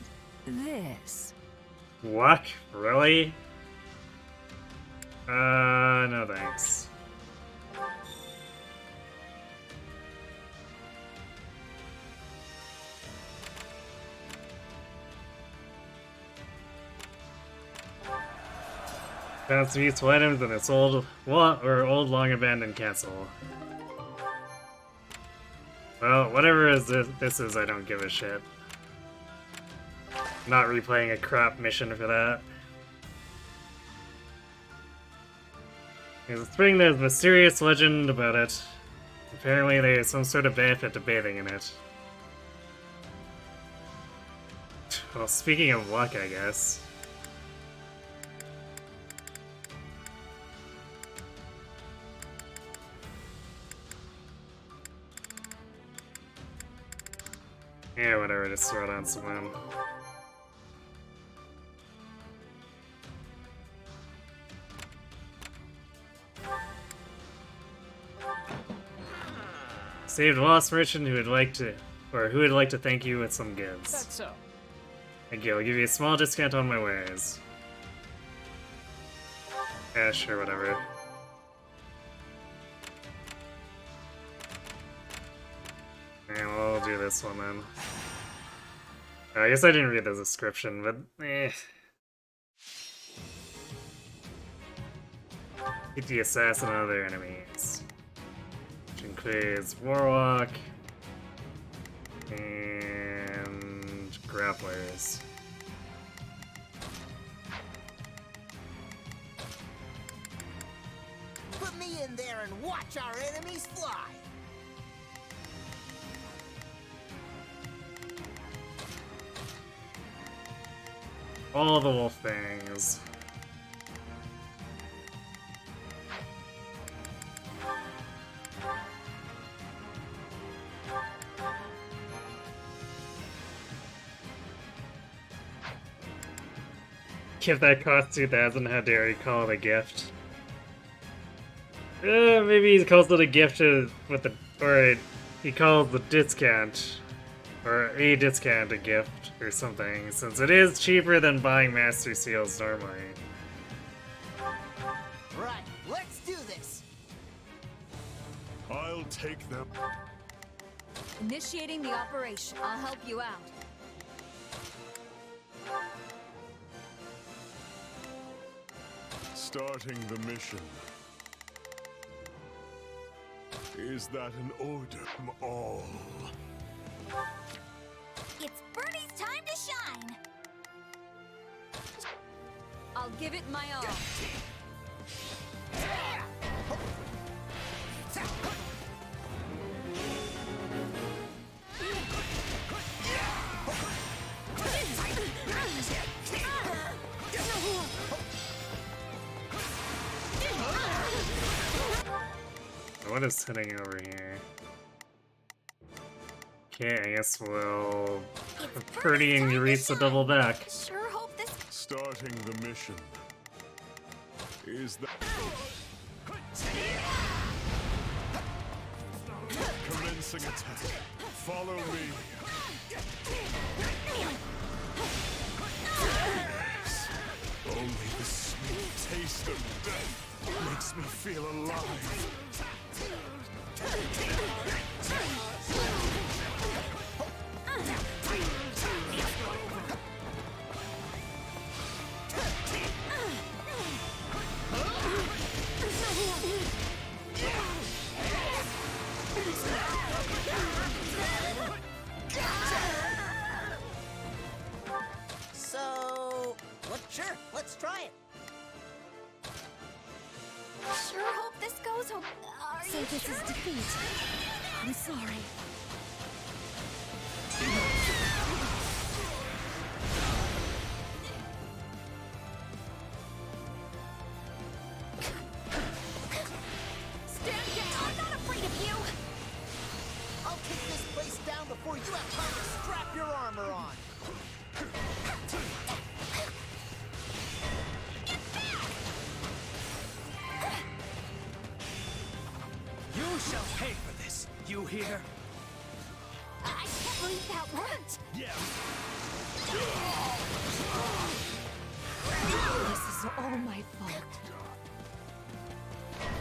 this? What? Really? No thanks. Found some useful items in this old long abandoned castle. Well, whatever this is, I don't give a shit. Not replaying a crap mission for that. In the spring, there's a mysterious legend about it. Apparently, there's some sort of benefit to bathing in it. Well, speaking of luck, I guess. Yeah, whatever, just throw it on someone. Saved a lost merchant who would like to thank you with some goods. That's so. Thank you, I'll give you a small discount on my wares. Yeah, sure, whatever. Yeah, we'll do this one then. I guess I didn't read the description, but eh. Hit the assassin and other enemies. Which includes Warlock and grapplers. Put me in there and watch our enemies fly! All the wolf things. If that costs 2,000, how dare you call it a gift? Maybe he calls it a gift with the, or he calls the discount, or a discount a gift or something, since it is cheaper than buying Master Seals normally. Right, let's do this! I'll take them. Initiating the operation. I'll help you out. Starting the mission. Is that an order from all? It's Birdie's time to shine! I'll give it my all. What is sitting over here? Okay, I guess we'll have Purdy and Yuritsa double back. Sure hope this. Starting the mission. Is that... Commencing attack. Follow me. Yes. Only the sweet taste of death makes me feel alive. So, sure, let's try it. Sure hope this goes. So this is defeat. I'm sorry. Stand down! I'm not afraid of you! I'll kick this place down before you have time to strap your armor on! You shall pay for this, you hear? I can't believe that worked! Yeah. This is all my fault.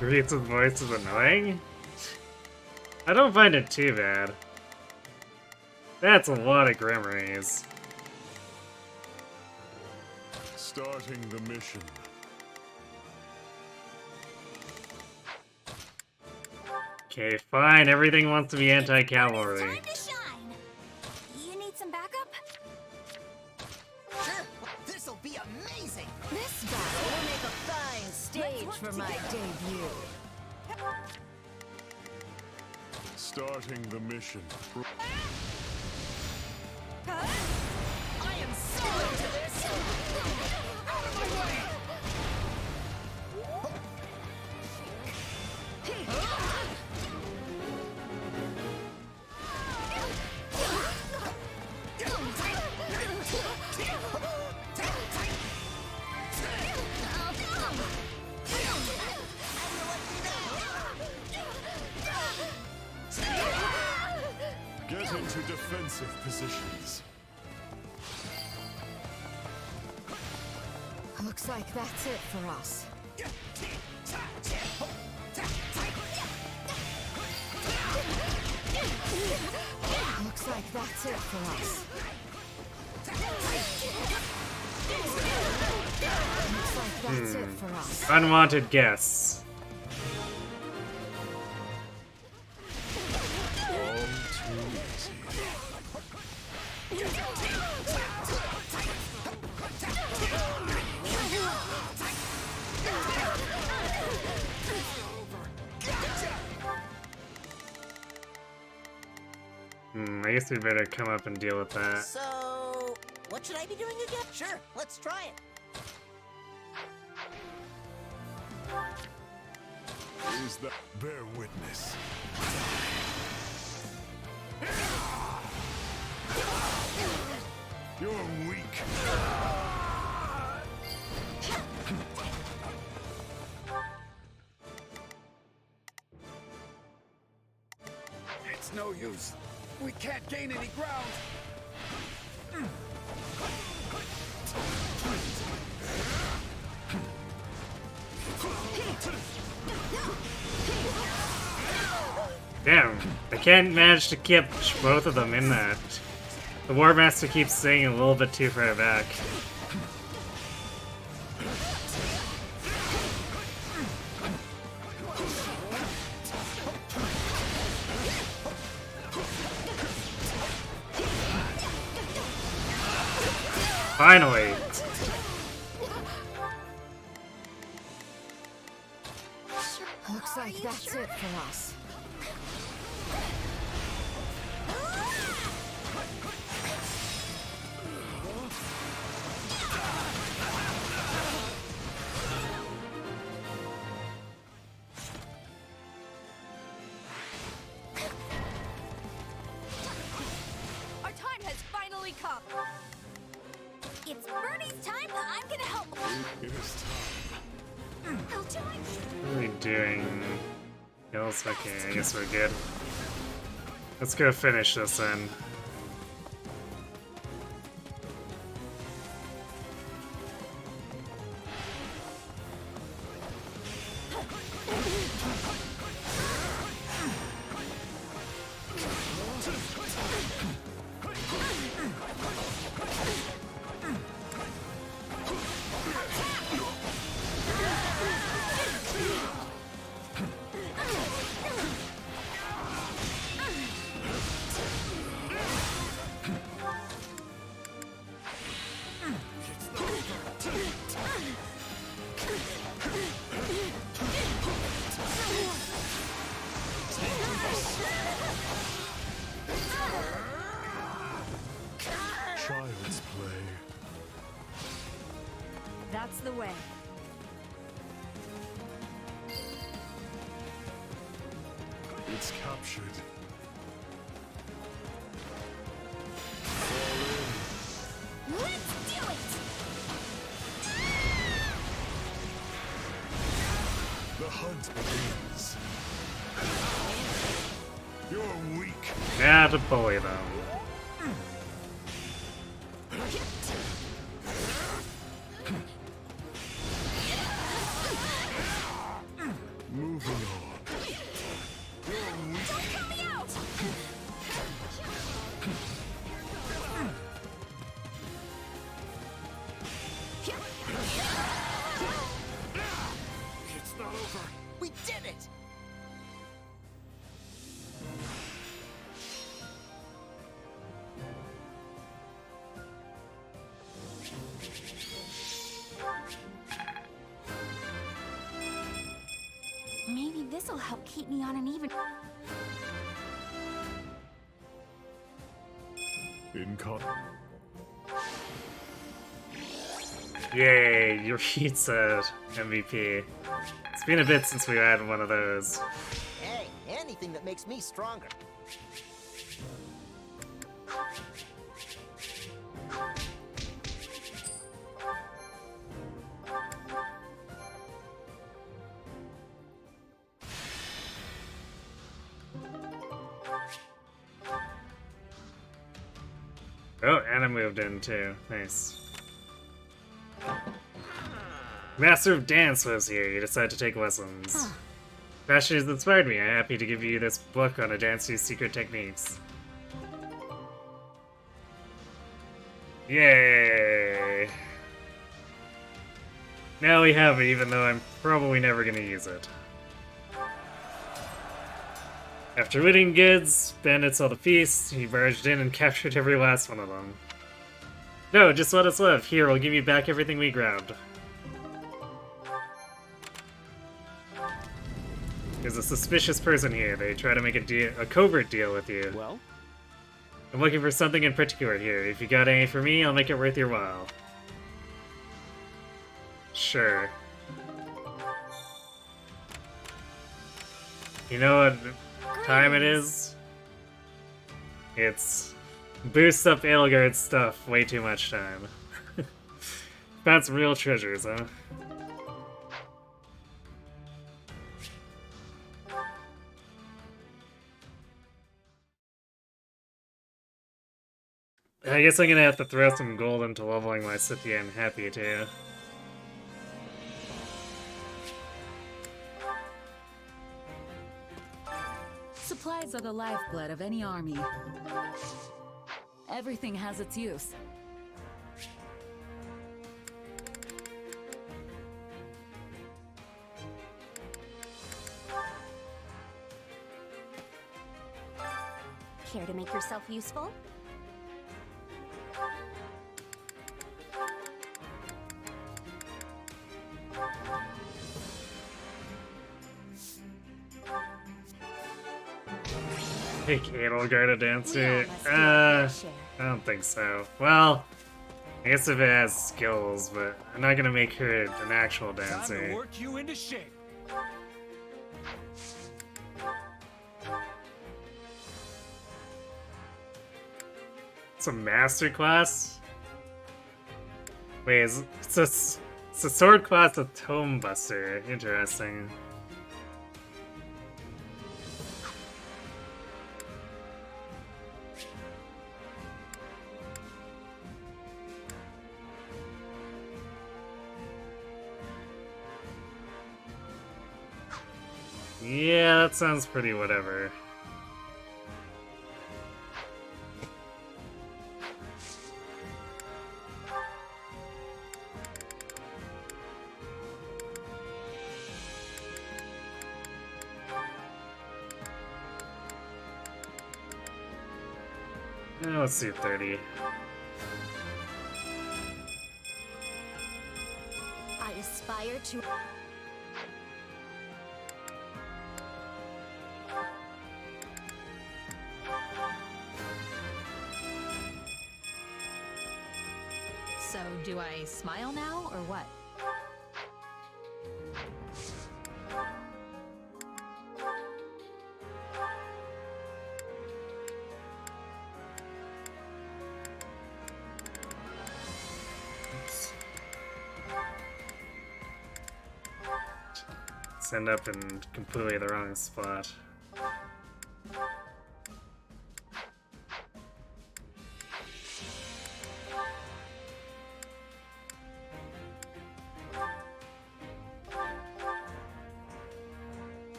Yuritsa's voice is annoying? I don't find it too bad. That's a lot of Grimoires. Starting the mission. Okay, fine. Everything wants to be anti-cavalry. Time to shine! You need some backup? Sure, this'll be amazing! This battle will make a fine stage for my debut. Starting the mission. I am so into this! Out of my way! Get into defensive positions. Looks like that's it for us. Looks like that's it for us. Looks like that's it for us. Unwanted guests. I guess we better come up and deal with that. So, what should I be doing again? Sure, let's try it. Is that bear witness? You're weak. It's no use. We can't gain any ground. Damn, I can't manage to keep both of them in that. The War Master keeps staying a little bit too far back. Finally! Looks like that's it for us. Our time has finally come. It's Bernie's time, but I'm gonna help. It is time. I'll do it. What are we doing? Hills? Okay, I guess we're good. Let's go finish this then. Child's play. That's the way. It's captured. Let's do it. The hunt begins. You're weak. Yeah, to bully them. Moving on. Don't cut me out. It's not over. We did it! Maybe this'll help keep me on an even. Yay, your pizza MVP. It's been a bit since we had one of those. Hey, anything that makes me stronger. Oh, Anna moved in too. Nice. Master of Dance was here. You decided to take lessons. Fashion has inspired me. I'm happy to give you this book on a dancer's secret techniques. Yay! Now we have it, even though I'm probably never gonna use it. After looting goods, bandits saw the feast, he barged in and captured every last one of them. No, just let us live. Here, we'll give you back everything we grabbed. There's a suspicious person here. They try to make a covert deal with you. Well? I'm looking for something in particular here. If you got any for me, I'll make it worth your while. Sure. You know what time it is? It's boost up Edelgard's stuff way too much time. Found some real treasures, huh? I guess I'm gonna have to throw some gold into leveling my Scythian Happy too. Supplies are the lifeblood of any army. Everything has its use. Care to make yourself useful? Take Edelgard a dancer? I don't think so. Well, I guess if it has skills, but I'm not gonna make her an actual dancer. Time to work you into shape. It's a masterclass? Wait, it's a sword class with Tome Buster. Interesting. Yeah, that sounds pretty whatever. Let's see 30. I aspire to... So, do I smile now, or what? Let's end up in completely the wrong spot.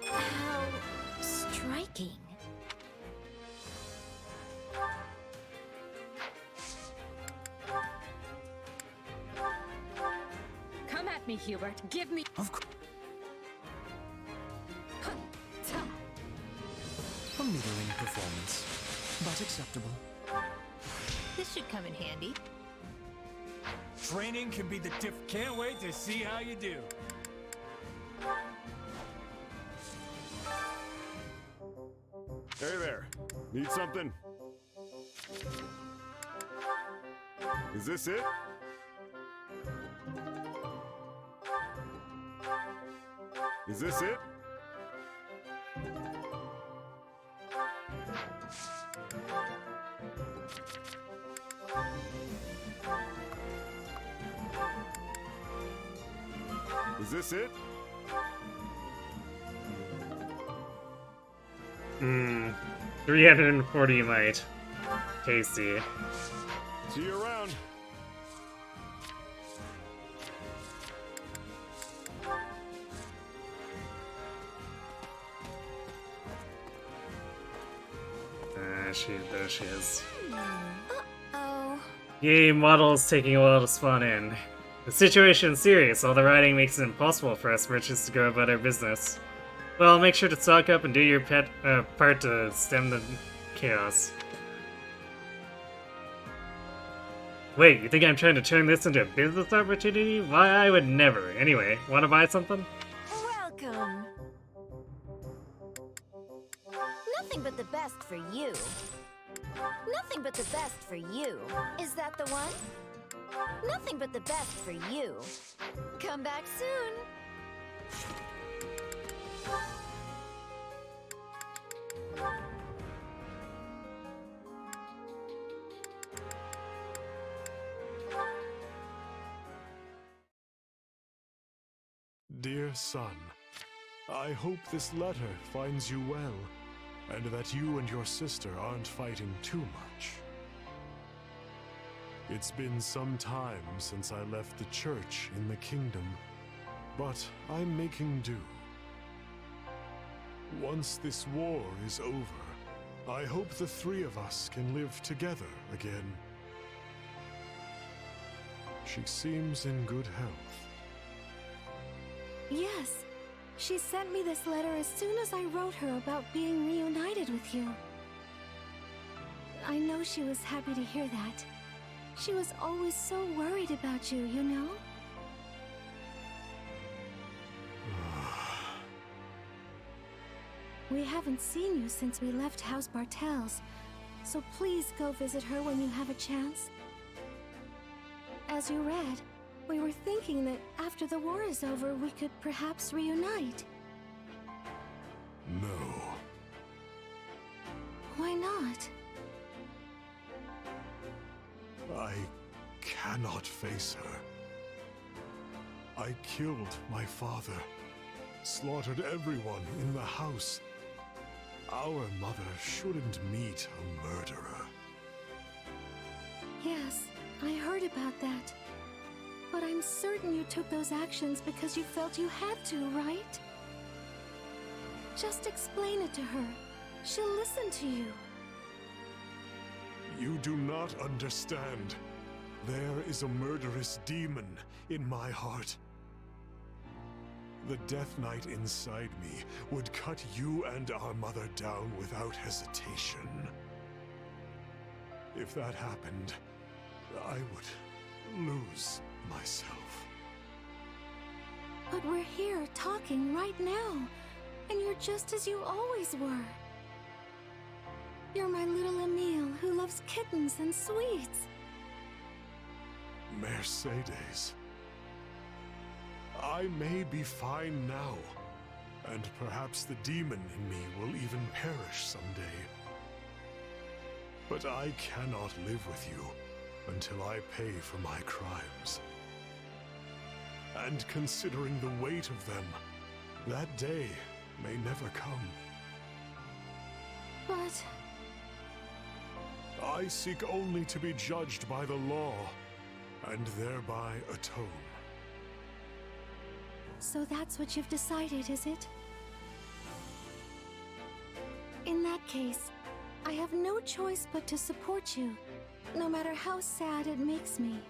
How striking. Come at me, Hubert. Give me. Of course. A middling performance, but acceptable. This should come in handy. Training can be the diff. Can't wait to see how you do. Hey there. Need something? Is this it? Is this it? Is this it? 340 might. Tasty. See you around. There she is. Uh-oh. Yay, models taking a while to spawn in. The situation's serious. All the writing makes it impossible for us merchants to go about our business. Well, make sure to stock up and do your part to stem the chaos. Wait, you think I'm trying to turn this into a business opportunity? Why, I would never. Anyway, wanna buy something? Welcome. Nothing but the best for you. Nothing but the best for you. Is that the one? Nothing but the best for you. Come back soon. Dear son, I hope this letter finds you well, and that you and your sister aren't fighting too much. It's been some time since I left the church in the kingdom, but I'm making do. Once this war is over, I hope the three of us can live together again. She seems in good health. Yes. She sent me this letter as soon as I wrote her about being reunited with you. I know she was happy to hear that. She was always so worried about you, you know? We haven't seen you since we left House Bartels, so please go visit her when you have a chance. As you read, we were thinking that after the war is over, we could perhaps reunite. No. Why not? I cannot face her. I killed my father, slaughtered everyone in the house. Our mother shouldn't meet a murderer. Yes, I heard about that. But I'm certain you took those actions because you felt you had to, right? Just explain it to her. She'll listen to you. You do not understand. There is a murderous demon in my heart. The Death Knight inside me would cut you and our mother down without hesitation. If that happened, I would lose myself. But we're here talking right now, and you're just as you always were. You're my little Emile who loves kittens and sweets. Mercedes. I may be fine now, and perhaps the demon in me will even perish someday. But I cannot live with you until I pay for my crimes. And considering the weight of them, that day may never come. But... I seek only to be judged by the law, and thereby atone. So that's what you've decided, is it? In that case, I have no choice but to support you, no matter how sad it makes me.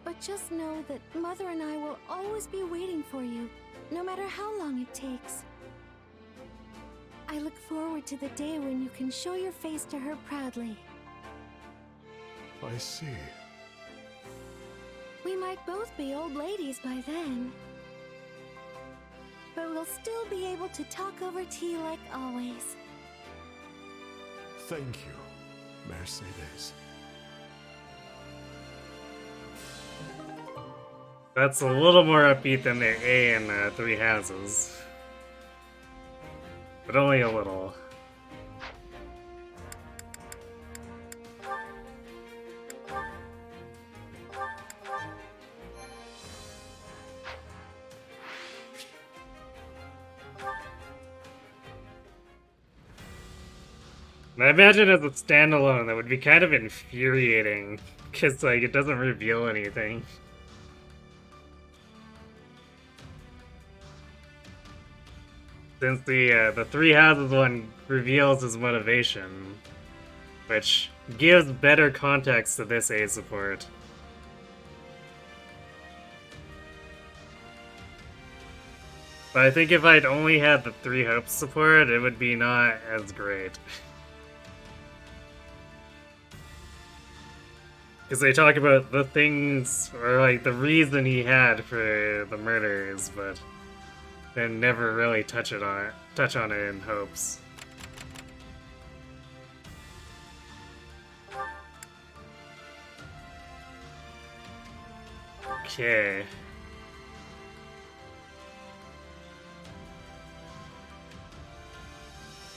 But just know that Mother and I will always be waiting for you, no matter how long it takes. I look forward to the day when you can show your face to her proudly. I see. We might both be old ladies by then. But we'll still be able to talk over tea like always. Thank you, Mercedes. That's a little more upbeat than the A in Three Houses. But only a little. I imagine as a standalone that would be kind of infuriating, because like it doesn't reveal anything. Since the Three Houses one reveals his motivation, which gives better context to this A support. But I think if I'd only had the 3 Hopes support, it would be not as great. Because they talk about the things, or like the reason he had for the murders, but then never really touch on it in Hopes. Okay.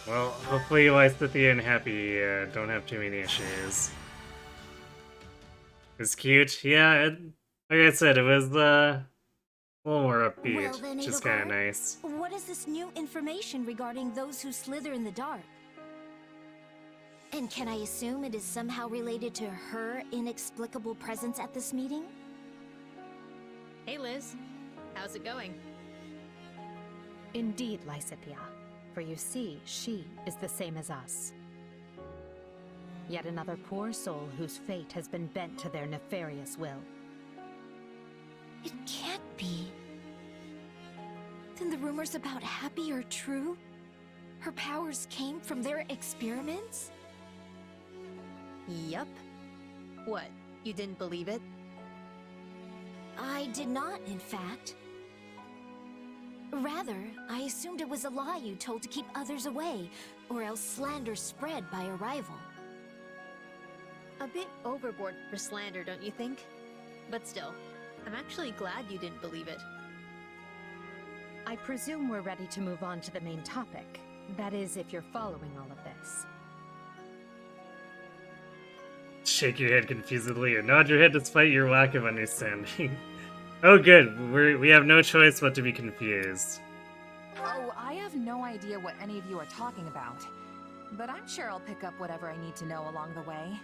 Well, hopefully Lysithea and Happy don't have too many issues. It's cute. Yeah, like I said, it was a little more upbeat, Well then, which is kind of Edelgard, nice. what is this new information regarding those who slither in the dark? And can I assume it is somehow related to her inexplicable presence at this meeting? Hey Liz, how's it going? Indeed, Lysithea. For you see, she is the same as us. Yet another poor soul whose fate has been bent to their nefarious will. It can't be. Then the rumors about Happy are true? Her powers came from their experiments? Yup. What, you didn't believe it? I did not, in fact. Rather, I assumed it was a lie you told to keep others away, or else slander spread by a rival. A bit overboard for slander, don't you think? But still, I'm actually glad you didn't believe it. I presume we're ready to move on to the main topic. That is, if you're following all of this. Shake your head confusedly or nod your head despite your lack of understanding. Oh good, we have no choice but to be confused. Oh, I have no idea what any of you are talking about. But I'm sure I'll pick up whatever I need to know along the way.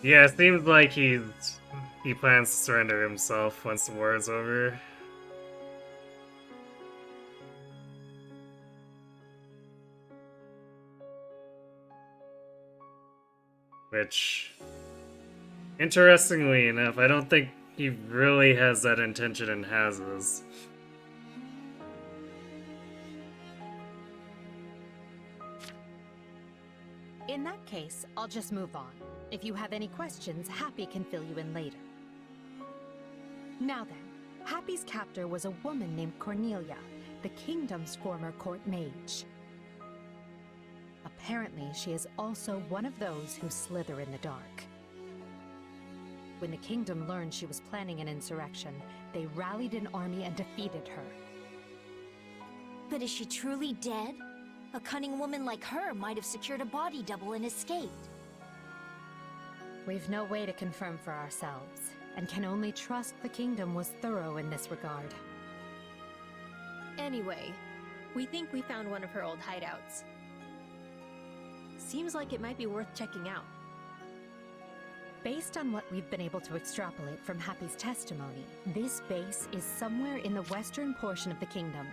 Yeah, it seems like he plans to surrender himself once the war is over. Which, interestingly enough, I don't think he really has that intention in Haz's. In that case, I'll just move on. If you have any questions, Happy can fill you in later. Now then, Happy's captor was a woman named Cornelia, the kingdom's former court mage. Apparently, she is also one of those who slither in the dark. When the kingdom learned she was planning an insurrection, they rallied an army and defeated her. But is she truly dead? A cunning woman like her might have secured a body double and escaped. We've no way to confirm for ourselves, and can only trust the kingdom was thorough in this regard. Anyway, we think we found one of her old hideouts. Seems like it might be worth checking out. Based on what we've been able to extrapolate from Happy's testimony, this base is somewhere in the western portion of the kingdom.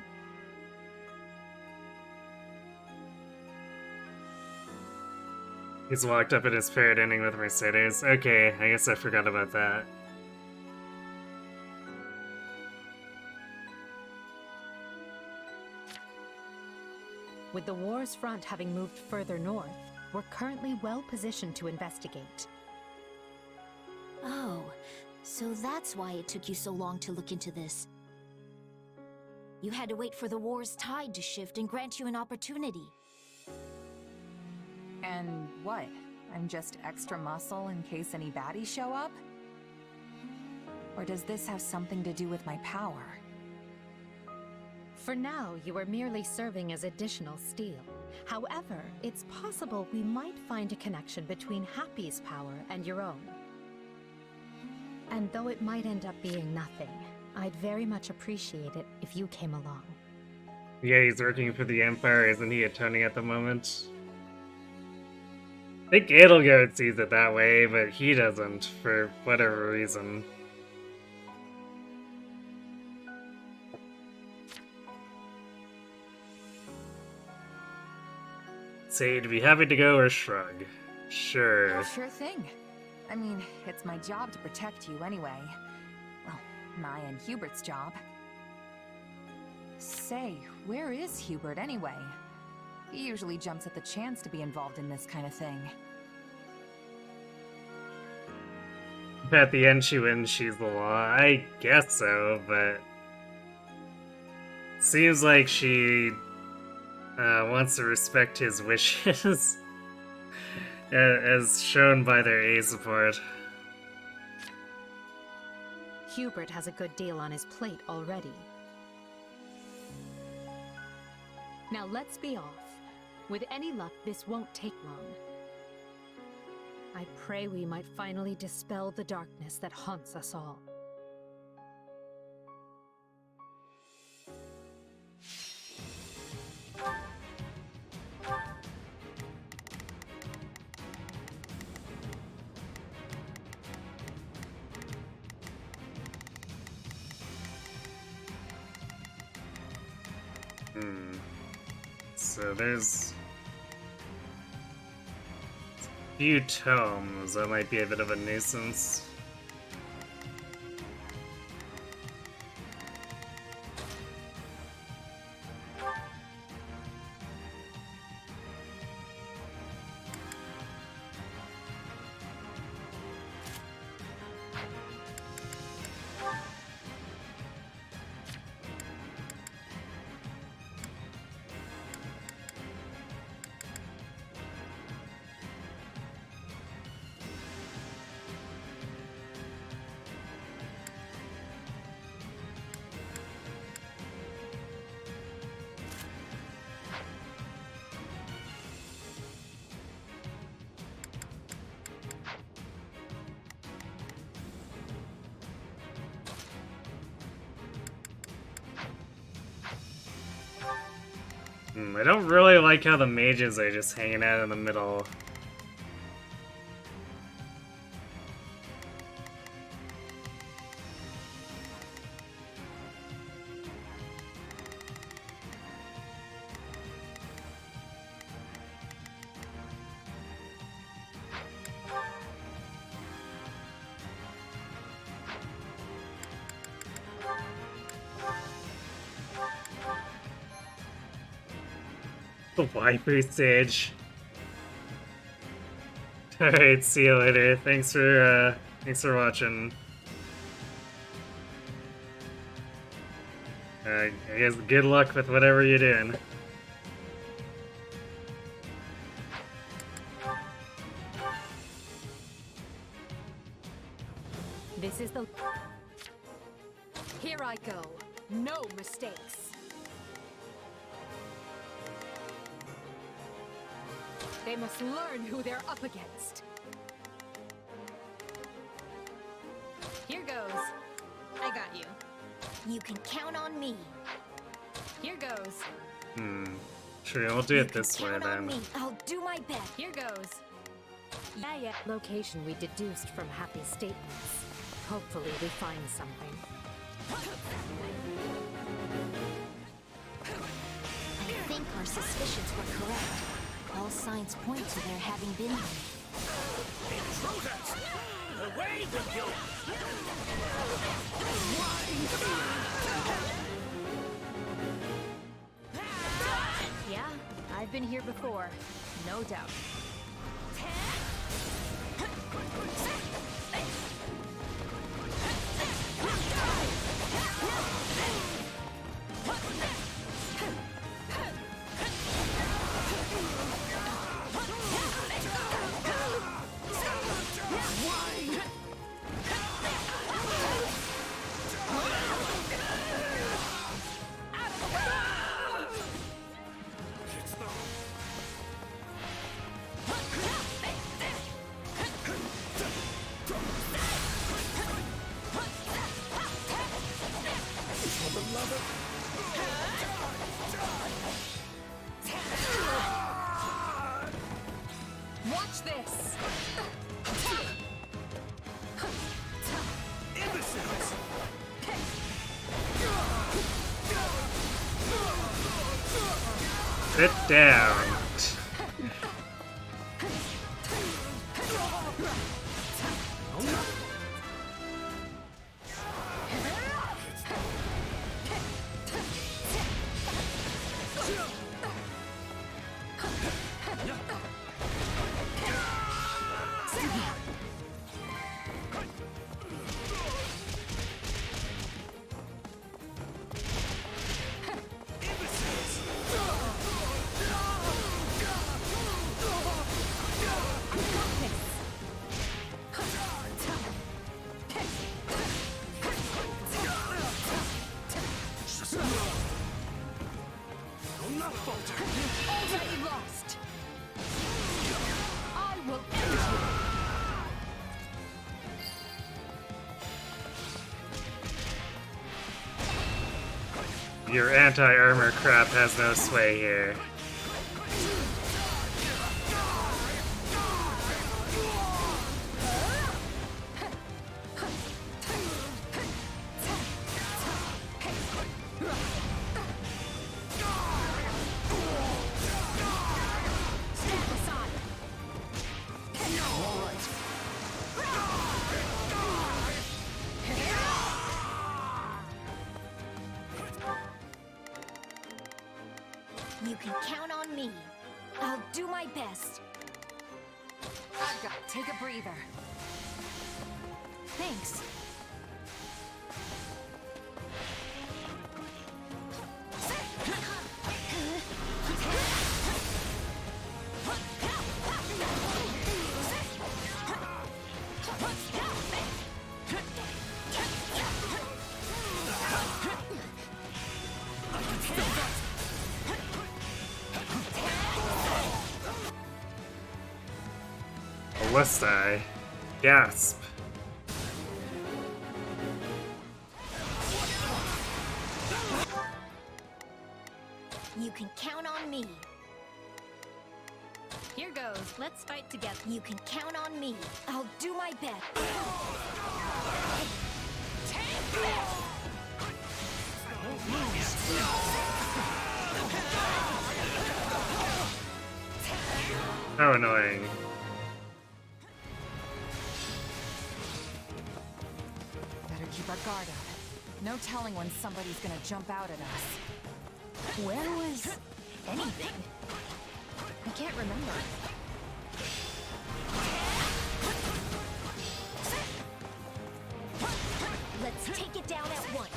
He's locked up in his parrot ending with Mercedes. Okay, I guess I forgot about that. With the war's front having moved further north, we're currently well positioned to investigate. Oh, so that's why it took you so long to look into this. You had to wait for the war's tide to shift and grant you an opportunity. And what? I'm just extra muscle in case any baddies show up? Or does this have something to do with my power? For now, you are merely serving as additional steel. However, it's possible we might find a connection between Happy's power and your own. And though it might end up being nothing, I'd very much appreciate it if you came along. Yeah, he's working for the Empire, isn't he, at Tony at the moment? I think Edelgard sees it that way, but he doesn't, for whatever reason. Say to be happy to go or shrug. Sure. Sure thing. I mean, it's my job to protect you anyway. Well, my and Hubert's job. Say, where is Hubert anyway? He usually jumps at the chance to be involved in this kind of thing. At the end she wins, she's the law. I guess so, but... Seems like she wants to respect his wishes. As shown by their A support. Hubert has a good deal on his plate already. Now let's be off. With any luck, this won't take long. I pray we might finally dispel the darkness that haunts us all. So there's a few tomes that might be a bit of a nuisance. I don't really like how the mages are just hanging out in the middle. The waifu stage. Alright, see you later. Thanks for watching. I guess good luck with whatever you're doing. This is the... Here I go. No mistakes. They must learn who they're up against. Here goes. I got you. You can count on me. Here goes. Sure, we'll do it this way Count on then. me. I'll do my best. Here goes. Yeah. Location we deduced from Happy's statements. Hopefully we find something. I think our suspicions were correct. All signs point to there having been one. Intruders! Away with you! Yeah, I've been here before. No doubt. Watch this! Imbeciles! Sit down. Already lost. I will end you. Your anti-armor crap has no sway here. You can count on me. I'll do my best. I've got. Take a breather. Thanks. Ballista. Gasp. You can count on me. Here goes. Let's fight together. You can count on me. I'll do my best. How annoying. Better keep our guard up. No telling when somebody's gonna jump out at us. Where was anything? I can't remember. Let's take it down at once.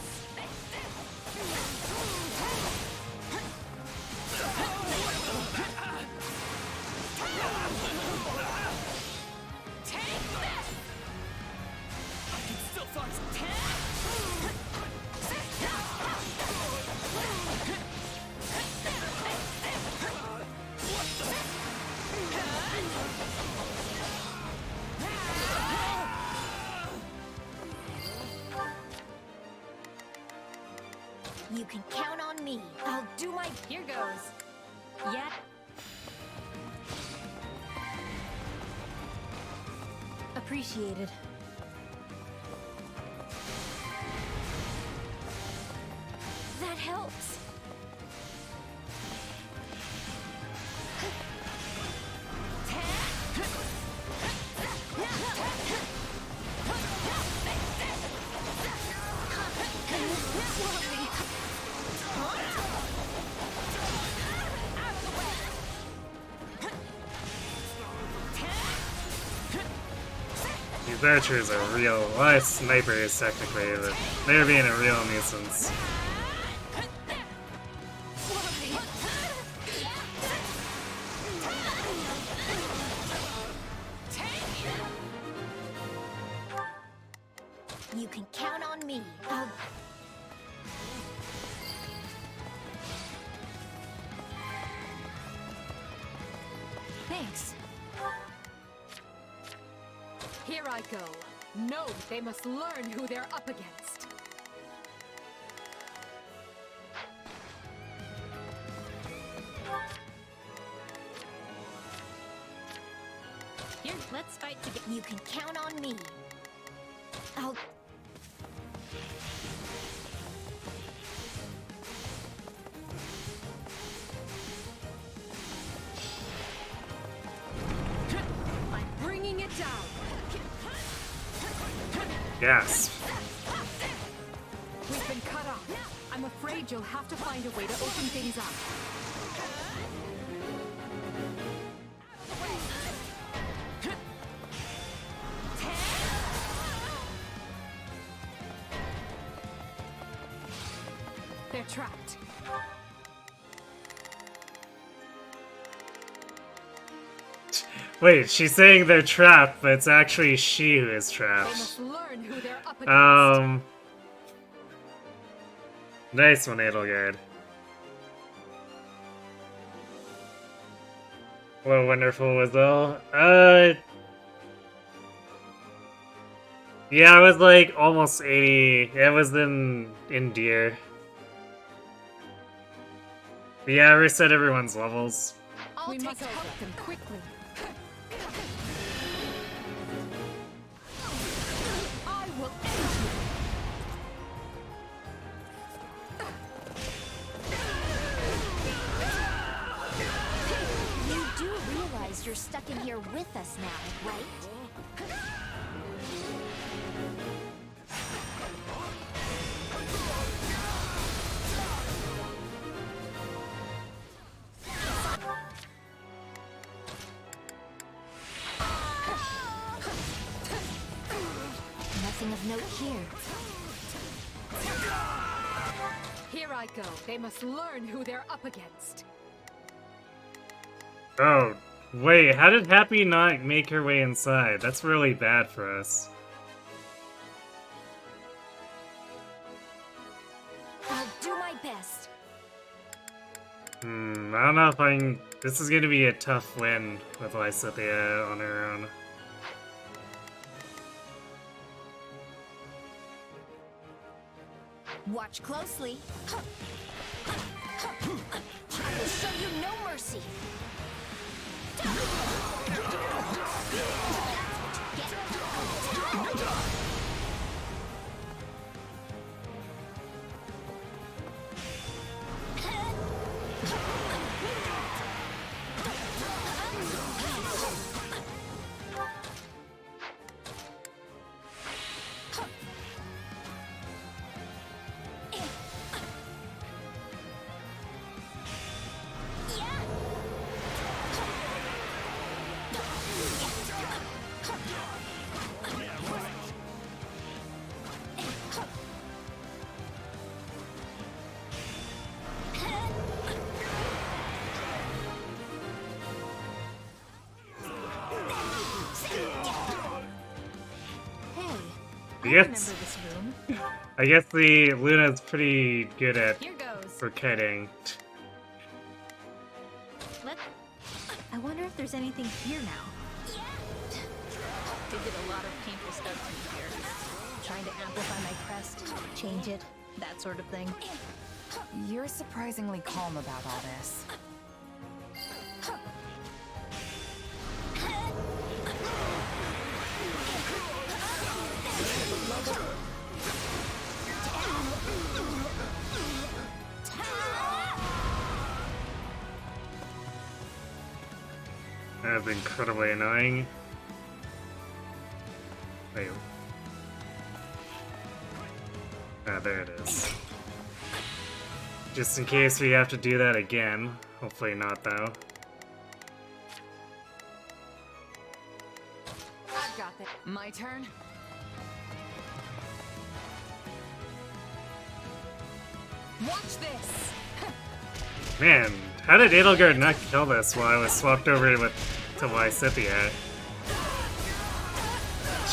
You can count on me. I'll do my... Here goes. Yet. Appreciated. That helps. These archers are real. Well, snipers, technically, but they're being a real nuisance. You can count on me. I'll... Thanks. Here I go. No, they must learn who they're up against. Here, let's fight together. You can count on me. I'll... I'm bringing it down. Gasp. We've been cut off. I'm afraid you'll have to find a way to open things up. They're trapped. Wait, she's saying they're trapped, but it's actually she who is They trapped. must learn who they're up against. Nice one, Edelgard. What wonderful was all. Yeah, I was like almost 80. It was in Deer. Yeah, I reset everyone's levels. We must help them quickly. I will end you. You do realize you're stuck in here with us now, right? Nothing of note here. Here I go. They must learn who they're up against. Oh, wait, how did Happy not make her way inside? That's really bad for us. I'll do my best. I don't know if I can... This is gonna be a tough win with Lysithea on her own. Watch closely. I will show you no mercy. I guess the Luna's pretty good at for kiting. I wonder if there's anything here now. Did get a lot of painful stuff in here. Trying to amplify my crest, change it, that sort of thing. You're surprisingly calm about all this. That's incredibly annoying. Wait. Ah, there it is. Just in case we have to do that again. Hopefully not, though. I've got that. My turn. Watch this. Man, how did Edelgard not kill this while I was swapped over to Lysithea?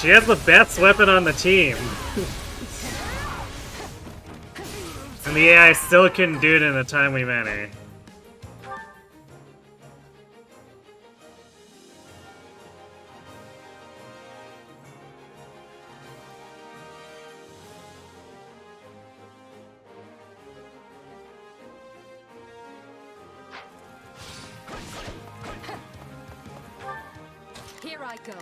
She has the best weapon on the team. And the AI still couldn't do it in a timely manner. Here I go.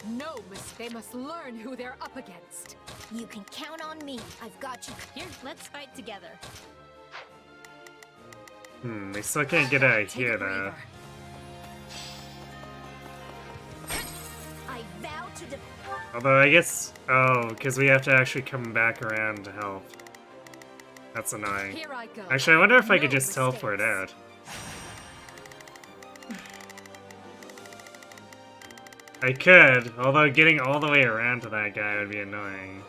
No, they must learn who they're up against. You can count on me. I've got you. Here, let's fight together. They still can't get out of here, though. I vow to Although, I guess... Oh, because we have to actually come back around to help. That's annoying. Here I go. Actually, I wonder if I could just teleport out. I could, although getting all the way around to that guy would be annoying.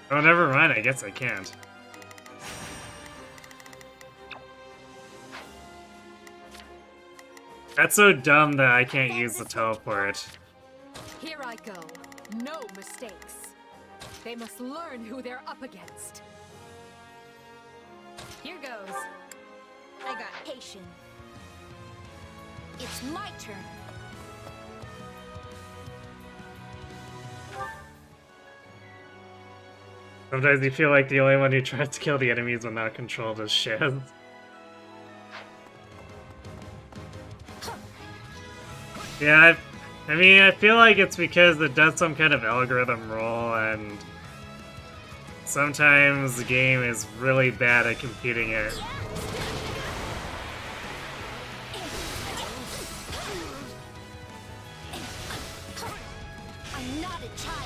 Oh, never mind, I guess I can't. That's so dumb that I can't use the teleport. Here I go. No mistakes. They must learn who they're up against. Here goes. I got Haitian. It's my turn. Sometimes you feel like the only one who tries to kill the enemies when not controlled is Shiz. Yeah, I mean, I feel like it's because it does some kind of algorithm roll, and sometimes the game is really bad at computing it. I'm not a child.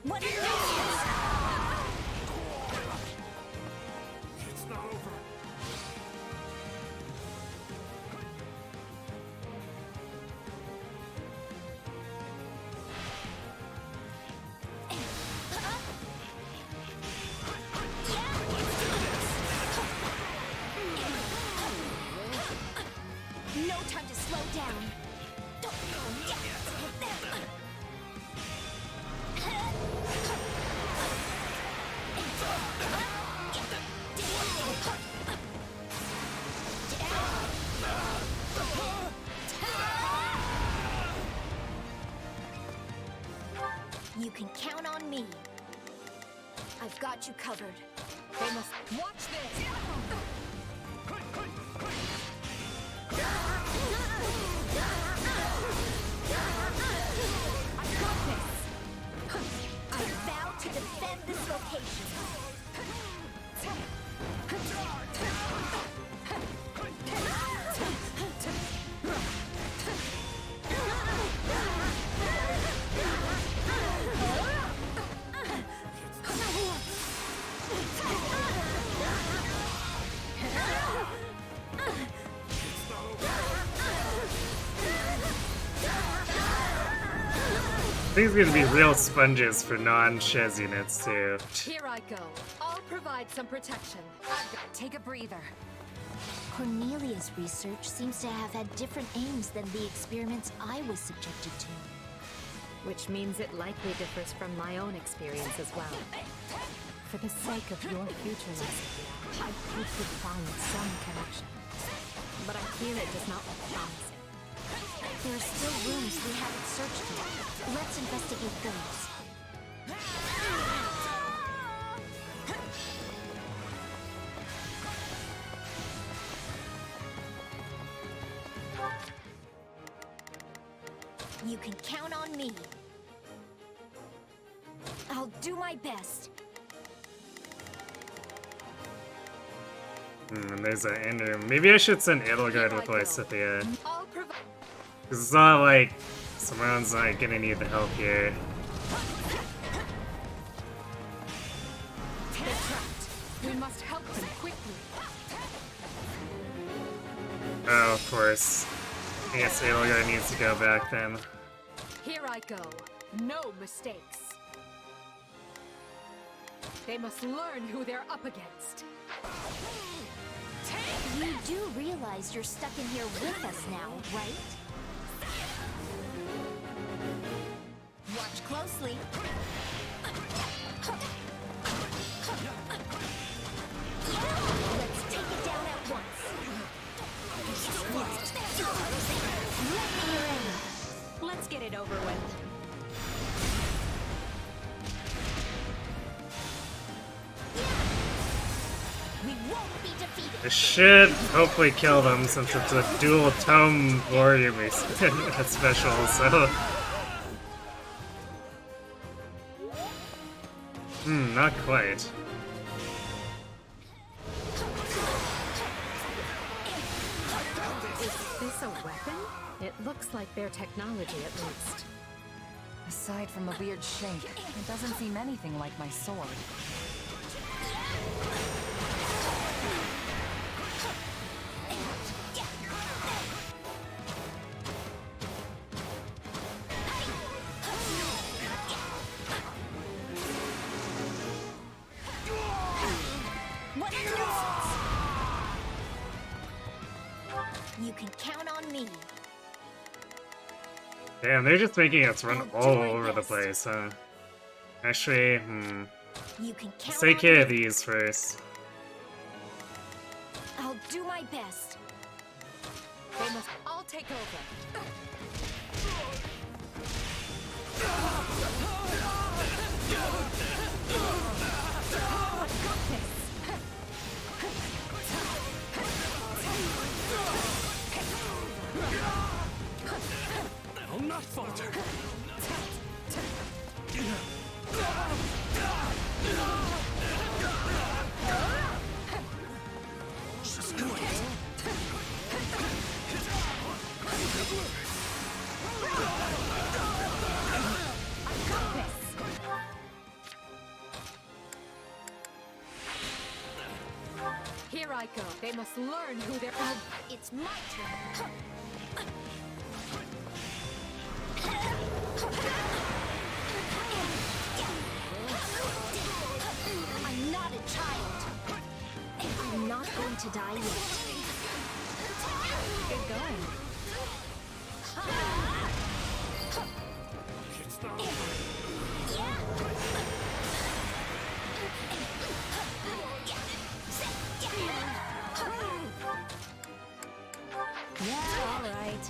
What is this? It's not over. No time to slow down. You can count on me. I've got you covered. They must watch this. I've got this. I vow to defend this location. These are gonna be real sponges for non-Shiz units too. Here I go. I'll provide some protection. Take a breather. Cornelia's research seems to have had different aims than the experiments I was subjected to. Which means it likely differs from my own experience as well. For the sake of your future, Leslie, I hope you find some connection. But I fear it does not look promising. There are still rooms we haven't searched yet. Let's investigate those. You can count on me. I'll do my best. And there's an end room. Maybe I should send Edelgard with Lysithea. Because it's not like someone's like gonna need the help here. They're trapped. We must help them quickly. Oh, of course. I guess Edelgard needs to go back then. Here I go. No mistakes. They must learn who they're up against. You do realize you're stuck in here with us now, right? Watch closely. Let's take it down at once. Let's get it over with. We won't be defeated. I should hopefully kill them since it's a dual tome warrior special, so. Not quite. Is this a weapon? It looks like their technology at least. Aside from a weird shank, it doesn't seem anything like my sword. You can count on me. Damn, they're just making us run all over the place, huh? Actually, You can count let's take on care of me. these first. I'll do my best. They must all take over. I'll not falter. Just do it. Here I go. They must learn who they're. It's my turn. I'm not a child. I'm not going to die yet. Good going. It's not over. Yeah, all right.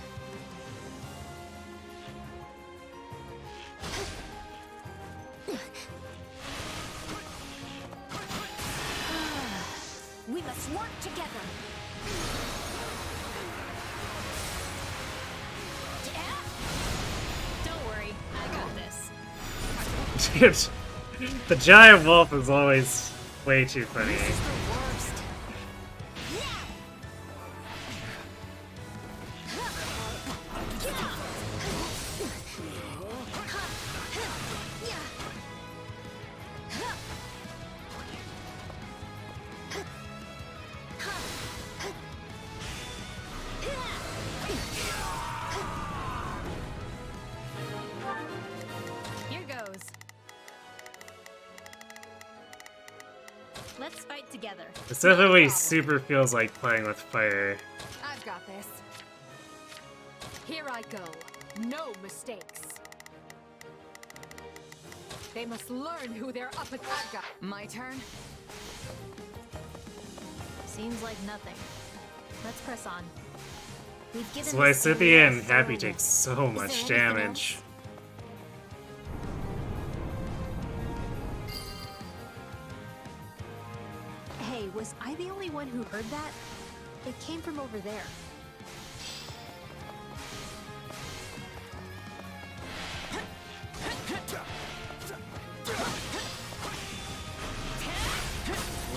We must work together. Don't worry, I got this. Dude, the giant wolf is always way too funny. Here goes. Let's fight together. This definitely super feels like playing with fire. I've got this. Here I go. No mistakes. They must learn who they're up against. I've got my turn. Seems like nothing. Let's press on. We've given So I this said at the area end, a Happy thorough takes look. so Is much there anything damage. Hey, was I the only one who heard that? It came from over there.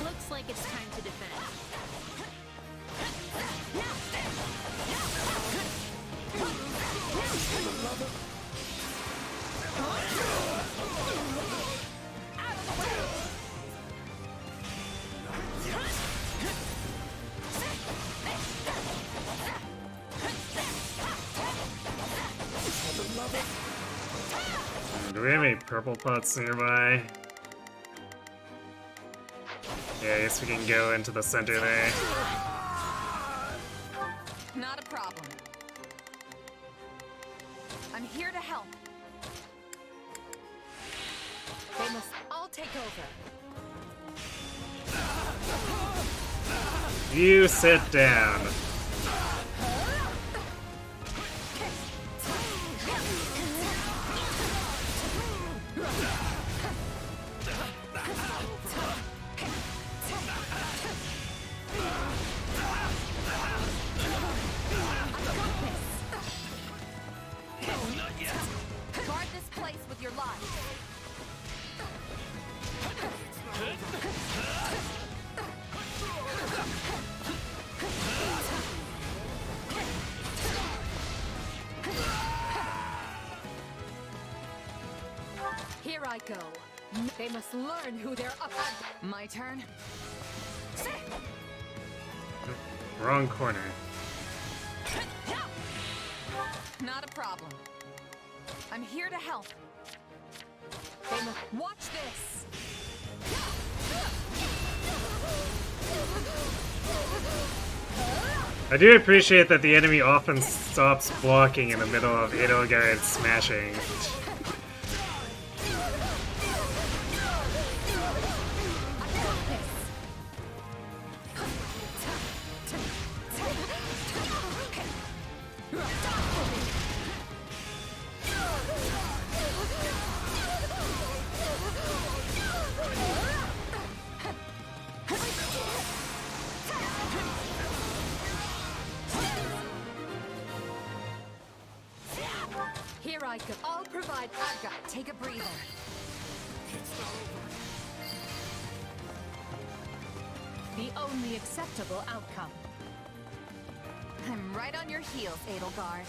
Looks like it's time to defend. Do we have any purple pots nearby? Yeah, I guess we can go into the center there. Not a problem. I'm here to help. They must all take over. You sit down. Guard this place with your life. Here I go. They must learn who they're up at. My turn. Wrong corner. Not a problem. I'm here to help. They must watch this. I do appreciate that the enemy often stops blocking in the middle of Edelgard smashing. Here I go. I'll provide. I've got. Take a breather. The only acceptable outcome. I'm right on your heels, Edelgard.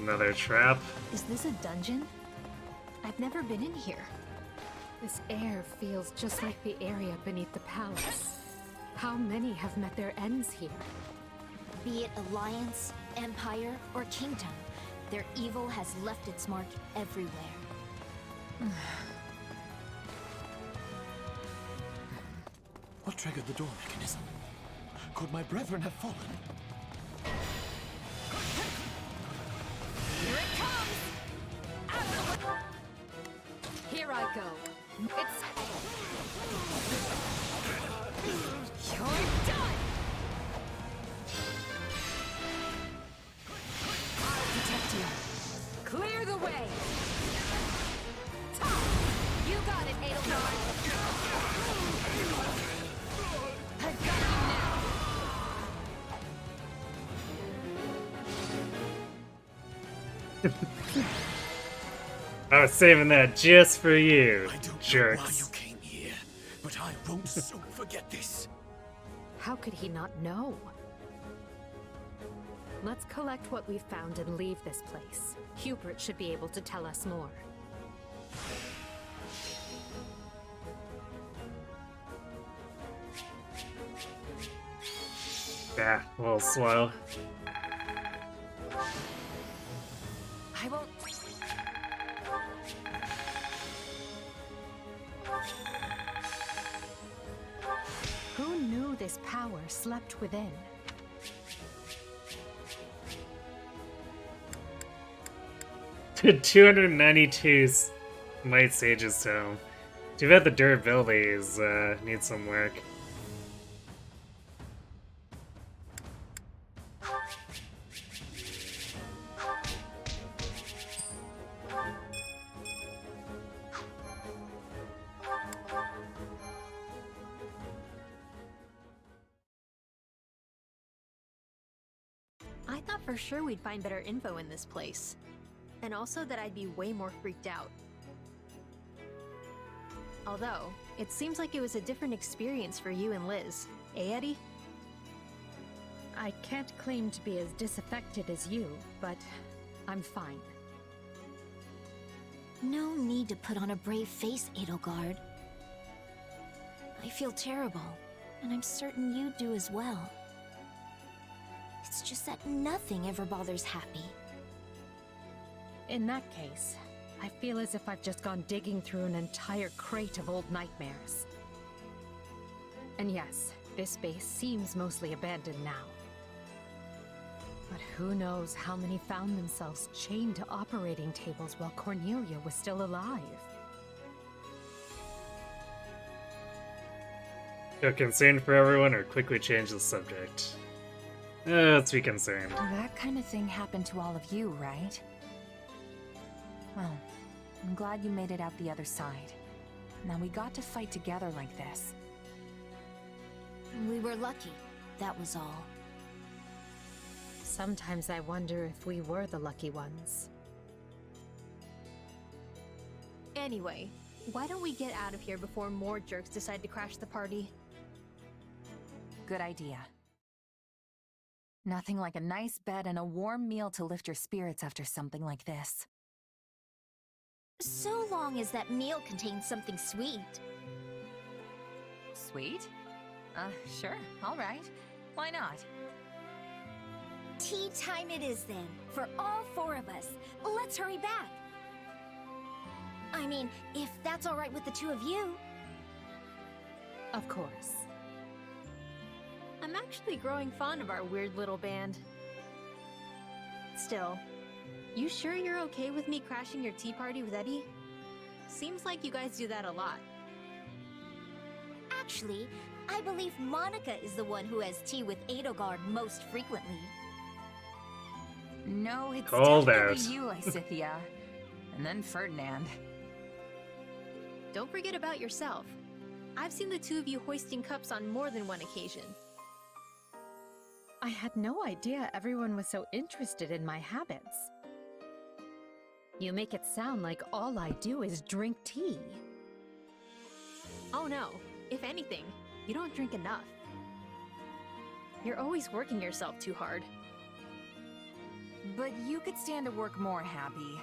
Another trap. Is this a dungeon? I've never been in here. This air feels just like the area beneath the palace. How many have met their ends here? Be it alliance, empire, or kingdom, their evil has left its mark everywhere. What triggered the door mechanism? Could my brethren have fallen? Here it comes! Here I go. It's... You're done! I'll protect you. Clear the way! You got it, Edelgard! I've got you now! I was saving that just for you, I don't know jerks. why you came here, but I won't soon forget this. How could he not know? Let's collect what we've found and leave this place. Hubert should be able to tell us more. Yeah, a little slow. I won't... Who knew this power slept within? To 292 Might Sage's Tome. Too bad the durability is, needs some work. I thought for sure we'd find better info in this place. And also that I'd be way more freaked out. Although, it seems like it was a different experience for you and Liz. Eh, Eddie? I can't claim to be as disaffected as you, but I'm fine. No need to put on a brave face, Edelgard. I feel terrible, and I'm certain you do as well. It's just that nothing ever bothers Happy. In that case, I feel as if I've just gone digging through an entire crate of old nightmares. And yes, this base seems mostly abandoned now. But who knows how many found themselves chained to operating tables while Cornelia was still alive. Feel concerned for everyone or quickly change the subject? Let's be concerned. That kind of thing happened to all of you, right? Well, I'm glad you made it out the other side. Now we got to fight together like this. We were lucky, that was all. Sometimes I wonder if we were the lucky ones. Anyway, why don't we get out of here before more jerks decide to crash the party? Good idea. Nothing like a nice bed and a warm meal to lift your spirits after something like this. So long as that meal contains something sweet. Sweet? Sure, all right. Why not? Tea time it is then, for all four of us. Let's hurry back. I mean, if that's all right with the two of you. Of course. I'm actually growing fond of our weird little band. Still, you sure you're okay with me crashing your tea party with Eddie? Seems like you guys do that a lot. Actually, I believe Monica is the one who has tea with Edelgard most frequently. No, it's Called definitely out. you, Lysithea. And then Ferdinand. Don't forget about yourself. I've seen the two of you hoisting cups on more than one occasion. I had no idea everyone was so interested in my habits. You make it sound like all I do is drink tea. Oh no, if anything, you don't drink enough. You're always working yourself too hard. But you could stand to work more, Happy.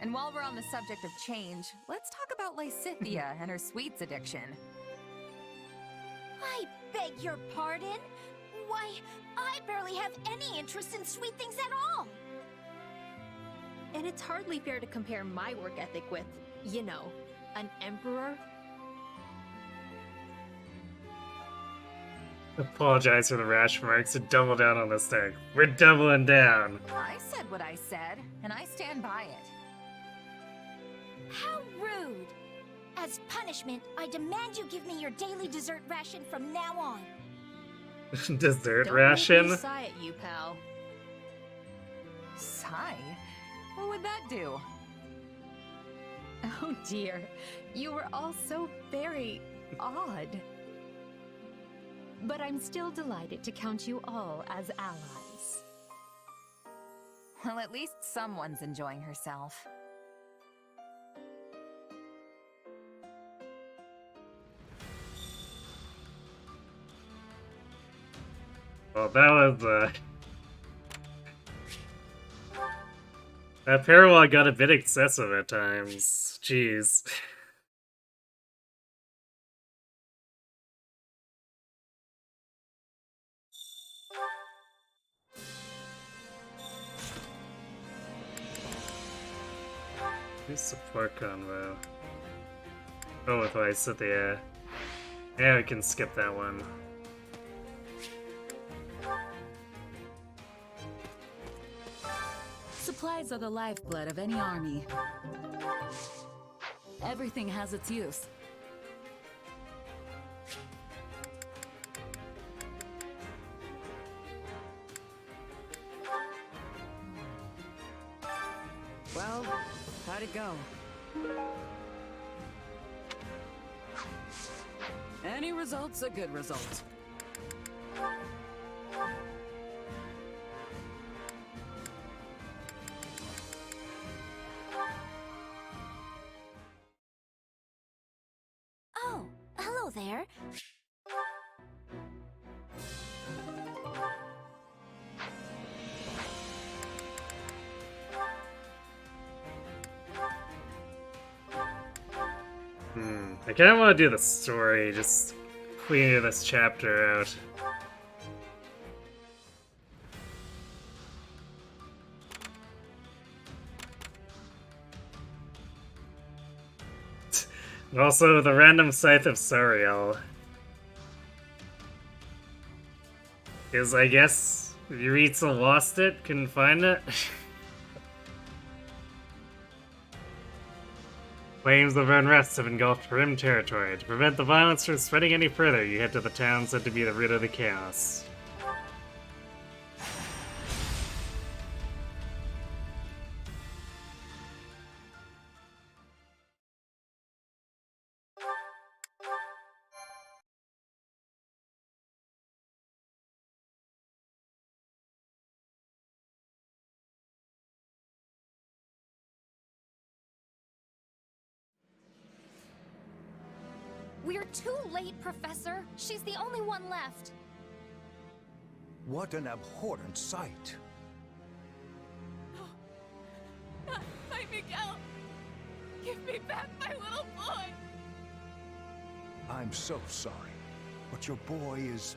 And while we're on the subject of change, let's talk about Lysithea and her sweets addiction. I beg your pardon? Why, I barely have any interest in sweet things at all. And it's hardly fair to compare my work ethic with, you know, an emperor. Apologize for the rash remarks and double down on this thing. We're doubling down. I said what I said, and I stand by it. How rude! As punishment, I demand you give me your daily dessert ration from now on. Dessert Don't ration? make me sigh at you, pal. Sigh? What would that do? Oh dear, you were all so very odd. But I'm still delighted to count you all as allies. Well, at least someone's enjoying herself. Well, that was, that parallel got a bit excessive at times. Jeez. Who's support convo? Oh, with Lysithea. Yeah, we can skip that one. Supplies are the lifeblood of any army. Everything has its use. Well, how'd it go? Any result's a good result. Oh, hello there. I kinda wanna do the story, just clear this chapter out. And also, the random scythe of Sariel. Is, I guess, Yuritsa lost it, couldn't find it? Flames of unrest have engulfed Rim territory. To prevent the violence from spreading any further, you head to the town said to be the root of the chaos. We're too late, Professor. She's the only one left. What an abhorrent sight. My Miguel! Give me back my little boy! I'm so sorry, but your boy is...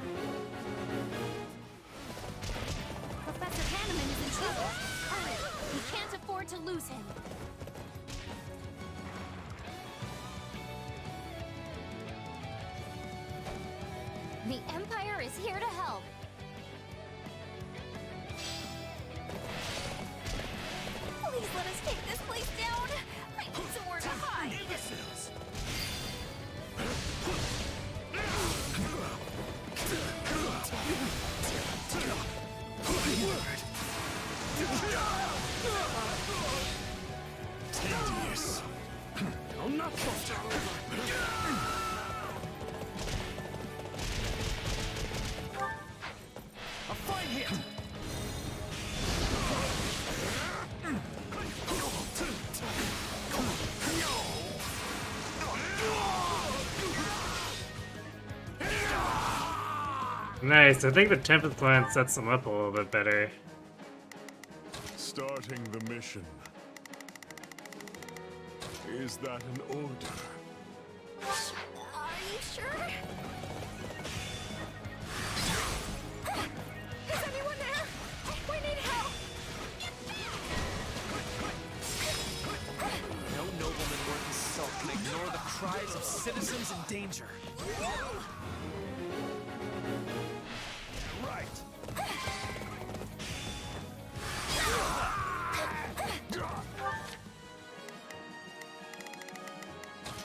to lose him. The Empire is here to help. Please let us take this place down. I need somewhere to hide. Tedious. Oh, not so A fine hit! Nice, I think the Tempest Clan sets them up a little bit better. Starting the mission. Is that an order? Are you sure? Is anyone there? We need help! No nobleman worth his salt can ignore the cries of citizens in danger. right.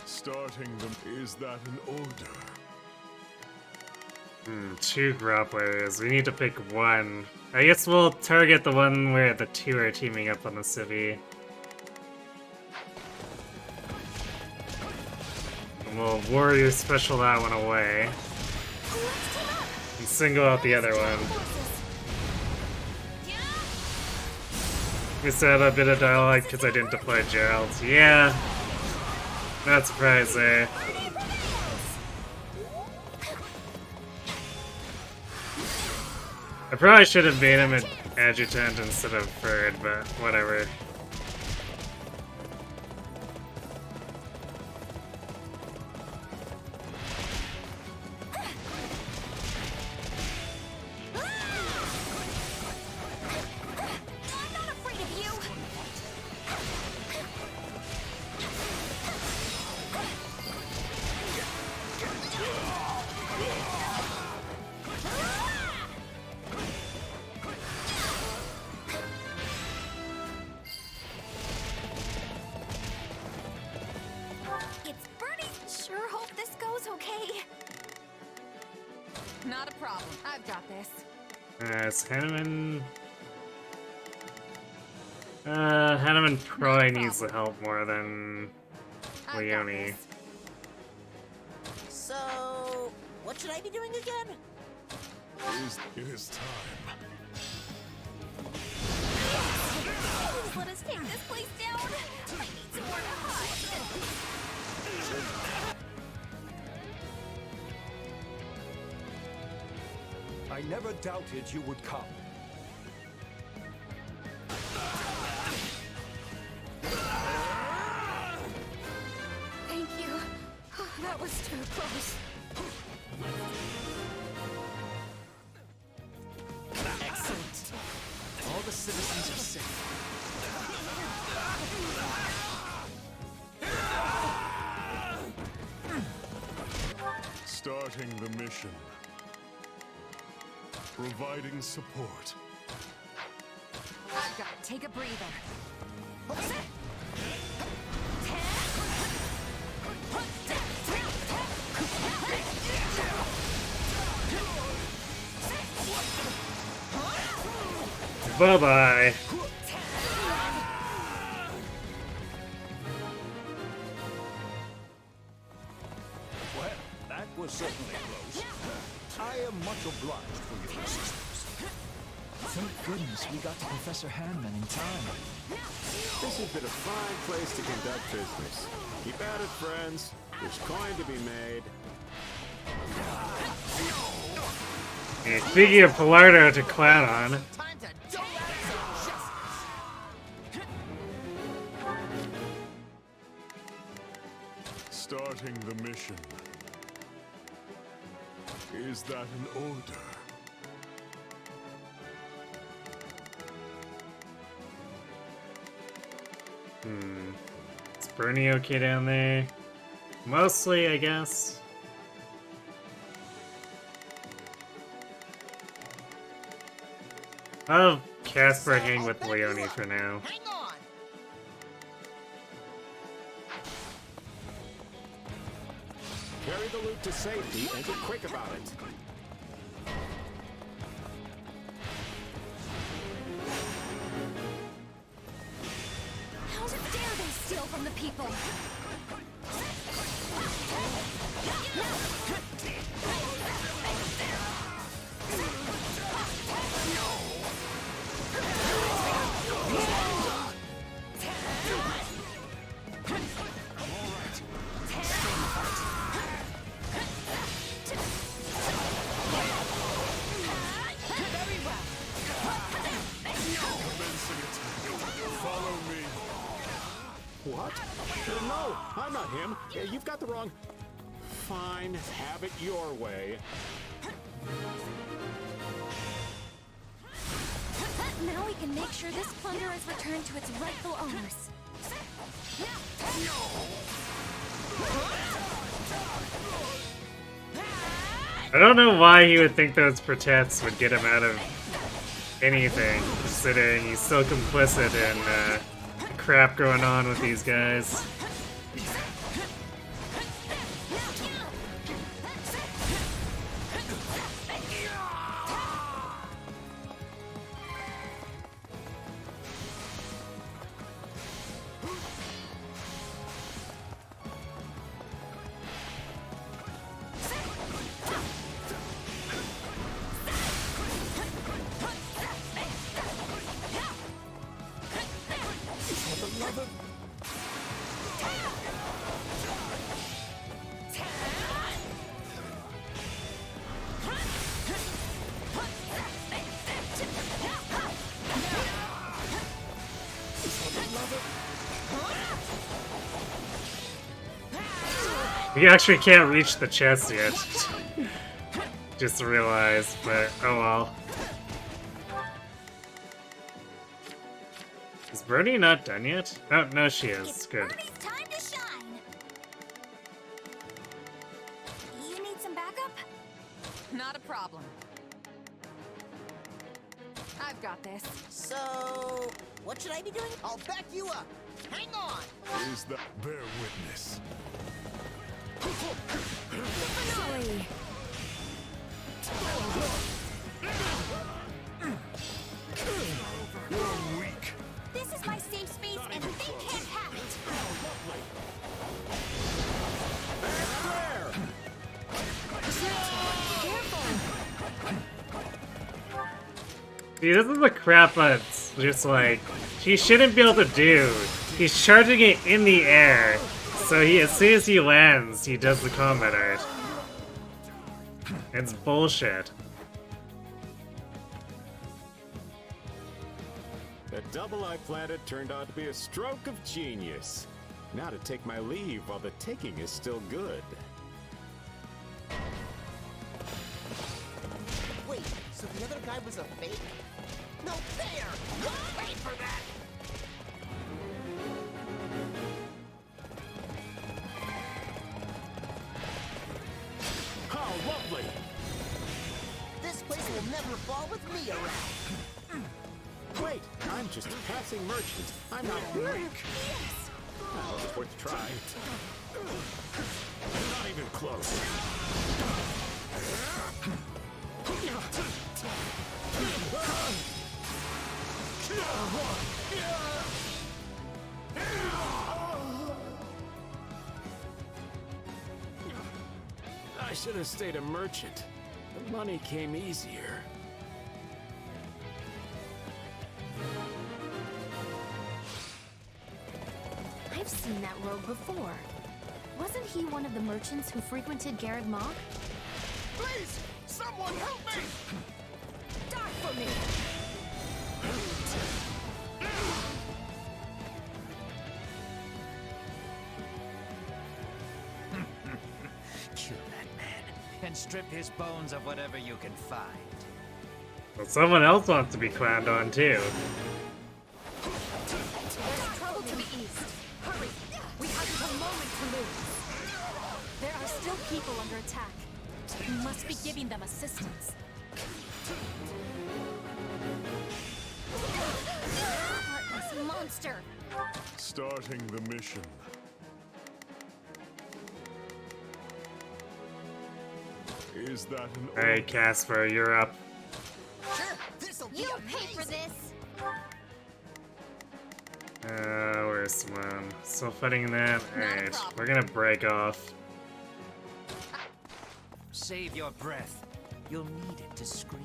Starting them. Is that an order? Two grapplers. We need to pick one. I guess we'll target the one where the two are teaming up on the city. And we'll warrior special that one away. And single out the other one. We still have a bit of dialogue because I didn't deploy Gerald. Yeah. Not surprised there. I probably should have made him an adjutant instead of third, but whatever. It's Bernie. Sure hope this goes okay. Not a problem. I've got this. It's Hanneman. Hanneman probably needs the help more than Leone. So, what should I be doing again? It is time. Please let us take this place down. I need somewhere to hide. I never doubted you would come. Thank you. That was too close. Excellent. All the citizens are safe. Starting the mission. Providing support. I've got to take a breather. Bye-bye. Well, that was certainly close. I am much obliged for your assistance. Thank goodness we got to Professor Hanneman in time. This has been a fine place to conduct business. Keep at it, friends. There's coin to be made. And speaking of Pilardo to clown on. Starting the mission. Is that an order? Is Bernie okay down there? Mostly, I guess. I'll have Casper hang with Leone for now. Carry the loot to safety and be quick about it. How dare they steal from the people? Follow me. What? No, I'm not him. You've got the wrong... Fine, have it your way. Now we can make sure this plunder is returned to its rightful owners. I don't know why he would think those protects would get him out of anything, considering he's so complicit in the crap going on with these guys. He actually can't reach the chest yet. Just realized, but oh well. Is Bernie not done yet? Oh, no, she is. Good. Time to shine. You need some backup? Not a problem. I've got this. So, what should I be doing? I'll back you up. Hang on. Is the bear witness? Finale. You're weak. This is my safe space, and they can't have it. See, this is the crap that's just like, he shouldn't be able to do. He's charging it in the air, so as soon as he lands, he does the combat art. It's bullshit. The double I planted turned out to be a stroke of genius. Now to take my leave while the taking is still good. Wait, so the other guy was a fake? No fair! You'll pay for that! How lovely! This place will never fall with me around. Wait, I'm just a passing merchant. I'm not weak. Well, it's worth a try. Not even close. I should have stayed a merchant. The money came easier. I've seen that rogue before. Wasn't he one of the merchants who frequented Garrett Mog? Please, someone help me! Die for me! Kill that man and strip his bones of whatever you can find. Well, someone else wants to be clowned on too. There's trouble to the east. Hurry! We haven't a moment to lose. There are still people under attack. We must be giving them assistance. Heartless monster! Starting the mission. Is that an Alright, Casper, you're up. You'll pay for this! Where's Simone? Still fighting that? Alright, we're gonna break off. Save your breath. You'll need it to scream.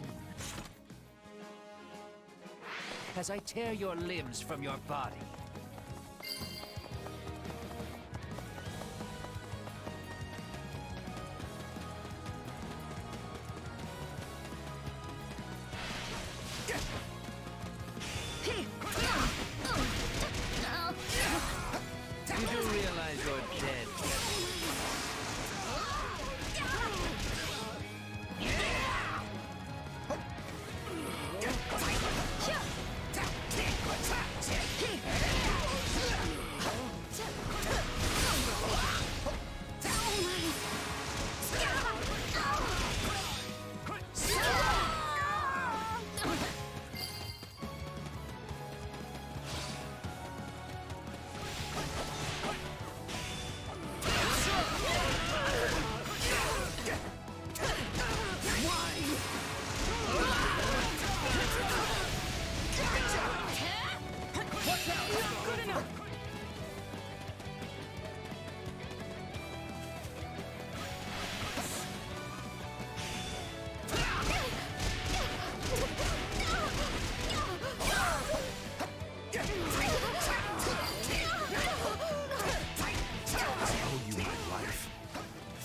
As I tear your limbs from your body. You do realize you're dead.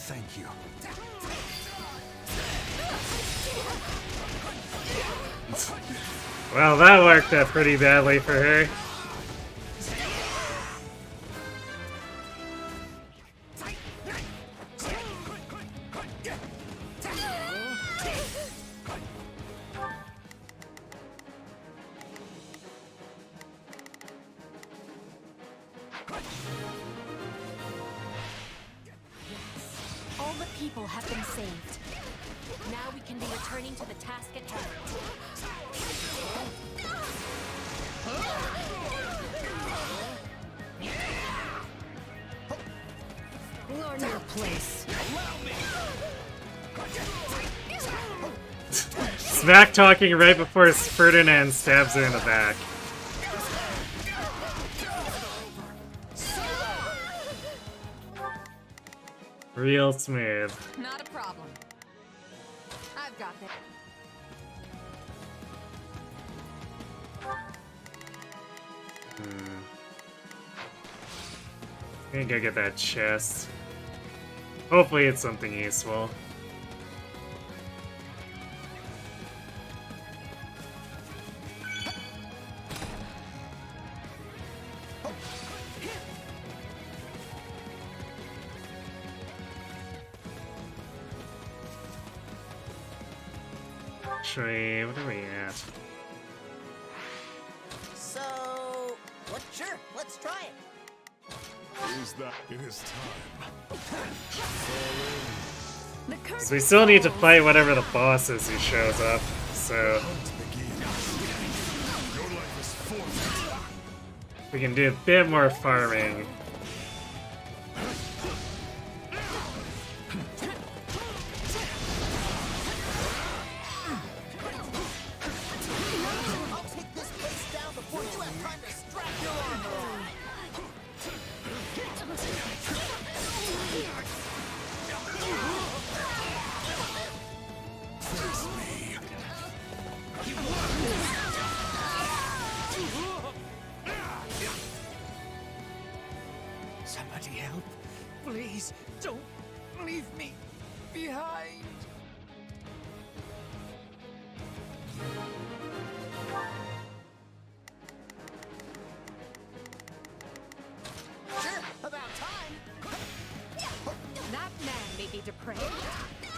Thank you. Well, that worked out pretty badly for her. All the people have been saved. Now we can be returning to the task at hand. Learn your place. Smack talking right before Ferdinand stabs her in the back. Real smooth. Not a problem. I've got this. Gonna go get that chest. Hopefully it's something useful. Actually, what are we at? So, what? Sure, let's try it. Is that it is time? So we still need to fight whatever the boss is who shows up, so we can do a bit more farming. I'll take this place down before you have time to strap your armor on. Somebody help. Please, don't leave me behind. Sure, about time. That man may be depraved,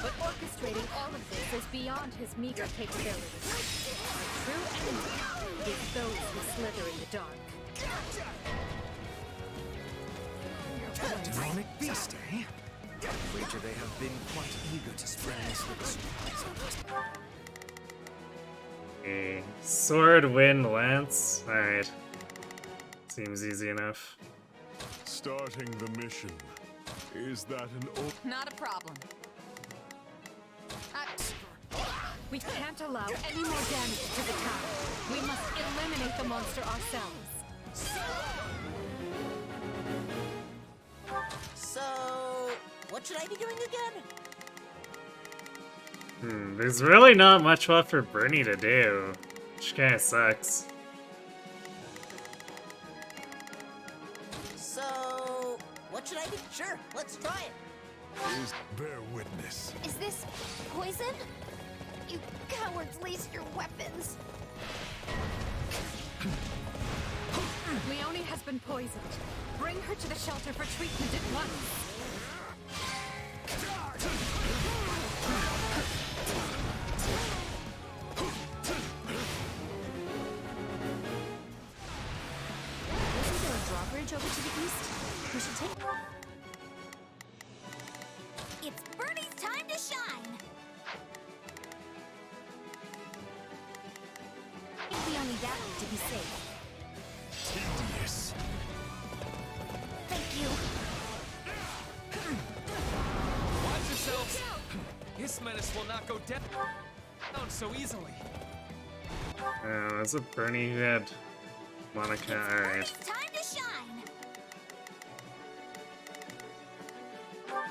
but orchestrating all of this is beyond his meager capabilities. Our true enemy is those who slither in the dark. Demonic beast, eh? Wager they have been quite eager to spread this little surprise. Okay. Sword, wind, lance. Alright. Seems easy enough. Starting the mission. Is that an Not a problem. We can't allow any more damage to the tower. We must eliminate the monster ourselves. So, what should I be doing again? There's really not much left for Bernie to do, which kinda sucks. So, what should I do? Sure, let's try it. Is bear witness. Is this poison? You cowards laced your weapons. Leonie has been poisoned. Bring her to the shelter for treatment at once. Isn't there a drawbridge over to the east? We should take... It's Bernie's time to shine! I think we only that to be safe. Tedious. Thank you. Watch yourselves! This menace will not go down so easily. Was it Bernie who had Monica? Alright. Time to shine!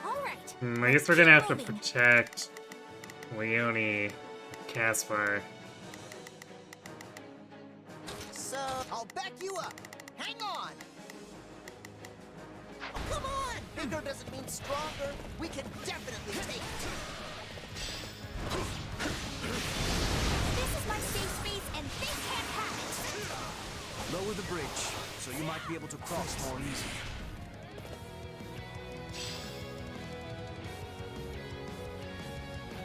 Alright. I guess we're gonna have to protect Leonie, Caspar. So, I'll back you up. Hang on. Oh, come on! Bigger doesn't mean stronger. We can definitely take it. This is my safe space and they can't have it! Lower the bridge, so you might be able to cross more easily.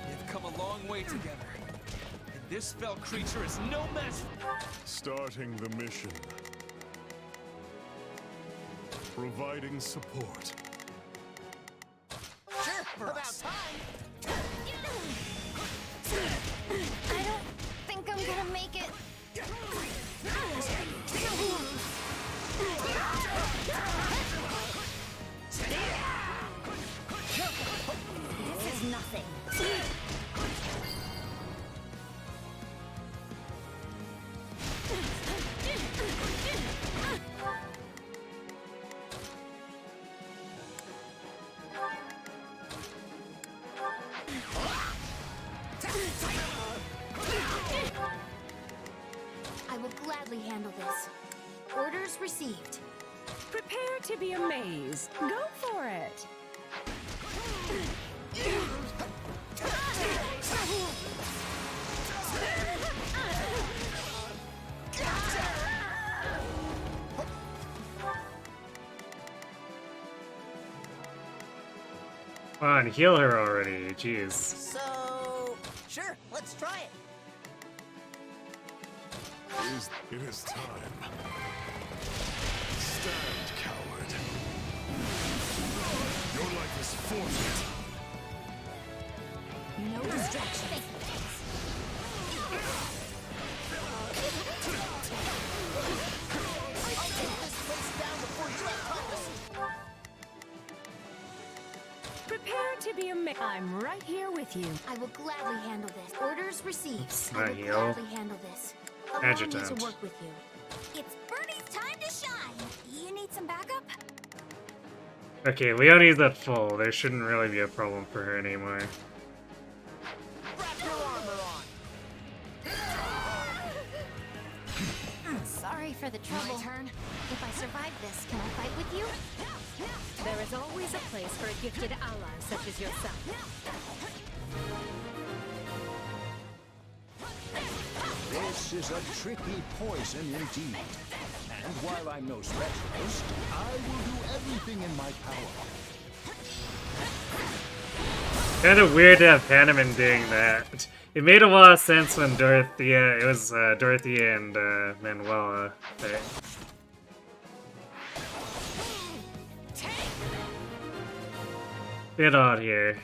They've come a long way together. And this fell creature is no match. Starting the mission. Providing support. Sure, about time. I don't think I'm gonna make it. This is nothing. I will gladly handle this. Orders received. Prepare to be amazed. Go for it. Come on, heal her already, jeez. So, sure, let's try it. It is time. Stand, coward. Your life is forfeit. No distraction. I'll take this place down before you have time to... Prepare to be amazed. I'm right here with you. I will gladly handle this. Orders received. I will heal. gladly handle this. Allow me Adjutant. to work with you. It's Bernie's time to shine. You need some backup? Okay, Leonie's at full. There shouldn't really be a problem for her anymore. Wrap your armor on. Sorry for the trouble. My turn. If I survive this, can I fight with you? There is always a place for a gifted ally such as yourself. This is a tricky poison indeed. And while I'm no specialist, I will do everything in my power. Kind of weird to have Panemon doing that. It made a lot of sense when Dorothea, it was Dorothea and Manuela. But... bit odd here.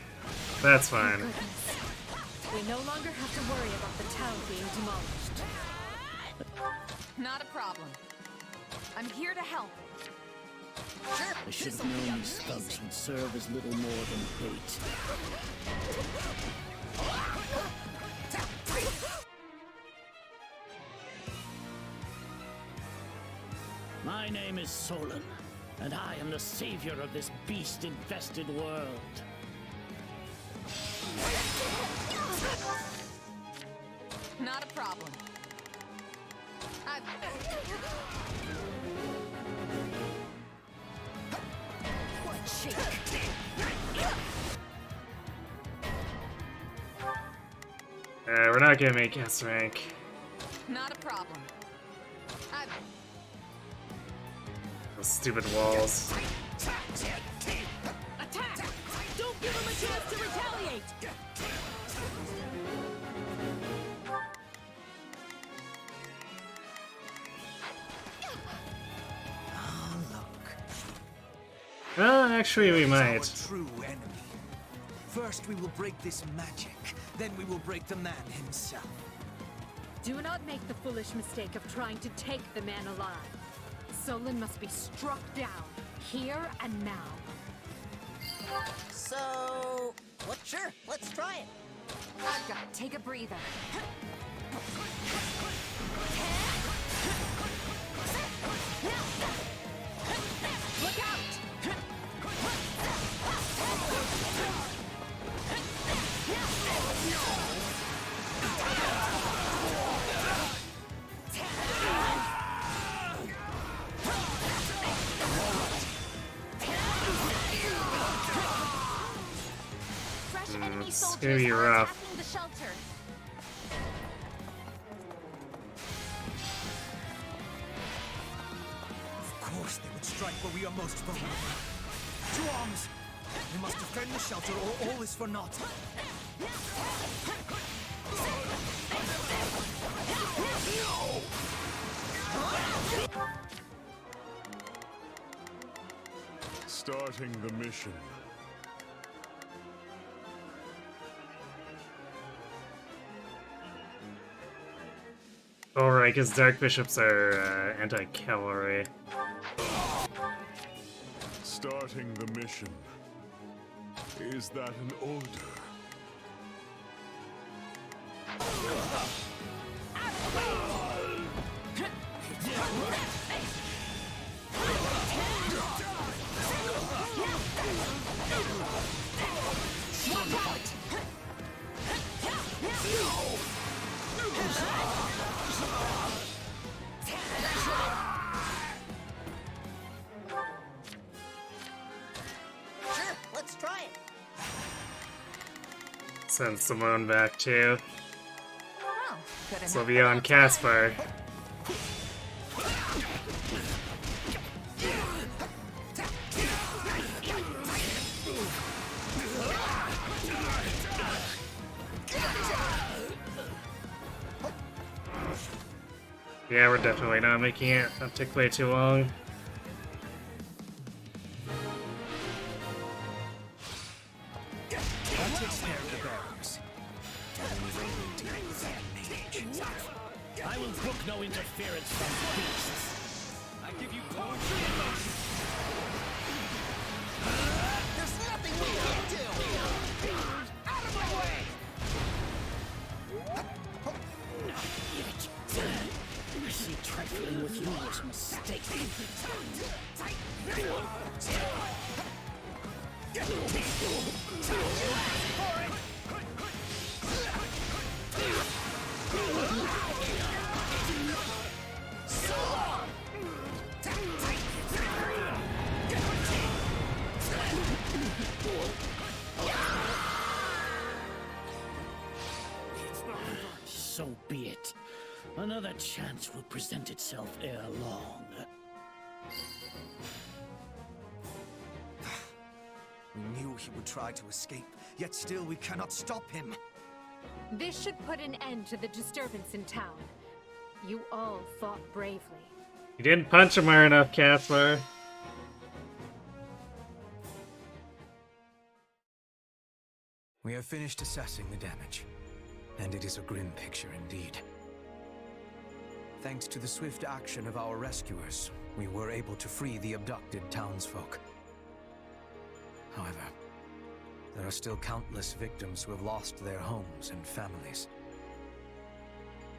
That's fine. We no longer have to worry about the town being demolished. Not a problem. I'm here to help. I should have known these thugs would serve as little more than bait. My name is Solon, and I am the savior of this beast-infested world. Not a problem. We're not gonna make S rank. Not a problem. Those stupid walls. Attack! Don't give him a chance to retaliate! Well, actually, we might. Our true enemy. First, we will break this magic. Then we will break the man himself. Do not make the foolish mistake of trying to take the man alive. Solon must be struck down, here and now. So, what? Sure, let's try it. I've got to take a breather. Look out! Fresh enemy It's soldiers gonna be are rough. attacking the shelter. Of course, they would strike where we are most vulnerable. To arms! We must defend the shelter, or all is for naught. Starting the mission. Alright, because Dark Bishops are anti-cavalry. Starting the mission. Is that an order? Sure, let's try it. Send Simone back too. Oh, good enough. So be on Caspar. Yeah, we're definitely not making it. That'll take way too long. That takes care of the barracks. I will brook no interference from beasts. I give you poetry in motion. There's nothing we can't do! Out of my way! I see trifling with you was a mistake. So be it. Another chance will present itself ere long. We knew he would try to escape, yet still we cannot stop him. This should put an end to the disturbance in town. You all fought bravely. You didn't punch him hard enough, Caspar. have finished assessing the damage, and it is a grim picture indeed. Thanks to the swift action of our rescuers, we were able to free the abducted townsfolk. However, there are still countless victims who have lost their homes and families.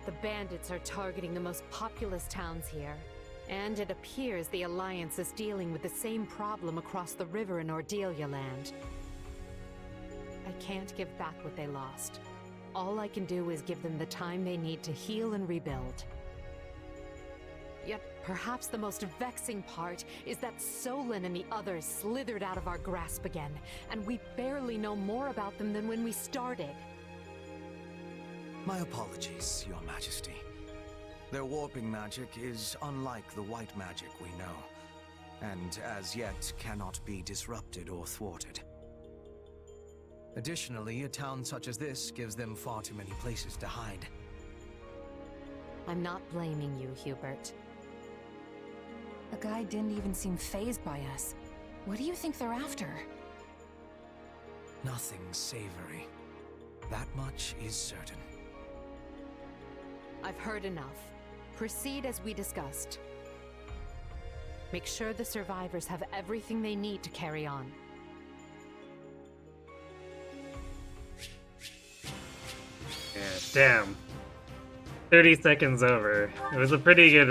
The bandits are targeting the most populous towns here, and it appears the Alliance is dealing with the same problem across the river in Ordelia land. I can't give back what they lost. All I can do is give them the time they need to heal and rebuild. Yet, perhaps the most vexing part is that Solon and the others slithered out of our grasp again, and we barely know more about them than when we started. My apologies, Your Majesty. Their warping magic is unlike the white magic we know, and as yet cannot be disrupted or thwarted. Additionally, a town such as this gives them far too many places to hide. I'm not blaming you, Hubert. The guy didn't even seem fazed by us. What do you think they're after? Nothing savory. That much is certain. I've heard enough. Proceed as we discussed. Make sure the survivors have everything they need to carry on. Yeah, damn. 30 seconds over. It was a pretty good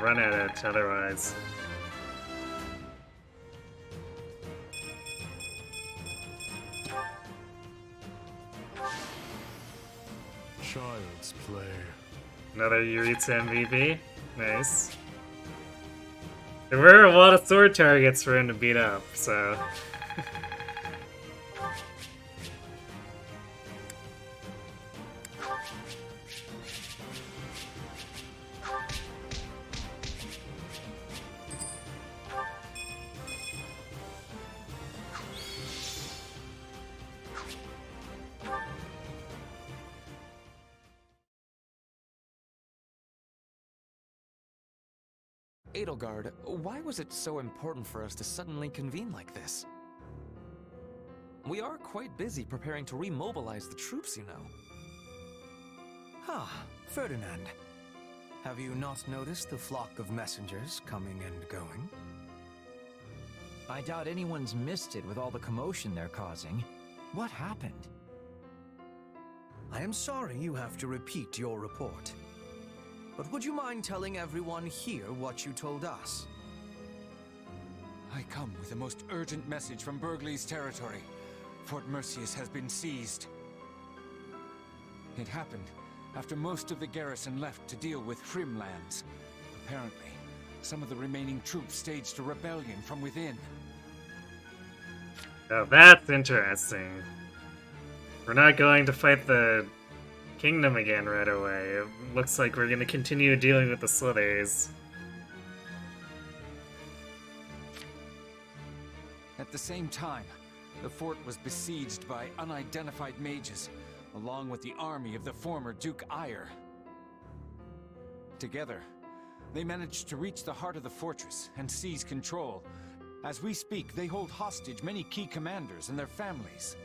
run at it otherwise. Child's play. Another Yuritsa MVP. Nice. There were a lot of sword targets for him to beat up, so... Edelgard, why was it so important for us to suddenly convene like this? We are quite busy preparing to remobilize the troops, you know. Ah, Ferdinand. Have you not noticed the flock of messengers coming and going? I doubt anyone's missed it with all the commotion they're causing. What happened? I am sorry you have to repeat your report. But would you mind telling everyone here what you told us? I come with a most urgent message from Burgley's territory. Fort Merceus has been seized. It happened after most of the garrison left to deal with Hrimlands. Apparently, some of the remaining troops staged a rebellion from within. Oh, that's interesting. We're not going to fight the kingdom again right away. It looks like we're going to continue dealing with the Slithers. At the same time, the fort was besieged by unidentified mages, along with the army of the former Duke Eyre. Together, they managed to reach the heart of the fortress and seize control. As we speak, they hold hostage many key commanders and their families.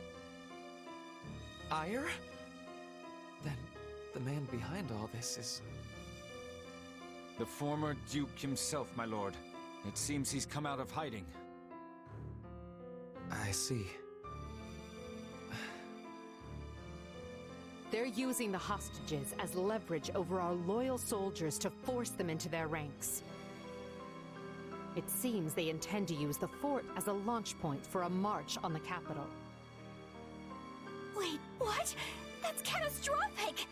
Eyre? Then the man behind all this is... The former Duke himself, my lord. It seems he's come out of hiding. I see. They're using the hostages as leverage over our loyal soldiers to force them into their ranks. It seems they intend to use the fort as a launch point for a march on the capital. Wait, what? That's catastrophic!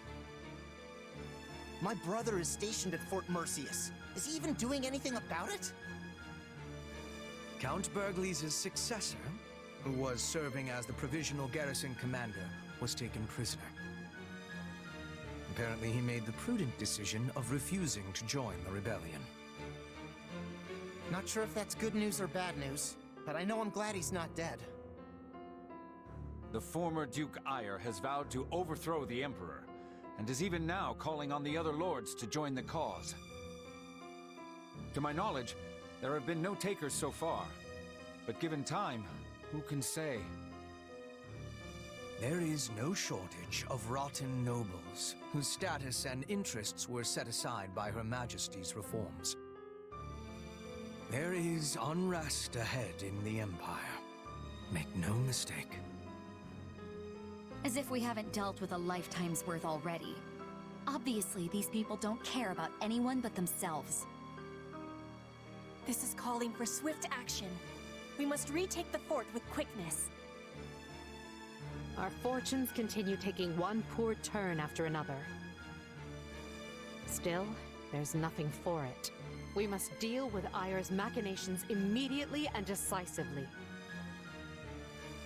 My brother is stationed at Fort Merceus. Is he even doing anything about it? Count Burgley's successor, who was serving as the provisional garrison commander, was taken prisoner. Apparently he made the prudent decision of refusing to join the rebellion. Not sure if that's good news or bad news, but I know I'm glad he's not dead. The former Duke Eyre has vowed to overthrow the Emperor, and is even now calling on the other lords to join the cause. To my knowledge, there have been no takers so far, but given time, who can say? There is no shortage of rotten nobles whose status and interests were set aside by Her Majesty's reforms. There is unrest ahead in the Empire. Make no mistake. As if we haven't dealt with a lifetime's worth already. Obviously, these people don't care about anyone but themselves. This is calling for swift action. We must retake the fort with quickness. Our fortunes continue taking one poor turn after another. Still, there's nothing for it. We must deal with Ayre's machinations immediately and decisively.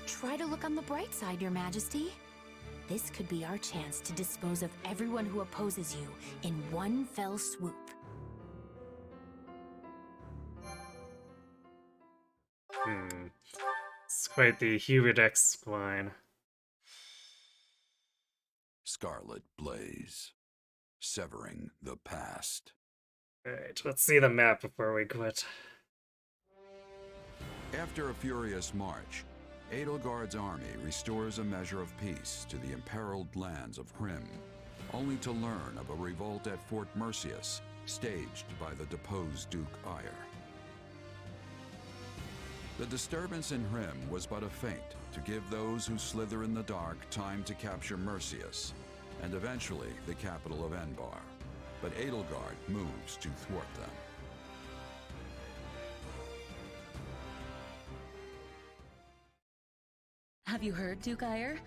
Try to look on the bright side, Your Majesty. This could be our chance to dispose of everyone who opposes you in one fell swoop. It's quite the Huberdex line. Scarlet Blaze. Severing the past. Alright, let's see the map before we quit. After a furious march, Edelgard's army restores a measure of peace to the imperiled lands of Hrim, only to learn of a revolt at Fort Mercius, staged by the deposed Duke Ayre. The disturbance in Hrim was but a feint to give those who slither in the dark time to capture Mercius, and eventually the capital of Enbar. But Edelgard moves to thwart them. Have you heard, Duke Ayre?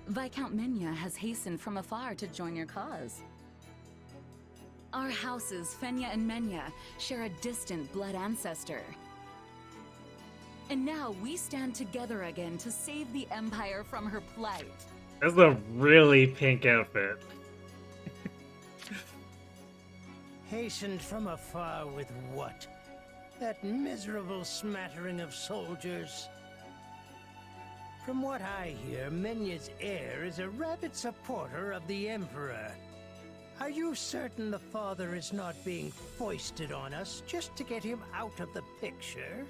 Viscount Menya has hastened from afar to join your cause. Our houses, Fenya and Menya, share a distant blood ancestor. And now we stand together again to save the Empire from her plight. That's a really pink outfit. Hastened from afar with what? That miserable smattering of soldiers? From what I hear, Menya's heir is a rabid supporter of the Emperor. Are you certain the father is not being foisted on us just to get him out of the picture?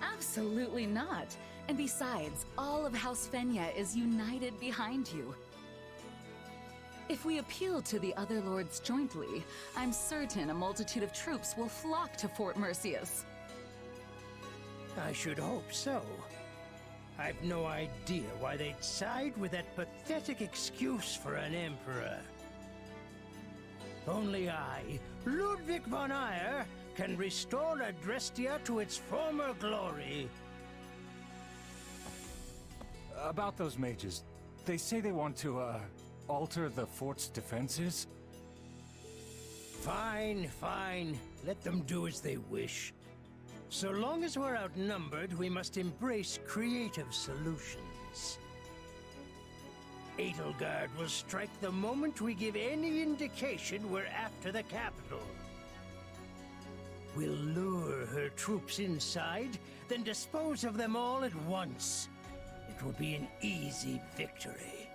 Absolutely not. And besides, all of House Fenya is united behind you. If we appeal to the other lords jointly, I'm certain a multitude of troops will flock to Fort Mercius. I should hope so. I've no idea why they'd side with that pathetic excuse for an emperor. Only I, Ludwig von Ayre, can restore Adrestia to its former glory. About those mages, they say they want to, alter the fort's defenses? Fine, fine. Let them do as they wish. So long as we're outnumbered, we must embrace creative solutions. Edelgard will strike the moment we give any indication we're after the capital. We'll lure her troops inside, then dispose of them all at once. It will be an easy victory.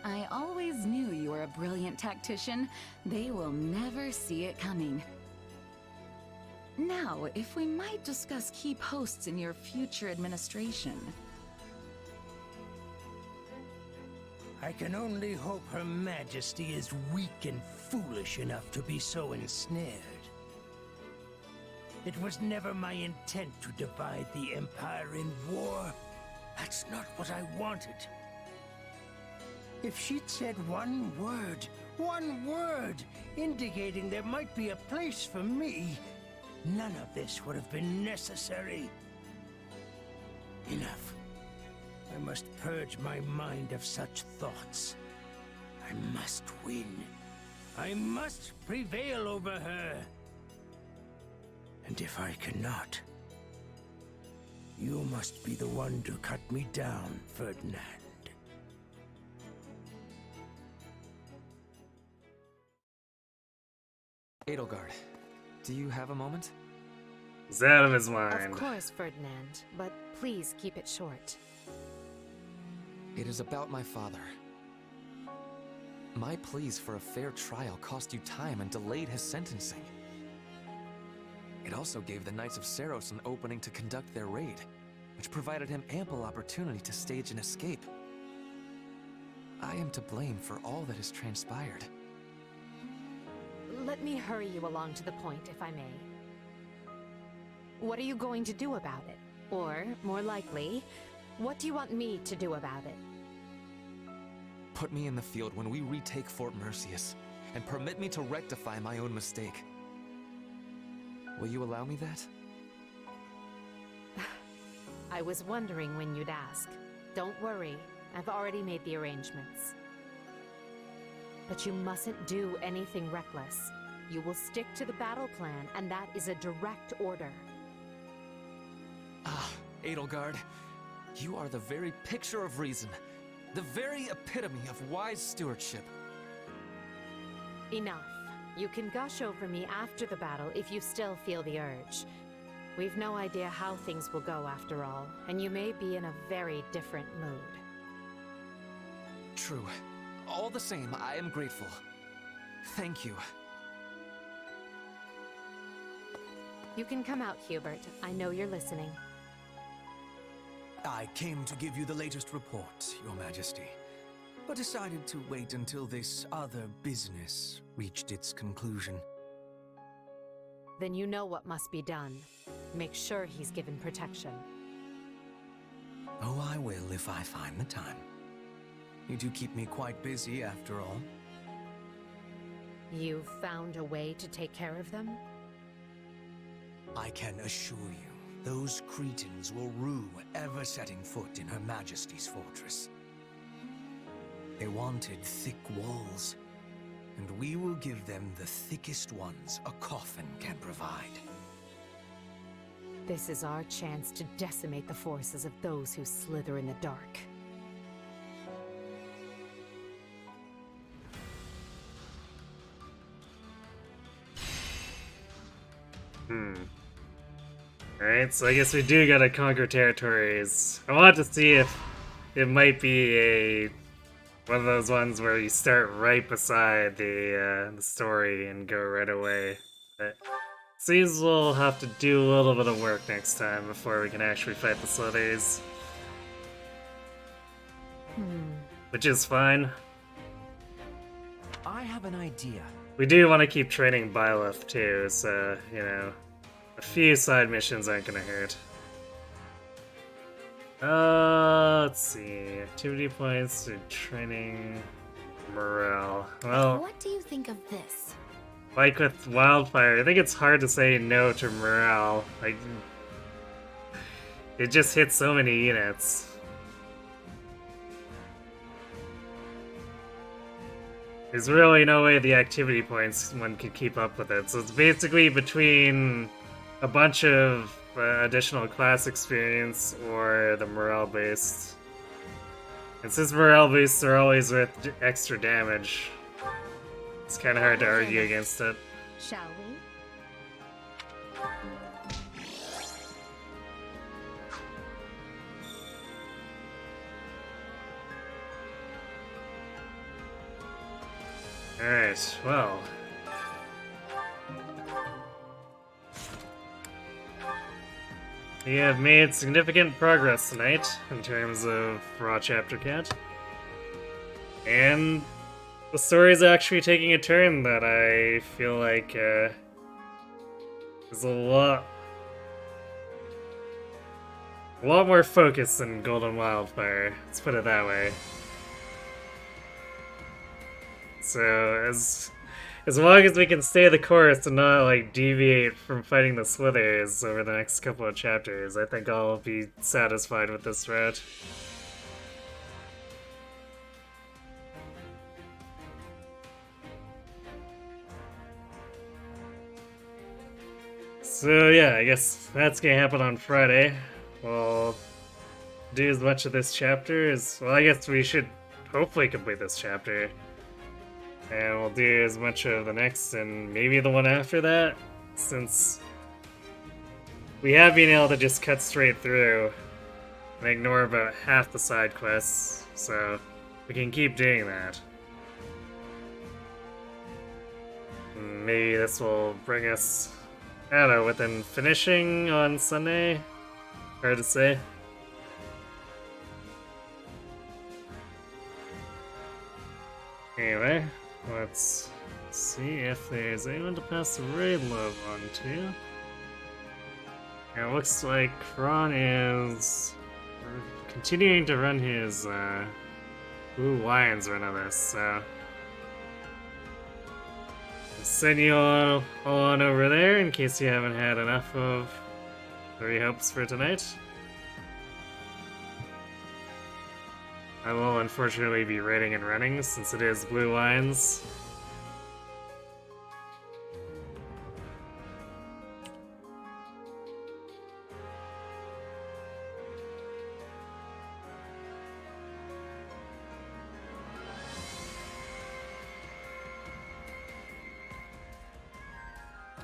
I always knew you were a brilliant tactician. They will never see it coming. Now, if we might discuss key posts in your future administration. I can only hope Her Majesty is weak and foolish enough to be so ensnared. It was never my intent to divide the Empire in war. That's not what I wanted. If she'd said one word, indicating there might be a place for me, none of this would have been necessary. Enough. I must purge my mind of such thoughts. I must win. I must prevail over her. And if I cannot, you must be the one to cut me down, Ferdinand. Edelgard, do you have a moment? He's out of his mind. Of course, Ferdinand, but please keep it short. It is about my father. My pleas for a fair trial cost you time and delayed his sentencing. It also gave the Knights of Seiros an opening to conduct their raid, which provided him ample opportunity to stage an escape. I am to blame for all that has transpired. Let me hurry you along to the point, if I may. What are you going to do about it? Or, more likely, what do you want me to do about it? Put me in the field when we retake Fort Merceus, and permit me to rectify my own mistake. Will you allow me that? I was wondering when you'd ask. Don't worry, I've already made the arrangements. But you mustn't do anything reckless. You will stick to the battle plan, and that is a direct order. Ah, Edelgard, you are the very picture of reason, the very epitome of wise stewardship. Enough. You can gush over me after the battle if you still feel the urge. We've no idea how things will go after all, and you may be in a very different mood. True. All the same, I am grateful. Thank you. You can come out, Hubert. I know you're listening. I came to give you the latest report, Your Majesty, but decided to wait until this other business reached its conclusion. Then you know what must be done. Make sure he's given protection. Oh, I will if I find the time. You do keep me quite busy, after all. You've found a way to take care of them? I can assure you, those Cretans will rue ever setting foot in Her Majesty's fortress. They wanted thick walls, and we will give them the thickest ones a coffin can provide. This is our chance to decimate the forces of those who slither in the dark. Alright, so I guess we do gotta conquer territories. I want to see if it might be one of those ones where you start right beside the story and go right away. But seems we'll have to do a little bit of work next time before we can actually fight the Slithers. Which is fine. I have an idea. We do want to keep training Byleth too, so, you know, a few side missions aren't gonna hurt. Let's see. Activity points to training morale. Well, What do you think of this? like with Wildfire, I think it's hard to say no to morale. Like, it just hits so many units. There's really no way the activity points one could keep up with it. So it's basically between a bunch of additional class experience or the morale based. And since morale based are always with extra damage, it's kind of hard to argue against it. Shall we? Alright, well. We have made significant progress tonight in terms of Raw Chapter Count. And the story's actually taking a turn that I feel like is a lot more focused than Golden Wildfire. Let's put it that way. So as long as we can stay the course and not like deviate from fighting the Slithers over the next couple of chapters, I think I'll be satisfied with this route. So yeah, I guess that's gonna happen on Friday. We'll do as much of this chapter as well. I guess we should hopefully complete this chapter. And we'll do as much of the next and maybe the one after that, since we have been able to just cut straight through and ignore about half the side quests, so we can keep doing that. Maybe this will bring us, I don't know, within finishing on Sunday? Hard to say. Anyway, let's see if there's anyone to pass the raid love on to. It looks like Kron is continuing to run his Blue Lions run of this, so I'll send you all on over there in case you haven't had enough of 3 hopes for tonight. I will unfortunately be raiding and running since it is Blue Lions.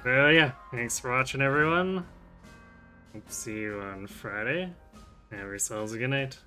So yeah, thanks for watching everyone. Hope to see you on Friday. Have yourselves a good night.